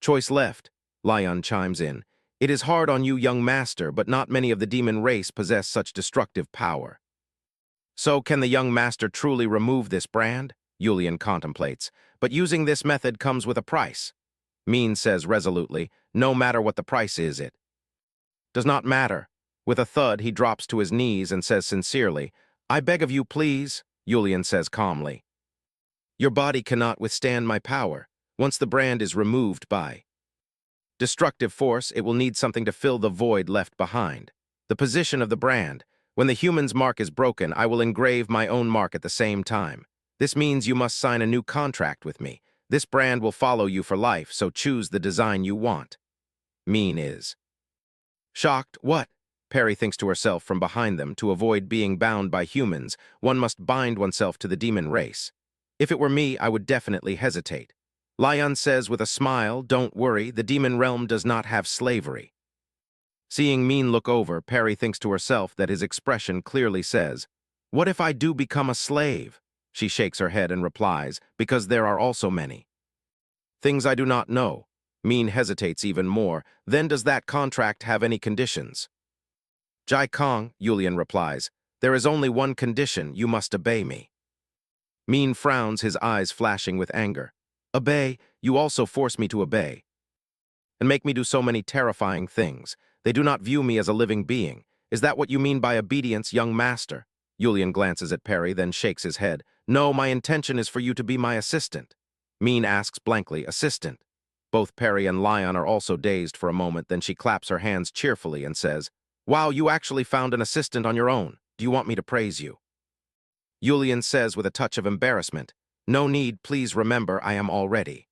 choice left, Lion chimes in. It is hard on you, young master, but not many of the demon race possess such destructive power. So can the young master truly remove this brand? Julian contemplates. But using this method comes with a price. Min says resolutely, no matter what the price is, it does not matter. With a thud, he drops to his knees and says sincerely, I beg of you, please, Julian says calmly. Your body cannot withstand my power. Once the brand is removed by destructive force, it will need something to fill the void left behind. The position of the brand. When the human's mark is broken, I will engrave my own mark at the same time. This means you must sign a new contract with me. This brand will follow you for life, so choose the design you want. Min is shocked. What? Perry thinks to herself from behind them. To avoid being bound by humans, one must bind oneself to the demon race. If it were me, I would definitely hesitate. Lion says with a smile, don't worry, the demon realm does not have slavery. Seeing Min look over, Perry thinks to herself that his expression clearly says, what if I do become a slave? She shakes her head and replies, because there are also many things I do not know. Min hesitates even more. Then does that contract have any conditions? Jai Kong, Julian replies, there is only one condition, you must obey me. Min frowns, his eyes flashing with anger. Obey? You also force me to obey and make me do so many terrifying things. They do not view me as a living being. Is that what you mean by obedience, young master? Julian glances at Perry, then shakes his head. No, my intention is for you to be my assistant. Min asks blankly, assistant? Both Perry and Lion are also dazed for a moment, then she claps her hands cheerfully and says, wow, you actually found an assistant on your own. Do you want me to praise you? Julian says with a touch of embarrassment, no need, please remember I am already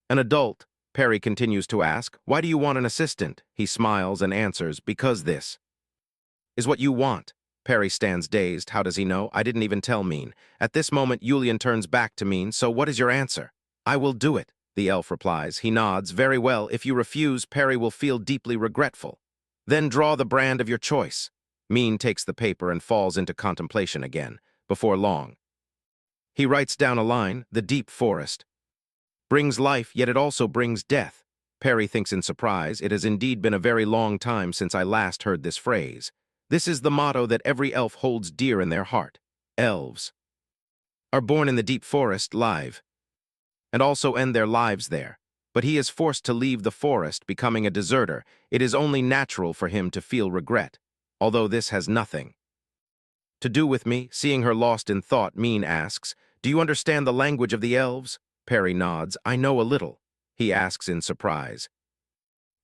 an adult. Perry continues to ask, why do you want an assistant? He smiles and answers, because this is what you want. Perry stands dazed. How does he know? I didn't even tell Min. At this moment, Julian turns back to Min. So what is your answer? I will do it, the elf replies. He nods. Very well. If you refuse, Perry will feel deeply regretful. Then draw the brand of your choice. Min takes the paper and falls into contemplation again. Before long, he writes down a line, the deep forest brings life, yet it also brings death. Perry thinks in surprise, it has indeed been a very long time since I last heard this phrase. This is the motto that every elf holds dear in their heart. Elves are born in the deep forest, live, and also end their lives there. But he is forced to leave the forest, becoming a deserter. It is only natural for him to feel regret, although this has nothing to do with me. Seeing her lost in thought, Min asks, do you understand the language of the elves? Perry nods. I know a little, he asks in surprise,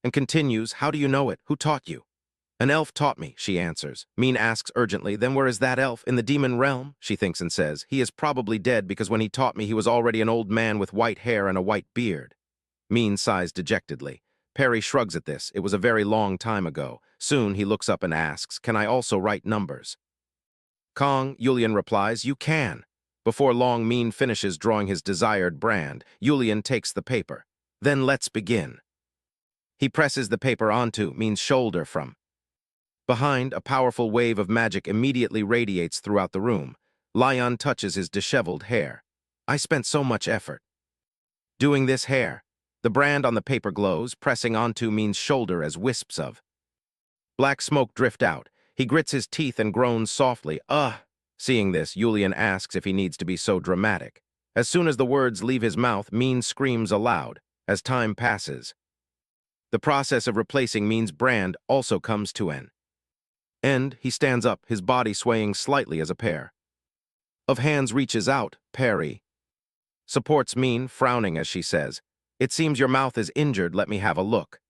and continues, how do you know it? Who taught you? An elf taught me, she answers. Min asks urgently, then where is that elf? In the demon realm? She thinks and says, he is probably dead because when he taught me he was already an old man with white hair and a white beard. Min sighs dejectedly. Perry shrugs at this. It was a very long time ago. Soon he looks up and asks, can I also write numbers? Kong, Julian replies, you can. Before long, Min finishes drawing his desired brand. Julian takes the paper. Then let's begin. He presses the paper onto Min's shoulder from behind. A powerful wave of magic immediately radiates throughout the room. Lion touches his disheveled hair. I spent so much effort doing this hair. The brand on the paper glows, pressing onto Min's shoulder as wisps of black smoke drift out. He grits his teeth and groans softly. Ugh! Seeing this, Julian asks if he needs to be so dramatic. As soon as the words leave his mouth, Min screams aloud. As time passes, the process of replacing Min's brand also comes to an end. He stands up, his body swaying slightly as a pair of hands reaches out. Perry supports Min, frowning as she says, it seems your mouth is injured, let me have a look.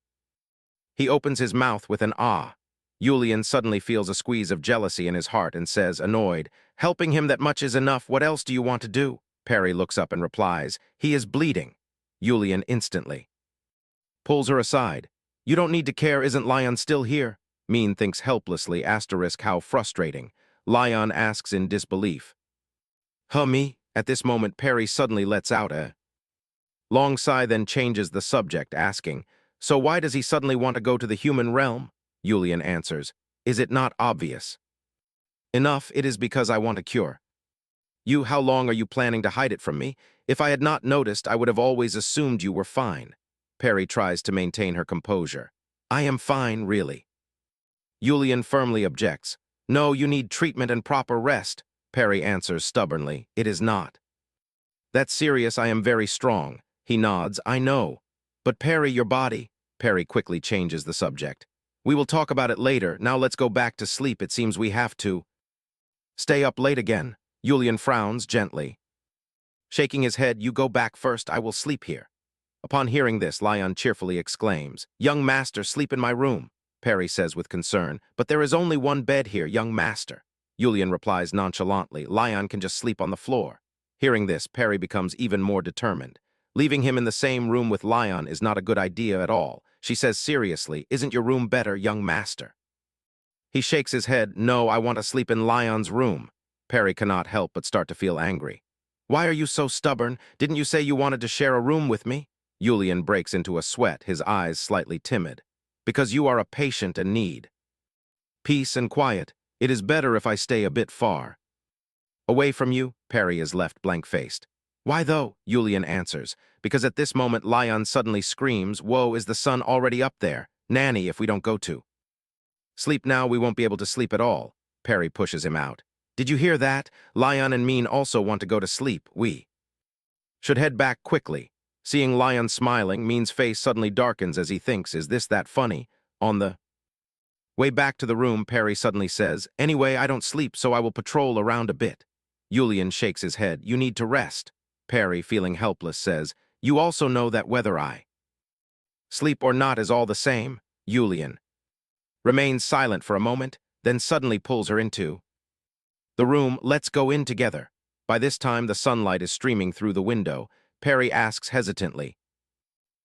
He opens his mouth with an ah. Julian suddenly feels a squeeze of jealousy in his heart and says, annoyed, helping him that much is enough, what else do you want to do? Perry looks up and replies, "He is bleeding." Yulian instantly pulls her aside. "You don't need to care, isn't Lion still here?" Min thinks helplessly, asterisk how frustrating. Lion asks in disbelief. "Huh, me?" At this moment, Perry suddenly lets out a long sigh, then changes the subject, asking, "So why does he suddenly want to go to the human realm?" Yulian answers, "Is it not obvious?" "Enough, it is because I want a cure." "You, how long are you planning to hide it from me? If I had not noticed, I would have always assumed you were fine." Perry tries to maintain her composure. "I am fine, really." Yulian firmly objects. "No, you need treatment and proper rest." Perry answers stubbornly, "It is not." "That's serious, I am very strong." He nods, "I know." "But Perry, your body." Perry quickly changes the subject. "We will talk about it later. Now let's go back to sleep. It seems we have to stay up late again." Yulian frowns gently. Shaking his head, "You go back first, I will sleep here." Upon hearing this, Lion cheerfully exclaims, "Young master, sleep in my room." Perry says with concern, "But there is only one bed here, young master." Yulian replies nonchalantly, "Lion can just sleep on the floor." Hearing this, Perry becomes even more determined. Leaving him in the same room with Lion is not a good idea at all. She says seriously, "Isn't your room better, young master?" He shakes his head, "No, I want to sleep in Lion's room." Perry cannot help but start to feel angry. "Why are you so stubborn? Didn't you say you wanted to share a room with me?" Yulian breaks into a sweat, his eyes slightly timid. "Because you are a patient and need peace and quiet. It is better if I stay a bit far away from you." Perry is left blank-faced. "Why though?" Yulian answers. "Because at this moment Lion suddenly screams, 'Whoa, is the sun already up there? Nanny, if we don't go to sleep now, we won't be able to sleep at all." Perry pushes him out. "Did you hear that? Lion and Min also want to go to sleep. We should head back quickly." Seeing Lion smiling, Min's face suddenly darkens as he thinks, "Is this that funny?" On the way back to the room, Perry suddenly says, "Anyway, I don't sleep, so I will patrol around a bit." Yulian shakes his head. "You need to rest." Perry, feeling helpless, says, "You also know that whether I sleep or not is all the same." Yulian remains silent for a moment, then suddenly pulls her into the room. "Let's go in together." By this time, the sunlight is streaming through the window. Perry asks hesitantly,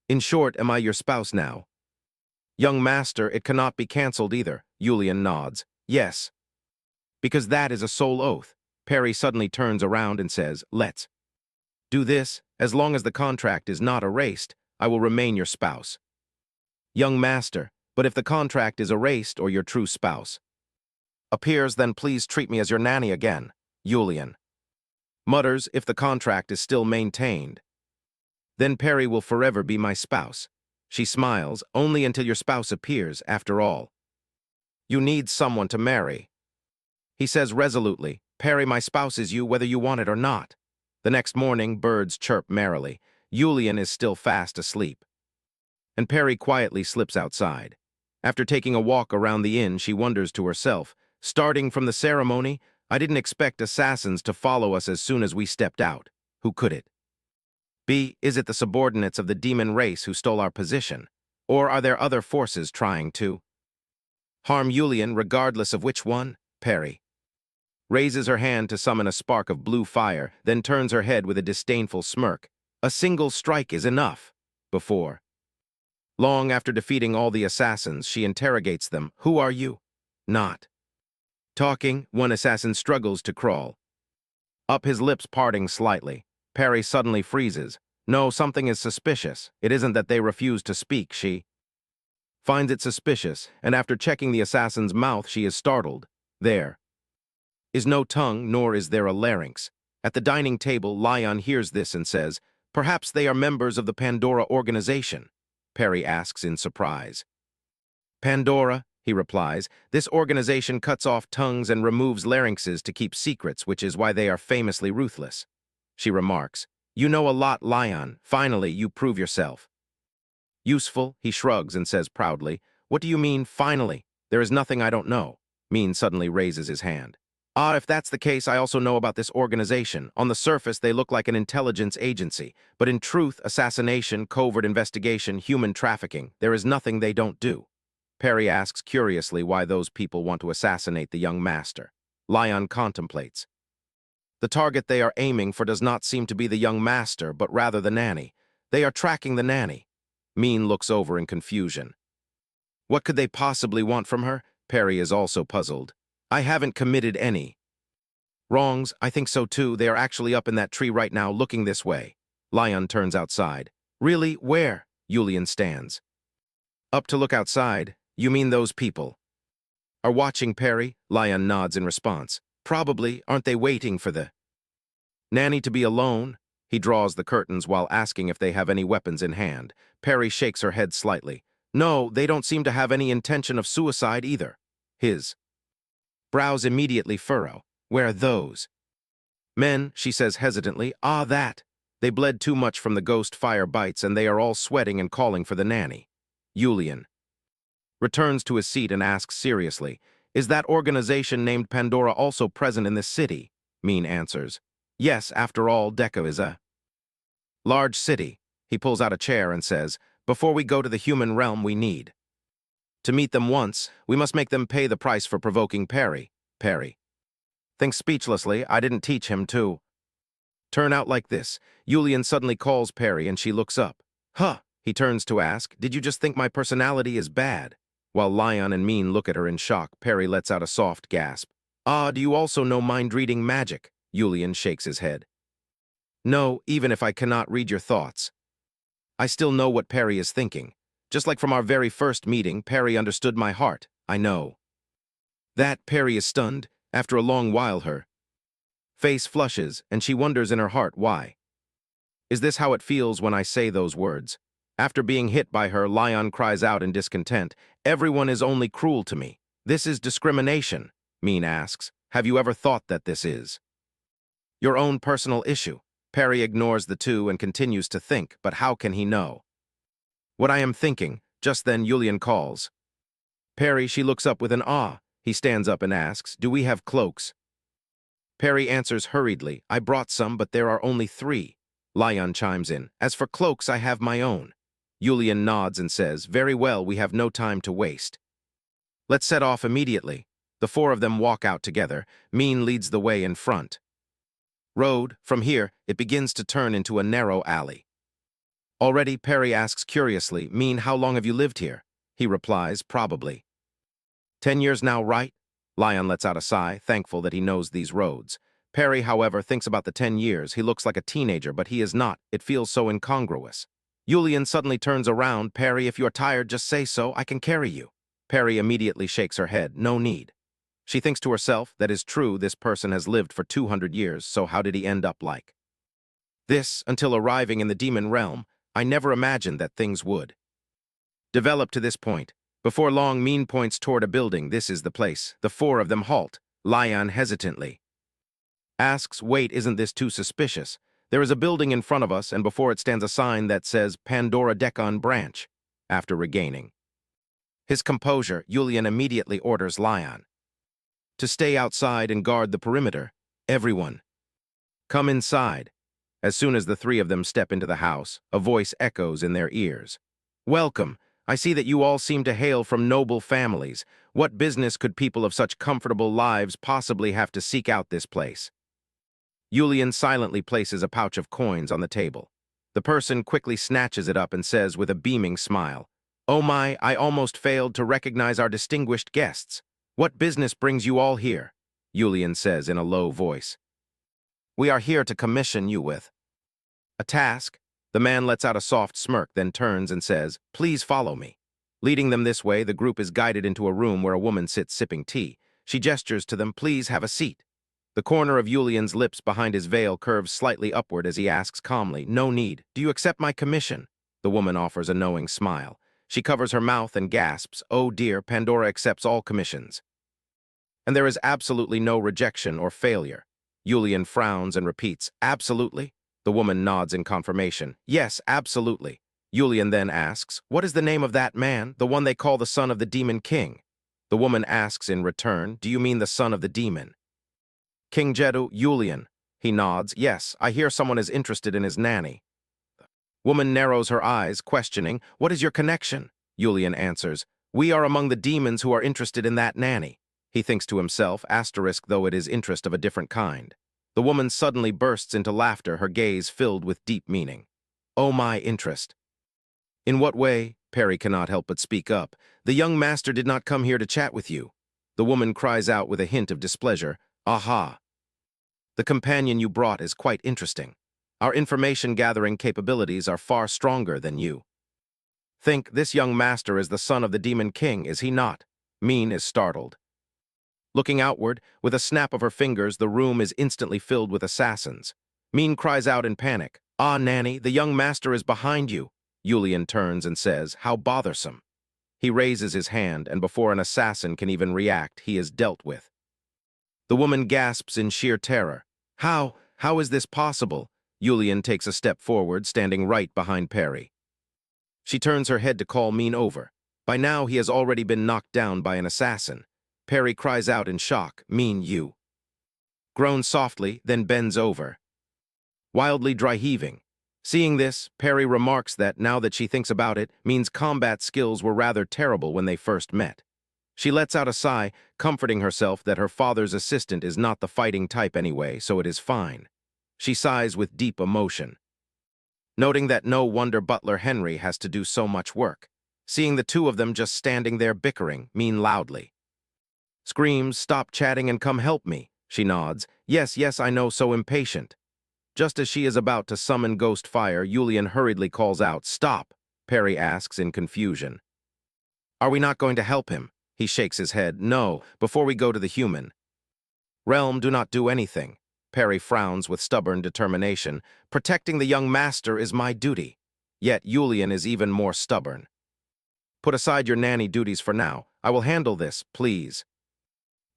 "In short, am I your spouse now?" "Young master, it cannot be cancelled either." Yulian nods. "Yes, because that is a sole oath." Perry suddenly turns around and says, "Let's do this. As long as the contract is not erased, I will remain your spouse." "Young master, but if the contract is erased or your true spouse appears, then please treat me as your nanny again." Yulian mutters, "If the contract is still maintained, then Perry will forever be my spouse." She smiles, "Only until your spouse appears, after all. You need someone to marry." He says resolutely, "Perry, my spouse is you whether you want it or not." The next morning, birds chirp merrily. Yulian is still fast asleep, and Perry quietly slips outside. After taking a walk around the inn, she wonders to herself, "Starting from the ceremony, I didn't expect assassins to follow us as soon as we stepped out. Who could it be? Is it the subordinates of the demon race who stole our position? Or are there other forces trying to harm Yulian, regardless of which one?" Perry raises her hand to summon a spark of blue fire, then turns her head with a disdainful smirk. "A single strike is enough." Before long, after defeating all the assassins, she interrogates them, "Who are you?" Not talking, one assassin struggles to crawl up, his lips parting slightly. Perry suddenly freezes. No, something is suspicious. It isn't that they refuse to speak. She finds it suspicious, and after checking the assassin's mouth, she is startled. There is no tongue, nor is there a larynx. At the dining table, Lion hears this and says, "Perhaps they are members of the Pandora organization." Perry asks in surprise. "Pandora," he replies, "this organization cuts off tongues and removes larynxes to keep secrets, which is why they are famously ruthless." She remarks, "You know a lot, Lion. Finally, you prove yourself useful." He shrugs and says proudly, "What do you mean, finally? There is nothing I don't know." Min suddenly raises his hand. "Ah, if that's the case, I also know about this organization. On the surface, they look like an intelligence agency, but in truth, assassination, covert investigation, human trafficking, there is nothing they don't do." Perry asks curiously why those people want to assassinate the young master. Lion contemplates. The target they are aiming for does not seem to be the young master, but rather the nanny. They are tracking the nanny. Min looks over in confusion. What could they possibly want from her? Perry is also puzzled. I haven't committed any wrongs. I think so too. They are actually up in that tree right now, looking this way. Lion turns outside. Really? Where? Julian stands up to look outside. You mean those people are watching Perry? Lion nods in response. Probably. Aren't they waiting for the nanny to be alone? He draws the curtains while asking if they have any weapons in hand. Perry shakes her head slightly. No, they don't seem to have any intention of suicide either. His brows immediately furrow. Where are those men? She says hesitantly. Ah, that. They bled too much from the ghost fire bites and they are all sweating and calling for the nanny. Julian returns to his seat and asks seriously, is that organization named Pandora also present in this city? Min answers. Yes, after all, Decca is a large city. He pulls out a chair and says, before we go to the human realm, we need to meet them once. We must make them pay the price for provoking Perry. Perry thinks speechlessly. I didn't teach him to turn out like this. Julian suddenly calls Perry and she looks up. Huh, he turns to ask, did you just think my personality is bad? While Lion and Min look at her in shock, Perry lets out a soft gasp. Ah, do you also know mind-reading magic? Julian shakes his head. No, even if I cannot read your thoughts. I still know what Perry is thinking. Just like from our very first meeting, Perry understood my heart. I know that. Perry is stunned. After a long while her face flushes, and she wonders in her heart why. Is this how it feels when I say those words? After being hit by her, Lion cries out in discontent. Everyone is only cruel to me. This is discrimination. Min asks, have you ever thought that this is your own personal issue? Perry ignores the two and continues to think, but how can he know what I am thinking? Just then Julian calls Perry. She looks up with an awe. He stands up and asks, do we have cloaks? Perry answers hurriedly, I brought some, but there are only 3. Lion chimes in, as for cloaks, I have my own. Julian nods and says, very well, we have no time to waste. Let's set off immediately. The 4 of them walk out together. Min leads the way in front. Road, from here, it begins to turn into a narrow alley. Already, Perry asks curiously, Min, how long have you lived here? He replies, probably 10 years now, right? Lion lets out a sigh, thankful that he knows these roads. Perry, however, thinks about the 10 years. He looks like a teenager, but he is not. It feels so incongruous. Julian suddenly turns around. Perry, if you're tired, just say so. I can carry you. Perry immediately shakes her head. No need. She thinks to herself, that is true, this person has lived for 200 years, so how did he end up like this? Until arriving in the demon realm, I never imagined that things would develop to this point. Before long, Min points toward a building. This is the place. The 4 of them halt. Lion hesitantly asks, wait, isn't this too suspicious? There is a building in front of us, and before it stands a sign that says Pandora Deccan Branch. After regaining his composure, Julian immediately orders Lion to stay outside and guard the perimeter. Everyone, come inside. As soon as the 3 of them step into the house, a voice echoes in their ears. Welcome. I see that you all seem to hail from noble families. What business could people of such comfortable lives possibly have to seek out this place? Julian silently places a pouch of coins on the table. The person quickly snatches it up and says with a beaming smile, oh my, I almost failed to recognize our distinguished guests. What business brings you all here? Julian says in a low voice. We are here to commission you with a task. The man lets out a soft smirk, then turns and says, please follow me. Leading them this way, the group is guided into a room where a woman sits sipping tea. She gestures to them, please have a seat. The corner of Julian's lips behind his veil curves slightly upward as he asks calmly, no need. Do you accept my commission? The woman offers a knowing smile. She covers her mouth and gasps, oh dear, Pandora accepts all commissions. And there is absolutely no rejection or failure. Julian frowns and repeats, absolutely? The woman nods in confirmation. Yes, absolutely. Julian then asks, what is the name of that man, the one they call the son of the demon king? The woman asks in return, do you mean the son of the demon King Jedu? Julian. He nods, yes, I hear someone is interested in his nanny. Woman narrows her eyes, questioning, what is your connection? Julian answers, we are among the demons who are interested in that nanny. He thinks to himself, asterisk though it is interest of a different kind. The woman suddenly bursts into laughter, her gaze filled with deep meaning. Oh, my interest. In what way? Perry cannot help but speak up. The young master did not come here to chat with you. The woman cries out with a hint of displeasure. Aha. The companion you brought is quite interesting. Our information-gathering capabilities are far stronger than you. Think, this young master is the son of the Demon King, is he not? Min is startled. Looking outward, with a snap of her fingers, the room is instantly filled with assassins. Min cries out in panic. Ah, Nanny, the young master is behind you. Yulian turns and says, how bothersome. He raises his hand, and before an assassin can even react, he is dealt with. The woman gasps in sheer terror. How is this possible? Yulian takes a step forward, standing right behind Perry. She turns her head to call Min over. By now, he has already been knocked down by an assassin. Perry cries out in shock, Min, you. Groans softly, then bends over, wildly dry-heaving. Seeing this, Perry remarks that, now that she thinks about it, Min's combat skills were rather terrible when they first met. She lets out a sigh, comforting herself that her father's assistant is not the fighting type anyway, so it is fine. She sighs with deep emotion, noting that no wonder Butler Henry has to do so much work. Seeing the two of them just standing there bickering, Min loudly screams, stop chatting and come help me. She nods. Yes, I know, so impatient. Just as she is about to summon ghost fire, Yulian hurriedly calls out, stop, Perry asks in confusion. Are we not going to help him? He shakes his head. No, before we go to the human realm, do not do anything. Perry frowns with stubborn determination. Protecting the young master is my duty. Yet Yulian is even more stubborn. Put aside your nanny duties for now. I will handle this, please.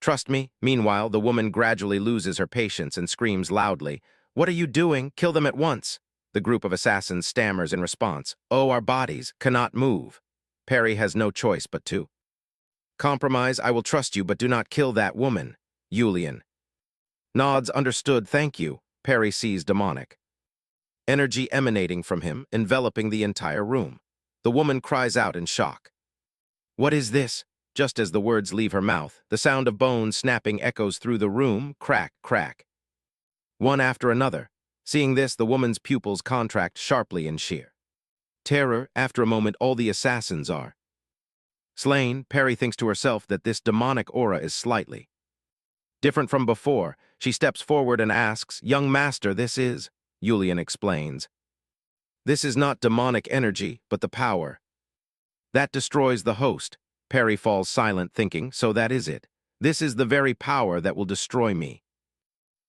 Trust me. Meanwhile, the woman gradually loses her patience and screams loudly. What are you doing? Kill them at once. The group of assassins stammers in response. Oh, our bodies cannot move. Perry has no choice but to compromise. I will trust you, but do not kill that woman. Yulian nods. Understood, thank you. Perry sees demonic energy emanating from him, enveloping the entire room. The woman cries out in shock. What is this? Just as the words leave her mouth, the sound of bones snapping echoes through the room, crack, crack, one after another. Seeing this, the woman's pupils contract sharply in sheer terror. After a moment, all the assassins are slain. Perry thinks to herself that this demonic aura is slightly different from before. She steps forward and asks, young master, this is... Yulian explains. This is not demonic energy, but the power that destroys the host. Perry falls silent, thinking, so that is it. This is the very power that will destroy me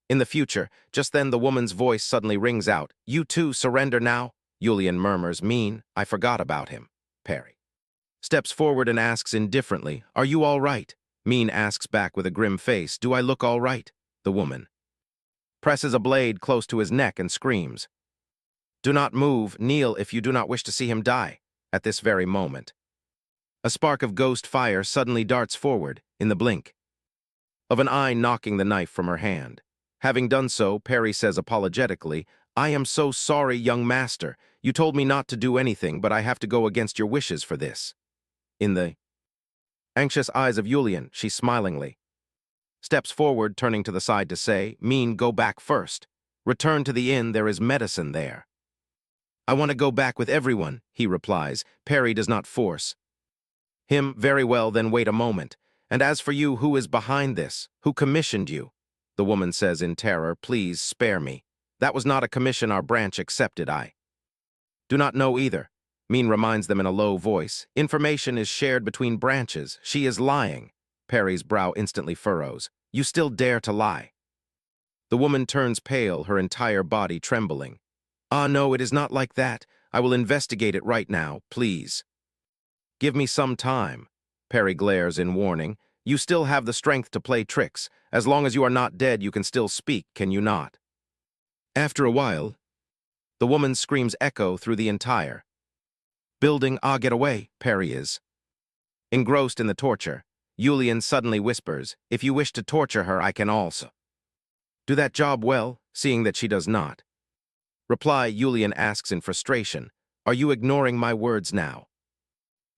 in the future. Just then the woman's voice suddenly rings out. You too surrender now? Yulian murmurs, Min, I forgot about him. Perry steps forward and asks indifferently, are you all right? Min asks back with a grim face, do I look all right? The woman presses a blade close to his neck and screams, do not move, kneel if you do not wish to see him die. At this very moment, a spark of ghost fire suddenly darts forward, in the blink of an eye, knocking the knife from her hand. Having done so, Perry says apologetically, I am so sorry, young master. You told me not to do anything, but I have to go against your wishes for this. In the anxious eyes of Yulian, she smilingly steps forward, turning to the side to say, Min, go back first. Return to the inn, there is medicine there. I want to go back with everyone, he replies. Perry does not force him. Very well, then wait a moment. And as for you, who is behind this? Who commissioned you? The woman says in terror, please spare me. That was not a commission our branch accepted. I do not know either. Min reminds them in a low voice. Information is shared between branches. She is lying. Perry's brow instantly furrows. You still dare to lie? The woman turns pale, her entire body trembling. Ah, no, it is not like that. I will investigate it right now, please. Give me some time. Perry glares in warning. You still have the strength to play tricks. As long as you are not dead, you can still speak, can you not? After a while, the woman's screams echo through the entire building. Ah, get away, Perry is engrossed in the torture. Yulian suddenly whispers, if you wish to torture her, I can also do that job well. Seeing that she does not reply, Yulian asks in frustration, are you ignoring my words now?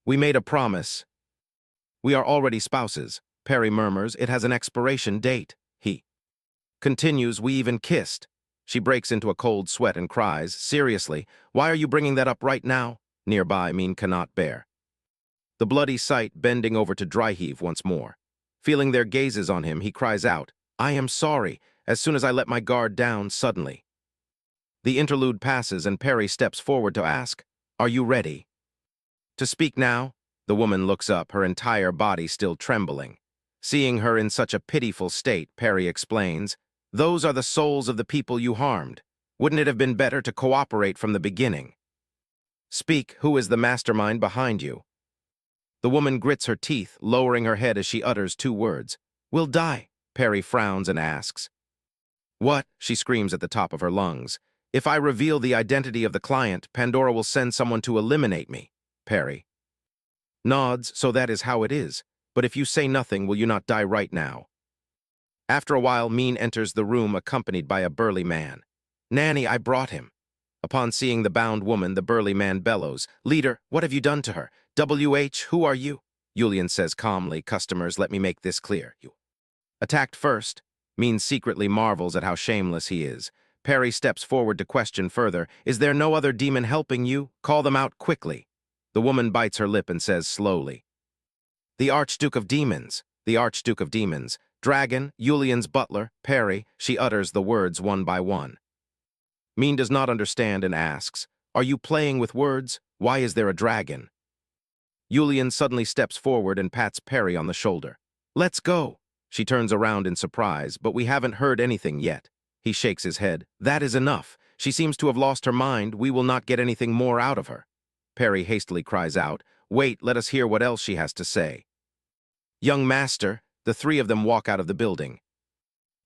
We made a promise. We are already spouses. Perry murmurs, it has an expiration date. He Continues, we even kissed. She breaks into a cold sweat and cries, seriously, why are you bringing that up right now? Nearby, Min cannot bear. The bloody sight bending over to dry heave once more. Feeling their gazes on him, he cries out, I am sorry, as soon as I let my guard down suddenly. The interlude passes and Perry steps forward to ask, are you ready? To speak now? The woman looks up, her entire body still trembling. Seeing her in such a pitiful state, Perry explains, those are the souls of the people you harmed. Wouldn't it have been better to cooperate from the beginning? Speak, who is the mastermind behind you? The woman grits her teeth, lowering her head as she utters two words. We'll die. Perry frowns and asks. What? She screams at the top of her lungs. If I reveal the identity of the client, Pandora will send someone to eliminate me. Perry nods, so that is how it is. But if you say nothing, will you not die right now? After a while, Min enters the room accompanied by a burly man. Nanny, I brought him. Upon seeing the bound woman, the burly man bellows, Leader, what have you done to her? WH, who are you? Julian says calmly, customers, let me make this clear. You attacked first. Min secretly marvels at how shameless he is. Perry steps forward to question further, is there no other demon helping you? Call them out quickly. The woman bites her lip and says slowly, the Archduke of Demons, the Archduke of Demons, Dragon, Julian's butler, Perry, she utters the words one by one. Min does not understand and asks, are you playing with words? Why is there a dragon? Julian suddenly steps forward and pats Perry on the shoulder. Let's go. She turns around in surprise, but we haven't heard anything yet. He shakes his head. That is enough. She seems to have lost her mind. We will not get anything more out of her. Perry hastily cries out, wait, let us hear what else she has to say. Young master, the three of them walk out of the building.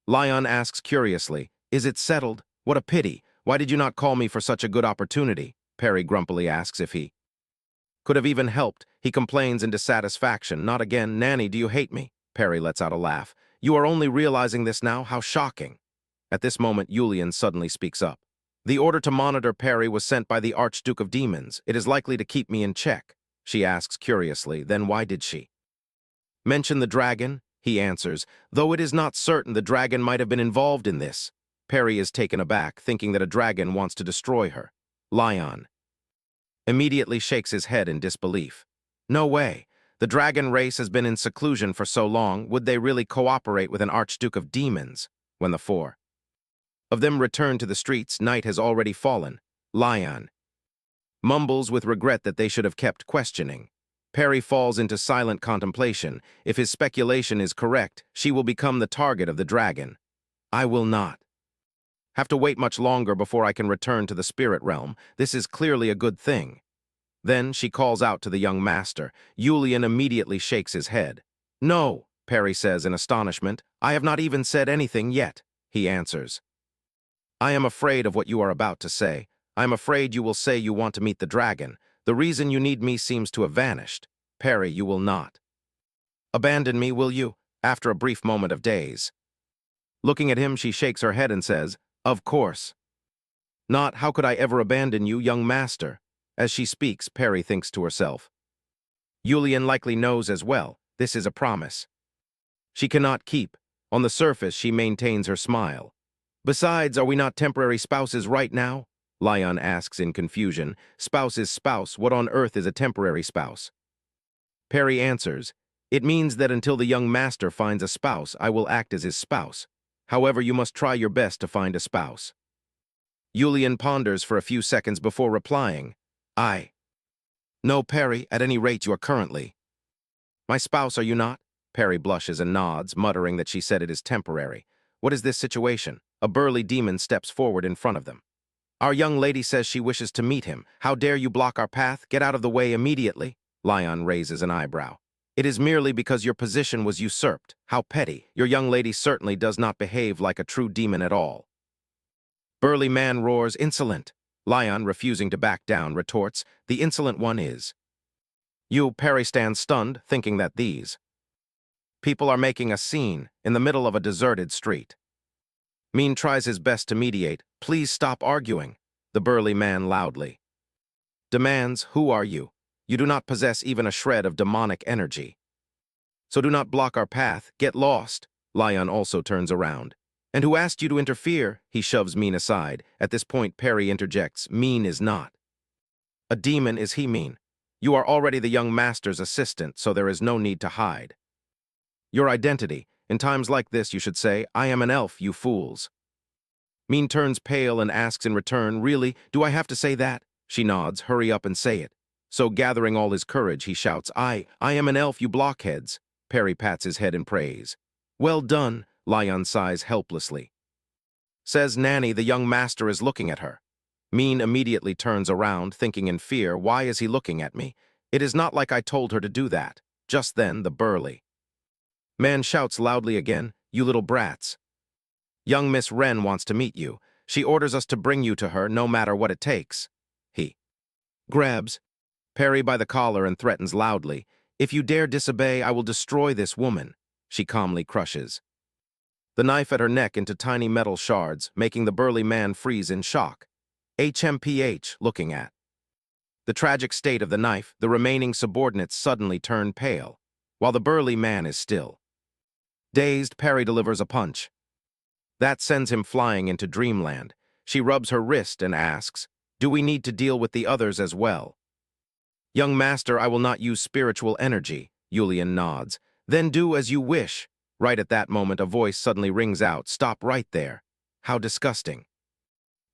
Lion asks curiously, is it settled? What a pity. Why did you not call me for such a good opportunity? Perry grumpily asks if he could have even helped. He complains in dissatisfaction. Not again, Nanny, do you hate me? Perry lets out a laugh. You are only realizing this now? How shocking. At this moment, Julian suddenly speaks up. The order to monitor Perry was sent by the Archduke of Demons. It is likely to keep me in check. She asks curiously, then why did she mention the dragon? He answers, though it is not certain the dragon might have been involved in this. Perry is taken aback, thinking that a dragon wants to destroy her. Lion immediately shakes his head in disbelief. No way. The dragon race has been in seclusion for so long. Would they really cooperate with an Archduke of Demons? When the four of them return to the streets, night has already fallen. Lion mumbles with regret that they should have kept questioning. Perry falls into silent contemplation. If his speculation is correct, she will become the target of the dragon. I will not have to wait much longer before I can return to the spirit realm. This is clearly a good thing. Then she calls out to the young master. Julian immediately shakes his head. No, Perry says in astonishment. I have not even said anything yet. He answers, I am afraid of what you are about to say. I am afraid you will say you want to meet the dragon. The reason you need me seems to have vanished. Perry, you will not abandon me, will you? After a brief moment of daze. Looking at him, she shakes her head and says, of course not. How could I ever abandon you, young master? As she speaks, Perry thinks to herself, Julian likely knows as well. This is a promise she cannot keep. On the surface, she maintains her smile. Besides, are we not temporary spouses right now? Lion asks in confusion. Spouse is spouse. What on earth is a temporary spouse? Perry answers, it means that until the young master finds a spouse, I will act as his spouse. However, you must try your best to find a spouse. Julian ponders for a few seconds before replying, No, Perry, at any rate you are currently my spouse, are you not? Perry blushes and nods, muttering that she said it is temporary. What is this situation? A burly demon steps forward in front of them. Our young lady says she wishes to meet him. How dare you block our path? Get out of the way immediately. Lion raises an eyebrow. It is merely because your position was usurped. How petty. Your young lady certainly does not behave like a true demon at all. Burly man roars, insolent. Lion, refusing to back down, retorts, the insolent one is you. Perry stands stunned, thinking that these people are making a scene in the middle of a deserted street. Min tries his best to mediate. Please stop arguing. The burly man loudly demands, who are you? You do not possess even a shred of demonic energy. So do not block our path. Get lost. Lion also turns around. And who asked you to interfere? He shoves Mean aside. At this point, Perry interjects, Mean is not. A demon is he mean? You are already the young master's assistant, so there is no need to hide. Your identity. In times like this, you should say, I am an elf, you fools. Mean turns pale and asks in return, Really, do I have to say that? She nods, hurry up and say it. So gathering all his courage, he shouts, I am an elf, you blockheads. Perry pats his head in praise. Well done, Lion sighs helplessly. Says Nanny, the young master is looking at her. Mean immediately turns around, thinking in fear, why is he looking at me? It is not like I told her to do that. Just then, the burly man shouts loudly again, You little brats. Young Miss Wren wants to meet you. She orders us to bring you to her, no matter what it takes. He grabs Perry by the collar and threatens loudly, If you dare disobey, I will destroy this woman. She calmly crushes the knife at her neck into tiny metal shards, making the burly man freeze in shock. HMPH, looking at the tragic state of the knife, the remaining subordinates suddenly turn pale, while the burly man is still. Dazed, Perry delivers a punch. That sends him flying into dreamland. She rubs her wrist and asks, Do we need to deal with the others as well? Young master, I will not use spiritual energy, Julian nods. Then do as you wish. Right at that moment, a voice suddenly rings out, Stop right there. How disgusting.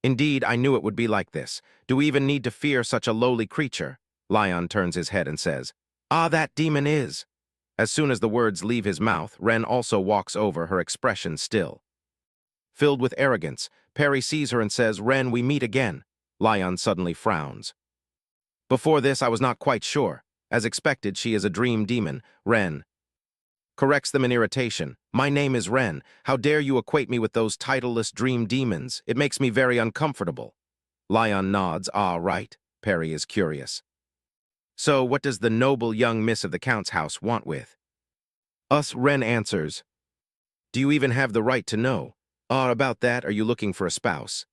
Indeed, I knew it would be like this. Do we even need to fear such a lowly creature? Lion turns his head and says, Ah, that demon is. As soon as the words leave his mouth, Wren also walks over, her expression still filled with arrogance. Perry sees her and says, Wren, we meet again. Lion suddenly frowns. Before this, I was not quite sure. As expected, she is a dream demon. Wren corrects them in irritation. My name is Wren. How dare you equate me with those titleless dream demons? It makes me very uncomfortable. Lion nods. Ah, right. Perry is curious. So, what does the noble young miss of the Count's house want with us? Wren answers, Do you even have the right to know? About that, are you looking for a spouse?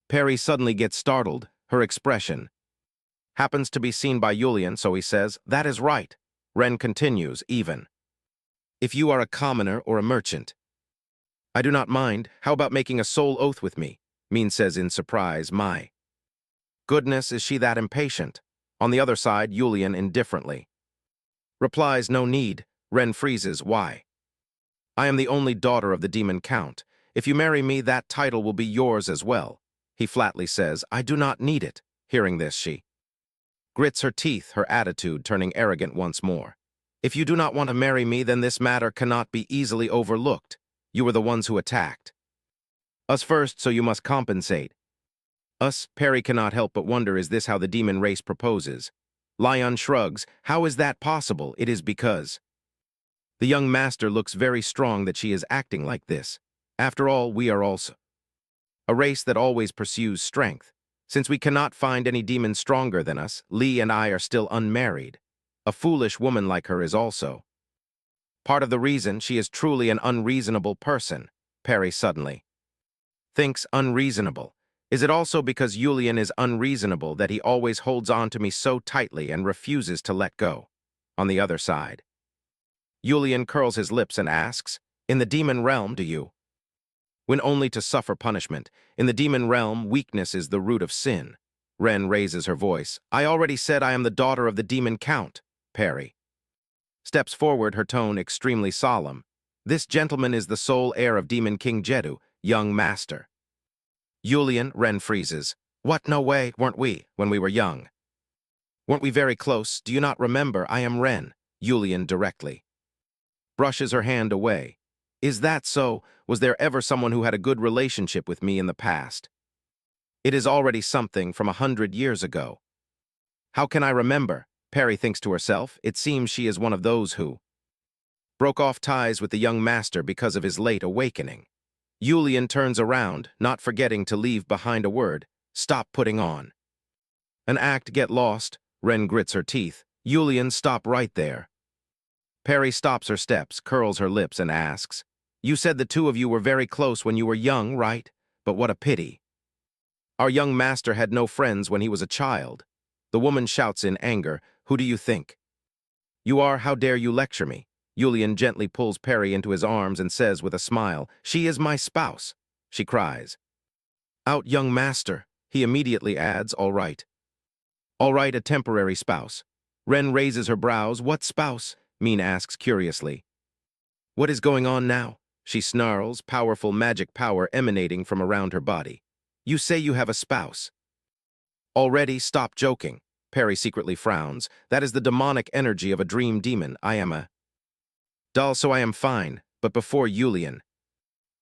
Perry suddenly gets startled. Her expression happens to be seen by Julian, so he says, That is right. Wren continues, even if you are a commoner or a merchant. I do not mind. How about making a soul oath with me? Mean says in surprise, My goodness, is she that impatient? On the other side, Julian indifferently replies, No need. Wren freezes, Why? I am the only daughter of the demon count. If you marry me, that title will be yours as well. He flatly says, I do not need it. Hearing this, she grits her teeth, her attitude turning arrogant once more. If you do not want to marry me, then this matter cannot be easily overlooked. You were the ones who attacked us first, so you must compensate us. Perry cannot help but wonder, is this how the demon race proposes? Lion shrugs. How is that possible? It is because the young master looks very strong that she is acting like this. After all, we are also a race that always pursues strength. Since we cannot find any demon stronger than us, Lee and I are still unmarried. A foolish woman like her is also part of the reason she is truly an unreasonable person. Perry suddenly thinks unreasonable. Is it also because Julian is unreasonable that he always holds on to me so tightly and refuses to let go? On the other side, Julian curls his lips and asks, In the demon realm, do you when only to suffer punishment? In the demon realm, weakness is the root of sin. Wren raises her voice. I already said I am the daughter of the demon count. Perry steps forward, her tone extremely solemn. This gentleman is the sole heir of Demon King Jeddu, young master. Julian, Wren freezes. What? No way, weren't we, when we were young? Weren't we very close? Do you not remember? I am Wren. Julian directly brushes her hand away. Is that so? Was there ever someone who had a good relationship with me in the past? It is already something from 100 years ago. How can I remember? Perry thinks to herself. It seems she is one of those who broke off ties with the young master because of his late awakening. Julian turns around, not forgetting to leave behind a word. Stop putting on an act, get lost. Wren grits her teeth. Julian, stop right there. Perry stops her steps, curls her lips, and asks, You said the two of you were very close when you were young, right? But what a pity. Our young master had no friends when he was a child. The woman shouts in anger, Who do you think you are? How dare you lecture me? Yulian gently pulls Perry into his arms and says with a smile, "She is my spouse." She cries, "Out, young master." He immediately adds, "All right." "All right, a temporary spouse." Ren raises her brows. "What spouse?" Min asks curiously. "What is going on now?" She snarls, powerful magic power emanating from around her body. "You say you have a spouse." "Already, stop joking." Perry secretly frowns. "That is the demonic energy of a dream demon. I am a doll, so I am fine, but before Yulian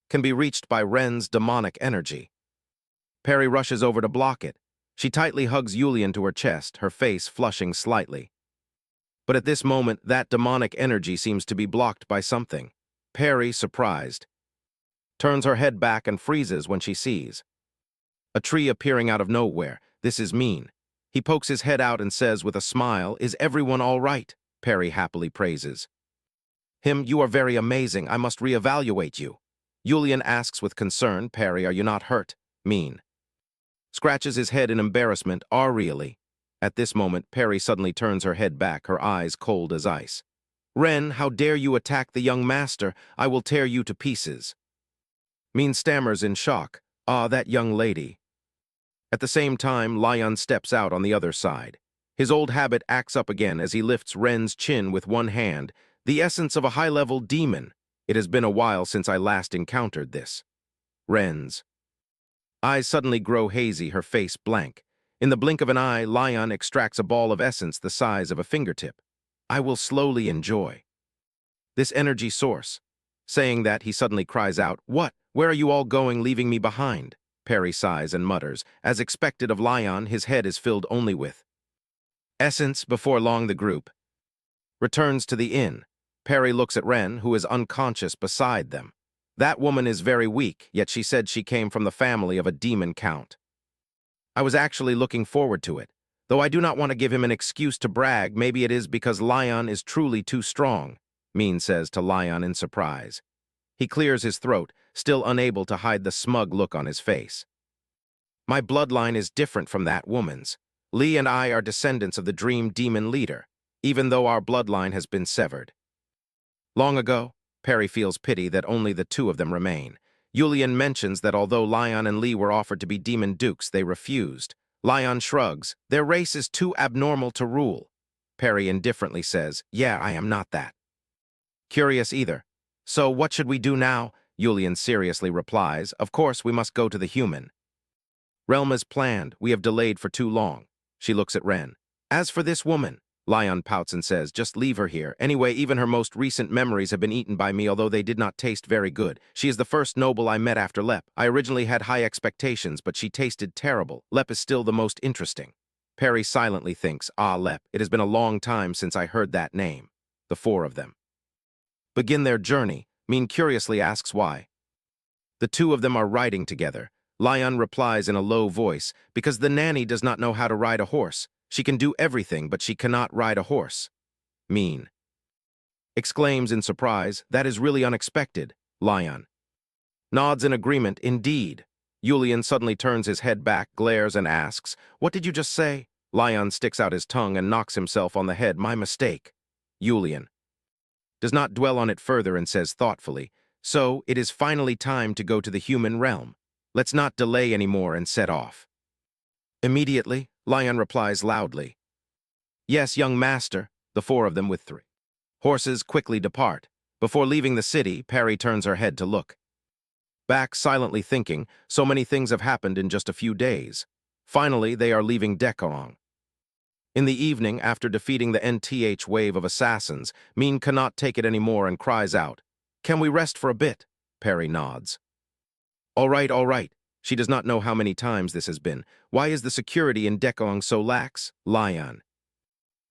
can be reached by Ren's demonic energy." Perry rushes over to block it. She tightly hugs Yulian to her chest, her face flushing slightly. But at this moment, that demonic energy seems to be blocked by something. Perry, surprised, turns her head back and freezes when she sees a tree appearing out of nowhere. This is Min. He pokes his head out and says with a smile, "Is everyone all right?" Perry happily praises him. "You are very amazing. I must reevaluate you." Yulian asks with concern, "Perry, are you not hurt?" Min scratches his head in embarrassment. "Are really?" At this moment, Perry suddenly turns her head back, her eyes cold as ice. "Ren, how dare you attack the young master? I will tear you to pieces." Min stammers in shock. "Ah, that young lady." At the same time, Lion steps out on the other side. His old habit acts up again as he lifts Ren's chin with one hand, the essence of a high-level demon. It has been a while since I last encountered this. Ren's eyes suddenly grow hazy, her face blank. In the blink of an eye, Lion extracts a ball of essence the size of a fingertip. "I will slowly enjoy this energy source." Saying that, he suddenly cries out, "What? Where are you all going, leaving me behind?" Perry sighs and mutters. As expected of Lion, his head is filled only with essence. Before long, the group returns to the inn. Perry looks at Ren, who is unconscious beside them. "That woman is very weak, yet she said she came from the family of a demon count. I was actually looking forward to it. Though I do not want to give him an excuse to brag, maybe it is because Lion is truly too strong," Min says to Lion in surprise. He clears his throat, still unable to hide the smug look on his face. "My bloodline is different from that woman's. Lee and I are descendants of the dream demon leader, even though our bloodline has been severed long ago." Perry feels pity that only the two of them remain. Yulian mentions that although Lion and Lee were offered to be demon dukes, they refused. Lion shrugs. "Their race is too abnormal to rule." Perry indifferently says, "Yeah, I am not that curious either." "So what should we do now?" Yulian seriously replies, "Of course we must go to the human realm as planned. We have delayed for too long." She looks at Ren. "As for this woman," Lion pouts and says, "Just leave her here. Anyway, even her most recent memories have been eaten by me, although they did not taste very good. She is the first noble I met after Lep. I originally had high expectations, but she tasted terrible. Lep is still the most interesting." Perry silently thinks, "Ah, Lep, it has been a long time since I heard that name." The four of them begin their journey. Min curiously asks why the two of them are riding together. Lion replies in a low voice, "Because the nanny does not know how to ride a horse. She can do everything, but she cannot ride a horse." Min exclaims in surprise, "That is really unexpected." Lion nods in agreement. "Indeed." Yulian suddenly turns his head back, glares, and asks, "What did you just say?" Lion sticks out his tongue and knocks himself on the head. "My mistake." Yulian does not dwell on it further and says thoughtfully, "So, it is finally time to go to the human realm. Let's not delay anymore and set off." Immediately, Lion replies loudly, "Yes, young master." The four of them with 3 horses quickly depart. Before leaving the city, Perry turns her head to look back, silently thinking, so many things have happened in just a few days. Finally, they are leaving Dekorong. In the evening, after defeating the NTH wave of assassins, Min cannot take it anymore and cries out, "Can we rest for a bit?" Perry nods. All right, all right." She does not know how many times this has been. "Why is the security in Dekong so lax?" Lion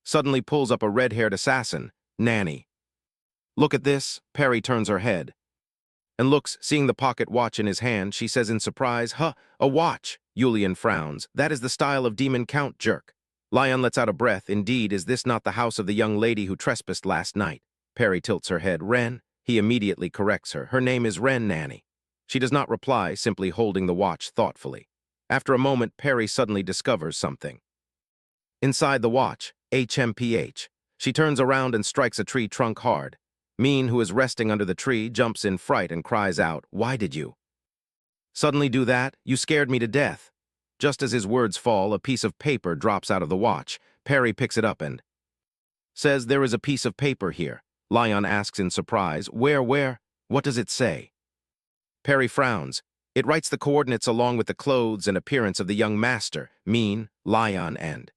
suddenly pulls up a red-haired assassin, Nanny. "Look at this." Perry turns her head and looks, seeing the pocket watch in his hand. She says in surprise, "Huh, a watch." Yulian frowns. "That is the style of demon count jerk." Lion lets out a breath. "Indeed, is this not the house of the young lady who trespassed last night?" Perry tilts her head. "Ren?" He immediately corrects her. "Her name is Ren, Nanny." She does not reply, simply holding the watch thoughtfully. After a moment, Perry suddenly discovers something inside the watch. HMPH. She turns around and strikes a tree trunk hard. Min, who is resting under the tree, jumps in fright and cries out, "Why did you suddenly do that? You scared me to death." Just as his words fall, a piece of paper drops out of the watch. Perry picks it up and says, "There is a piece of paper here." Lion asks in surprise, Where? What does it say?" Perry frowns. It writes the coordinates along with the clothes and appearance of the young master, Min, Lion, and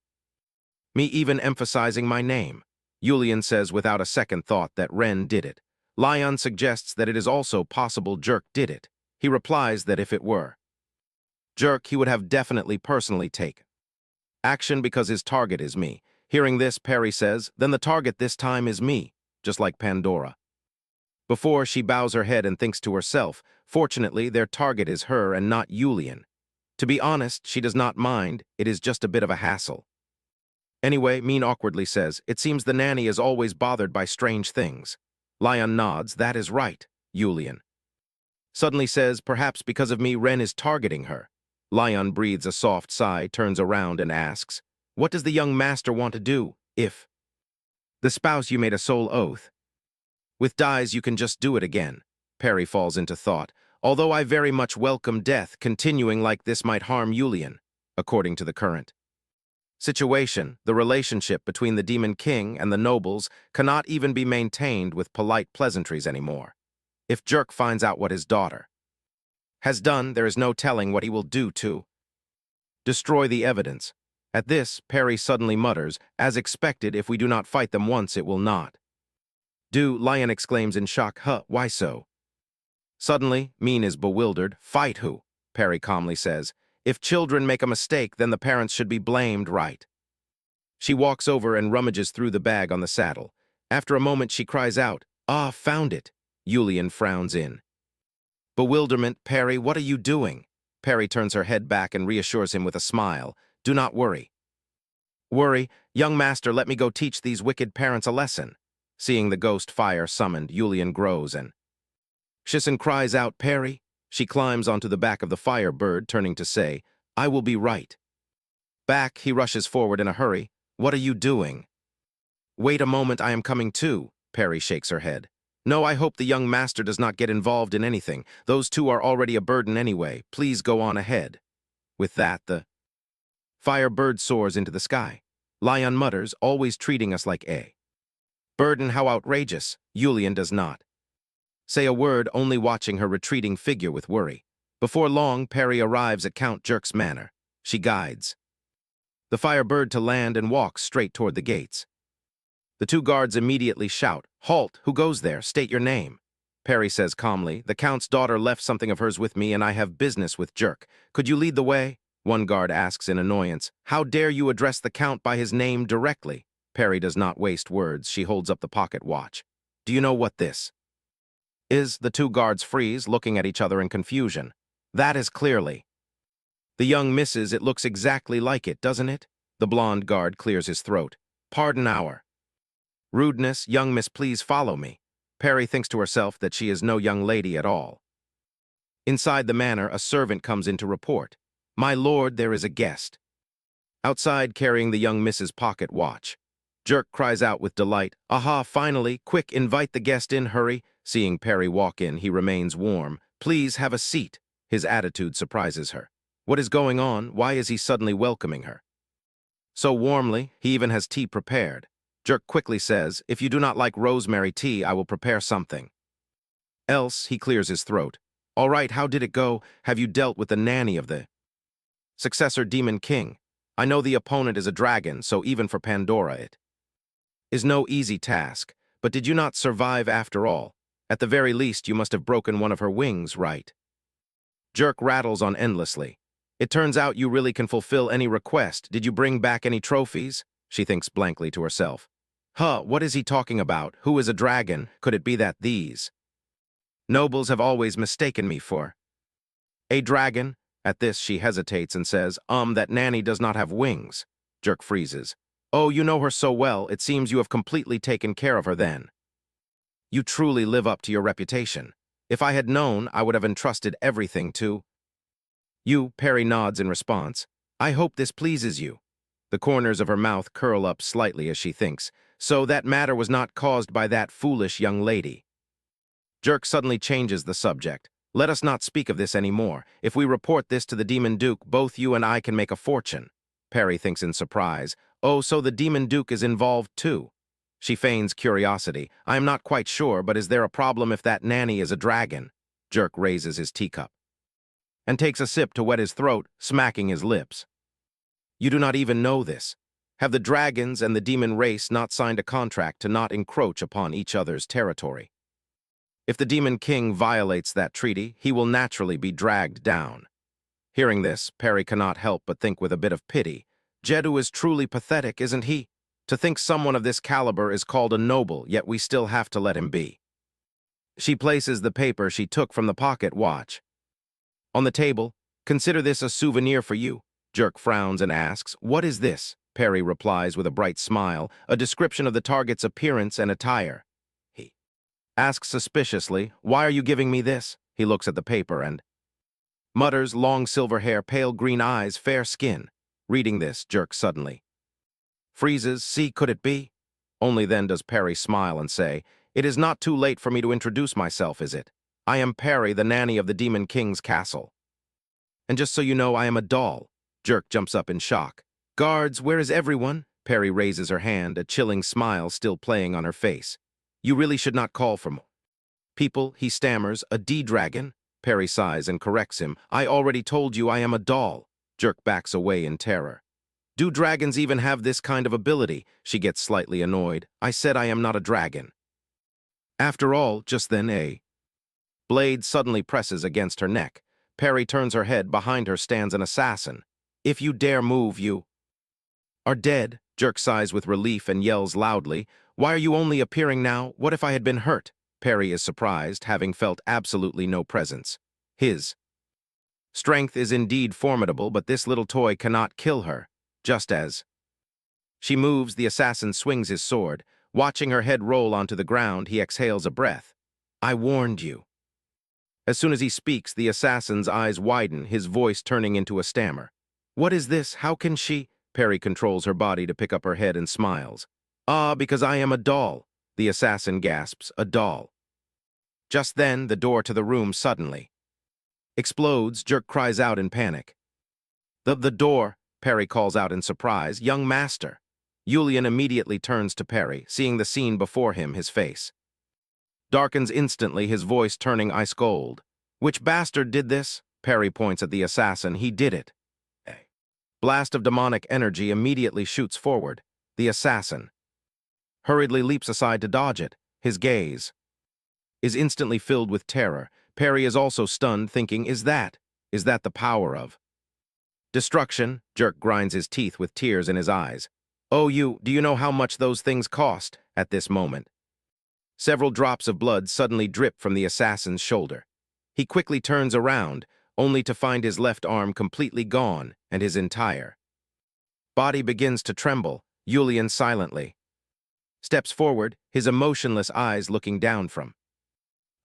me, even emphasizing my name. Yulian says without a second thought that Ren did it. Lion suggests that it is also possible Jerk did it. He replies that if it were Jerk, he would have definitely personally taken action because his target is me. Hearing this, Perry says, then the target this time is me, just like Pandora. Before, she bows her head and thinks to herself, fortunately, their target is her and not Yulian. To be honest, she does not mind, it is just a bit of a hassle. Anyway, Min awkwardly says, it seems the nanny is always bothered by strange things. Lion nods, that is right, Yulian. Suddenly says, perhaps because of me Ren is targeting her. Lion breathes a soft sigh, turns around and asks, what does the young master want to do, if the spouse you made a soul oath with dies you can just do it again? Perry falls into thought. Although I very much welcome death, continuing like this might harm Yulian. According to the current situation, the relationship between the Demon King and the nobles cannot even be maintained with polite pleasantries anymore. If Jerk finds out what his daughter has done, there is no telling what he will do to destroy the evidence. At this, Perry suddenly mutters, as expected, if we do not fight them once, it will not do. Lion exclaims in shock, huh, why so? Suddenly, Min is bewildered. Fight who? Perry calmly says, if children make a mistake, then the parents should be blamed, right? She walks over and rummages through the bag on the saddle. After a moment, she cries out, ah, found it. Yulian frowns in bewilderment. Perry, what are you doing? Perry turns her head back and reassures him with a smile. Do not worry. Young master, let me go teach these wicked parents a lesson. Seeing the ghost fire summoned, Yulian grows and Shisen cries out, Perry. She climbs onto the back of the firebird, turning to say, I will be right back. He rushes forward in a hurry. What are you doing? Wait a moment, I am coming too. Perry shakes her head. No, I hope the young master does not get involved in anything. Those two are already a burden anyway. Please go on ahead. With that, the firebird soars into the sky. Lion mutters, always treating us like a burden, how outrageous. Yulian does not say a word, only watching her retreating figure with worry. Before long, Perry arrives at Count Jerk's manor. She guides the firebird to land and walks straight toward the gates. The two guards immediately shout, halt, who goes there? State your name. Perry says calmly, the Count's daughter left something of hers with me and I have business with Jerk. Could you lead the way? One guard asks in annoyance, how dare you address the Count by his name directly? Perry does not waste words. She holds up the pocket watch. Do you know what this is? The two guards freeze, looking at each other in confusion. That is clearly the young missus. It looks exactly like it, doesn't it? The blonde guard clears his throat. Pardon our rudeness, young miss, please follow me. Perry thinks to herself that she is no young lady at all. Inside the manor, a servant comes in to report. My lord, there is a guest outside carrying the young miss's pocket watch. Jerk cries out with delight, aha, finally, quick, invite the guest in, hurry. Seeing Perry walk in, he remains warm. Please have a seat. His attitude surprises her. What is going on? Why is he suddenly welcoming her so warmly? He even has tea prepared. Jerk quickly says, if you do not like rosemary tea, I will prepare something else. He clears his throat. All right, how did it go? Have you dealt with the nanny of the successor Demon King? I know the opponent is a dragon, so even for Pandora it is no easy task. But did you not survive after all? At the very least, you must have broken one of her wings, right? Jerk rattles on endlessly. It turns out you really can fulfill any request. Did you bring back any trophies? She thinks blankly to herself. Huh, what is he talking about? Who is a dragon? Could it be that these nobles have always mistaken me for a dragon? At this, she hesitates and says, that nanny does not have wings. Jerk freezes. Oh, you know her so well, it seems you have completely taken care of her then. You truly live up to your reputation. If I had known, I would have entrusted everything to you. Perry nods in response. I hope this pleases you. The corners of her mouth curl up slightly as she thinks. So that matter was not caused by that foolish young lady. Jerk suddenly changes the subject. Let us not speak of this anymore. If we report this to the Demon Duke, both you and I can make a fortune. Perry thinks in surprise. Oh, so the Demon Duke is involved too. She feigns curiosity. I am not quite sure, but is there a problem if that nanny is a dragon? Jerk raises his teacup and takes a sip to wet his throat, smacking his lips. You do not even know this. Have the dragons and the demon race not signed a contract to not encroach upon each other's territory? If the Demon King violates that treaty, he will naturally be dragged down. Hearing this, Perry cannot help but think with a bit of pity. Jeddu is truly pathetic, isn't he? To think someone of this caliber is called a noble, yet we still have to let him be. She places the paper she took from the pocket watch on the table. Consider this a souvenir for you. Jerk frowns and asks, what is this? Perry replies with a bright smile, a description of the target's appearance and attire. He asks suspiciously, why are you giving me this? He looks at the paper and mutters, long silver hair, pale green eyes, fair skin. Reading this, Jerk suddenly freezes. See, could it be? Only then does Perry smile and say, it is not too late for me to introduce myself, is it? I am Perry, the nanny of the Demon King's castle. And just so you know, I am a doll. Jerk jumps up in shock. Guards, where is everyone? Perry raises her hand, a chilling smile still playing on her face. You really should not call for more people, he stammers. A D-dragon? Perry sighs and corrects him. I already told you I am a doll. Jerk backs away in terror. Do dragons even have this kind of ability? She gets slightly annoyed. I said I am not a dragon. After all, just then a blade suddenly presses against her neck. Perry turns her head. Behind her stands an assassin. If you dare move, you are dead. Jerk sighs with relief and yells loudly. Why are you only appearing now? What if I had been hurt? Perry is surprised, having felt absolutely no presence. His strength is indeed formidable, but this little toy cannot kill her. Just as she moves, the assassin swings his sword. Watching her head roll onto the ground, he exhales a breath. I warned you. As soon as he speaks, the assassin's eyes widen, his voice turning into a stammer. What is this? How can she? Perry controls her body to pick up her head and smiles. Ah, because I am a doll. The assassin gasps, a doll. Just then, the door to the room suddenly explodes. Jerk cries out in panic. The door, Perry calls out in surprise. Young master. Julian immediately turns to Perry, seeing the scene before him, his face darkens instantly, his voice turning ice cold. Which bastard did this? Perry points at the assassin. He did it. A blast of demonic energy immediately shoots forward. The assassin hurriedly leaps aside to dodge it. His gaze is instantly filled with terror. Perry is also stunned, thinking, is that the power of destruction? Jerk grinds his teeth with tears in his eyes. Oh, do you know how much those things cost? At this moment, several drops of blood suddenly drip from the assassin's shoulder. He quickly turns around, only to find his left arm completely gone and his entire body begins to tremble. Julian silently steps forward, his emotionless eyes looking down from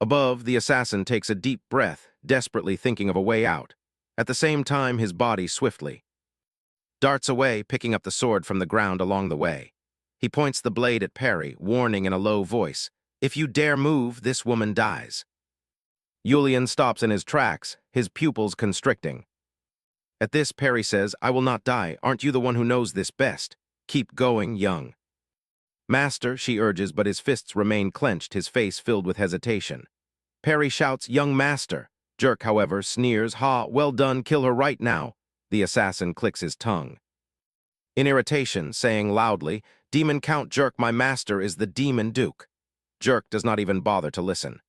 above. The assassin takes a deep breath, desperately thinking of a way out. At the same time, his body swiftly darts away, picking up the sword from the ground along the way. He points the blade at Perry, warning in a low voice, if you dare move, this woman dies. Julian stops in his tracks, his pupils constricting. At this, Perry says, I will not die. Aren't you the one who knows this best? Keep going, young master, she urges, but his fists remain clenched, his face filled with hesitation. Perry shouts, young master. Jerk, however, sneers, ha, well done, kill her right now. The assassin clicks his tongue in irritation, saying loudly, Demon Count Jerk, my master is the Demon Duke. Jerk does not even bother to listen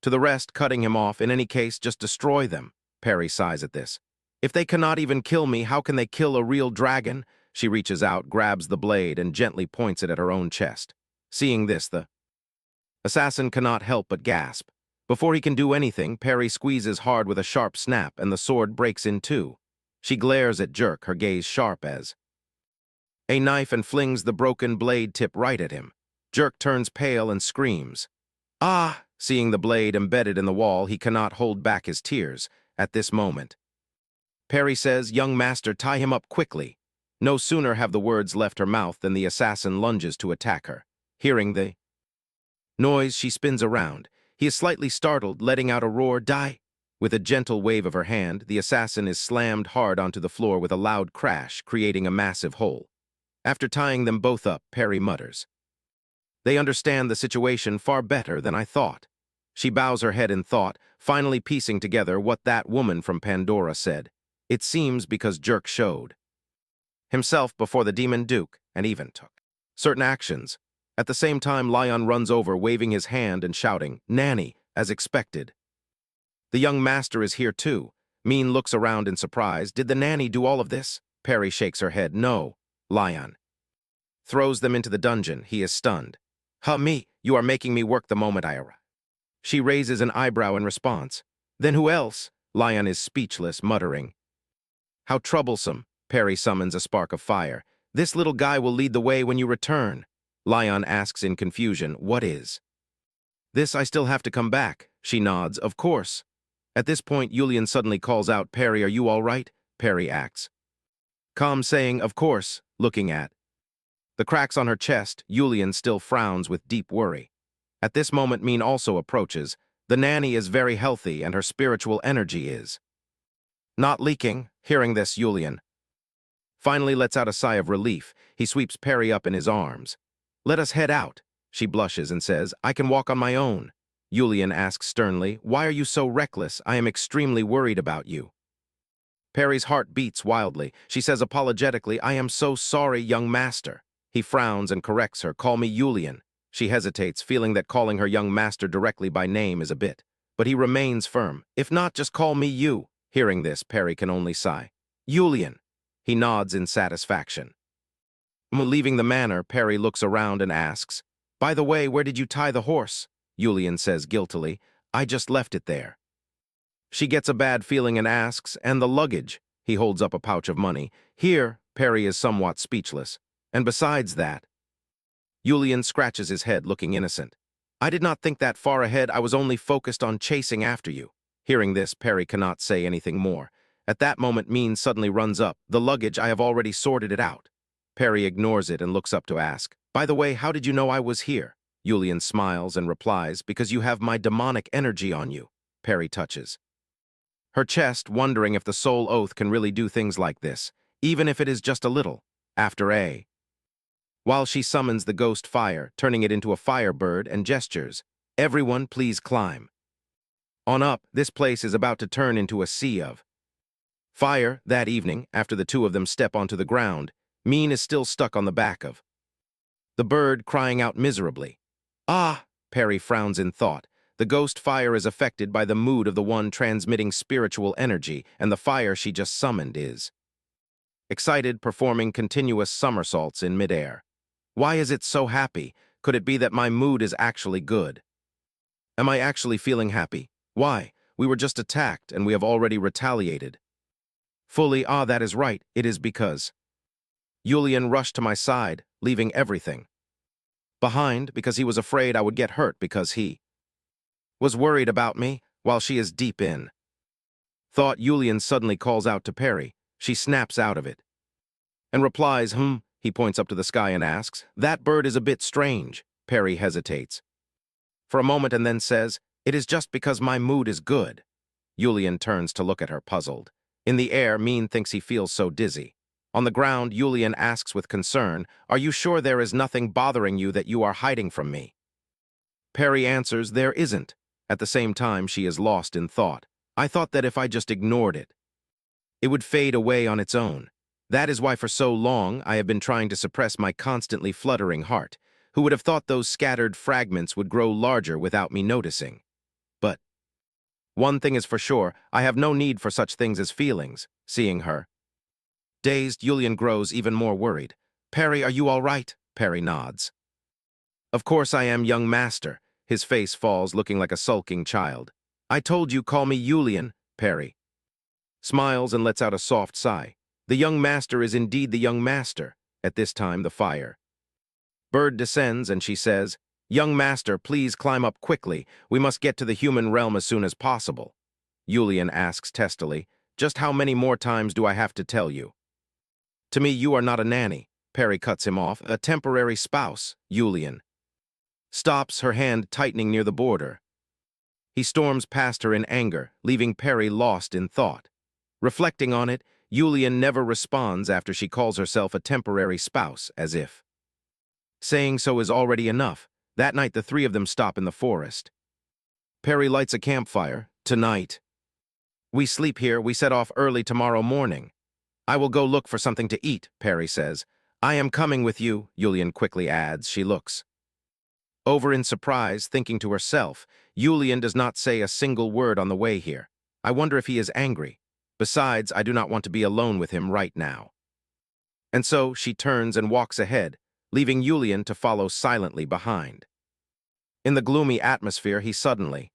to the rest, cutting him off. In any case, just destroy them. Perry sighs at this. If they cannot even kill me, how can they kill a real dragon? She reaches out, grabs the blade, and gently points it at her own chest. Seeing this, the assassin cannot help but gasp. Before he can do anything, Perry squeezes hard with a sharp snap, and the sword breaks in two. She glares at Jerk, her gaze sharp as a knife, and flings the broken blade tip right at him. Jerk turns pale and screams. Ah! Seeing the blade embedded in the wall, he cannot hold back his tears at this moment. Perry says, young master, tie him up quickly. No sooner have the words left her mouth than the assassin lunges to attack her. Hearing the noise, she spins around. He is slightly startled, letting out a roar, "Die!" With a gentle wave of her hand, the assassin is slammed hard onto the floor with a loud crash, creating a massive hole. After tying them both up, Perry mutters, "They understand the situation far better than I thought." She bows her head in thought, finally piecing together what that woman from Pandora said. It seems because Jerk showed himself before the demon duke and even took certain actions. At the same time, Lion runs over, waving his hand and shouting, "Nanny," as expected. The young master is here too. Mean looks around in surprise. Did the nanny do all of this? Perry shakes her head. No. Lion throws them into the dungeon. He is stunned. Me, you are making me work the moment I arrive." She raises an eyebrow in response. "Then who else?" Lion is speechless, muttering. "How troublesome." Perry summons a spark of fire. "This little guy will lead the way when you return." Lion asks in confusion, "What is this? I still have to come back." She nods, "Of course." At this point, Yulian suddenly calls out, "Perry, are you all right?" Perry acts calm, saying, "Of course," looking at the cracks on her chest. Yulian still frowns with deep worry. At this moment, Mean also approaches. The nanny is very healthy and her spiritual energy is not leaking. Hearing this, Yulian finally lets out a sigh of relief. He sweeps Perry up in his arms. "Let us head out." She blushes and says, "I can walk on my own." Yulian asks sternly, "Why are you so reckless? I am extremely worried about you." Perry's heart beats wildly. She says apologetically, "I am so sorry, young master." He frowns and corrects her, "Call me Yulian." She hesitates, feeling that calling her young master directly by name is a bit. But he remains firm. "If not, just call me you." Hearing this, Perry can only sigh. "Yulian." He nods in satisfaction. Leaving the manor, Perry looks around and asks, "By the way, where did you tie the horse?" Yulian says guiltily, "I just left it there." She gets a bad feeling and asks, "And the luggage?" He holds up a pouch of money. "Here." Perry is somewhat speechless. "And besides that?" Yulian scratches his head, looking innocent. "I did not think that far ahead. I was only focused on chasing after you." Hearing this, Perry cannot say anything more. At that moment, Mean suddenly runs up. "The luggage, I have already sorted it out." Perry ignores it and looks up to ask, "By the way, how did you know I was here?" Yulian smiles and replies, "Because you have my demonic energy on you." Perry touches her chest, wondering if the soul oath can really do things like this, even if it is just a little. While she summons the ghost fire, turning it into a firebird and gestures, "Everyone, please climb on up. This place is about to turn into a sea of fire." That evening, after the two of them step onto the ground, Mean is still stuck on the back of the bird, crying out miserably. "Ah!" Perry frowns in thought. The ghost fire is affected by the mood of the one transmitting spiritual energy, and the fire she just summoned is excited, performing continuous somersaults in midair. Why is it so happy? Could it be that my mood is actually good? Am I actually feeling happy? Why? We were just attacked, and we have already retaliated. Fully, that is right. It is because Yulian rushed to my side, leaving everything behind because he was afraid I would get hurt because he was worried about me. While she is deep in thought, Yulian suddenly calls out to Perry. She snaps out of it and replies, He points up to the sky and asks, "That bird is a bit strange." Perry hesitates for a moment and then says, "It is just because my mood is good." Yulian turns to look at her, puzzled. In the air, Mean thinks he feels so dizzy. On the ground, Yulian asks with concern, "Are you sure there is nothing bothering you that you are hiding from me?" Perry answers, "There isn't." At the same time, she is lost in thought. "I thought that if I just ignored it, it would fade away on its own. That is why for so long I have been trying to suppress my constantly fluttering heart. Who would have thought those scattered fragments would grow larger without me noticing? But one thing is for sure, I have no need for such things as feelings." Seeing her dazed, Yulian grows even more worried. "Perry, are you all right?" Perry nods. "Of course I am, young master." His face falls, looking like a sulking child. "I told you, call me Yulian." Perry smiles and lets out a soft sigh. The young master is indeed the young master. At this time, the fire bird descends and she says, "Young master, please climb up quickly. We must get to the human realm as soon as possible." Yulian asks testily, "Just how many more times do I have to tell you?" To me, you are not a nanny. Perry cuts him off. A temporary spouse, Julian. Stops, her hand tightening near the border. He storms past her in anger, leaving Perry lost in thought. Reflecting on it, Julian never responds after she calls herself a temporary spouse, as if saying so is already enough. That night, the three of them stop in the forest. Perry lights a campfire. Tonight. We sleep here. We set off early tomorrow morning. I will go look for something to eat, Perry says. I am coming with you, Julian quickly adds. She looks over in surprise, thinking to herself, Julian does not say a single word on the way here. I wonder if he is angry. Besides, I do not want to be alone with him right now. And so she turns and walks ahead, leaving Julian to follow silently behind. In the gloomy atmosphere, he suddenly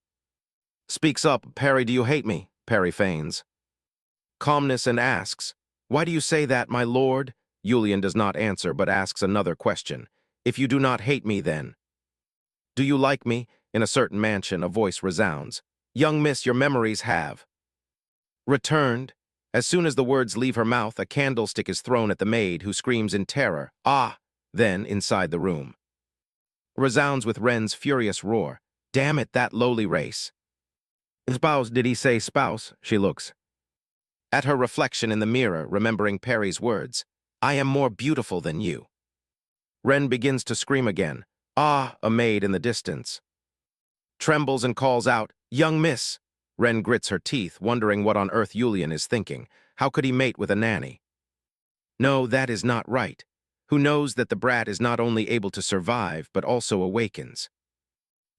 speaks up. Perry, do you hate me? Perry feigns calmness and asks, why do you say that, my lord? Julian does not answer, but asks another question. If you do not hate me, then do you like me? In a certain mansion, a voice resounds. Young miss, your memories have returned. As soon as the words leave her mouth, a candlestick is thrown at the maid, who screams in terror. Ah! Then, inside the room, resounds with Ren's furious roar. Damn it, that lowly race. Spouse, did he say spouse? She looks at her reflection in the mirror, remembering Perry's words. I am more beautiful than you. Ren begins to scream again. Ah, a maid in the distance trembles and calls out, young miss. Ren grits her teeth, wondering what on earth Julian is thinking. How could he mate with a nanny? No, that is not right. Who knows that the brat is not only able to survive, but also awakens?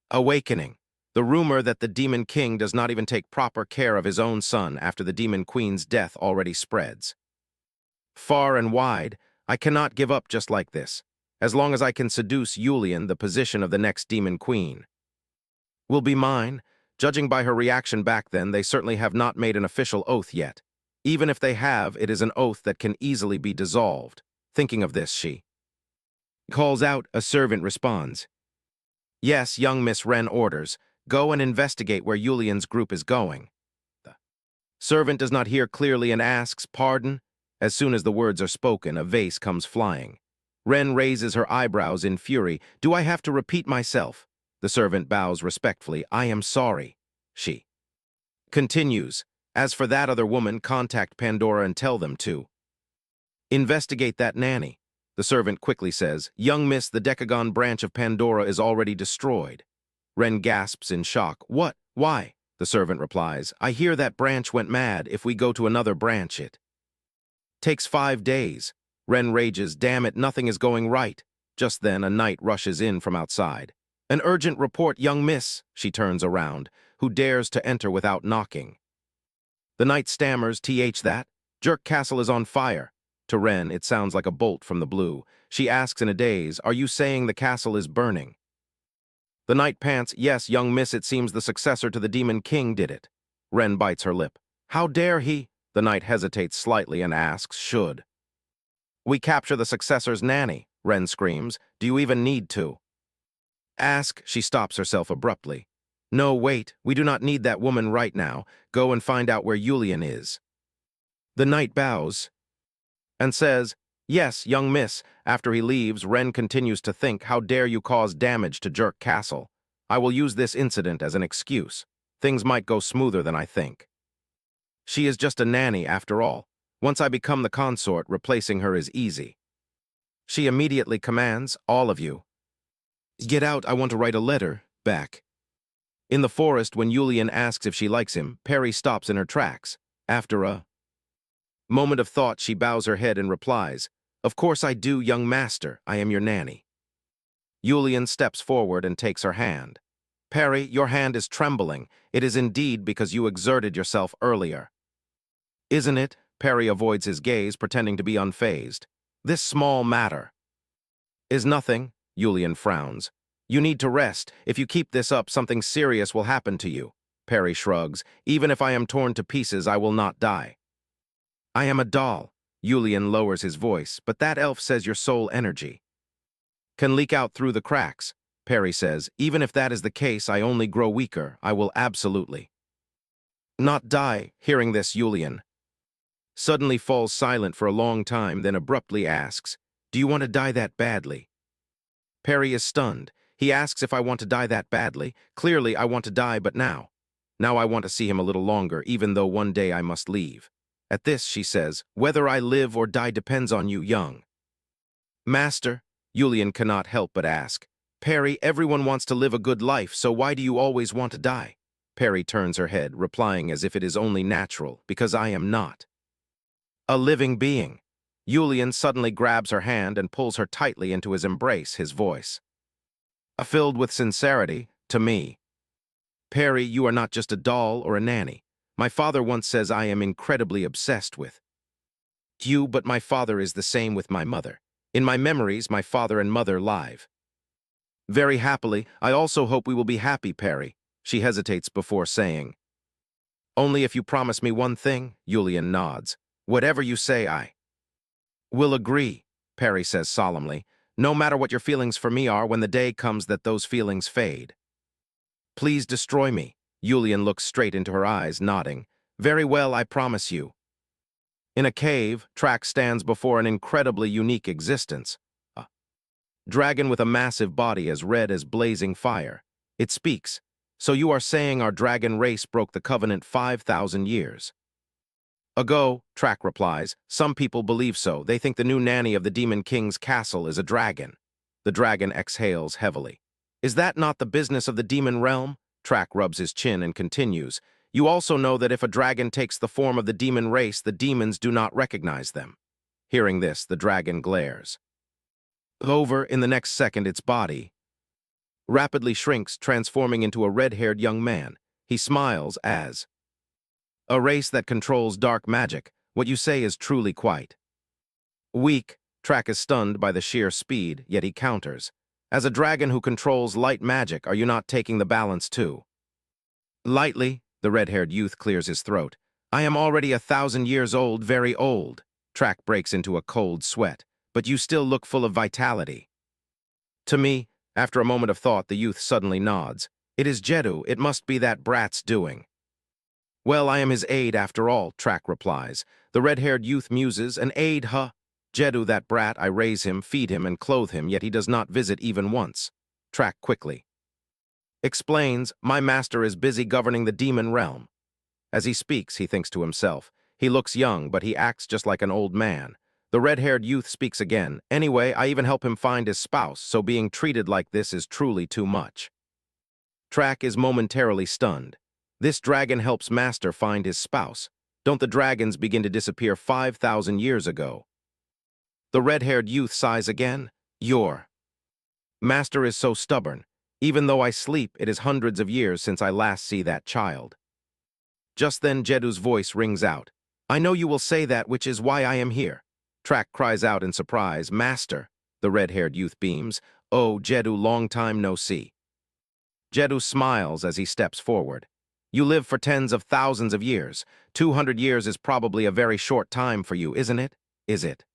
Awakening. The rumor that the Demon King does not even take proper care of his own son after the Demon Queen's death already spreads far and wide. I cannot give up just like this. As long as I can seduce Julian, the position of the next Demon Queen will be mine. Judging by her reaction back then, they certainly have not made an official oath yet. Even if they have, it is an oath that can easily be dissolved. Thinking of this, she calls out. A servant responds. Yes, young Miss Ren orders. Go and investigate where Julian's group is going. The servant does not hear clearly and asks, pardon? As soon as the words are spoken, a vase comes flying. Ren raises her eyebrows in fury. Do I have to repeat myself? The servant bows respectfully. I am sorry. She continues. As for that other woman, contact Pandora and tell them to investigate that nanny. The servant quickly says, young miss, the Decagon branch of Pandora is already destroyed. Ren gasps in shock. What? Why? The servant replies, I hear that branch went mad. If we go to another branch, it takes 5 days. Ren rages. Damn it, nothing is going right. Just then, a knight rushes in from outside. An urgent report, young miss. She turns around. Who dares to enter without knocking? The knight stammers, that? Jerk Castle is on fire. To Ren, it sounds like a bolt from the blue. She asks in a daze, are you saying the castle is burning? The knight pants, yes, young miss, it seems the successor to the Demon King did it. Ren bites her lip. How dare he? The knight hesitates slightly and asks, should we capture the successor's nanny? Ren screams. Do you even need to ask? She stops herself abruptly. No, wait, we do not need that woman right now. Go and find out where Julian is. The knight bows and says, yes, young miss. After he leaves, Ren continues to think, how dare you cause damage to Jerk Castle? I will use this incident as an excuse. Things might go smoother than I think. She is just a nanny after all. Once I become the consort, replacing her is easy. She immediately commands, all of you, get out, I want to write a letter back. In the forest, when Julian asks if she likes him, Perry stops in her tracks. After a moment of thought, she bows her head and replies, of course I do, young master. I am your nanny. Julian steps forward and takes her hand. Perry, your hand is trembling. It is indeed because you exerted yourself earlier. Isn't it? Perry avoids his gaze, pretending to be unfazed. This small matter is nothing. Julian frowns. You need to rest. If you keep this up, something serious will happen to you. Perry shrugs. Even if I am torn to pieces, I will not die. I am a doll. Julian lowers his voice, but that elf says your soul energy can leak out through the cracks. Perry says, even if that is the case, I only grow weaker. I will absolutely not die. Hearing this, Julian suddenly falls silent for a long time, then abruptly asks, "Do you want to die that badly?" Perry is stunned. He asks if I want to die that badly. Clearly, I want to die, but now. Now I want to see him a little longer, even though one day I must leave. At this, she says, "Whether I live or die depends on you, young." Master, Julian cannot help but ask, "Perry, everyone wants to live a good life, so why do you always want to die?" Perry turns her head, replying as if it is only natural, "Because I am not a living being." Julian suddenly grabs her hand and pulls her tightly into his embrace, his voice filled with sincerity, "To me. Perry, you are not just a doll or a nanny. My father once says I am incredibly obsessed with you, but my father is the same with my mother. In my memories, my father and mother live. Very happily, I also hope we will be happy, Perry." She hesitates before saying, "Only if you promise me one thing." Julian nods. "Whatever you say, I will agree," Perry says solemnly. "No matter what your feelings for me are, when the day comes that those feelings fade. Please destroy me." Julian looks straight into her eyes, nodding. "Very well, I promise you." In a cave, Track stands before an incredibly unique existence. A dragon with a massive body as red as blazing fire. It speaks. "So you are saying our dragon race broke the covenant 5,000 years ago?" Track replies. "Some people believe so. They think the new nanny of the Demon King's castle is a dragon." The dragon exhales heavily. "Is that not the business of the demon realm?" Track rubs his chin and continues. "You also know that if a dragon takes the form of the demon race, the demons do not recognize them." Hearing this, the dragon glares. Over, in the next second, its body rapidly shrinks, transforming into a red-haired young man. He smiles as, "A race that controls dark magic. What you say is truly quite weak." Track is stunned by the sheer speed, yet he counters. "As a dragon who controls light magic, are you not taking the balance too?" Lightly, the red-haired youth clears his throat. "I am already 1,000 years old, very old." Track breaks into a cold sweat. "But you still look full of vitality." To me, after a moment of thought, the youth suddenly nods. "It is Jedu. It must be that brat's doing." "Well, I am his aide after all," Track replies. The red-haired youth muses. "An aide, huh? Jedu, that brat, I raise him, feed him, and clothe him, yet he does not visit even once." Track quickly explains, "My master is busy governing the demon realm." As he speaks, he thinks to himself. He looks young, but he acts just like an old man. The red-haired youth speaks again. "Anyway, I even help him find his spouse, so being treated like this is truly too much." Track is momentarily stunned. This dragon helps Master find his spouse. Don't the dragons begin to disappear 5,000 years ago? The red-haired youth sighs again. "Your master is so stubborn. Even though I sleep, it is hundreds of years since I last see that child." Just then Jedu's voice rings out. "I know you will say that, which is why I am here." Track cries out in surprise, "Master!" The red-haired youth beams. "Oh, Jedu, long time no see." Jedu smiles as he steps forward. "You live for tens of thousands of years. 200 years is probably a very short time for you, isn't it? Is it?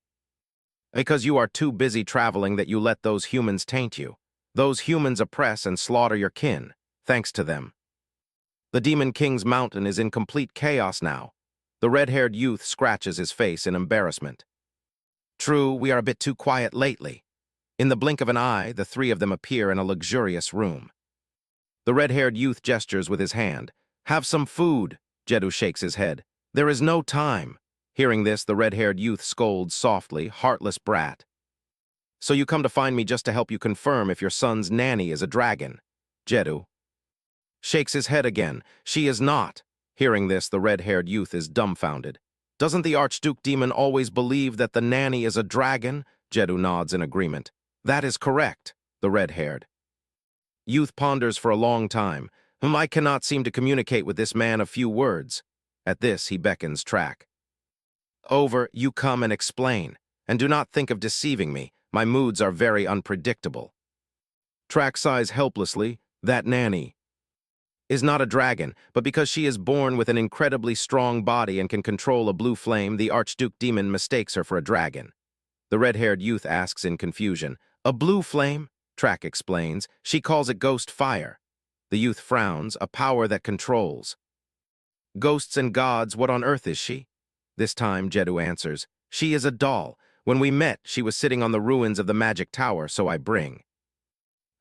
Because you are too busy traveling that you let those humans taint you. Those humans oppress and slaughter your kin. Thanks to them. The Demon King's mountain is in complete chaos now." The red-haired youth scratches his face in embarrassment. "True, we are a bit too quiet lately." In the blink of an eye, the three of them appear in a luxurious room. The red-haired youth gestures with his hand. "Have some food." Jedu shakes his head. "There is no time." Hearing this, the red-haired youth scolds softly, "Heartless brat. So you come to find me just to help you confirm if your son's nanny is a dragon." Jedu shakes his head again. "She is not." Hearing this, the red-haired youth is dumbfounded. "Doesn't the Archduke Demon always believe that the nanny is a dragon?" Jedu nods in agreement. "That is correct." The red-haired youth ponders for a long time. I cannot seem to communicate with this man of few words." At this, he beckons Track. "Over, you come and explain. And do not think of deceiving me. My moods are very unpredictable." Track sighs helplessly. "That nanny is not a dragon, but because she is born with an incredibly strong body and can control a blue flame, the Archduke Demon mistakes her for a dragon." The red-haired youth asks in confusion, "A blue flame?" Track explains, "She calls it ghost fire." The youth frowns, "A power that controls ghosts and gods, what on earth is she?" This time, Jedu answers. She is a doll. When we met, she was sitting on the ruins of the magic tower, so I bring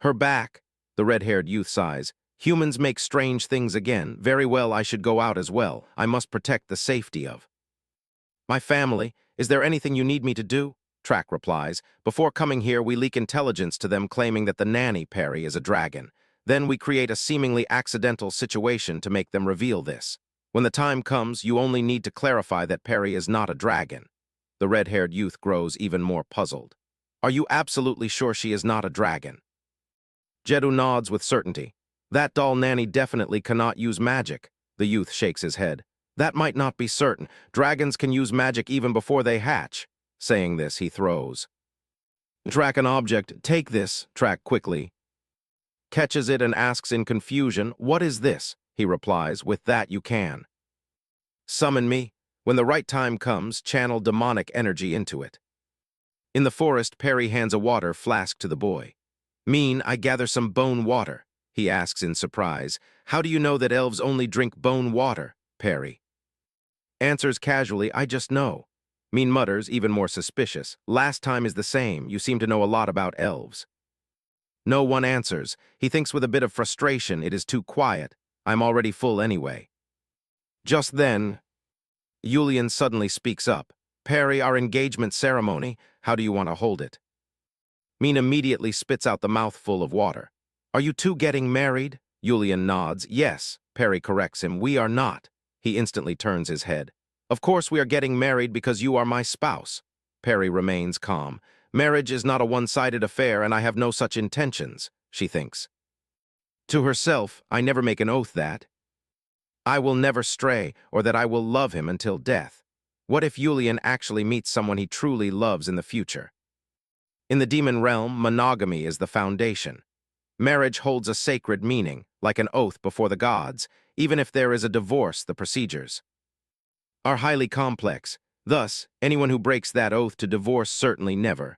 her back. The red-haired youth sighs. Humans make strange things again. Very well, I should go out as well. I must protect the safety of my family. Is there anything you need me to do? Track replies. Before coming here, we leak intelligence to them claiming that the nanny, Perry, is a dragon. Then we create a seemingly accidental situation to make them reveal this. When the time comes, you only need to clarify that Perry is not a dragon. The red-haired youth grows even more puzzled. Are you absolutely sure she is not a dragon? Jedu nods with certainty. That doll nanny definitely cannot use magic. The youth shakes his head. That might not be certain. Dragons can use magic even before they hatch. Saying this, he throws Track an object. Take this, Track quickly. Catches it and asks in confusion, what is this? He replies, with that you can summon me. When the right time comes, channel demonic energy into it. In the forest, Perry hands a water flask to the boy. I gather some bone water, he asks in surprise. How do you know that elves only drink bone water, Perry? Answers casually, I just know. Mutters, even more suspicious. Last time is the same. You seem to know a lot about elves. No one answers. He thinks with a bit of frustration, it is too quiet. I'm already full anyway. Just then, Julian suddenly speaks up. Perry, our engagement ceremony, how do you want to hold it? Immediately spits out the mouthful of water. Are you two getting married? Julian nods. Yes, Perry corrects him. We are not. He instantly turns his head. Of course we are getting married because you are my spouse. Perry remains calm. Marriage is not a one-sided affair and I have no such intentions, she thinks. To herself, I never make an oath that I will never stray, or that I will love him until death. What if Julian actually meets someone he truly loves in the future? In the demon realm, monogamy is the foundation. Marriage holds a sacred meaning, like an oath before the gods. Even if there is a divorce, the procedures are highly complex. Thus, anyone who breaks that oath to divorce certainly never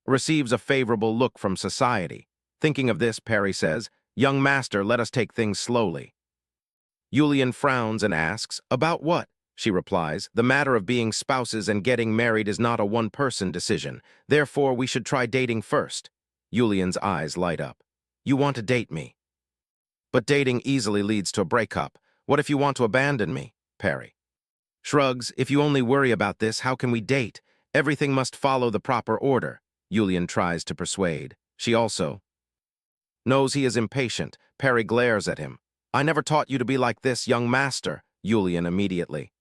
receives a favorable look from society. Thinking of this, Perry says, Young master, let us take things slowly. Julian frowns and asks, About what? She replies, The matter of being spouses and getting married is not a one-person decision. Therefore, we should try dating first. Julian's eyes light up. You want to date me? But dating easily leads to a breakup. What if you want to abandon me? Perry shrugs. If you only worry about this, how can we date? Everything must follow the proper order. Julian tries to persuade. She also knows he is impatient. Perry glares at him. I never taught you to be like this, young master. Julian immediately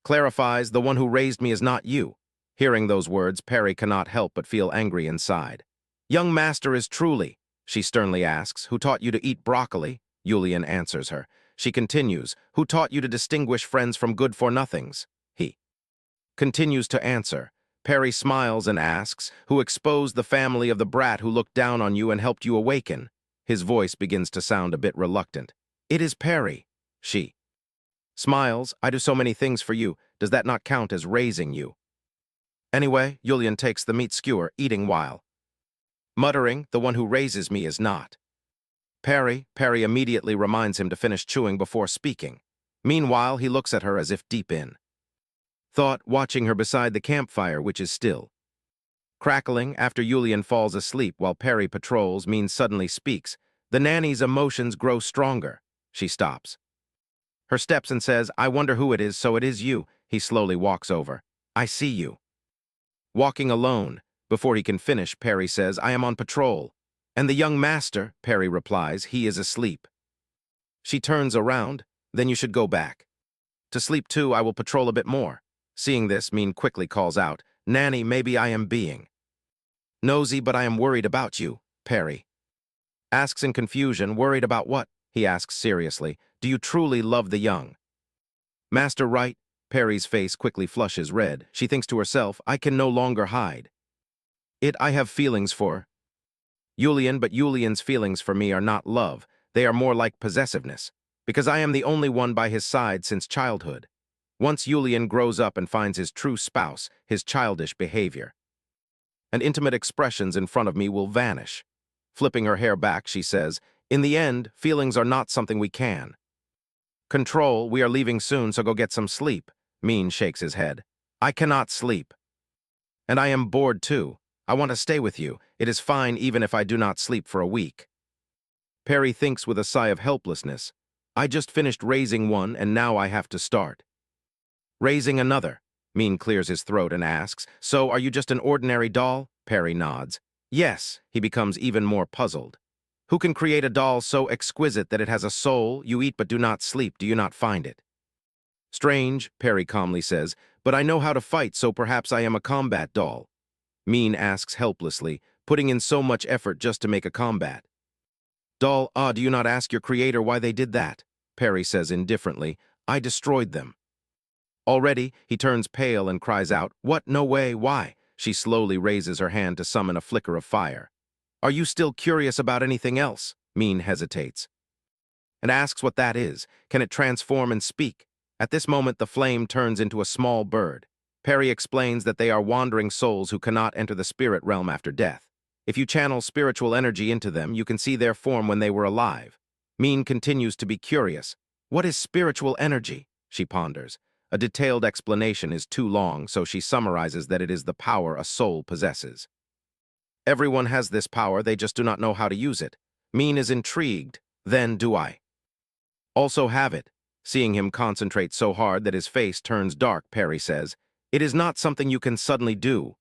clarifies, the one who raised me is not you. Hearing those words, Perry cannot help but feel angry inside. Young master is truly, she sternly asks, who taught you to eat broccoli? Julian answers her. She continues, who taught you to distinguish friends from good-for-nothings? He continues to answer. Perry smiles and asks, who exposed the family of the brat who looked down on you and helped you awaken? His voice begins to sound a bit reluctant. It is Perry. She smiles. I do so many things for you. Does that not count as raising you? Anyway, Julian takes the meat skewer, eating while muttering, the one who raises me is not Perry. Perry immediately reminds him to finish chewing before speaking. Meanwhile, he looks at her as if deep in thought, watching her beside the campfire, which is still crackling. After Julian falls asleep while Perry patrols, suddenly speaks. The nanny's emotions grow stronger. She stops her steps and says, I wonder who it is, so it is you. He slowly walks over. I see you walking alone. Before he can finish, Perry says, I am on patrol. And the young master, Perry replies, he is asleep. She turns around. Then you should go back to sleep too. I will patrol a bit more. Seeing this, quickly calls out, Nanny, maybe I am being nosy, but I am worried about you. Perry asks in confusion, worried about what? He asks seriously, do you truly love the young master, right? Perry's face quickly flushes red. She thinks to herself, I can no longer hide it. I have feelings for Julian, but Julian's feelings for me are not love. They are more like possessiveness, because I am the only one by his side since childhood. Once Julian grows up and finds his true spouse, his childish behavior and intimate expressions in front of me will vanish. Flipping her hair back, she says, in the end, feelings are not something we can control. We are leaving soon, so go get some sleep. Min shakes his head. I cannot sleep. And I am bored too. I want to stay with you. It is fine even if I do not sleep for a week. Perry thinks with a sigh of helplessness. I just finished raising one and now I have to start. Raising another. Min clears his throat and asks, so are you just an ordinary doll? Perry nods. Yes, he becomes even more puzzled. Who can create a doll so exquisite that it has a soul, you eat but do not sleep, do you not find it? Strange, Perry calmly says, but I know how to fight, so perhaps I am a combat doll. Min asks helplessly, putting in so much effort just to make a combat. Doll, do you not ask your creator why they did that? Perry says indifferently, I destroyed them. Already, he turns pale and cries out, what, no way, why? She slowly raises her hand to summon a flicker of fire. Are you still curious about anything else? Min hesitates. And asks what that is. Can it transform and speak? At this moment, the flame turns into a small bird. Perry explains that they are wandering souls who cannot enter the spirit realm after death. If you channel spiritual energy into them, you can see their form when they were alive. Min continues to be curious. What is spiritual energy? She ponders. A detailed explanation is too long, so she summarizes that it is the power a soul possesses. Everyone has this power, they just do not know how to use it. Min is intrigued. Then do I also have it? Seeing him concentrate so hard that his face turns dark, Perry says, it is not something you can suddenly do.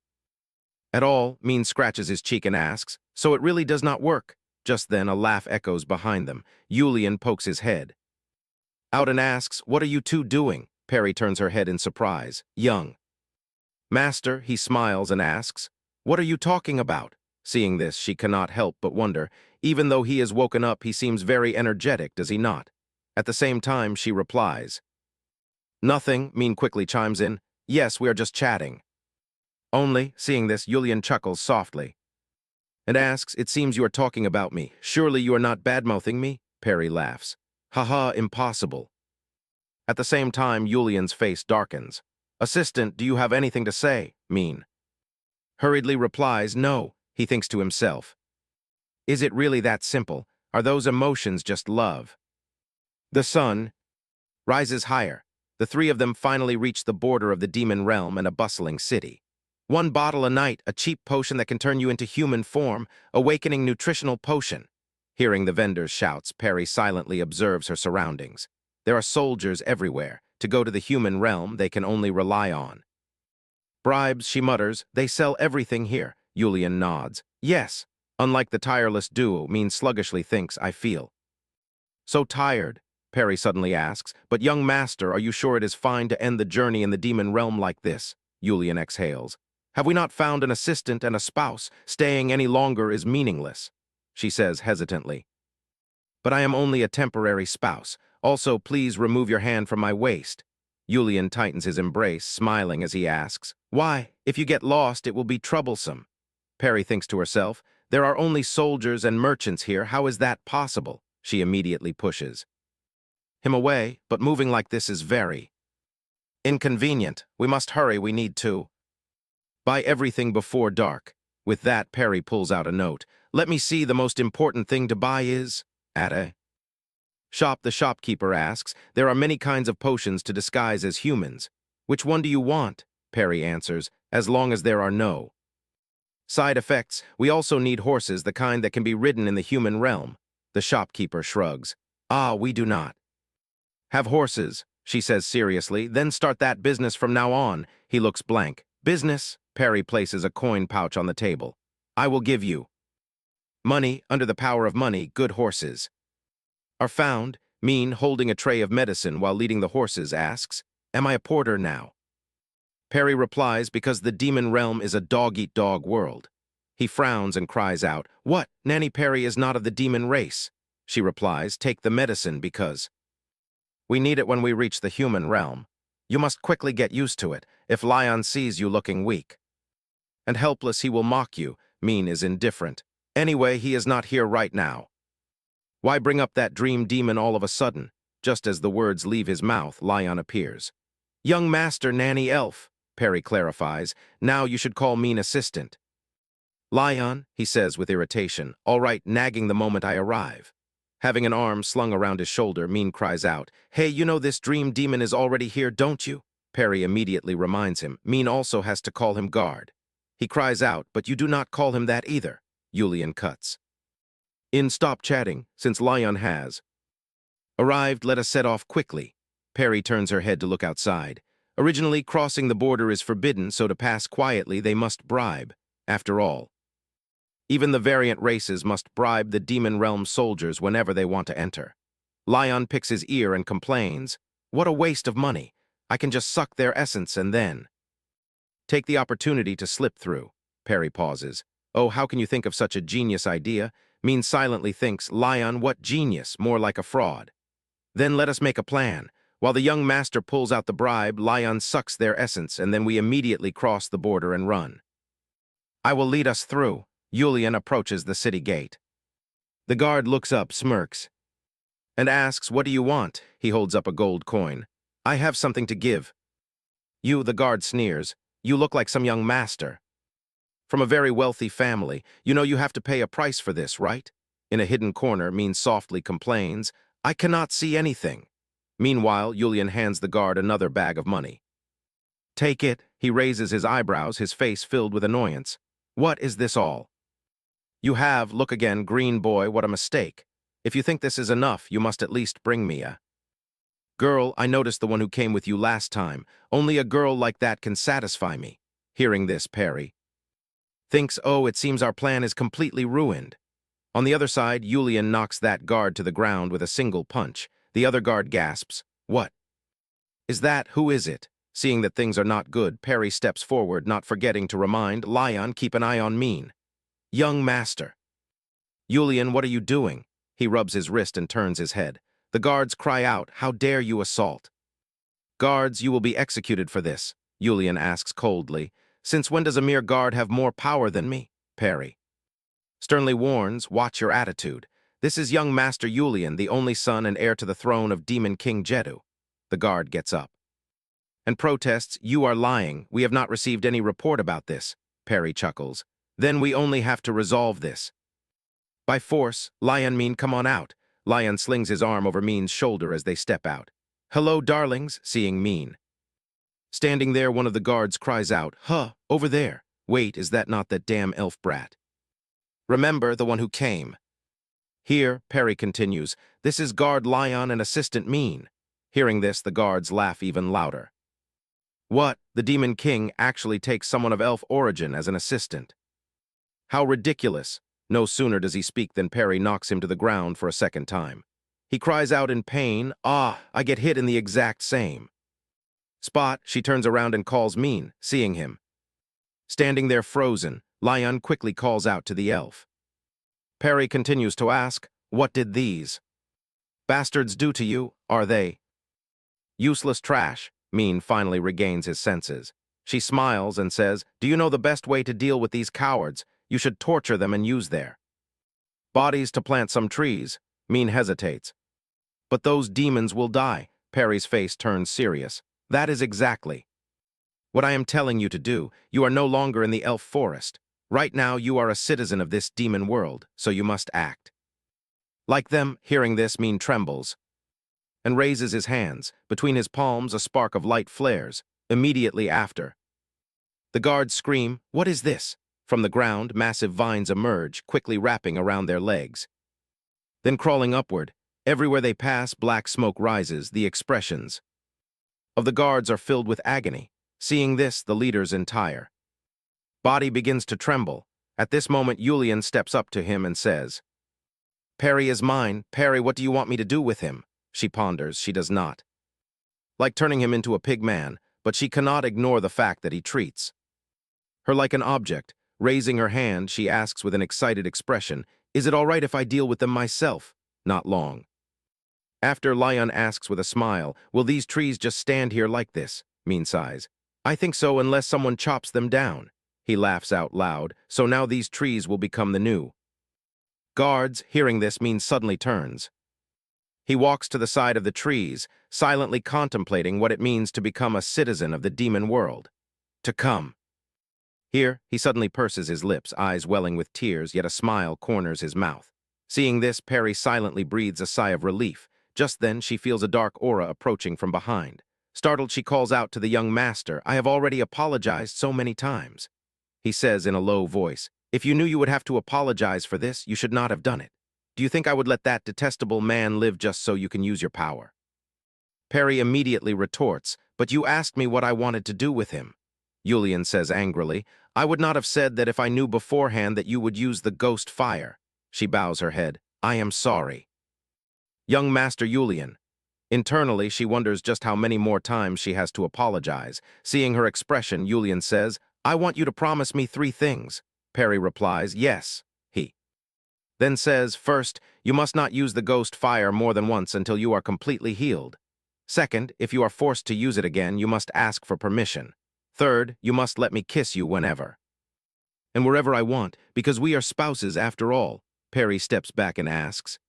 At all, Min scratches his cheek and asks, so it really does not work? Just then a laugh echoes behind them. Yulian pokes his head out and asks, what are you two doing? Perry turns her head in surprise. Young Master, he smiles and asks, what are you talking about? Seeing this, she cannot help but wonder. Even though he is woken up, he seems very energetic, does he not? At the same time, she replies. Nothing, Min quickly chimes in. Yes, we are just chatting. Only, seeing this, Yulian chuckles softly and asks, it seems you are talking about me. Surely you are not bad-mouthing me? Perry laughs. Haha, impossible. At the same time, Yulian's face darkens. Assistant, do you have anything to say? Min hurriedly replies, no, he thinks to himself. Is it really that simple? Are those emotions just love? The sun rises higher. The three of them finally reach the border of the demon realm and a bustling city. 1 bottle a night, a cheap potion that can turn you into human form, awakening nutritional potion. Hearing the vendor's shouts, Perry silently observes her surroundings. There are soldiers everywhere. To go to the human realm, they can only rely on bribes, she mutters. They sell everything here. Yulian nods. Yes. Unlike the tireless duo, Min sluggishly thinks, I feel so tired. Perry suddenly asks, but young master, are you sure it is fine to end the journey in the demon realm like this? Yulian exhales. Have we not found an assistant and a spouse? Staying any longer is meaningless, she says hesitantly. But I am only a temporary spouse. Also, please remove your hand from my waist. Yulian tightens his embrace, smiling as he asks, why? If you get lost, it will be troublesome. Perry thinks to herself, there are only soldiers and merchants here. How is that possible? She immediately pushes him away, but moving like this is very inconvenient. We must hurry, we need to buy everything before dark. With that, Perry pulls out a note. Let me see, the most important thing to buy is at a shop. The shopkeeper asks, there are many kinds of potions to disguise as humans. Which one do you want? Perry answers, as long as there are no side effects. We also need horses, the kind that can be ridden in the human realm. The shopkeeper shrugs. We do not have horses, she says seriously. Then start that business from now on. He looks blank. Business? Perry places a coin pouch on the table. I will give you money. Under the power of money, good horses are found. Min, holding a tray of medicine while leading the horses, asks, am I a porter now? Perry replies, because the demon realm is a dog-eat-dog world. He frowns and cries out, what? Nanny Perry is not of the demon race. She replies, take the medicine because we need it when we reach the human realm. You must quickly get used to it. If Lion sees you looking weak and helpless, he will mock you. Min is indifferent. Anyway, he is not here right now. Why bring up that dream demon all of a sudden? Just as the words leave his mouth, Lion appears. Young master, Nanny Elf, Perry clarifies. Now you should call Min assistant. Lion, he says with irritation. All right, nagging the moment I arrive. Having an arm slung around his shoulder, Min cries out, hey, you know this dream demon is already here, don't you? Perry immediately reminds him. Min also has to call him guard. He cries out, but you do not call him that either. Julian cuts. Stop chatting, since Lion has arrived, let us set off quickly. Perry turns her head to look outside. Originally, crossing the border is forbidden, so to pass quietly they must bribe. After all, even the variant races must bribe the demon realm soldiers whenever they want to enter. Lion picks his ear and complains, what a waste of money. I can just suck their essence and then take the opportunity to slip through. Perry pauses. Oh, how can you think of such a genius idea? Min silently thinks, Lion, what genius, more like a fraud. Then let us make a plan. While the young master pulls out the bribe, Lion sucks their essence, and then we immediately cross the border and run. I will lead us through. Julian approaches the city gate. The guard looks up, smirks, and asks, what do you want? He holds up a gold coin. I have something to give. You, the guard sneers. You look like some young master from a very wealthy family. You know you have to pay a price for this, right? In a hidden corner, Min softly complains, I cannot see anything. Meanwhile, Julian hands the guard another bag of money. Take it. He raises his eyebrows, his face filled with annoyance. What is this all? You have, look again, green boy, what a mistake. If you think this is enough, you must at least bring me a girl. I noticed the one who came with you last time. Only a girl like that can satisfy me. Hearing this, Perry thinks, oh, it seems our plan is completely ruined. On the other side, Julian knocks that guard to the ground with a single punch. The other guard gasps, what is that? Who is it? Seeing that things are not good, Perry steps forward, not forgetting to remind, Lion, keep an eye on Min. Young master. Julian, what are you doing? He rubs his wrist and turns his head. The guards cry out, how dare you assault? Guards, you will be executed for this, Julian asks coldly. Since when does a mere guard have more power than me? Perry sternly warns, watch your attitude. This is young Master Julian, the only son and heir to the throne of Demon King Jedu. The guard gets up and protests, you are lying. We have not received any report about this. Perry chuckles. Then we only have to resolve this by force. Lion, Min, come on out. Lion slings his arm over Min's shoulder as they step out. Hello, darlings, seeing Min standing there, one of the guards cries out, huh, over there. Wait, is that not that damn elf brat? Remember, the one who came. Here, Perry continues, this is guard Lion and assistant Min. Hearing this, the guards laugh even louder. What? The Demon King actually takes someone of elf origin as an assistant. How ridiculous. No sooner does he speak than Perry knocks him to the ground for a second time. He cries out in pain, ah, I get hit in the exact same spot. She turns around and calls Min, seeing him standing there frozen. Lion quickly calls out to the elf. Perry continues to ask, what did these bastards do to you? Are they useless trash? Min finally regains his senses. She smiles and says, do you know the best way to deal with these cowards? You should torture them and use their bodies to plant some trees. Min hesitates. But those demons will die. Perry's face turns serious. That is exactly what I am telling you to do. You are no longer in the elf forest. Right now you are a citizen of this demon world, so you must act like them. Hearing this, Min trembles and raises his hands. Between his palms, a spark of light flares. Immediately after, the guards scream, what is this? From the ground, massive vines emerge, quickly wrapping around their legs. Then crawling upward, everywhere they pass, black smoke rises. The expressions of the guards are filled with agony. Seeing this, the leader's entire body begins to tremble. At this moment, Julian steps up to him and says, Perry is mine. Perry, what do you want me to do with him? She ponders. She does not like turning him into a pig man, but she cannot ignore the fact that he treats her like an object. Raising her hand, she asks with an excited expression, is it all right if I deal with them myself? Not long after, Lion asks with a smile, will these trees just stand here like this? Min sighs. I think so, unless someone chops them down. He laughs out loud. So now these trees will become the new guards. Hearing this, Min suddenly turns. He walks to the side of the trees, silently contemplating what it means to become a citizen of the demon world. To come. Here, he suddenly purses his lips, eyes welling with tears, yet a smile corners his mouth. Seeing this, Perry silently breathes a sigh of relief. Just then, she feels a dark aura approaching from behind. Startled, she calls out to the young master, "I have already apologized so many times." He says in a low voice, "If you knew you would have to apologize for this, you should not have done it. Do you think I would let that detestable man live just so you can use your power?" Perry immediately retorts, "But you asked me what I wanted to do with him." Julian says angrily, "I would not have said that if I knew beforehand that you would use the ghost fire." She bows her head. "I am sorry." Young Master Julian. Internally, she wonders just how many more times she has to apologize. Seeing her expression, Julian says, "I want you to promise me 3 things." Perry replies, "Yes." He then says, "First, you must not use the ghost fire more than once until you are completely healed. Second, if you are forced to use it again, you must ask for permission. Third, you must let me kiss you whenever and wherever I want, because we are spouses after all." Perry steps back and asks,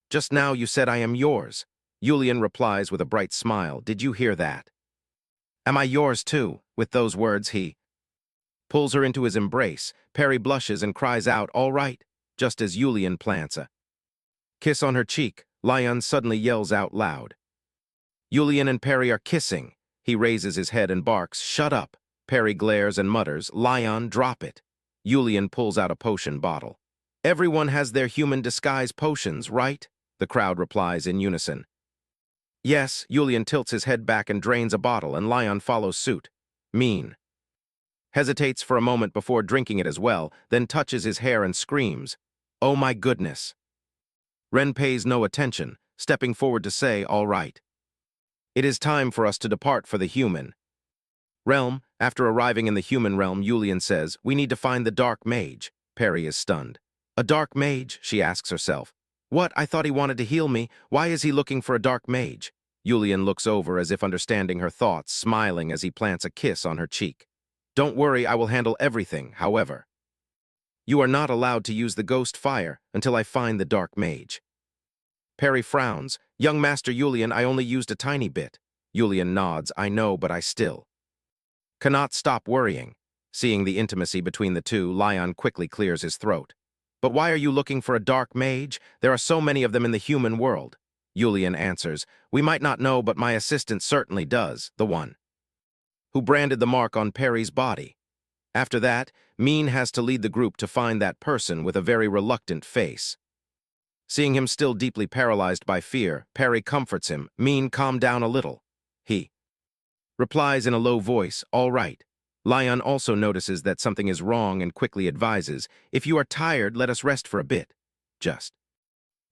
"Just now you said I am yours." Julian replies with a bright smile, "Did you hear that? Am I yours too?" With those words, he pulls her into his embrace. Perry blushes and cries out, "All right," just as Julian plants a kiss on her cheek. Lion suddenly yells out loud. Julian and Perry are kissing. He raises his head and barks, "Shut up." Perry glares and mutters, "Lion, drop it." Julian pulls out a potion bottle. "Everyone has their human disguise potions, right?" The crowd replies in unison. "Yes." Julian tilts his head back and drains a bottle, and Lion follows suit. Mean hesitates for a moment before drinking it as well, then touches his hair and screams, "Oh my goodness." Ren pays no attention, stepping forward to say, "All right. It is time for us to depart for the human realm." After arriving in the human realm, Julian says, "We need to find the dark mage." Perry is stunned. "A dark mage?" she asks herself. "What? I thought he wanted to heal me. Why is he looking for a dark mage?" Julian looks over as if understanding her thoughts, smiling as he plants a kiss on her cheek. "Don't worry, I will handle everything, however. You are not allowed to use the ghost fire until I find the dark mage." Perry frowns. "Young Master Julian, I only used a tiny bit." Julian nods. "I know, but I still cannot stop worrying." Seeing the intimacy between the two, Lion quickly clears his throat. "But why are you looking for a dark mage? There are so many of them in the human world." Julian answers, "We might not know, but my assistant certainly does, the one who branded the mark on Perry's body." After that, Mean has to lead the group to find that person with a very reluctant face. Seeing him still deeply paralyzed by fear, Perry comforts him. "Mean, calm down a little." He replies in a low voice, "All right." Lion also notices that something is wrong and quickly advises, "If you are tired, let us rest for a bit." Just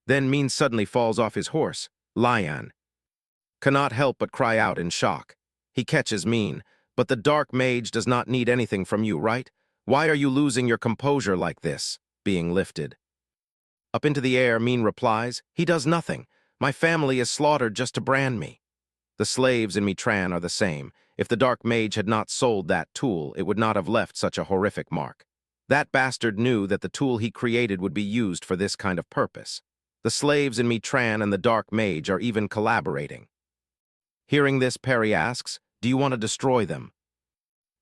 then Mean suddenly falls off his horse. Lion cannot help but cry out in shock. He catches Mean. "But the dark mage does not need anything from you, right? Why are you losing your composure like this?" Being lifted up into the air, Mean replies, "He does nothing. My family is slaughtered just to brand me. The slaves in Mitran are the same. If the dark mage had not sold that tool, it would not have left such a horrific mark. That bastard knew that the tool he created would be used for this kind of purpose. The slaves in Mitran and the dark mage are even collaborating." Hearing this, Perry asks, "Do you want to destroy them?"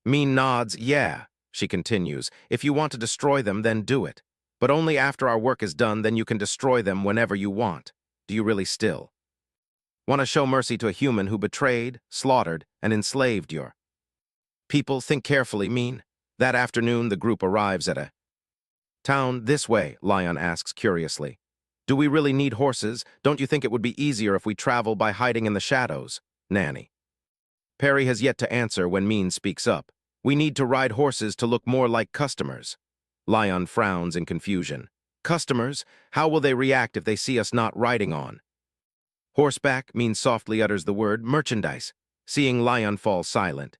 Mean nods. "Yeah." She continues, "If you want to destroy them, then do it. But only after our work is done, then you can destroy them whenever you want. Do you really still want to show mercy to a human who betrayed, slaughtered, and enslaved your people? Think carefully, Mean." That afternoon, the group arrives at a town. "This way," Lion asks curiously. "Do we really need horses? Don't you think it would be easier if we travel by hiding in the shadows?" Nanny Perry has yet to answer when Mean speaks up. "We need to ride horses to look more like customers." Lion frowns in confusion. "Customers? How will they react if they see us not riding on horseback?" Mean softly utters the word merchandise. Seeing Lion fall silent,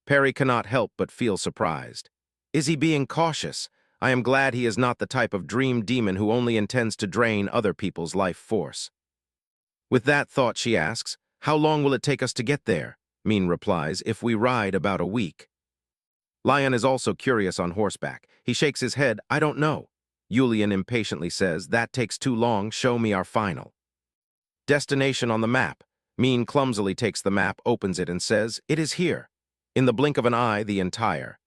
Perry cannot help but feel surprised. Is he being cautious? I am glad he is not the type of dream demon who only intends to drain other people's life force. With that thought, she asks, "How long will it take us to get there?" Mean replies, "If we ride, about a week." Lion is also curious on horseback. He shakes his head. "I don't know." Julian impatiently says, "That takes too long. Show me our final destination on the map." Mean clumsily takes the map, opens it, and says, "It is here." In the blink of an eye, the entire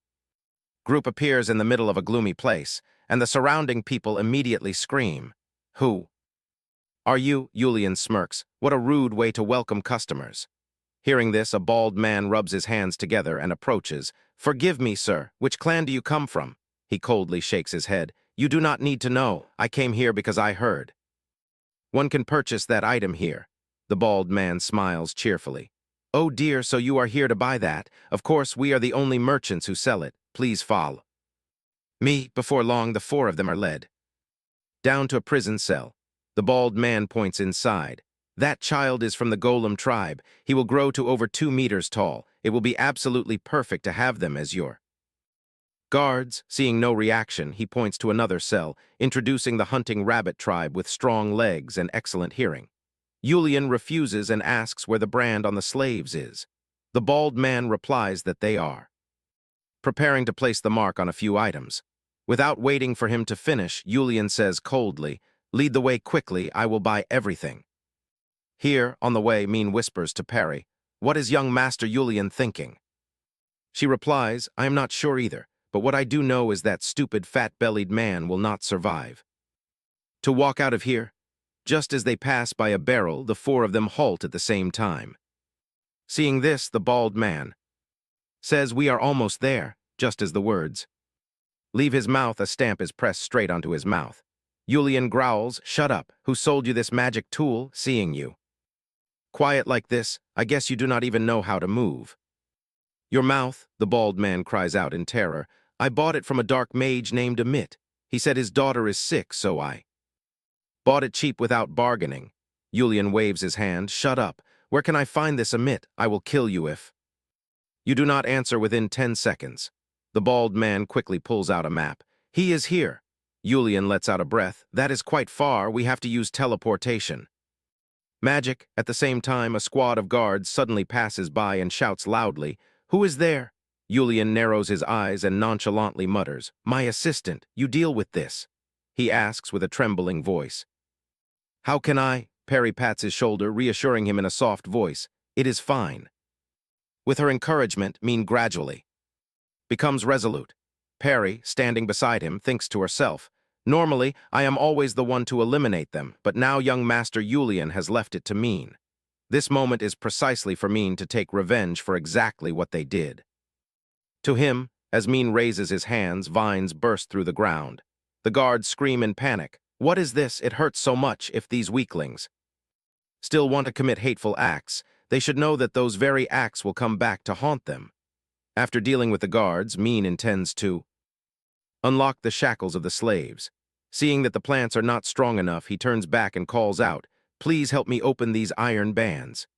group appears in the middle of a gloomy place, and the surrounding people immediately scream. "Who are you?" Julian smirks. "What a rude way to welcome customers." Hearing this, a bald man rubs his hands together and approaches. "Forgive me, sir. Which clan do you come from?" He coldly shakes his head. "You do not need to know. I came here because I heard. One can purchase that item here." The bald man smiles cheerfully. "Oh dear, so you are here to buy that. Of course, we are the only merchants who sell it. Please follow me." Before long, the four of them are led down to a prison cell. The bald man points inside. "That child is from the Golem tribe. He will grow to over 2 meters tall. It will be absolutely perfect to have them as your guards." Seeing no reaction, he points to another cell, introducing the hunting rabbit tribe with strong legs and excellent hearing. Julian refuses and asks where the brand on the slaves is. The bald man replies that they are preparing to place the mark on a few items. Without waiting for him to finish, Julian says coldly, "Lead the way quickly, I will buy everything." Here, on the way, Min whispers to Perry, "What is young Master Julian thinking?" She replies, "I am not sure either, but what I do know is that stupid fat-bellied man will not survive to walk out of here." Just as they pass by a barrel, the four of them halt at the same time. Seeing this, the bald man says, "We are almost there," just as the words leave his mouth, a stamp is pressed straight onto his mouth. Julian growls, "Shut up, who sold you this magic tool?" Seeing you quiet like this, I guess you do not even know how to move. "Your mouth," the bald man cries out in terror. "I bought it from a dark mage named Amit. He said his daughter is sick, so I bought it cheap without bargaining." Julian waves his hand. "Shut up. Where can I find this Amit? I will kill you if you do not answer within 10 seconds. The bald man quickly pulls out a map. "He is here." Julian lets out a breath. "That is quite far. We have to use teleportation." Magic. At the same time, a squad of guards suddenly passes by and shouts loudly, "Who is there?" Julian narrows his eyes and nonchalantly mutters, "My assistant. You deal with this." He asks with a trembling voice. "How can I?" Perry pats his shoulder, reassuring him in a soft voice. "It is fine." With her encouragement, Min gradually becomes resolute. Perry, standing beside him, thinks to herself, "Normally, I am always the one to eliminate them, but now young Master Julian has left it to Min. This moment is precisely for Min to take revenge for exactly what they did." To him, as Min raises his hands, vines burst through the ground. The guards scream in panic. "What is this? It hurts so much. If these weaklings still want to commit hateful acts, they should know that those very acts will come back to haunt them." After dealing with the guards, Min intends to unlock the shackles of the slaves. Seeing that the plants are not strong enough, he turns back and calls out, "Please help me open these iron bands."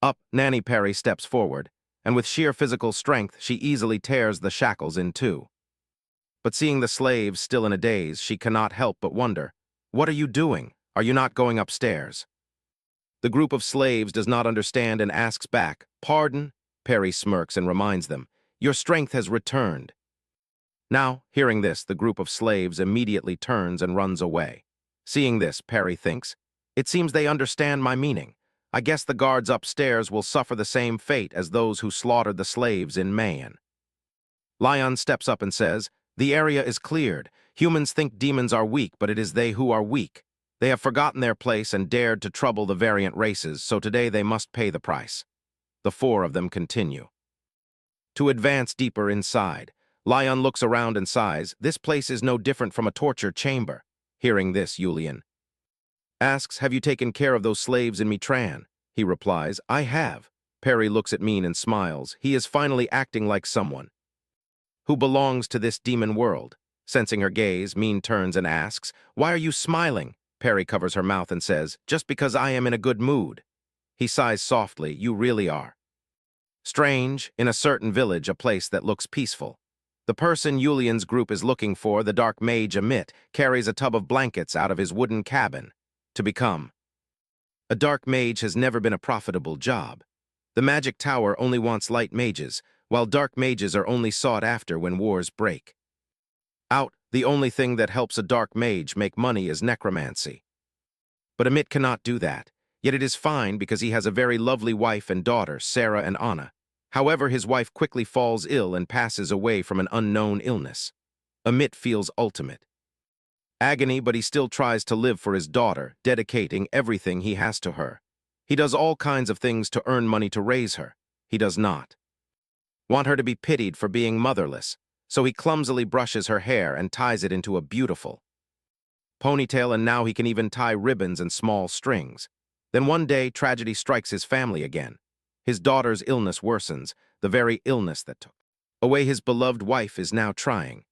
Up, Nanny Perry steps forward, and with sheer physical strength, she easily tears the shackles in two. But seeing the slaves still in a daze, she cannot help but wonder, "What are you doing? Are you not going upstairs?" The group of slaves does not understand and asks back, "Pardon?" Perry smirks and reminds them, "Your strength has returned." Now, hearing this, the group of slaves immediately turns and runs away. Seeing this, Perry thinks, "It seems they understand my meaning. I guess the guards upstairs will suffer the same fate as those who slaughtered the slaves in Mayan." Lion steps up and says, "The area is cleared. Humans think demons are weak, but it is they who are weak. They have forgotten their place and dared to trouble the variant races, so today they must pay the price." The four of them continue to advance deeper inside. Lion looks around and sighs. This place is no different from a torture chamber. Hearing this, Julian asks, "Have you taken care of those slaves in Mitran?" He replies, "I have." Perry looks at Min and smiles. He is finally acting like someone who belongs to this demon world. Sensing her gaze, Min turns and asks, "Why are you smiling?" Perry covers her mouth and says, "Just because I am in a good mood." He sighs softly. "You really are strange, in a certain village, a place that looks peaceful. The person Julian's group is looking for, the dark mage Amit, carries a tub of blankets out of his wooden cabin. To become a dark mage has never been a profitable job. The magic tower only wants light mages, while dark mages are only sought after when wars break out. The only thing that helps a dark mage make money is necromancy. But Amit cannot do that. Yet it is fine because he has a very lovely wife and daughter, Sarah and Anna. However, his wife quickly falls ill and passes away from an unknown illness. Amit feels ultimate agony, but he still tries to live for his daughter, dedicating everything he has to her. He does all kinds of things to earn money to raise her. He does not want her to be pitied for being motherless, so he clumsily brushes her hair and ties it into a beautiful ponytail, and now he can even tie ribbons and small strings. Then one day, tragedy strikes his family again. His daughter's illness worsens, the very illness that took away his beloved wife is now trying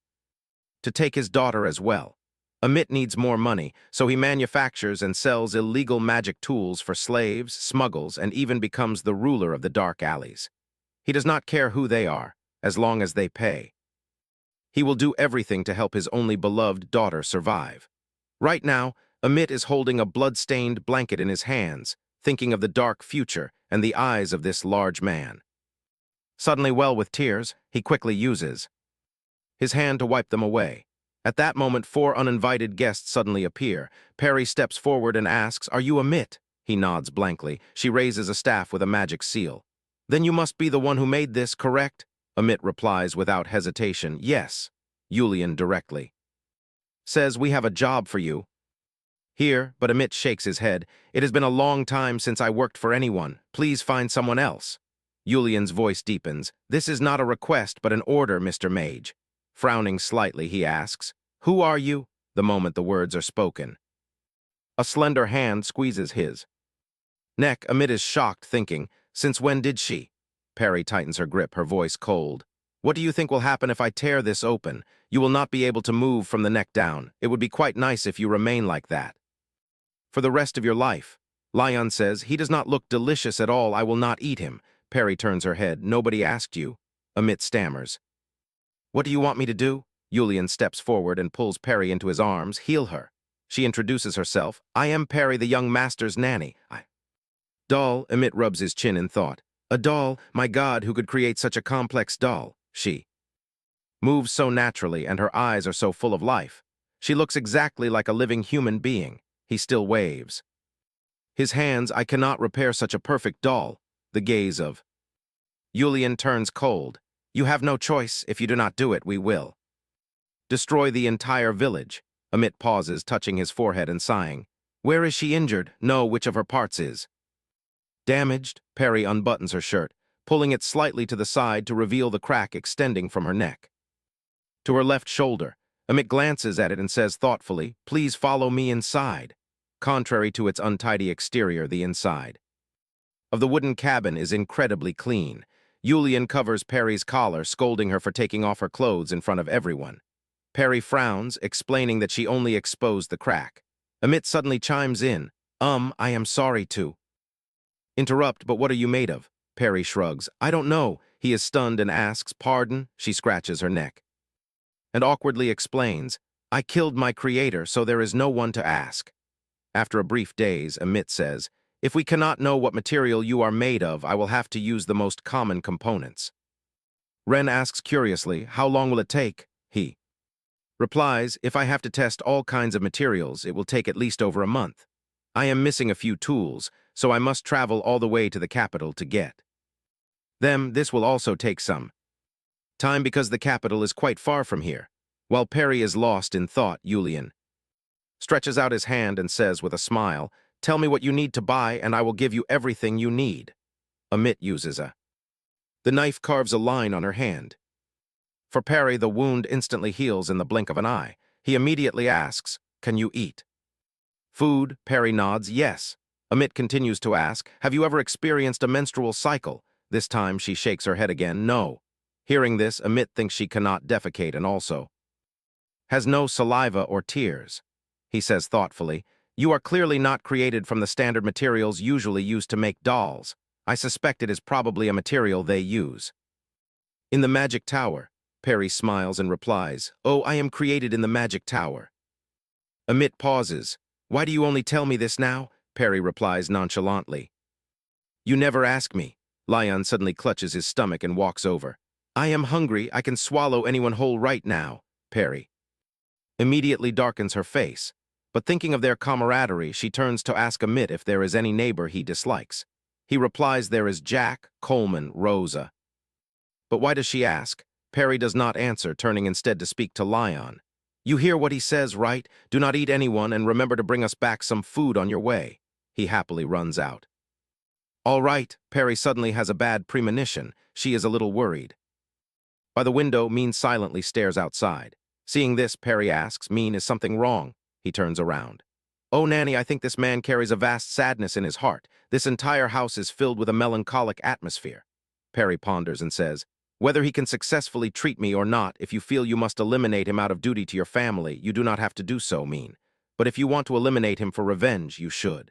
to take his daughter as well. Amit needs more money, so he manufactures and sells illegal magic tools for slaves, smuggles, and even becomes the ruler of the dark alleys. He does not care who they are, as long as they pay. He will do everything to help his only beloved daughter survive. Right now, Amit is holding a blood-stained blanket in his hands, thinking of the dark future and the eyes of this large man. Suddenly, well with tears, he quickly uses his hand to wipe them away. At that moment, 4 uninvited guests suddenly appear. Perry steps forward and asks, "Are you Amit?" He nods blankly. She raises a staff with a magic seal. "Then you must be the one who made this, correct?" Amit replies without hesitation, "Yes." Yulian directly says, "We have a job for you here," but Amit shakes his head. "It has been a long time since I worked for anyone. Please find someone else." Yulian's voice deepens. "This is not a request, but an order, Mr. Mage." Frowning slightly, he asks, "Who are you?" The moment the words are spoken, a slender hand squeezes his neck. Amit is shocked, thinking, "Since when did she?" Perry tightens her grip, her voice cold. "What do you think will happen if I tear this open? You will not be able to move from the neck down. It would be quite nice if you remain like that for the rest of your life." Lion says, "He does not look delicious at all. I will not eat him." Perry turns her head. "Nobody asked you." Amit stammers, "What do you want me to do?" Yulian steps forward and pulls Perry into his arms. "Heal her." She introduces herself. "I am Perry, the young master's nanny." Doll, Amit rubs his chin in thought. "A doll? My God, who could create such a complex doll?" She moves so naturally, and her eyes are so full of life. She looks exactly like a living human being. He still waves his hands. "I cannot repair such a perfect doll." The gaze of Yulian turns cold. "You have no choice. If you do not do it, we will destroy the entire village." Amit pauses, touching his forehead and sighing. "Where is she injured?" "No, which of her parts is damaged?" Perry unbuttons her shirt, pulling it slightly to the side to reveal the crack extending from her neck to her left shoulder. Amit glances at it and says thoughtfully, "Please follow me inside." Contrary to its untidy exterior, the inside of the wooden cabin is incredibly clean. Yulian covers Perry's collar, scolding her for taking off her clothes in front of everyone. Perry frowns, explaining that she only exposed the crack. Amit suddenly chimes in, I am sorry to interrupt, but what are you made of?" Perry shrugs. "I don't know." He is stunned and asks, "Pardon?" She scratches her neck and awkwardly explains, "I killed my creator, so there is no one to ask." After a brief daze, Amit says, "If we cannot know what material you are made of, I will have to use the most common components." Ren asks curiously, "How long will it take?" He replies, "If I have to test all kinds of materials, it will take at least over a month. I am missing a few tools, so I must travel all the way to the capital to get them. This will also take some time because the capital is quite far from here." While Perry is lost in thought, Yulian stretches out his hand and says with a smile, "Tell me what you need to buy, and I will give you everything you need." Amit uses the knife carves a line on her hand. For Perry, the wound instantly heals in the blink of an eye. He immediately asks, "Can you eat food?" Perry nods, "Yes." Amit continues to ask, "Have you ever experienced a menstrual cycle?" This time she shakes her head again, "No." Hearing this, Amit thinks she cannot defecate and also has no saliva or tears. He says thoughtfully, "You are clearly not created from the standard materials usually used to make dolls. I suspect it is probably a material they use in the magic tower." Perry smiles and replies, "Oh, I am created in the magic tower." Amit pauses. "Why do you only tell me this now?" Perry replies nonchalantly, "You never ask me." Lion suddenly clutches his stomach and walks over. "I am hungry. I can swallow anyone whole right now." Perry immediately darkens her face, but thinking of their camaraderie, she turns to ask Amit if there is any neighbor he dislikes. He replies there is Jack, Coleman, Rosa. But why does she ask? Perry does not answer, turning instead to speak to Lion. "You hear what he says, right? Do not eat anyone, and remember to bring us back some food on your way." He happily runs out. All right, Perry suddenly has a bad premonition. She is a little worried. By the window, Mean silently stares outside. Seeing this, Perry asks, Mean, is something wrong? He turns around. Oh, Nanny, I think this man carries a vast sadness in his heart. This entire house is filled with a melancholic atmosphere. Perry ponders and says, whether he can successfully treat me or not, if you feel you must eliminate him out of duty to your family, you do not have to do so, Mean. But if you want to eliminate him for revenge, you should.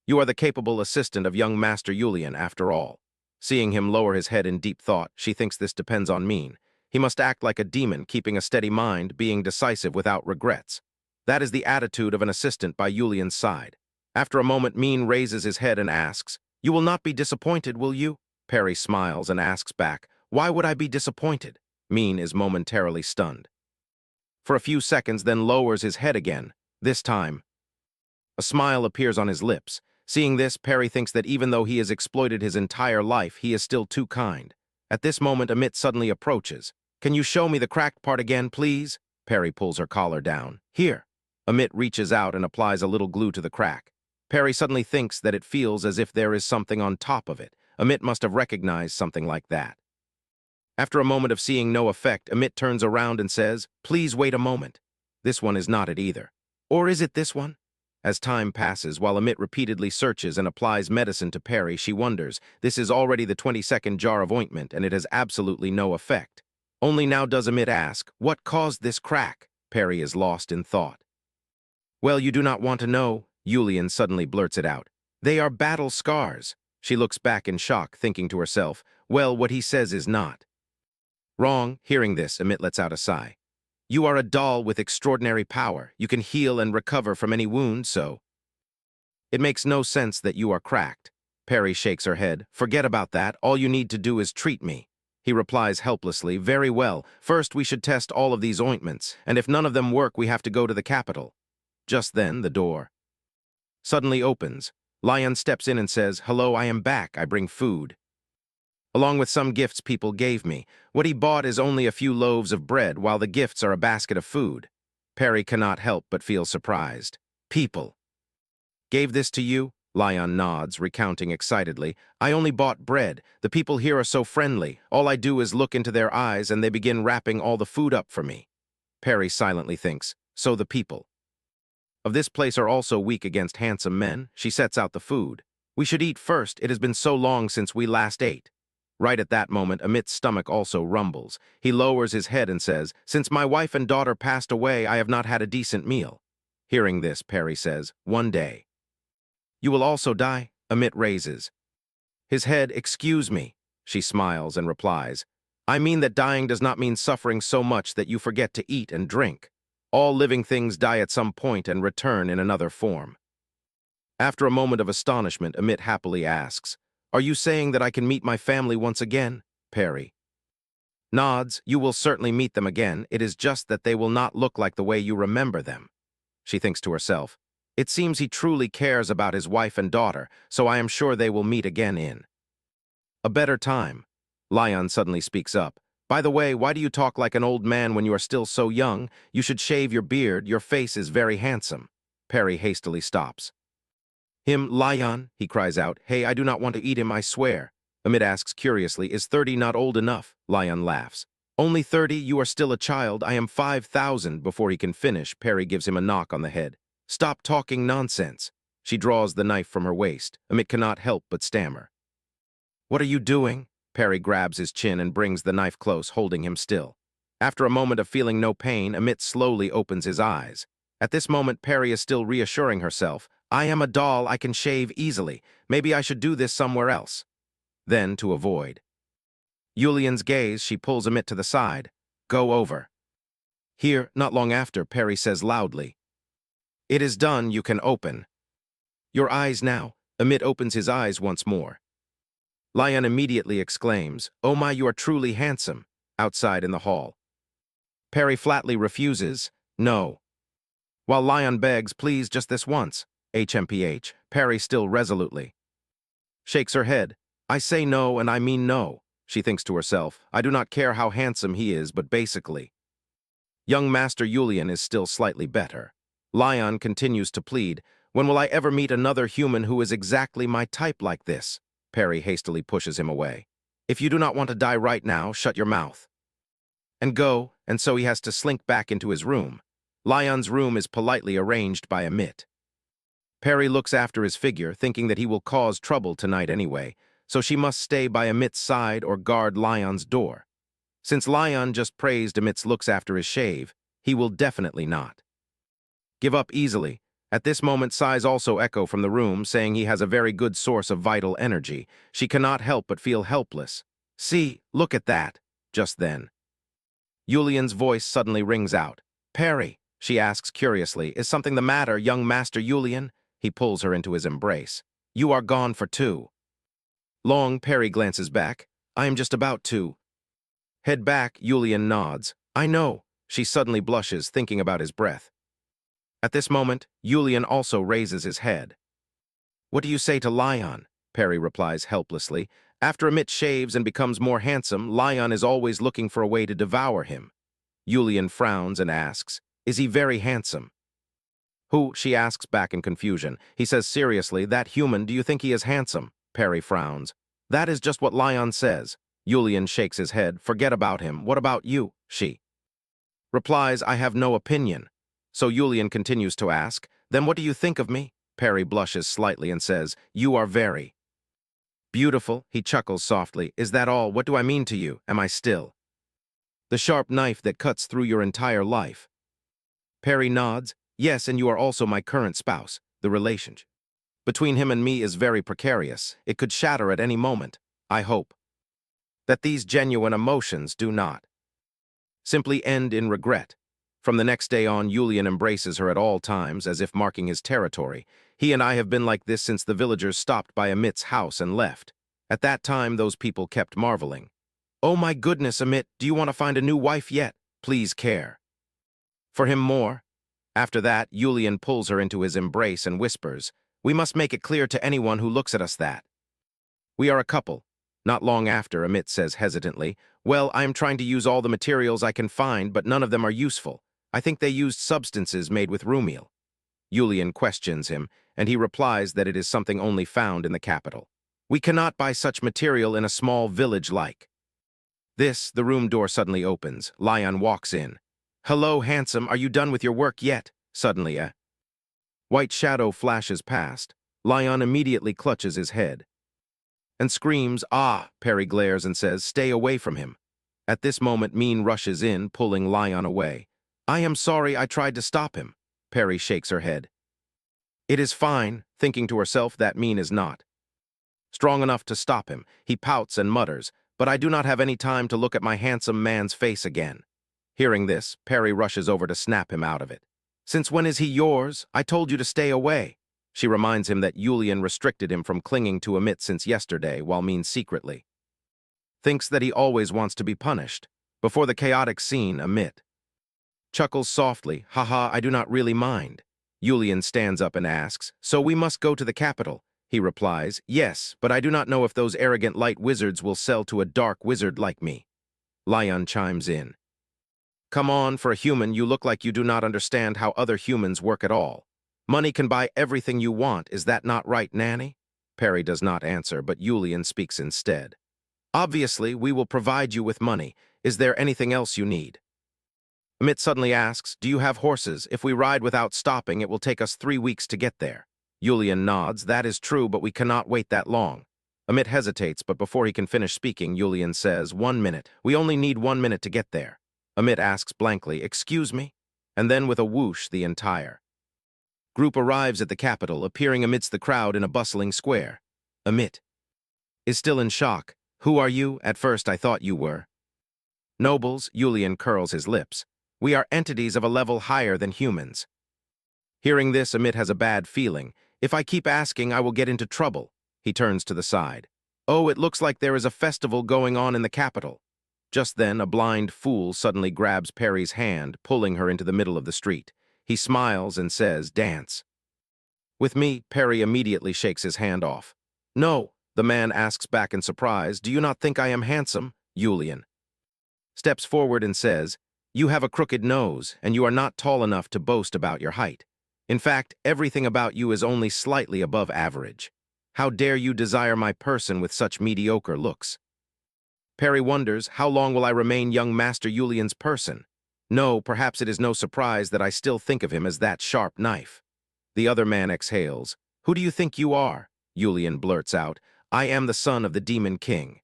You are the capable assistant of young Master Julian, after all. Seeing him lower his head in deep thought, she thinks this depends on Mean. He must act like a demon, keeping a steady mind, being decisive without regrets. That is the attitude of an assistant by Julian's side. After a moment, Mean raises his head and asks, you will not be disappointed, will you? Perry smiles and asks back, why would I be disappointed? Mean is momentarily stunned. For a few seconds, then lowers his head again. This time, a smile appears on his lips. Seeing this, Perry thinks that even though he has exploited his entire life, he is still too kind. At this moment, Amit suddenly approaches. Can you show me the cracked part again, please? Perry pulls her collar down. Here. Amit reaches out and applies a little glue to the crack. Perry suddenly thinks that it feels as if there is something on top of it. Amit must have recognized something like that. After a moment of seeing no effect, Amit turns around and says, please wait a moment. This one is not it either. Or is it this one? As time passes, while Amit repeatedly searches and applies medicine to Perry, she wonders, this is already the 22nd jar of ointment and it has absolutely no effect. Only now does Amit ask, what caused this crack? Perry is lost in thought. Well, you do not want to know, Julian suddenly blurts it out. They are battle scars. She looks back in shock, thinking to herself, well, what he says is not wrong. Hearing this, Amit lets out a sigh. You are a doll with extraordinary power. You can heal and recover from any wound, so it makes no sense that you are cracked. Perry shakes her head. Forget about that. All you need to do is treat me. He replies helplessly, very well. First, we should test all of these ointments, and if none of them work, we have to go to the capital. Just then, the door suddenly opens. Lion steps in and says, hello, I am back. I bring food, along with some gifts people gave me. What he bought is only a few loaves of bread, while the gifts are a basket of food. Perry cannot help but feel surprised. People gave this to you? Lion nods, recounting excitedly. I only bought bread. The people here are so friendly. All I do is look into their eyes and they begin wrapping all the food up for me. Perry silently thinks, so the people of this place are also weak against handsome men. She sets out the food. We should eat first. It has been so long since we last ate. Right at that moment, Amit's stomach also rumbles. He lowers his head and says, since my wife and daughter passed away, I have not had a decent meal. Hearing this, Perry says, one day you will also die? Amit raises his head. Excuse me. She smiles and replies, I mean that dying does not mean suffering so much that you forget to eat and drink. All living things die at some point and return in another form. After a moment of astonishment, Amit happily asks, are you saying that I can meet my family once again? Perry nods. You will certainly meet them again. It is just that they will not look like the way you remember them. She thinks to herself, it seems he truly cares about his wife and daughter, so I am sure they will meet again in a better time. Lion suddenly speaks up. By the way, why do you talk like an old man when you are still so young? You should shave your beard. Your face is very handsome. Perry hastily stops him. Lion, he cries out. Hey, I do not want to eat him, I swear. Amit asks curiously, is 30 not old enough? Lion laughs. Only 30? You are still a child. I am 5,000. Before he can finish, Perry gives him a knock on the head. Stop talking nonsense. She draws the knife from her waist. Amit cannot help but stammer. What are you doing? Perry grabs his chin and brings the knife close, holding him still. After a moment of feeling no pain, Amit slowly opens his eyes. At this moment, Perry is still reassuring herself. I am a doll, I can shave easily. Maybe I should do this somewhere else. Then, to avoid Julian's gaze, she pulls Amit to the side. Go over here. Not long after, Perry says loudly, it is done, you can open your eyes now. Amit opens his eyes once more. Lion immediately exclaims, oh my, you are truly handsome. Outside in the hall, Perry flatly refuses, no. While Lion begs, please, just this once. HMPH, Perry still resolutely shakes her head. I say no, and I mean no. She thinks to herself, I do not care how handsome he is, but basically, young Master Julian is still slightly better. Lion continues to plead, When will I ever meet another human who is exactly my type like this? Perry hastily pushes him away. If you do not want to die right now, shut your mouth. And go, and so he has to slink back into his room. Lion's room is politely arranged by Amit. Perry looks after his figure, thinking that he will cause trouble tonight anyway, so she must stay by Amit's side or guard Lion's door. Since Lion just praised Amit's looks after his shave, he will definitely not give up easily. At this moment, sighs also echo from the room, saying he has a very good source of vital energy. She cannot help but feel helpless. See, look at that. Just then, Yulian's voice suddenly rings out. Perry, she asks curiously, is something the matter, young Master Yulian? He pulls her into his embrace. You are gone for too long. Perry glances back. I am just about to head back. Yulian nods. I know. She suddenly blushes, thinking about his breath. At this moment, Yulian also raises his head. What do you say to Lion? Perry replies helplessly. After Amit shaves and becomes more handsome, Lion is always looking for a way to devour him. Yulian frowns and asks, is he very handsome? Who? She asks back in confusion. He says seriously, that human, do you think he is handsome? Perry frowns. That is just what Lion says. Yulian shakes his head. Forget about him. What about you? She replies, I have no opinion. So Yulian continues to ask, then what do you think of me? Perry blushes slightly and says, you are very beautiful. He chuckles softly. Is that all? What do I mean to you? Am I still the sharp knife that cuts through your entire life? Perry nods. Yes, and you are also my current spouse. The relationship between him and me is very precarious. It could shatter at any moment. I hope that these genuine emotions do not simply end in regret. From the next day on, Yulian embraces her at all times, as if marking his territory. He and I have been like this since the villagers stopped by Amit's house and left. At that time, those people kept marveling. Oh my goodness, Amit, do you want to find a new wife yet? Please care for him more. After that, Yulian pulls her into his embrace and whispers, we must make it clear to anyone who looks at us that we are a couple. Not long after, Amit says hesitantly, well, I am trying to use all the materials I can find, but none of them are useful. I think they used substances made with rumiel. Yulian questions him, and he replies that it is something only found in the capital. We cannot buy such material in a small village like this. The room door suddenly opens. Lion walks in. Hello, handsome, are you done with your work yet? Suddenly, a white shadow flashes past. Lion immediately clutches his head and screams, ah! Perry glares and says, stay away from him. At this moment, Mean rushes in, pulling Lion away. I am sorry, I tried to stop him. Perry shakes her head. It is fine, thinking to herself that Mean is not strong enough to stop him. He pouts and mutters, but I do not have any time to look at my handsome man's face again. Hearing this, Perry rushes over to snap him out of it. Since when is he yours? I told you to stay away. She reminds him that Yulian restricted him from clinging to Amit since yesterday, while Mean secretly thinks that he always wants to be punished. Before the chaotic scene, Amit chuckles softly, haha, I do not really mind. Yulian stands up and asks, so we must go to the capital? He replies, yes, but I do not know if those arrogant light wizards will sell to a dark wizard like me. Lion chimes in. Come on, for a human, you look like you do not understand how other humans work at all. Money can buy everything you want, is that not right, Nanny? Perry does not answer, but Yulian speaks instead. Obviously, we will provide you with money. Is there anything else you need? Amit suddenly asks, do you have horses? If we ride without stopping, it will take us 3 weeks to get there. Yulian nods, that is true, but we cannot wait that long. Amit hesitates, but before he can finish speaking, Yulian says, 1 minute. We only need 1 minute to get there. Amit asks blankly, excuse me? And then with a whoosh, the entire group arrives at the capital, appearing amidst the crowd in a bustling square. Amit is still in shock. Who are you? At first I thought you were nobles. Yulian curls his lips. We are entities of a level higher than humans. Hearing this, Amit has a bad feeling. If I keep asking, I will get into trouble. He turns to the side. Oh, it looks like there is a festival going on in the capital. Just then, a blind fool suddenly grabs Perry's hand, pulling her into the middle of the street. He smiles and says, dance with me. Perry immediately shakes his hand off. No, the man asks back in surprise, do you not think I am handsome? Yulian steps forward and says, you have a crooked nose, and you are not tall enough to boast about your height. In fact, everything about you is only slightly above average. How dare you desire my person with such mediocre looks? Perry wonders, how long will I remain young Master Julian's person? No, perhaps it is no surprise that I still think of him as that sharp knife. The other man exhales. Who do you think you are? Julian blurts out. I am the son of the Demon King.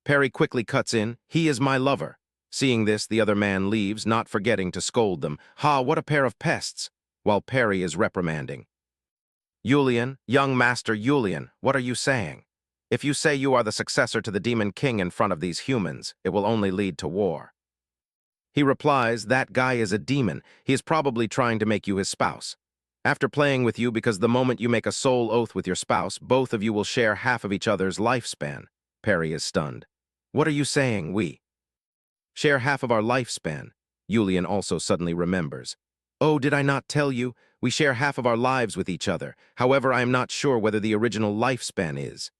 Perry quickly cuts in. He is my lover. Seeing this, the other man leaves, not forgetting to scold them. Ha, what a pair of pests! While Perry is reprimanding. Julian, young Master Julian, what are you saying? If you say you are the successor to the Demon King in front of these humans, it will only lead to war. He replies, that guy is a demon. He is probably trying to make you his spouse. After playing with you, because the moment you make a soul oath with your spouse, both of you will share half of each other's lifespan. Perry is stunned. What are you saying, we? Share half of our lifespan. Julian also suddenly remembers. Oh, did I not tell you? We share half of our lives with each other. However, I am not sure whether the original lifespan is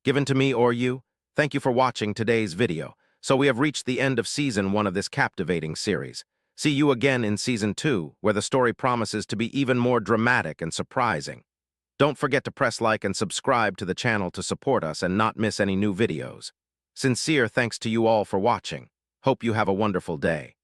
given to me or you. Thank you for watching today's video. So we have reached the end of Season 1 of this captivating series. See you again in Season 2, where the story promises to be even more dramatic and surprising. Don't forget to press like and subscribe to the channel to support us and not miss any new videos. Sincere thanks to you all for watching. Hope you have a wonderful day.